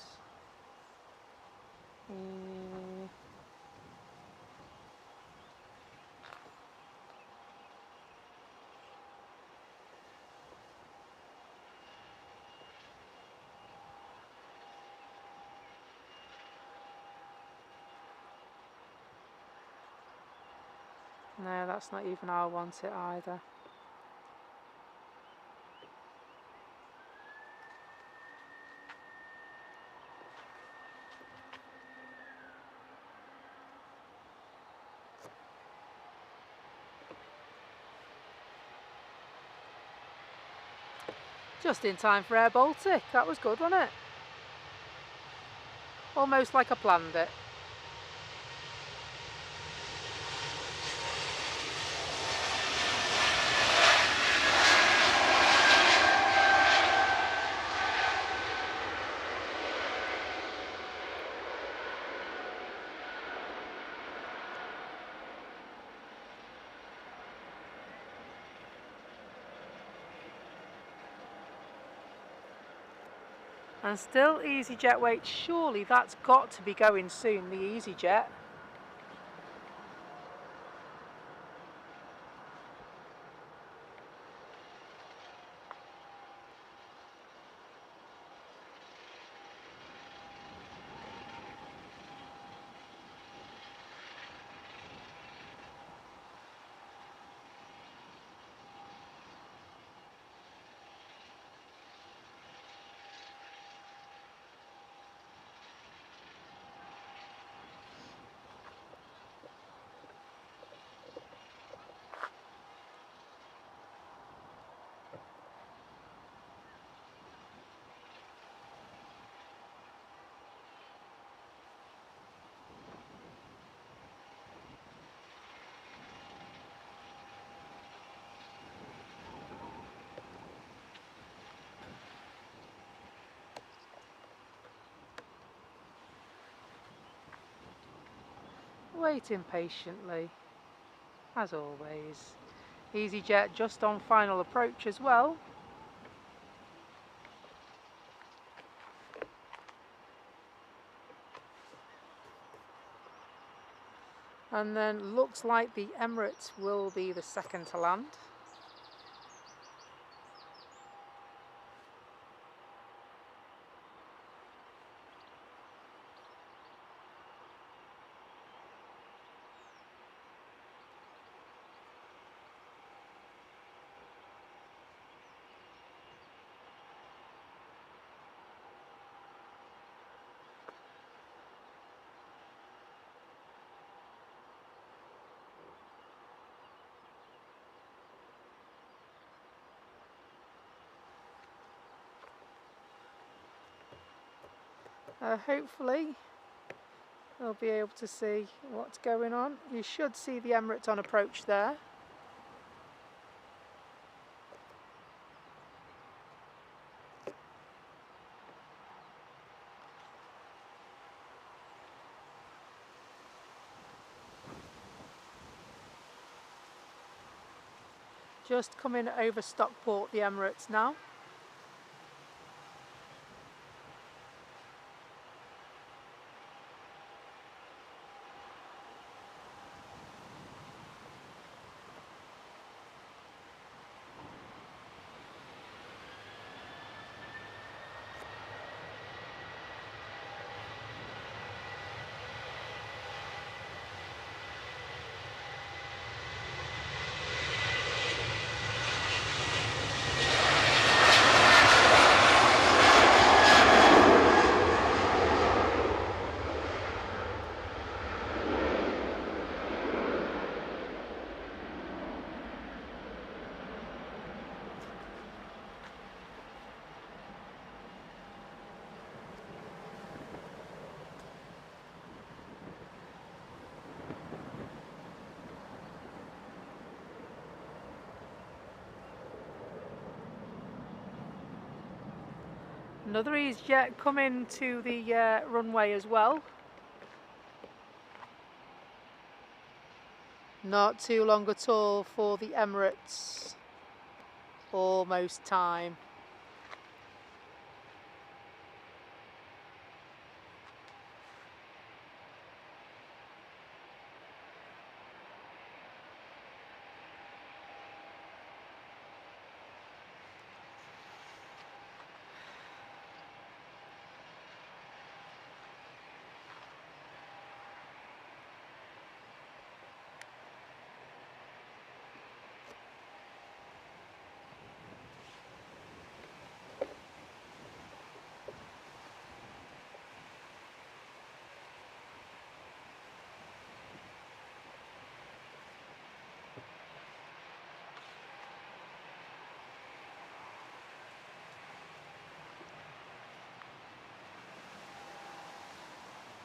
No, that's not even how I want it either. Just in time for Air Baltic. That was good, wasn't it? Almost like I planned it. And still EasyJet wait, surely that's got to be going soon, the EasyJet. Waiting patiently, as always. EasyJet just on final approach as well. And then looks like the Emirates will be the second to land. Hopefully we'll be able to see what's going on. You should see the Emirates on approach there. Just coming over Stockport, the Emirates now. Another EasyJet coming to the runway as well. Not too long at all for the Emirates. Almost time.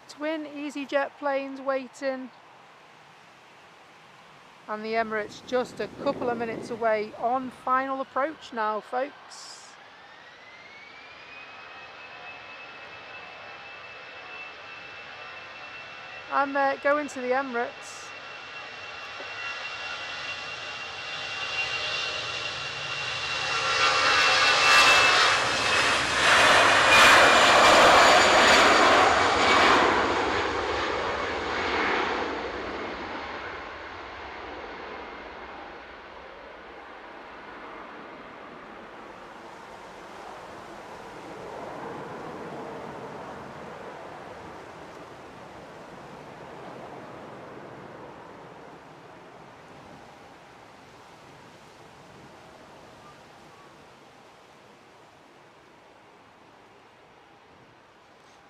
Twin EasyJet planes waiting, and the Emirates just a couple of minutes away on final approach now, folks. And they're going to the Emirates.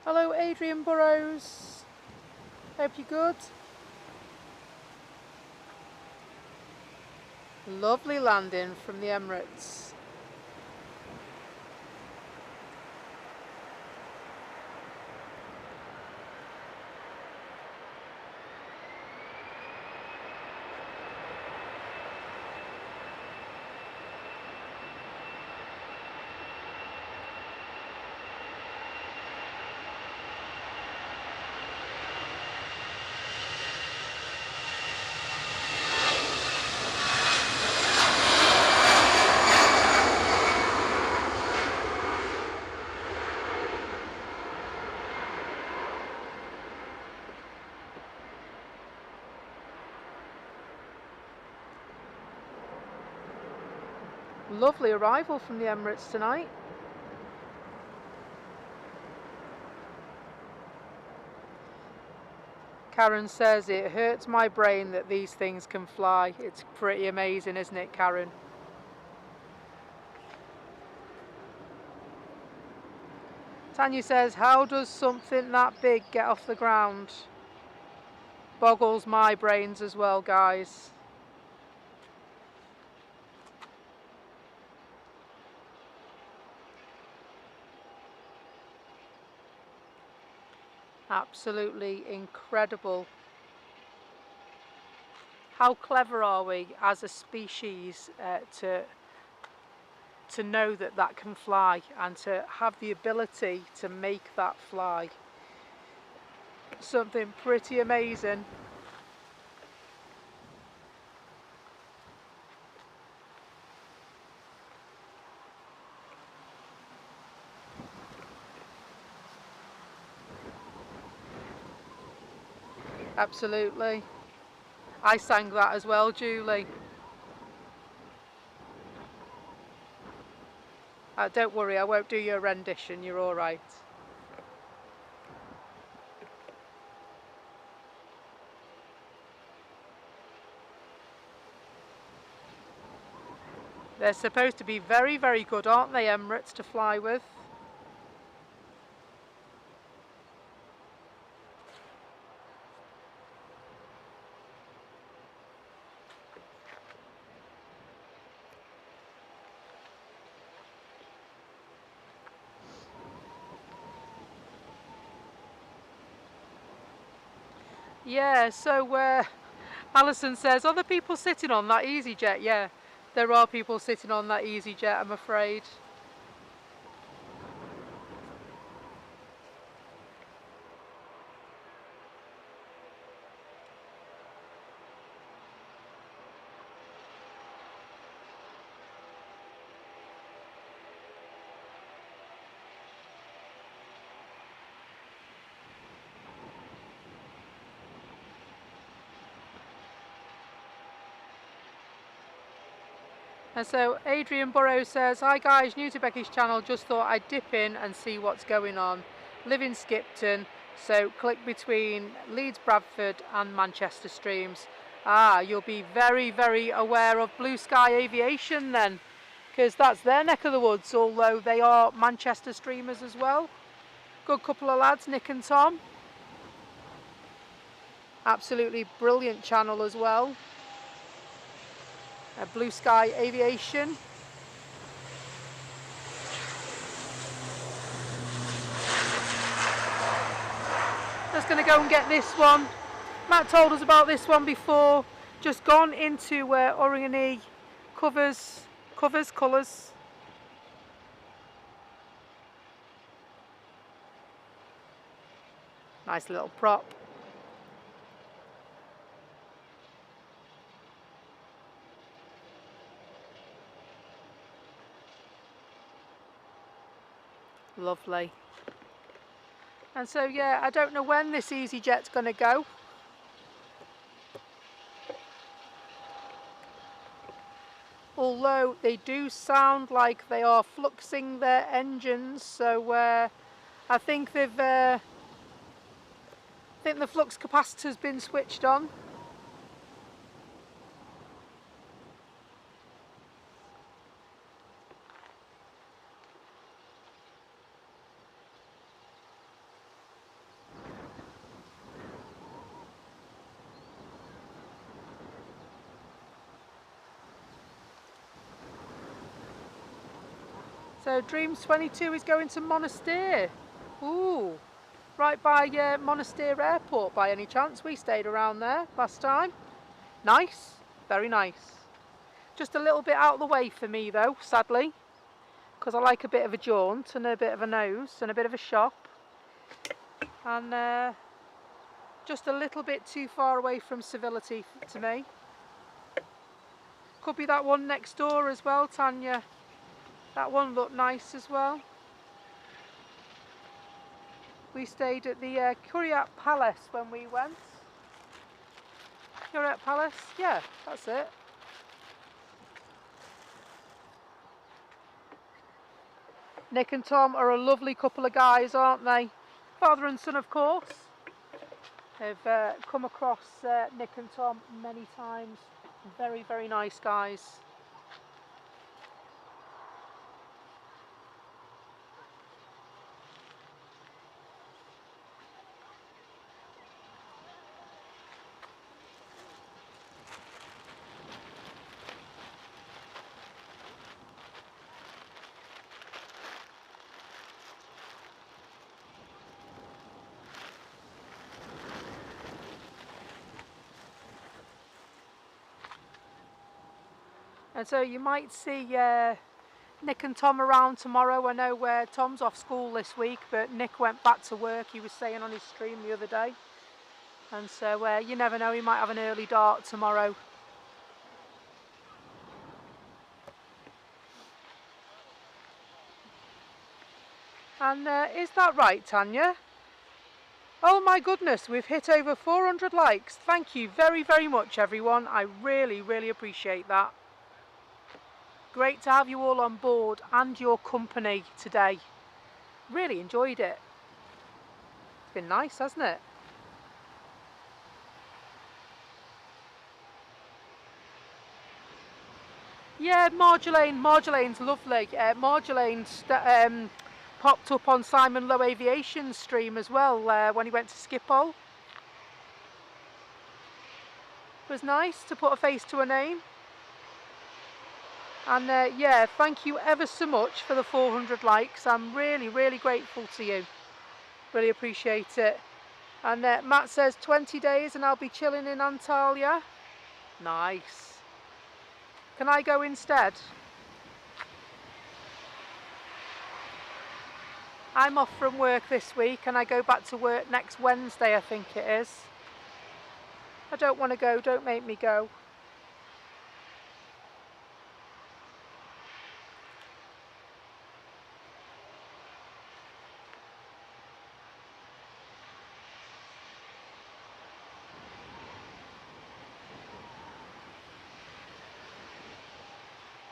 Hello Adrian Burrows, hope you're good. Lovely landing from the Emirates. Lovely arrival from the Emirates tonight. Karen says it hurts my brain that these things can fly. It's pretty amazing, isn't it, Karen? Tanya says, how does something that big get off the ground? Boggles my brains as well, guys. Absolutely incredible. How clever are we as a species to know that that can fly and to have the ability to make that fly. Something pretty amazing. Absolutely. I sang that as well, Julie. Don't worry, I won't do your rendition, you're all right. They're supposed to be very, very good, aren't they, Emirates, to fly with? Yeah, so Alison says, are there people sitting on that EasyJet? Yeah, there are people sitting on that EasyJet, I'm afraid. And so Adrian Burrows says, hi guys, new to Becky's channel, just thought I'd dip in and see what's going on. Live in Skipton, so click between Leeds, Bradford and Manchester streams. Ah, you'll be very, very aware of Blue Sky Aviation then, because that's their neck of the woods, although they are Manchester streamers as well. Good couple of lads, Nick and Tom. Absolutely brilliant channel as well. Blue Sky Aviation. Just going to go and get this one. Matt told us about this one before. Just gone into Orangani colours. Nice little prop. Lovely. And so yeah, I don't know when this EasyJet's going to go. Although they do sound like they are fluxing their engines, so I think they've the flux capacitor's been switched on. So Dreams 22 is going to Monastir. Ooh, right by Monastir Airport by any chance? We stayed around there last time. Nice, very nice. Just a little bit out of the way for me though, sadly, because I like a bit of a jaunt and a bit of a nose and a bit of a shop. And just a little bit too far away from civility to me. Could be that one next door as well, Tanya. That one looked nice as well. We stayed at the Curiat Palace when we went. Curiat Palace, yeah, that's it. Nick and Tom are a lovely couple of guys, aren't they? Father and son, of course. I've come across Nick and Tom many times. Very, very nice guys. And so you might see Nick and Tom around tomorrow. I know Tom's off school this week, but Nick went back to work, he was saying on his stream the other day. And so you never know, he might have an early dart tomorrow. And is that right, Tanya? Oh my goodness, we've hit over 400 likes. Thank you very, very much, everyone. I really, really appreciate that. Great to have you all on board and your company today. Really enjoyed it. It's been nice, hasn't it? Yeah, Marjolaine's lovely. Marjolaine's popped up on Simon Lowe Aviation's stream as well when he went to Schiphol. It was nice to put a face to a name. And yeah, thank you ever so much for the 400 likes. I'm really, really grateful to you. Really appreciate it. And Matt says 20 days and I'll be chilling in Antalya. Nice. Can I go instead? I'm off from work this week and I go back to work next Wednesday, I think it is. I don't want to go, don't make me go.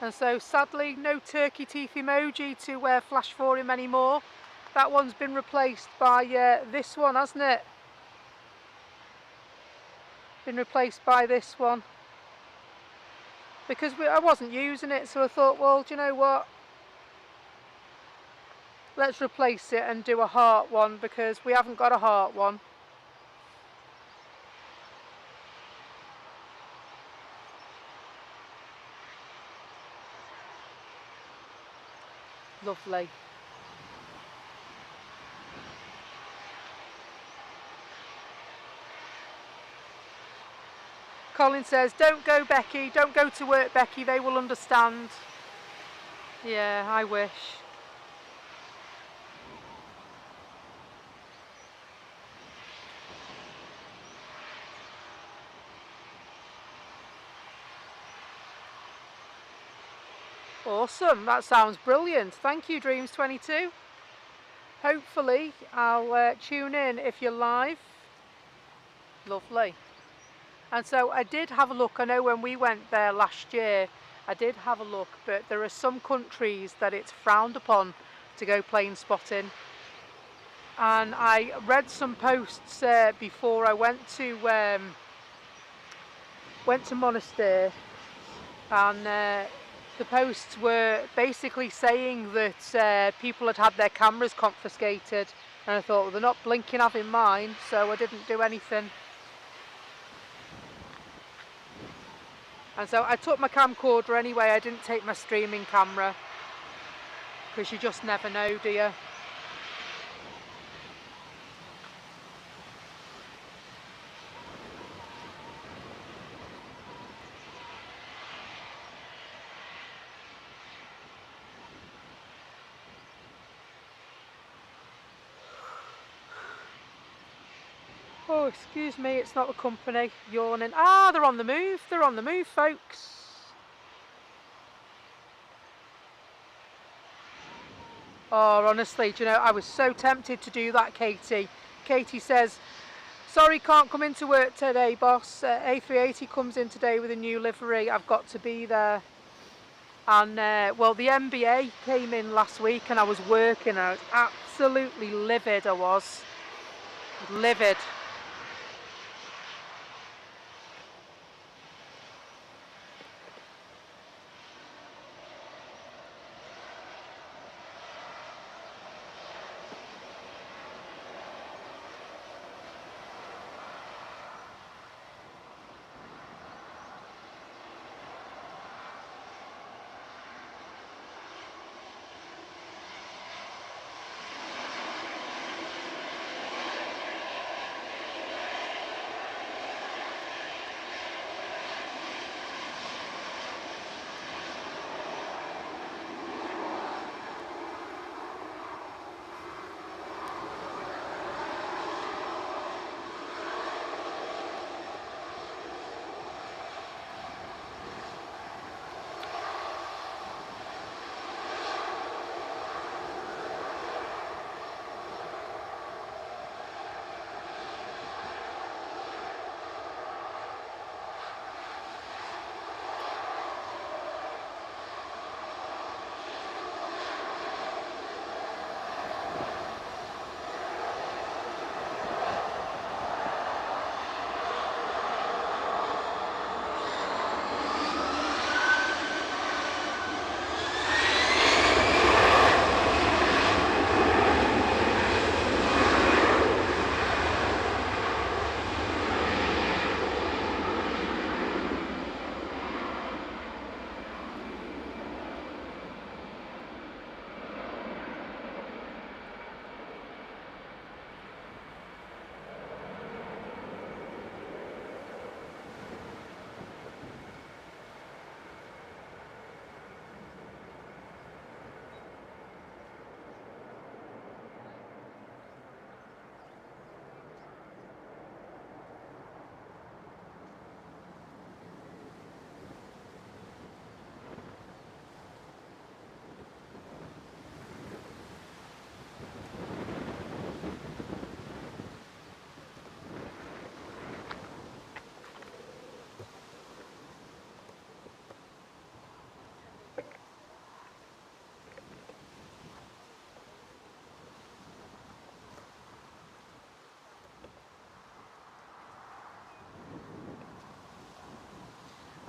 And so sadly no turkey teeth emoji to flash for him anymore. That one's been replaced by this one, hasn't it? Been replaced by this one. Because I wasn't using it, so I thought, well, do you know what? Let's replace it and do a heart one, because we haven't got a heart one. Lovely. Colin says, don't go, Becky, don't go to work, Becky, they will understand. Yeah, I wish. Awesome, that sounds brilliant. Thank you, Dreams22. Hopefully I'll tune in if you're live. Lovely. And so I did have a look. I know when we went there last year, I did have a look, but there are some countries that it's frowned upon to go plane spotting. And I read some posts before I went to Monastery, and the posts were basically saying that people had had their cameras confiscated, and I thought, well, they're not blinking having mine, so I didn't do anything. And so I took my camcorder anyway. I didn't take my streaming camera, because you just never know, do you? Oh, excuse me, it's not the company. Yawning. Ah, they're on the move. They're on the move, folks. Oh, honestly, do you know, I was so tempted to do that, Katie. Katie says, sorry, can't come into work today, boss. A380 comes in today with a new livery. I've got to be there. And, well, the MBA came in last week and I was working. I was absolutely livid, I was. Livid.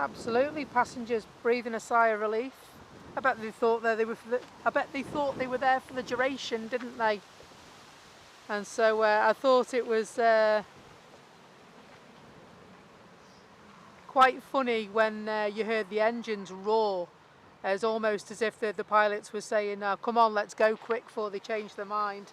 Absolutely, passengers breathing a sigh of relief. I bet they thought that they were. I bet they thought they were there for the duration, didn't they? And so I thought it was quite funny when you heard the engines roar, as almost as if the pilots were saying, "Come on, let's go quick before they change their mind."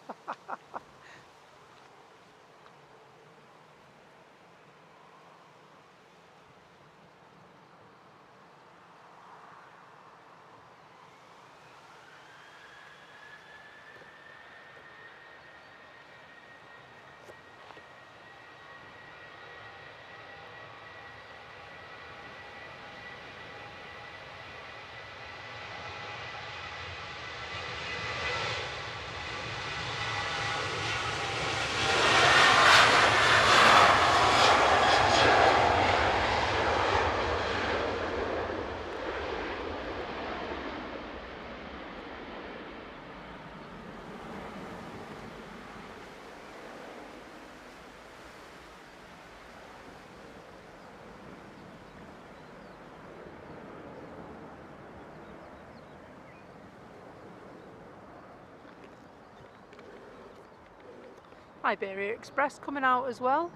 Iberia Express coming out as well.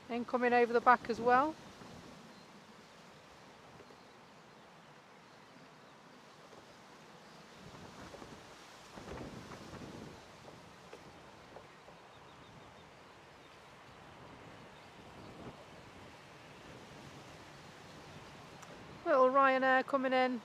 Incoming over the back as well. Little Ryanair coming in.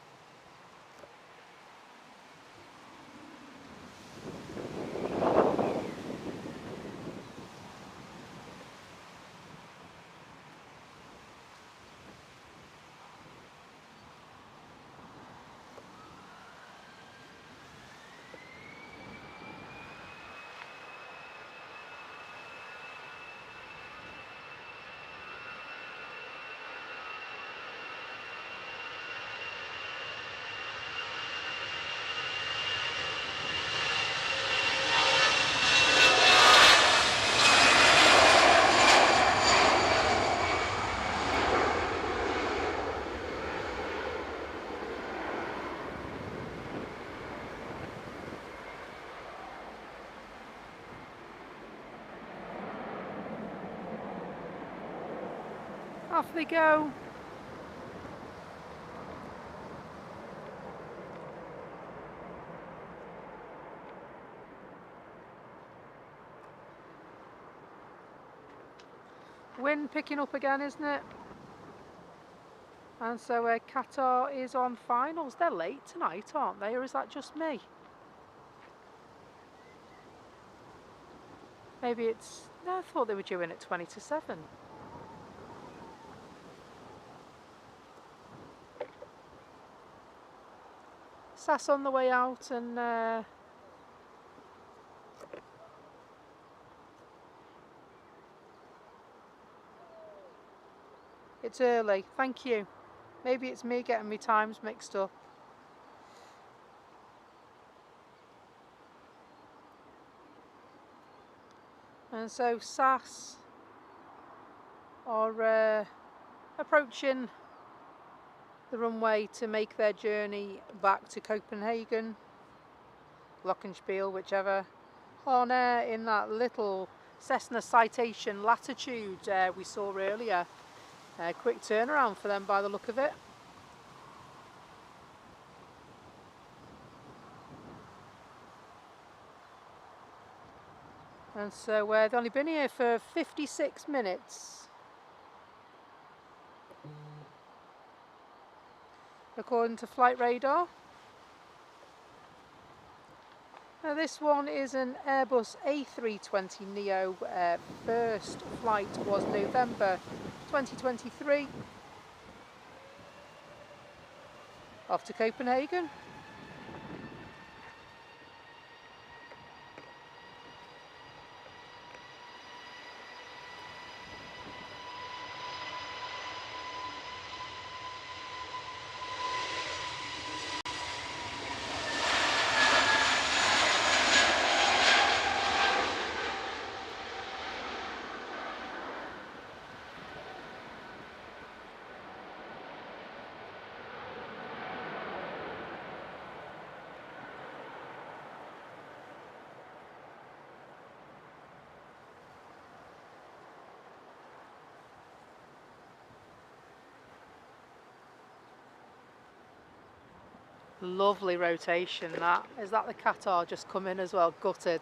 Off they go. Wind picking up again, isn't it? And so Qatar is on finals. They're late tonight, aren't they? Or is that just me? Maybe it's... No, I thought they were due in at 20 to 7. SAS on the way out and... It's early, thank you. Maybe it's me getting my times mixed up. And so SAS are approaching the runway to make their journey back to Copenhagen, Glockenspiel, whichever, on in that little Cessna Citation Latitude we saw earlier. Quick turnaround for them by the look of it. And so they've only been here for 56 minutes. according to flight radar. Now this one is an Airbus A320 Neo. First flight was November 2023 off to Copenhagen. Lovely rotation that. Is that the Qatar just come in as well? Gutted.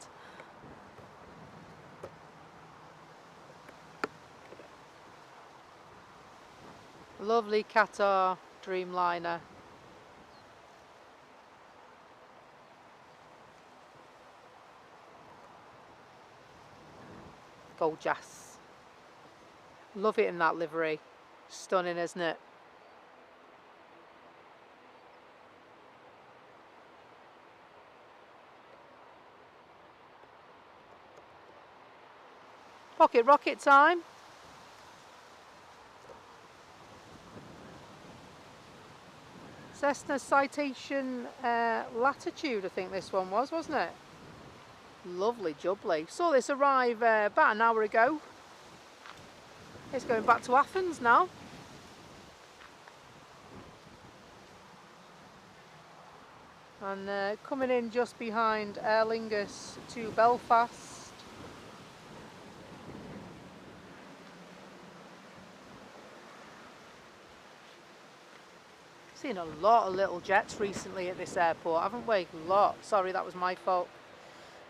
Lovely Qatar Dreamliner. Gorgeous. Love it in that livery. Stunning, isn't it? Pocket rocket time. Cessna Citation Latitude, I think this one was, wasn't it? Lovely jubbly. Saw this arrive about an hour ago. It's going back to Athens now. And coming in just behind Aer Lingus to Belfast. Seen a lot of little jets recently at this airport, haven't we? A lot. Sorry, that was my fault.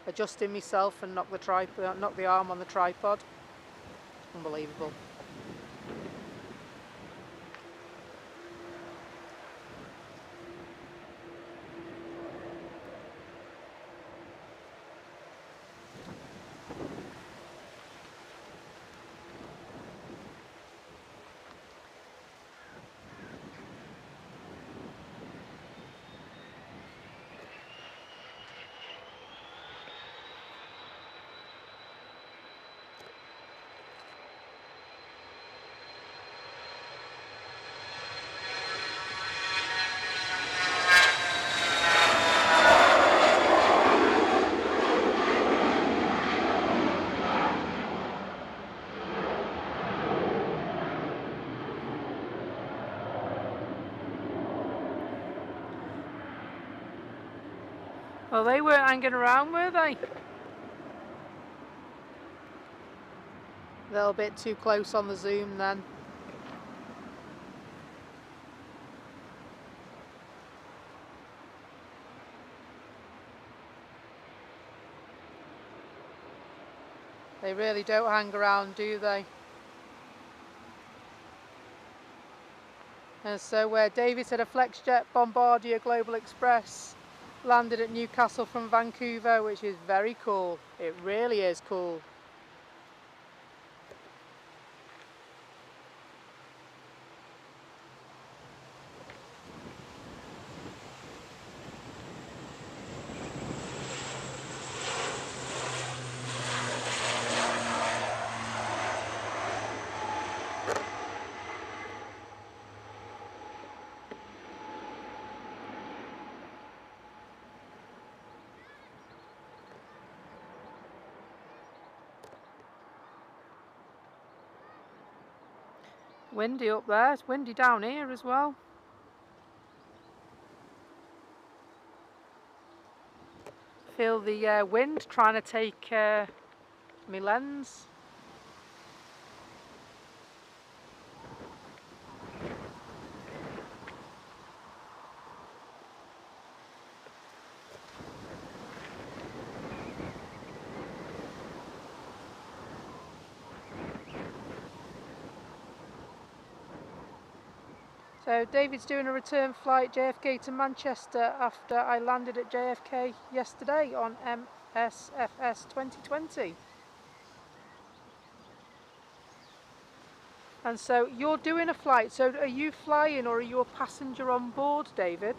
Adjusting myself and knocked the arm on the tripod. Unbelievable. Well, they weren't hanging around, were they? A little bit too close on the zoom then. They really don't hang around, do they? And so David said a Flexjet Bombardier Global Express landed at Newcastle from Vancouver, which is very cool. It really is cool. Windy up there, it's windy down here as well. Feel the wind trying to take my lens. So David's doing a return flight JFK to Manchester after I landed at JFK yesterday on MSFS 2020. And so you're doing a flight, so are you flying or are you a passenger on board, David?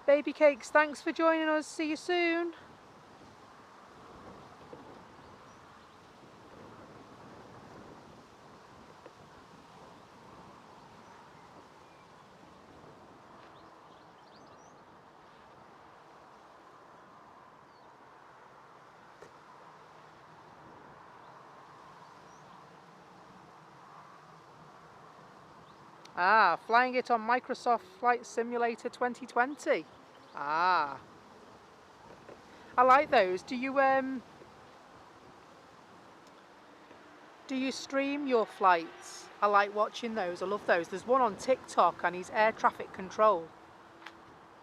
Baby Cakes, thanks for joining us, see you soon. Ah, flying it on Microsoft Flight Simulator 2020. Ah, I like those. Do you stream your flights? I like watching those. I love those. There's one on TikTok and he's air traffic control,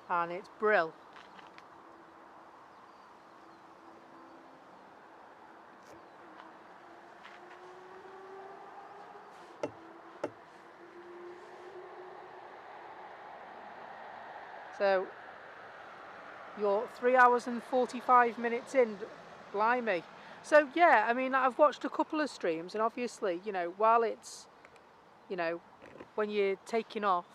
and it's brill. So you're 3 hours and 45 minutes in, blimey. So yeah, I mean, I've watched a couple of streams, and obviously, you know, while it's, you know, when you're taking off,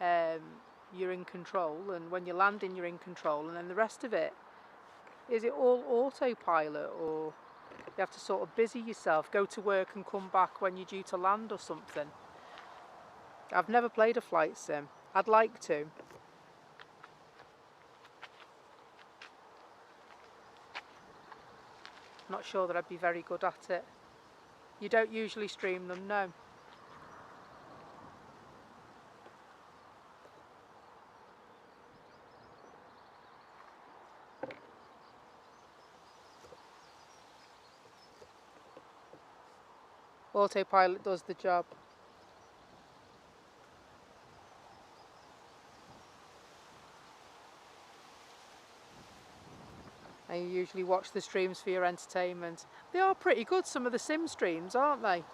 you're in control, and when you're landing, you're in control, and then the rest of it, is it all autopilot, or you have to sort of busy yourself, go to work and come back when you're due to land or something? I've never played a flight sim. I'd like to. Not sure that I'd be very good at it. You don't usually stream them, no. Autopilot does the job. And you usually watch the streams for your entertainment. They are pretty good, some of the sim streams, aren't they?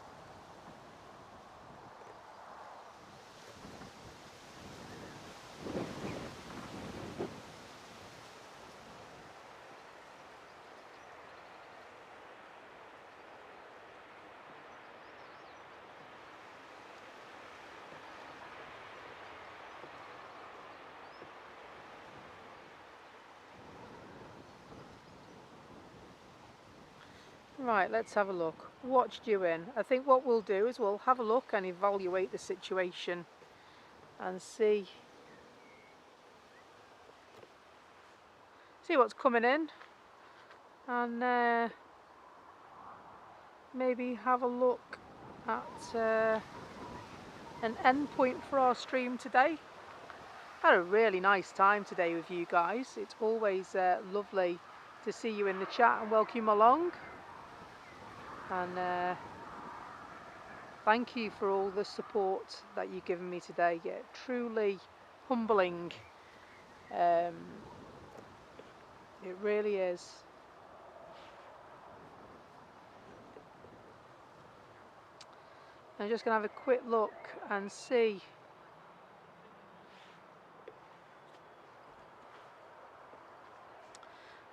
Right, let's have a look. Watched you in. I think what we'll do is we'll have a look and evaluate the situation and see what's coming in, and maybe have a look at an end point for our stream today. Had a really nice time today with you guys. It's always lovely to see you in the chat and welcome you along. And thank you for all the support that you've given me today. Yeah, truly humbling. It really is. I'm just going to have a quick look and see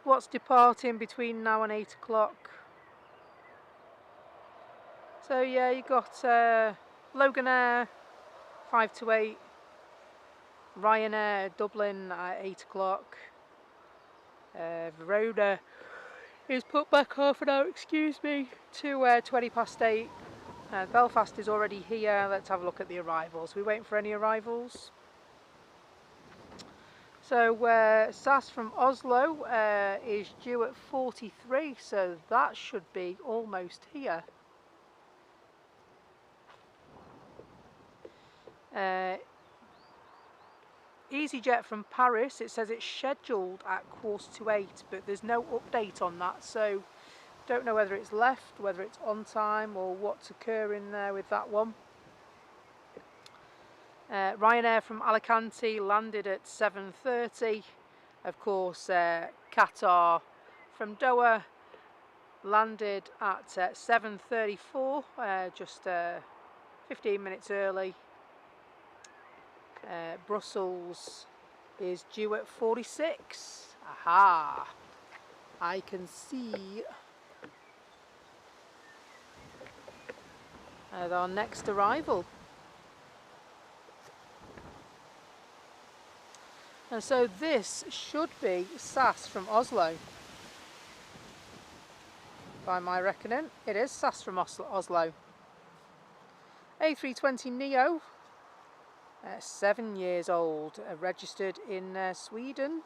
what's departing between now and 8 o'clock. So yeah, you got Logan Air 5 to 8, Ryanair Dublin at 8 o'clock, Verona is put back half an hour, excuse me, to 20 past 8. Belfast is already here. Let's have a look at the arrivals. Are we waiting for any arrivals? So SAS from Oslo is due at 43, so that should be almost here. EasyJet from Paris, it says it's scheduled at 7:45, but there's no update on that, so don't know whether it's left, whether it's on time, or what's occurring there with that one. Ryanair from Alicante landed at 7:30. Of course, Qatar from Doha landed at 7:34, just 15 minutes early. Brussels is due at 46. Aha! I can see our next arrival. And so this should be SAS from Oslo. By my reckoning, it is SAS from Oslo. A320 Neo, 7 years old, registered in Sweden.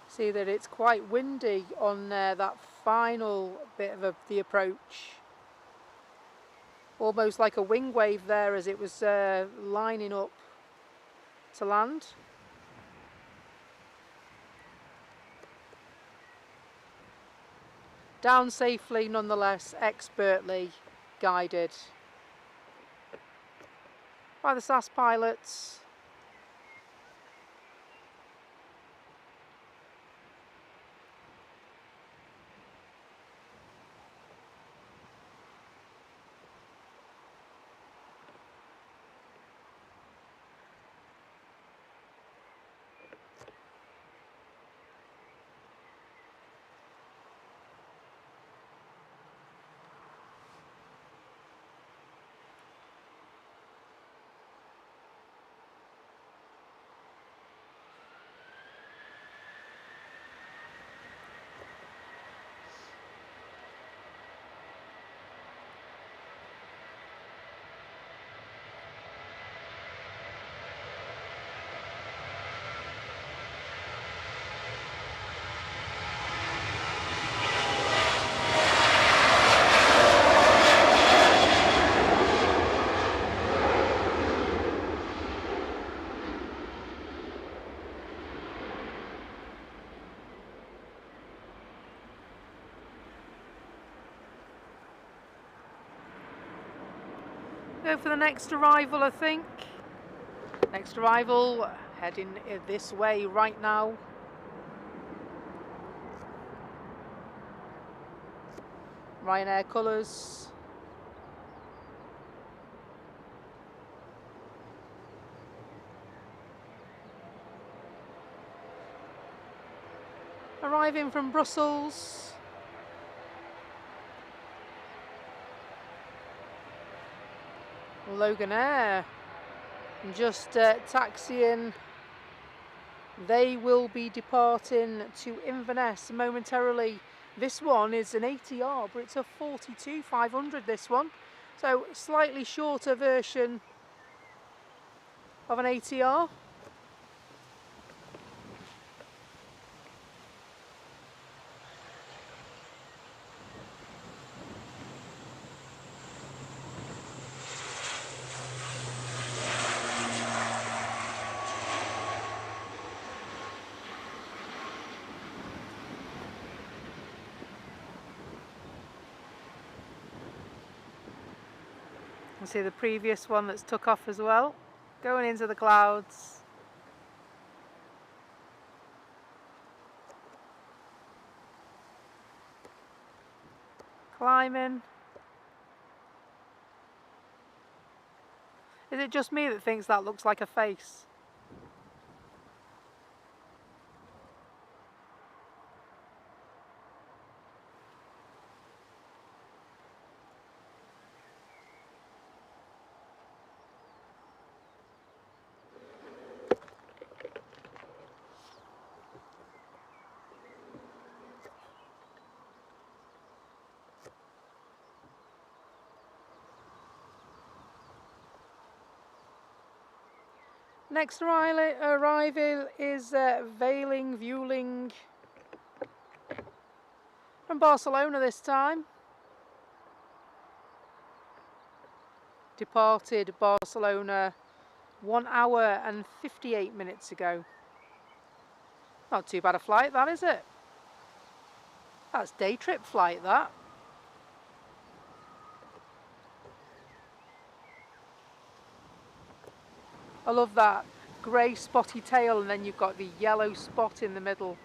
See that it's quite windy on that final bit of the approach. Almost like a wing wave there as it was lining up to land. Down safely nonetheless, expertly guided by the SAS pilots. Go for the next arrival, I think. Next arrival, heading this way right now. Ryanair colours. Arriving from Brussels. Loganair just taxiing. They will be departing to Inverness momentarily. This one is an ATR, but it's a 42-500 this one, so slightly shorter version of an ATR. You see the previous one that's took off as well, going into the clouds. Climbing. Is it just me that thinks that looks like a face? Next arrival is Vueling from Barcelona this time. Departed Barcelona 1 hour and 58 minutes ago. Not too bad a flight, that, is it? That's day trip flight, that. I love that grey spotty tail, and then you've got the yellow spot in the middle.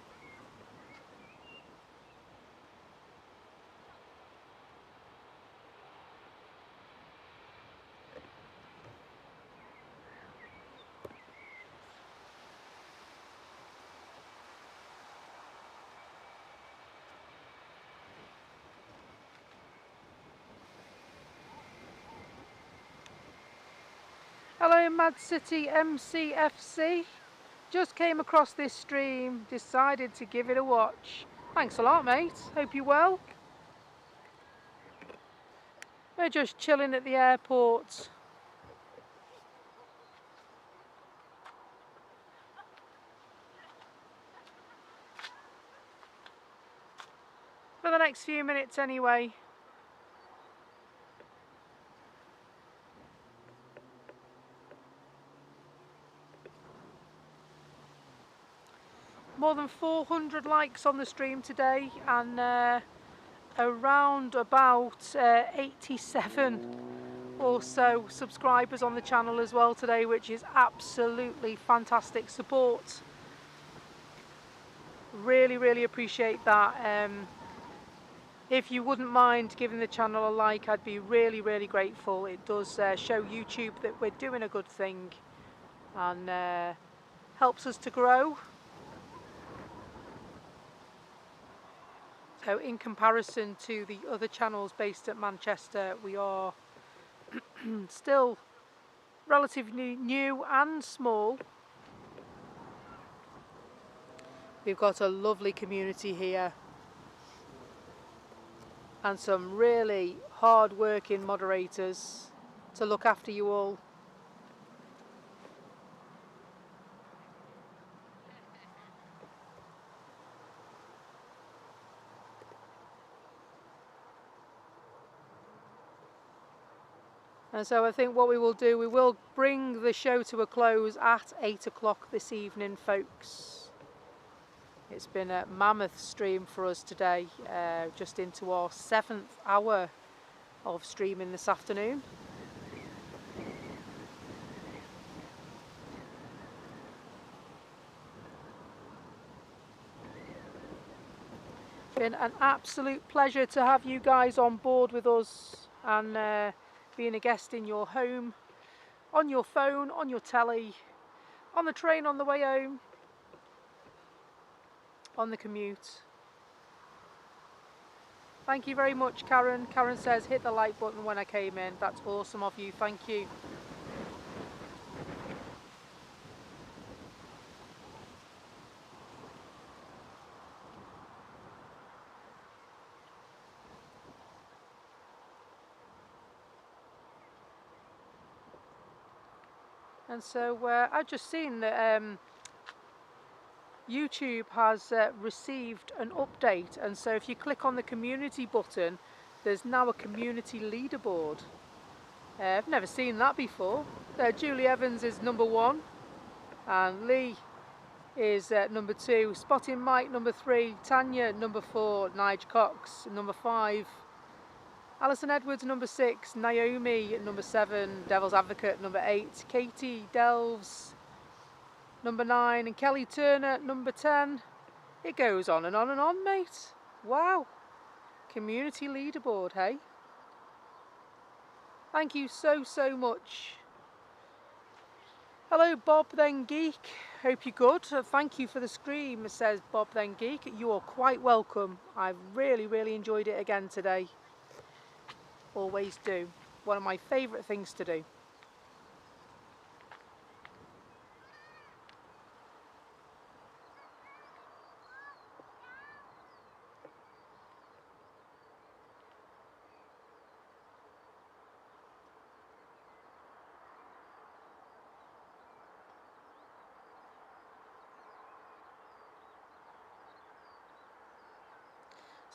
Hello Mad City MCFC. Just came across this stream, decided to give it a watch. Thanks a lot, mate. Hope you're well. We're just chilling at the airport. For the next few minutes anyway. More than 400 likes on the stream today, and around about 87 or so subscribers on the channel as well today, which is absolutely fantastic support. Really appreciate that. If you wouldn't mind giving the channel a like, I'd be really grateful. It does show YouTube that we're doing a good thing, and helps us to grow. So in comparison to the other channels based at Manchester, we are still relatively new and small. We've got a lovely community here and some really hard-working moderators to look after you all. And so I think what we will do, we will bring the show to a close at 8 o'clock this evening, folks. It's been a mammoth stream for us today, just into our 7th hour of streaming this afternoon. Been an absolute pleasure to have you guys on board with us, and being a guest in your home, on your phone, on your telly, on the train on the way home, on the commute. Thank you very much, Karen. Karen says hit the like button when I came in. That's awesome of you. Thank you. And so I've just seen that YouTube has received an update, and so if you click on the community button, there's now a community leaderboard. I've never seen that before. Julie Evans is number 1, and Lee is number 2, Spotting Mike number 3, Tanya number 4, Nige Cox number 5, Alison Edwards number 6, Naomi number 7, Devil's Advocate number 8, Katie Delves number 9, and Kelly Turner number 10. It goes on and on and on, mate. Wow. Community leaderboard, hey? Thank you so much. Hello Bob Then Geek, hope you're good. Thank you for the stream, says Bob Then Geek. You are quite welcome. I've really enjoyed it again today. Always do. One of my favourite things to do.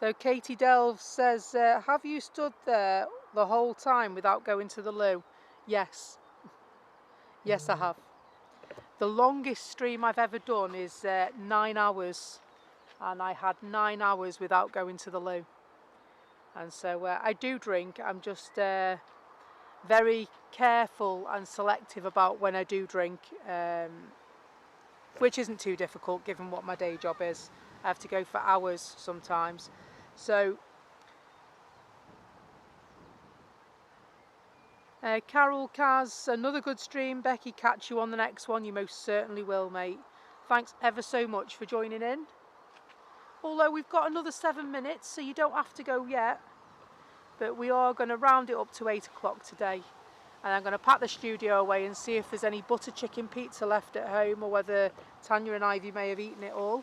So Katie Delves says, have you stood there the whole time without going to the loo? Yes. Yes, I have. The longest stream I've ever done is 9 hours, and I had 9 hours without going to the loo. And so I do drink. I'm just very careful and selective about when I do drink, which isn't too difficult given what my day job is. I have to go for hours sometimes. So Carol, Kaz, another good stream. Becky, catch you on the next one. You most certainly will, mate. Thanks ever so much for joining in. Although we've got another 7 minutes, so you don't have to go yet. But we are going to round it up to 8 o'clock today. And I'm going to pack the studio away and see if there's any butter chicken pizza left at home, or whether Tanya and Ivy may have eaten it all.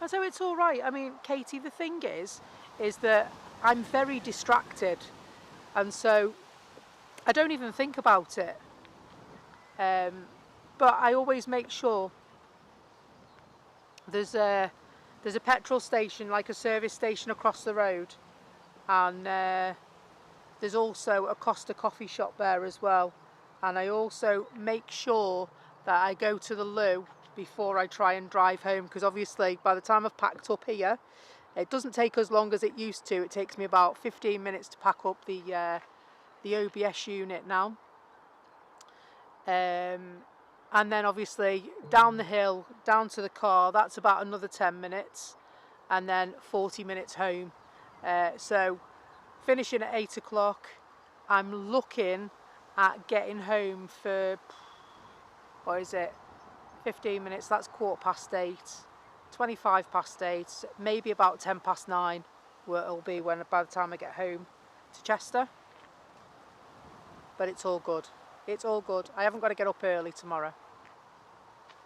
And so it's all right. I mean, Katie, the thing is that I'm very distracted, and so I don't even think about it. But I always make sure there's a petrol station, like a service station across the road, and there's also a Costa coffee shop there as well. And I also make sure that I go to the loo before I try and drive home, because obviously by the time I've packed up here, it doesn't take as long as it used to. It takes me about 15 minutes to pack up the OBS unit now. And then obviously down the hill, down to the car, that's about another 10 minutes, and then 40 minutes home. So finishing at 8 o'clock, I'm looking at getting home for, what is it, 15 minutes, that's 8:15, 25 past 8, maybe about 10 past 9 where it'll be by the time I get home to Chester. But it's all good. It's all good. I haven't got to get up early tomorrow.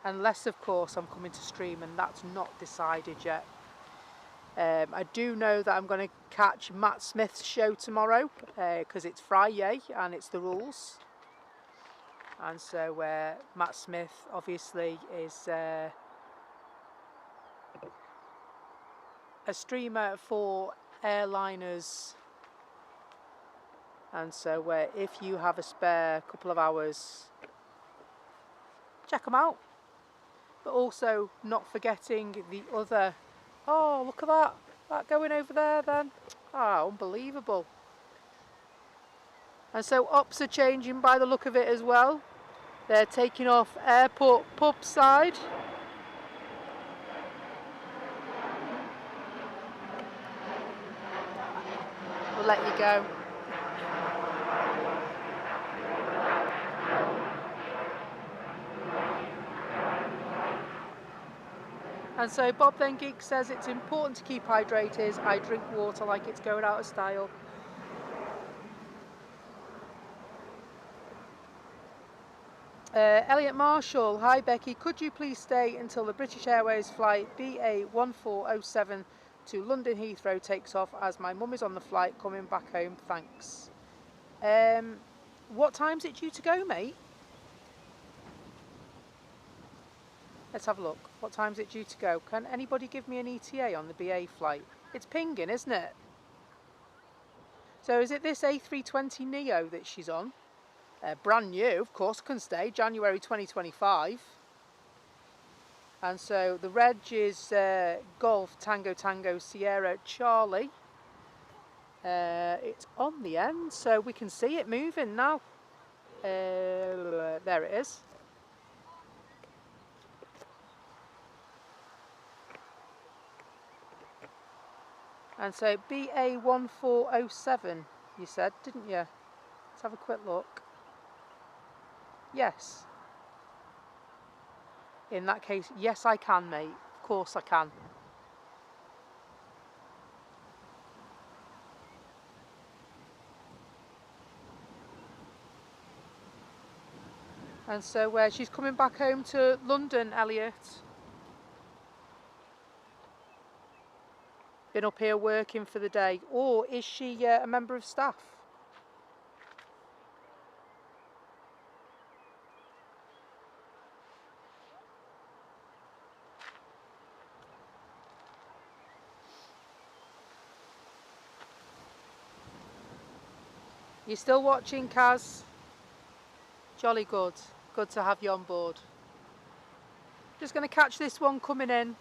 Unless, of course, I'm coming to stream, and that's not decided yet. I do know that I'm going to catch Matt Smith's show tomorrow, because it's Friday and it's the rules. And so Matt Smith obviously is a streamer for Airliners. And so if you have a spare couple of hours, check them out. But also not forgetting the other, oh look at that going over there then, unbelievable. And so ops are changing by the look of it as well. They're taking off airport pub side. We'll let you go. And so Bob Then Geek says it's important to keep hydrated. I drink water like it's going out of style. Elliot Marshall, hi Becky, could you please stay until the British Airways flight BA1407 to London Heathrow takes off, as my mum is on the flight coming back home, thanks. What time's it due to go, mate? Let's have a look. What time's it due to go? Can anybody give me an ETA on the BA flight? It's pinging, isn't it? So is it this A320 Neo that she's on? Brand new, of course, can stay, January 2025. And so the reg is Golf Tango Tango Sierra Charlie. It's on the end, so we can see it moving now. There it is. And so BA1407, you said, didn't you? Let's have a quick look. Yes. In that case, yes I can, mate. Of course I can. And so she's coming back home to London, Elliot. Been up here working for the day. Or is she a member of staff? You still watching, Kaz? Jolly good. Good to have you on board. Just going to catch this one coming in.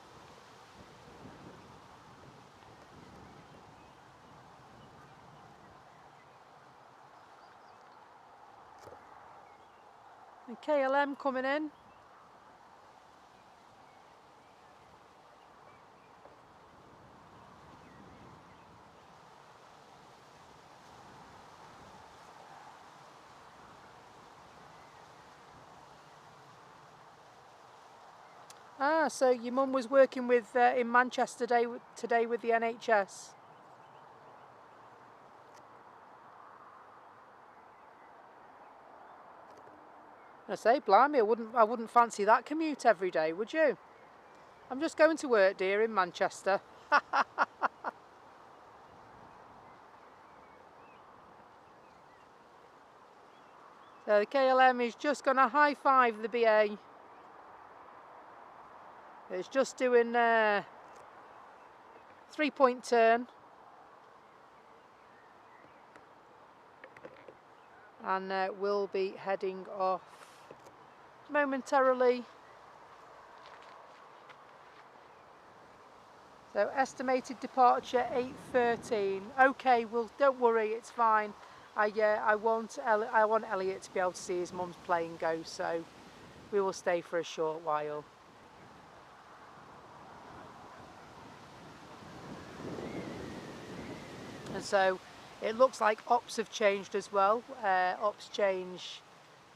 And KLM coming in. Ah, so your mum was working with in Manchester today with the NHS. I say, blimey, I wouldn't fancy that commute every day, would you? I'm just going to work, dear, in Manchester. So the KLM is just going to high five the BA. It's just doing a 3-point turn. And we'll be heading off momentarily. So estimated departure 8:13. Okay, well, don't worry, it's fine. I want Elliot to be able to see his mum's plane go, so we will stay for a short while. And so it looks like ops have changed as well. Ops change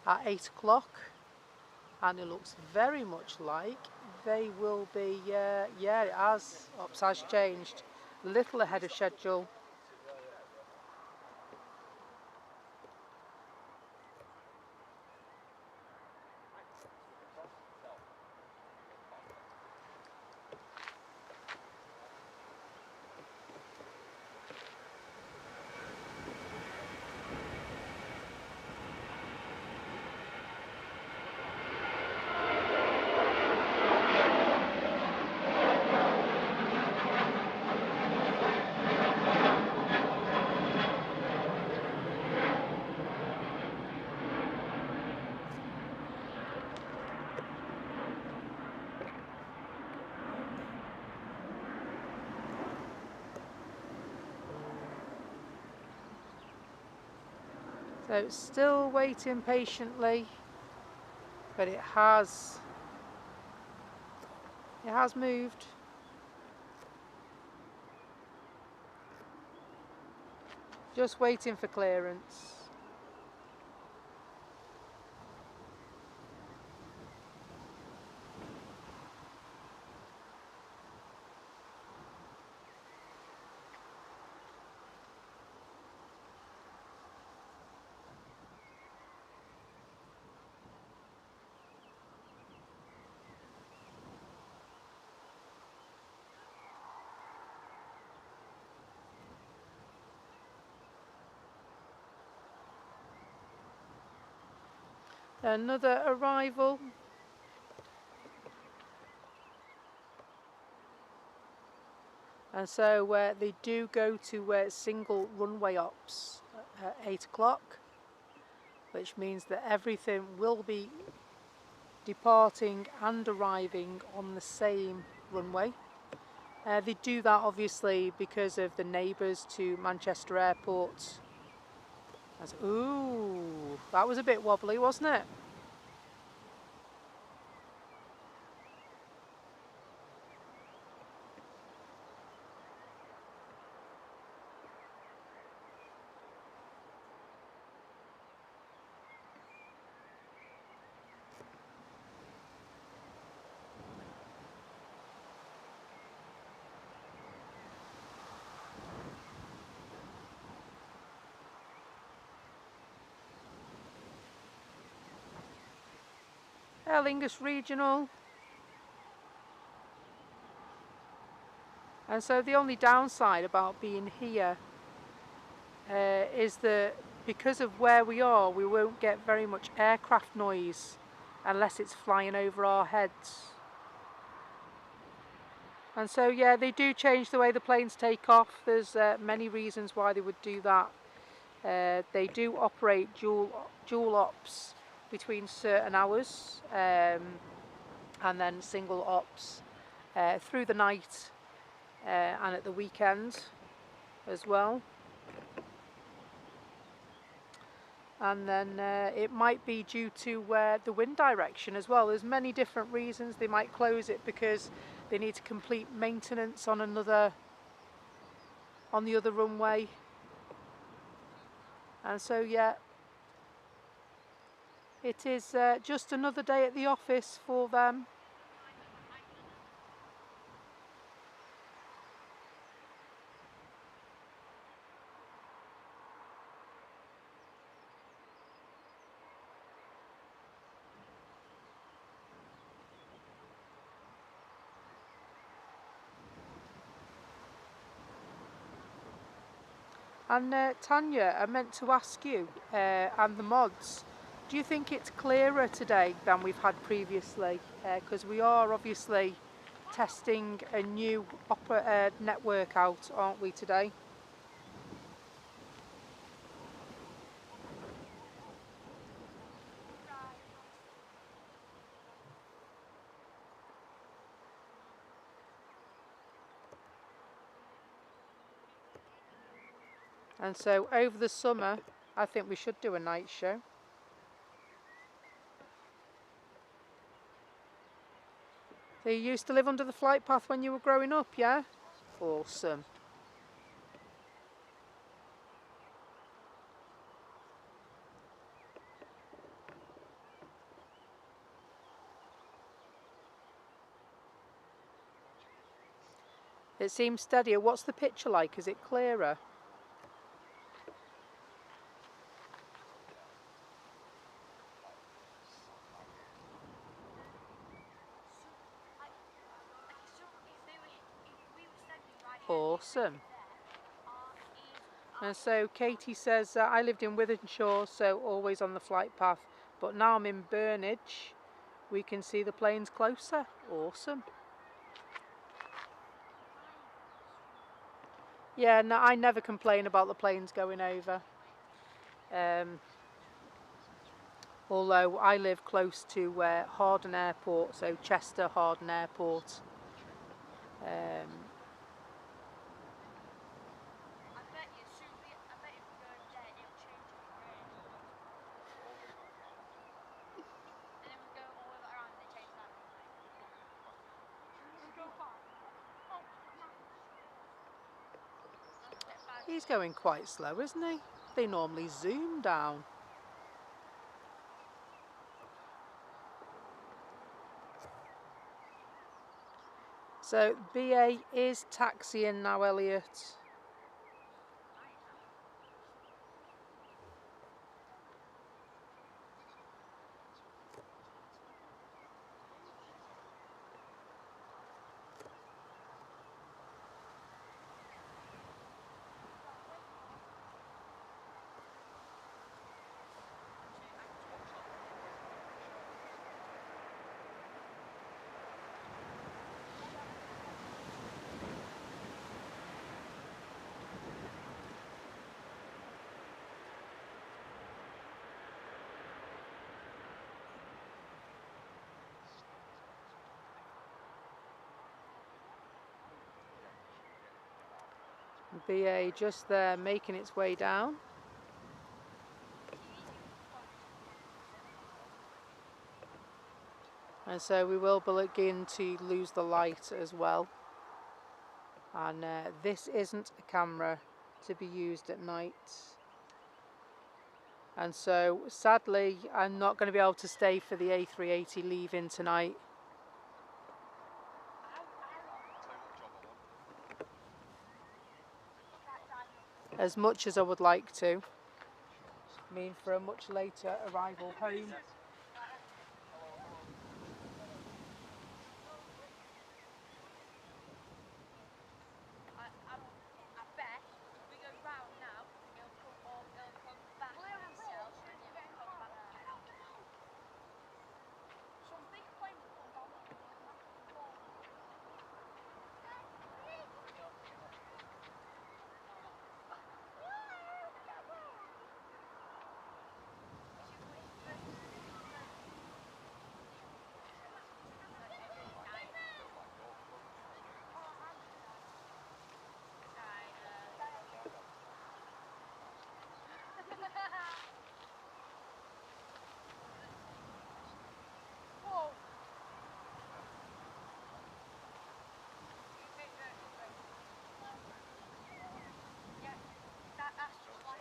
at 8 o'clock, and it looks very much like they will be, yeah, it has, ops has changed, a little ahead of schedule. So it's still waiting patiently, but it has moved. Just waiting for clearance. Another arrival. And so they do go to single runway ops at 8 o'clock, which means that everything will be departing and arriving on the same runway. They do that obviously because of the neighbours to Manchester Airport. Ooh, that was a bit wobbly, wasn't it? Aer Lingus Regional. And so the only downside about being here is that because of where we are, we won't get very much aircraft noise unless it's flying over our heads. And so yeah, they do change the way the planes take off. There's many reasons why they would do that. They do operate dual ops between certain hours, and then single ops through the night and at the weekend as well. And then it might be due to the wind direction as well. There's many different reasons. They might close it because they need to complete maintenance on the other runway. And so yeah, it is just another day at the office for them. And Tanya, I meant to ask you and the mods, do you think it's clearer today than we've had previously? Because we are obviously testing a new network out, aren't we, today? And so over the summer, I think we should do a night show. So you used to live under the flight path when you were growing up, yeah? Awesome. It seems steadier. What's the picture like? Is it clearer? Awesome. And so Katie says, I lived in Wythenshawe, so always on the flight path, but now I'm in Burnage. We can see the planes closer. Awesome. Yeah, no, I never complain about the planes going over. Although I live close to Harden Airport, so Chester Harden Airport. He's going quite slow, isn't he? They normally zoom down. So BA is taxiing now, Elliot. BA just there making its way down. And so we will begin to lose the light as well. And this isn't a camera to be used at night. And so sadly I'm not going to be able to stay for the A380 leaving tonight. As much as I would like to. I mean, for a much later arrival home.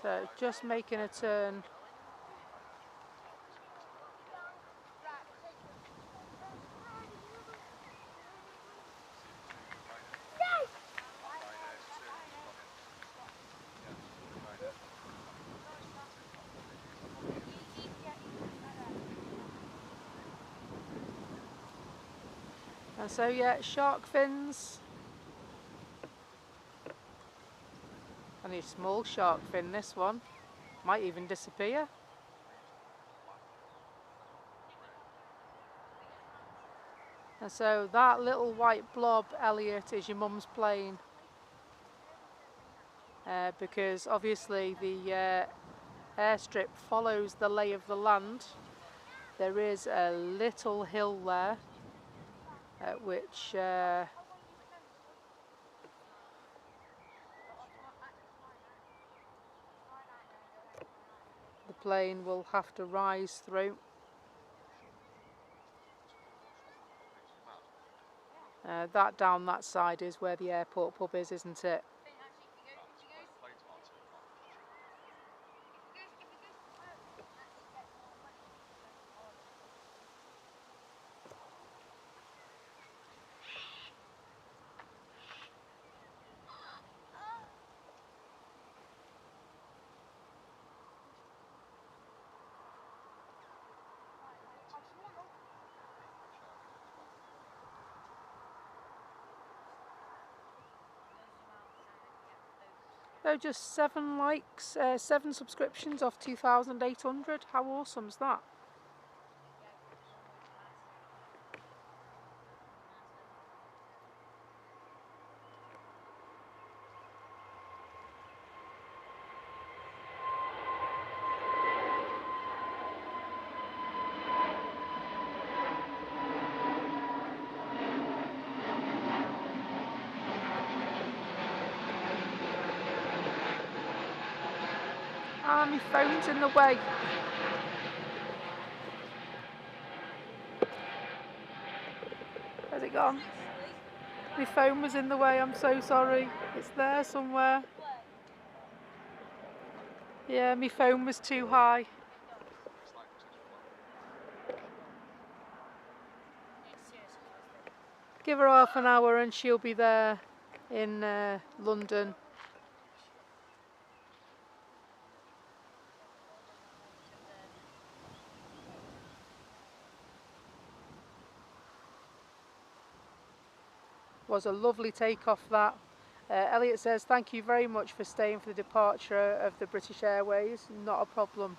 So just making a turn. And so yeah, shark fins. And a small shark fin, this one. Might even disappear. And so that little white blob, Elliot, is your mum's plane. Because obviously the airstrip follows the lay of the land. There is a little hill there at which the plane will have to rise through. That down that side is where the airport pub is, isn't it? Oh, just 7 likes, 7 subscriptions off 2,800. How awesome is that? Ah, my phone's in the way. Where's it gone? My phone was in the way, I'm so sorry. It's there somewhere. Yeah, my phone was too high. Give her half an hour and she'll be there in London. Was a lovely takeoff that. Elliot says, thank you very much for staying for the departure of the British Airways. Not a problem.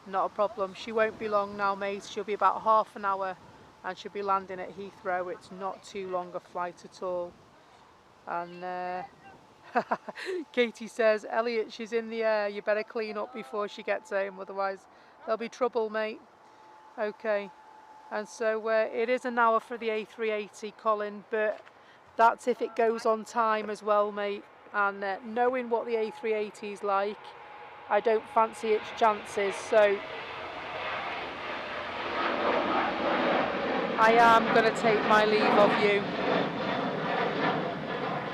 Not a problem. She won't be long now, mate. She'll be about half an hour and she'll be landing at Heathrow. It's not too long a flight at all. And Katie says, Elliot, she's in the air. You better clean up before she gets home, otherwise there'll be trouble, mate. Okay. And so it is an hour for the A380, Colin, but that's if it goes on time as well, mate. And knowing what the A380 is like, I don't fancy its chances, so I am going to take my leave of you.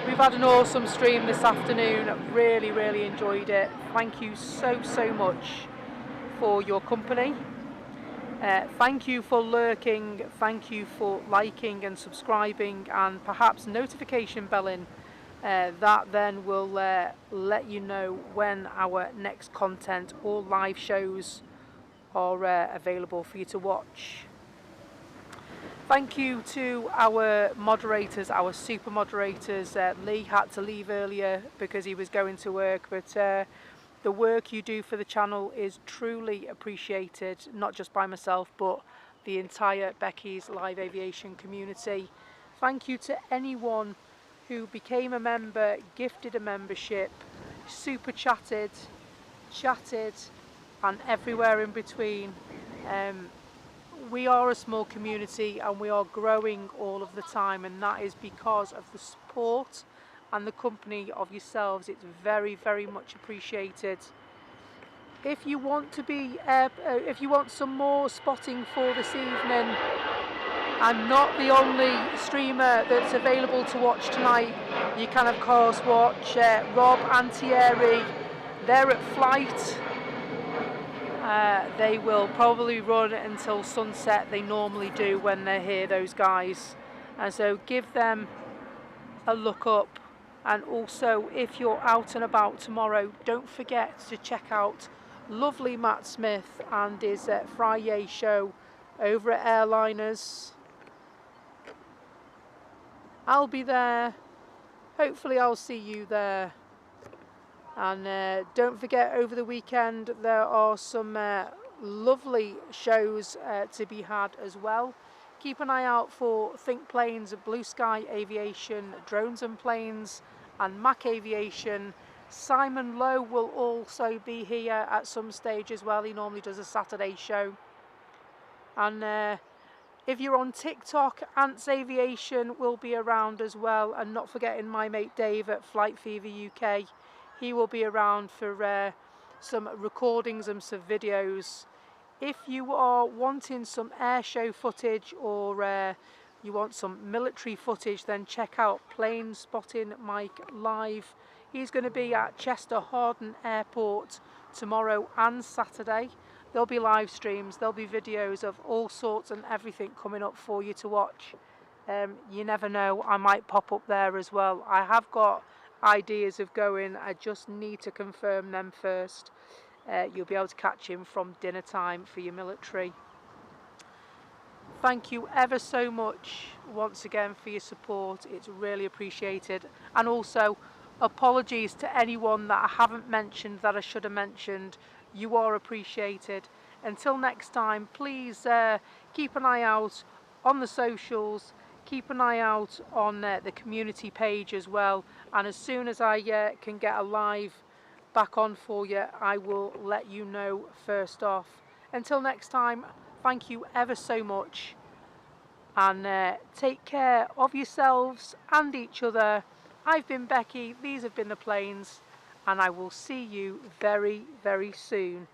We've had an awesome stream this afternoon. I've really, really enjoyed it. Thank you so, so much for your company. Thank you for lurking, thank you for liking and subscribing and perhaps notification belling. That then will let you know when our next content or live shows are available for you to watch. Thank you to our moderators, our super moderators. Lee had to leave earlier because he was going to work, but the work you do for the channel is truly appreciated, not just by myself, but the entire Becky's Live Aviation community. Thank you to anyone who became a member, gifted a membership, super chatted, and everywhere in between. We are a small community and we are growing all of the time, and that is because of the support and the company of yourselves. It's very, very much appreciated. If you want to be, if you want some more spotting for this evening, I'm not the only streamer that's available to watch tonight. You can of course watch Rob and Thierry they're at flight. They will probably run until sunset. They normally do when they're here, those guys. And so give them a look up. And also, if you're out and about tomorrow, don't forget to check out lovely Matt Smith and his Friday show over at Airliners. I'll be there. Hopefully I'll see you there. And don't forget, over the weekend there are some lovely shows to be had as well. Keep an eye out for Think Planes, Blue Sky Aviation, Drones and Planes, and Mac Aviation. Simon Lowe will also be here at some stage as well. He normally does a Saturday show. And if you're on TikTok, Ants Aviation will be around as well. And not forgetting my mate Dave at Flight Fever UK. He will be around for some recordings and some videos. If you are wanting some air show footage or you want some military footage, then check out Plane Spotting Mike Live. He's going to be at Chester Harden Airport tomorrow and Saturday. There'll be live streams, there'll be videos of all sorts and everything coming up for you to watch. You never know, I might pop up there as well. I have got ideas of going, I just need to confirm them first. You'll be able to catch him from dinner time for your military. Thank you ever so much once again for your support. It's really appreciated. And also apologies to anyone that I haven't mentioned that I should have mentioned. You are appreciated. Until next time, please keep an eye out on the socials. Keep an eye out on the community page as well. And as soon as I can get a live back on for you, I will let you know first off. Until next time, thank you ever so much. And take care of yourselves and each other. I've been Becky, these have been the planes, and I will see you very, very soon.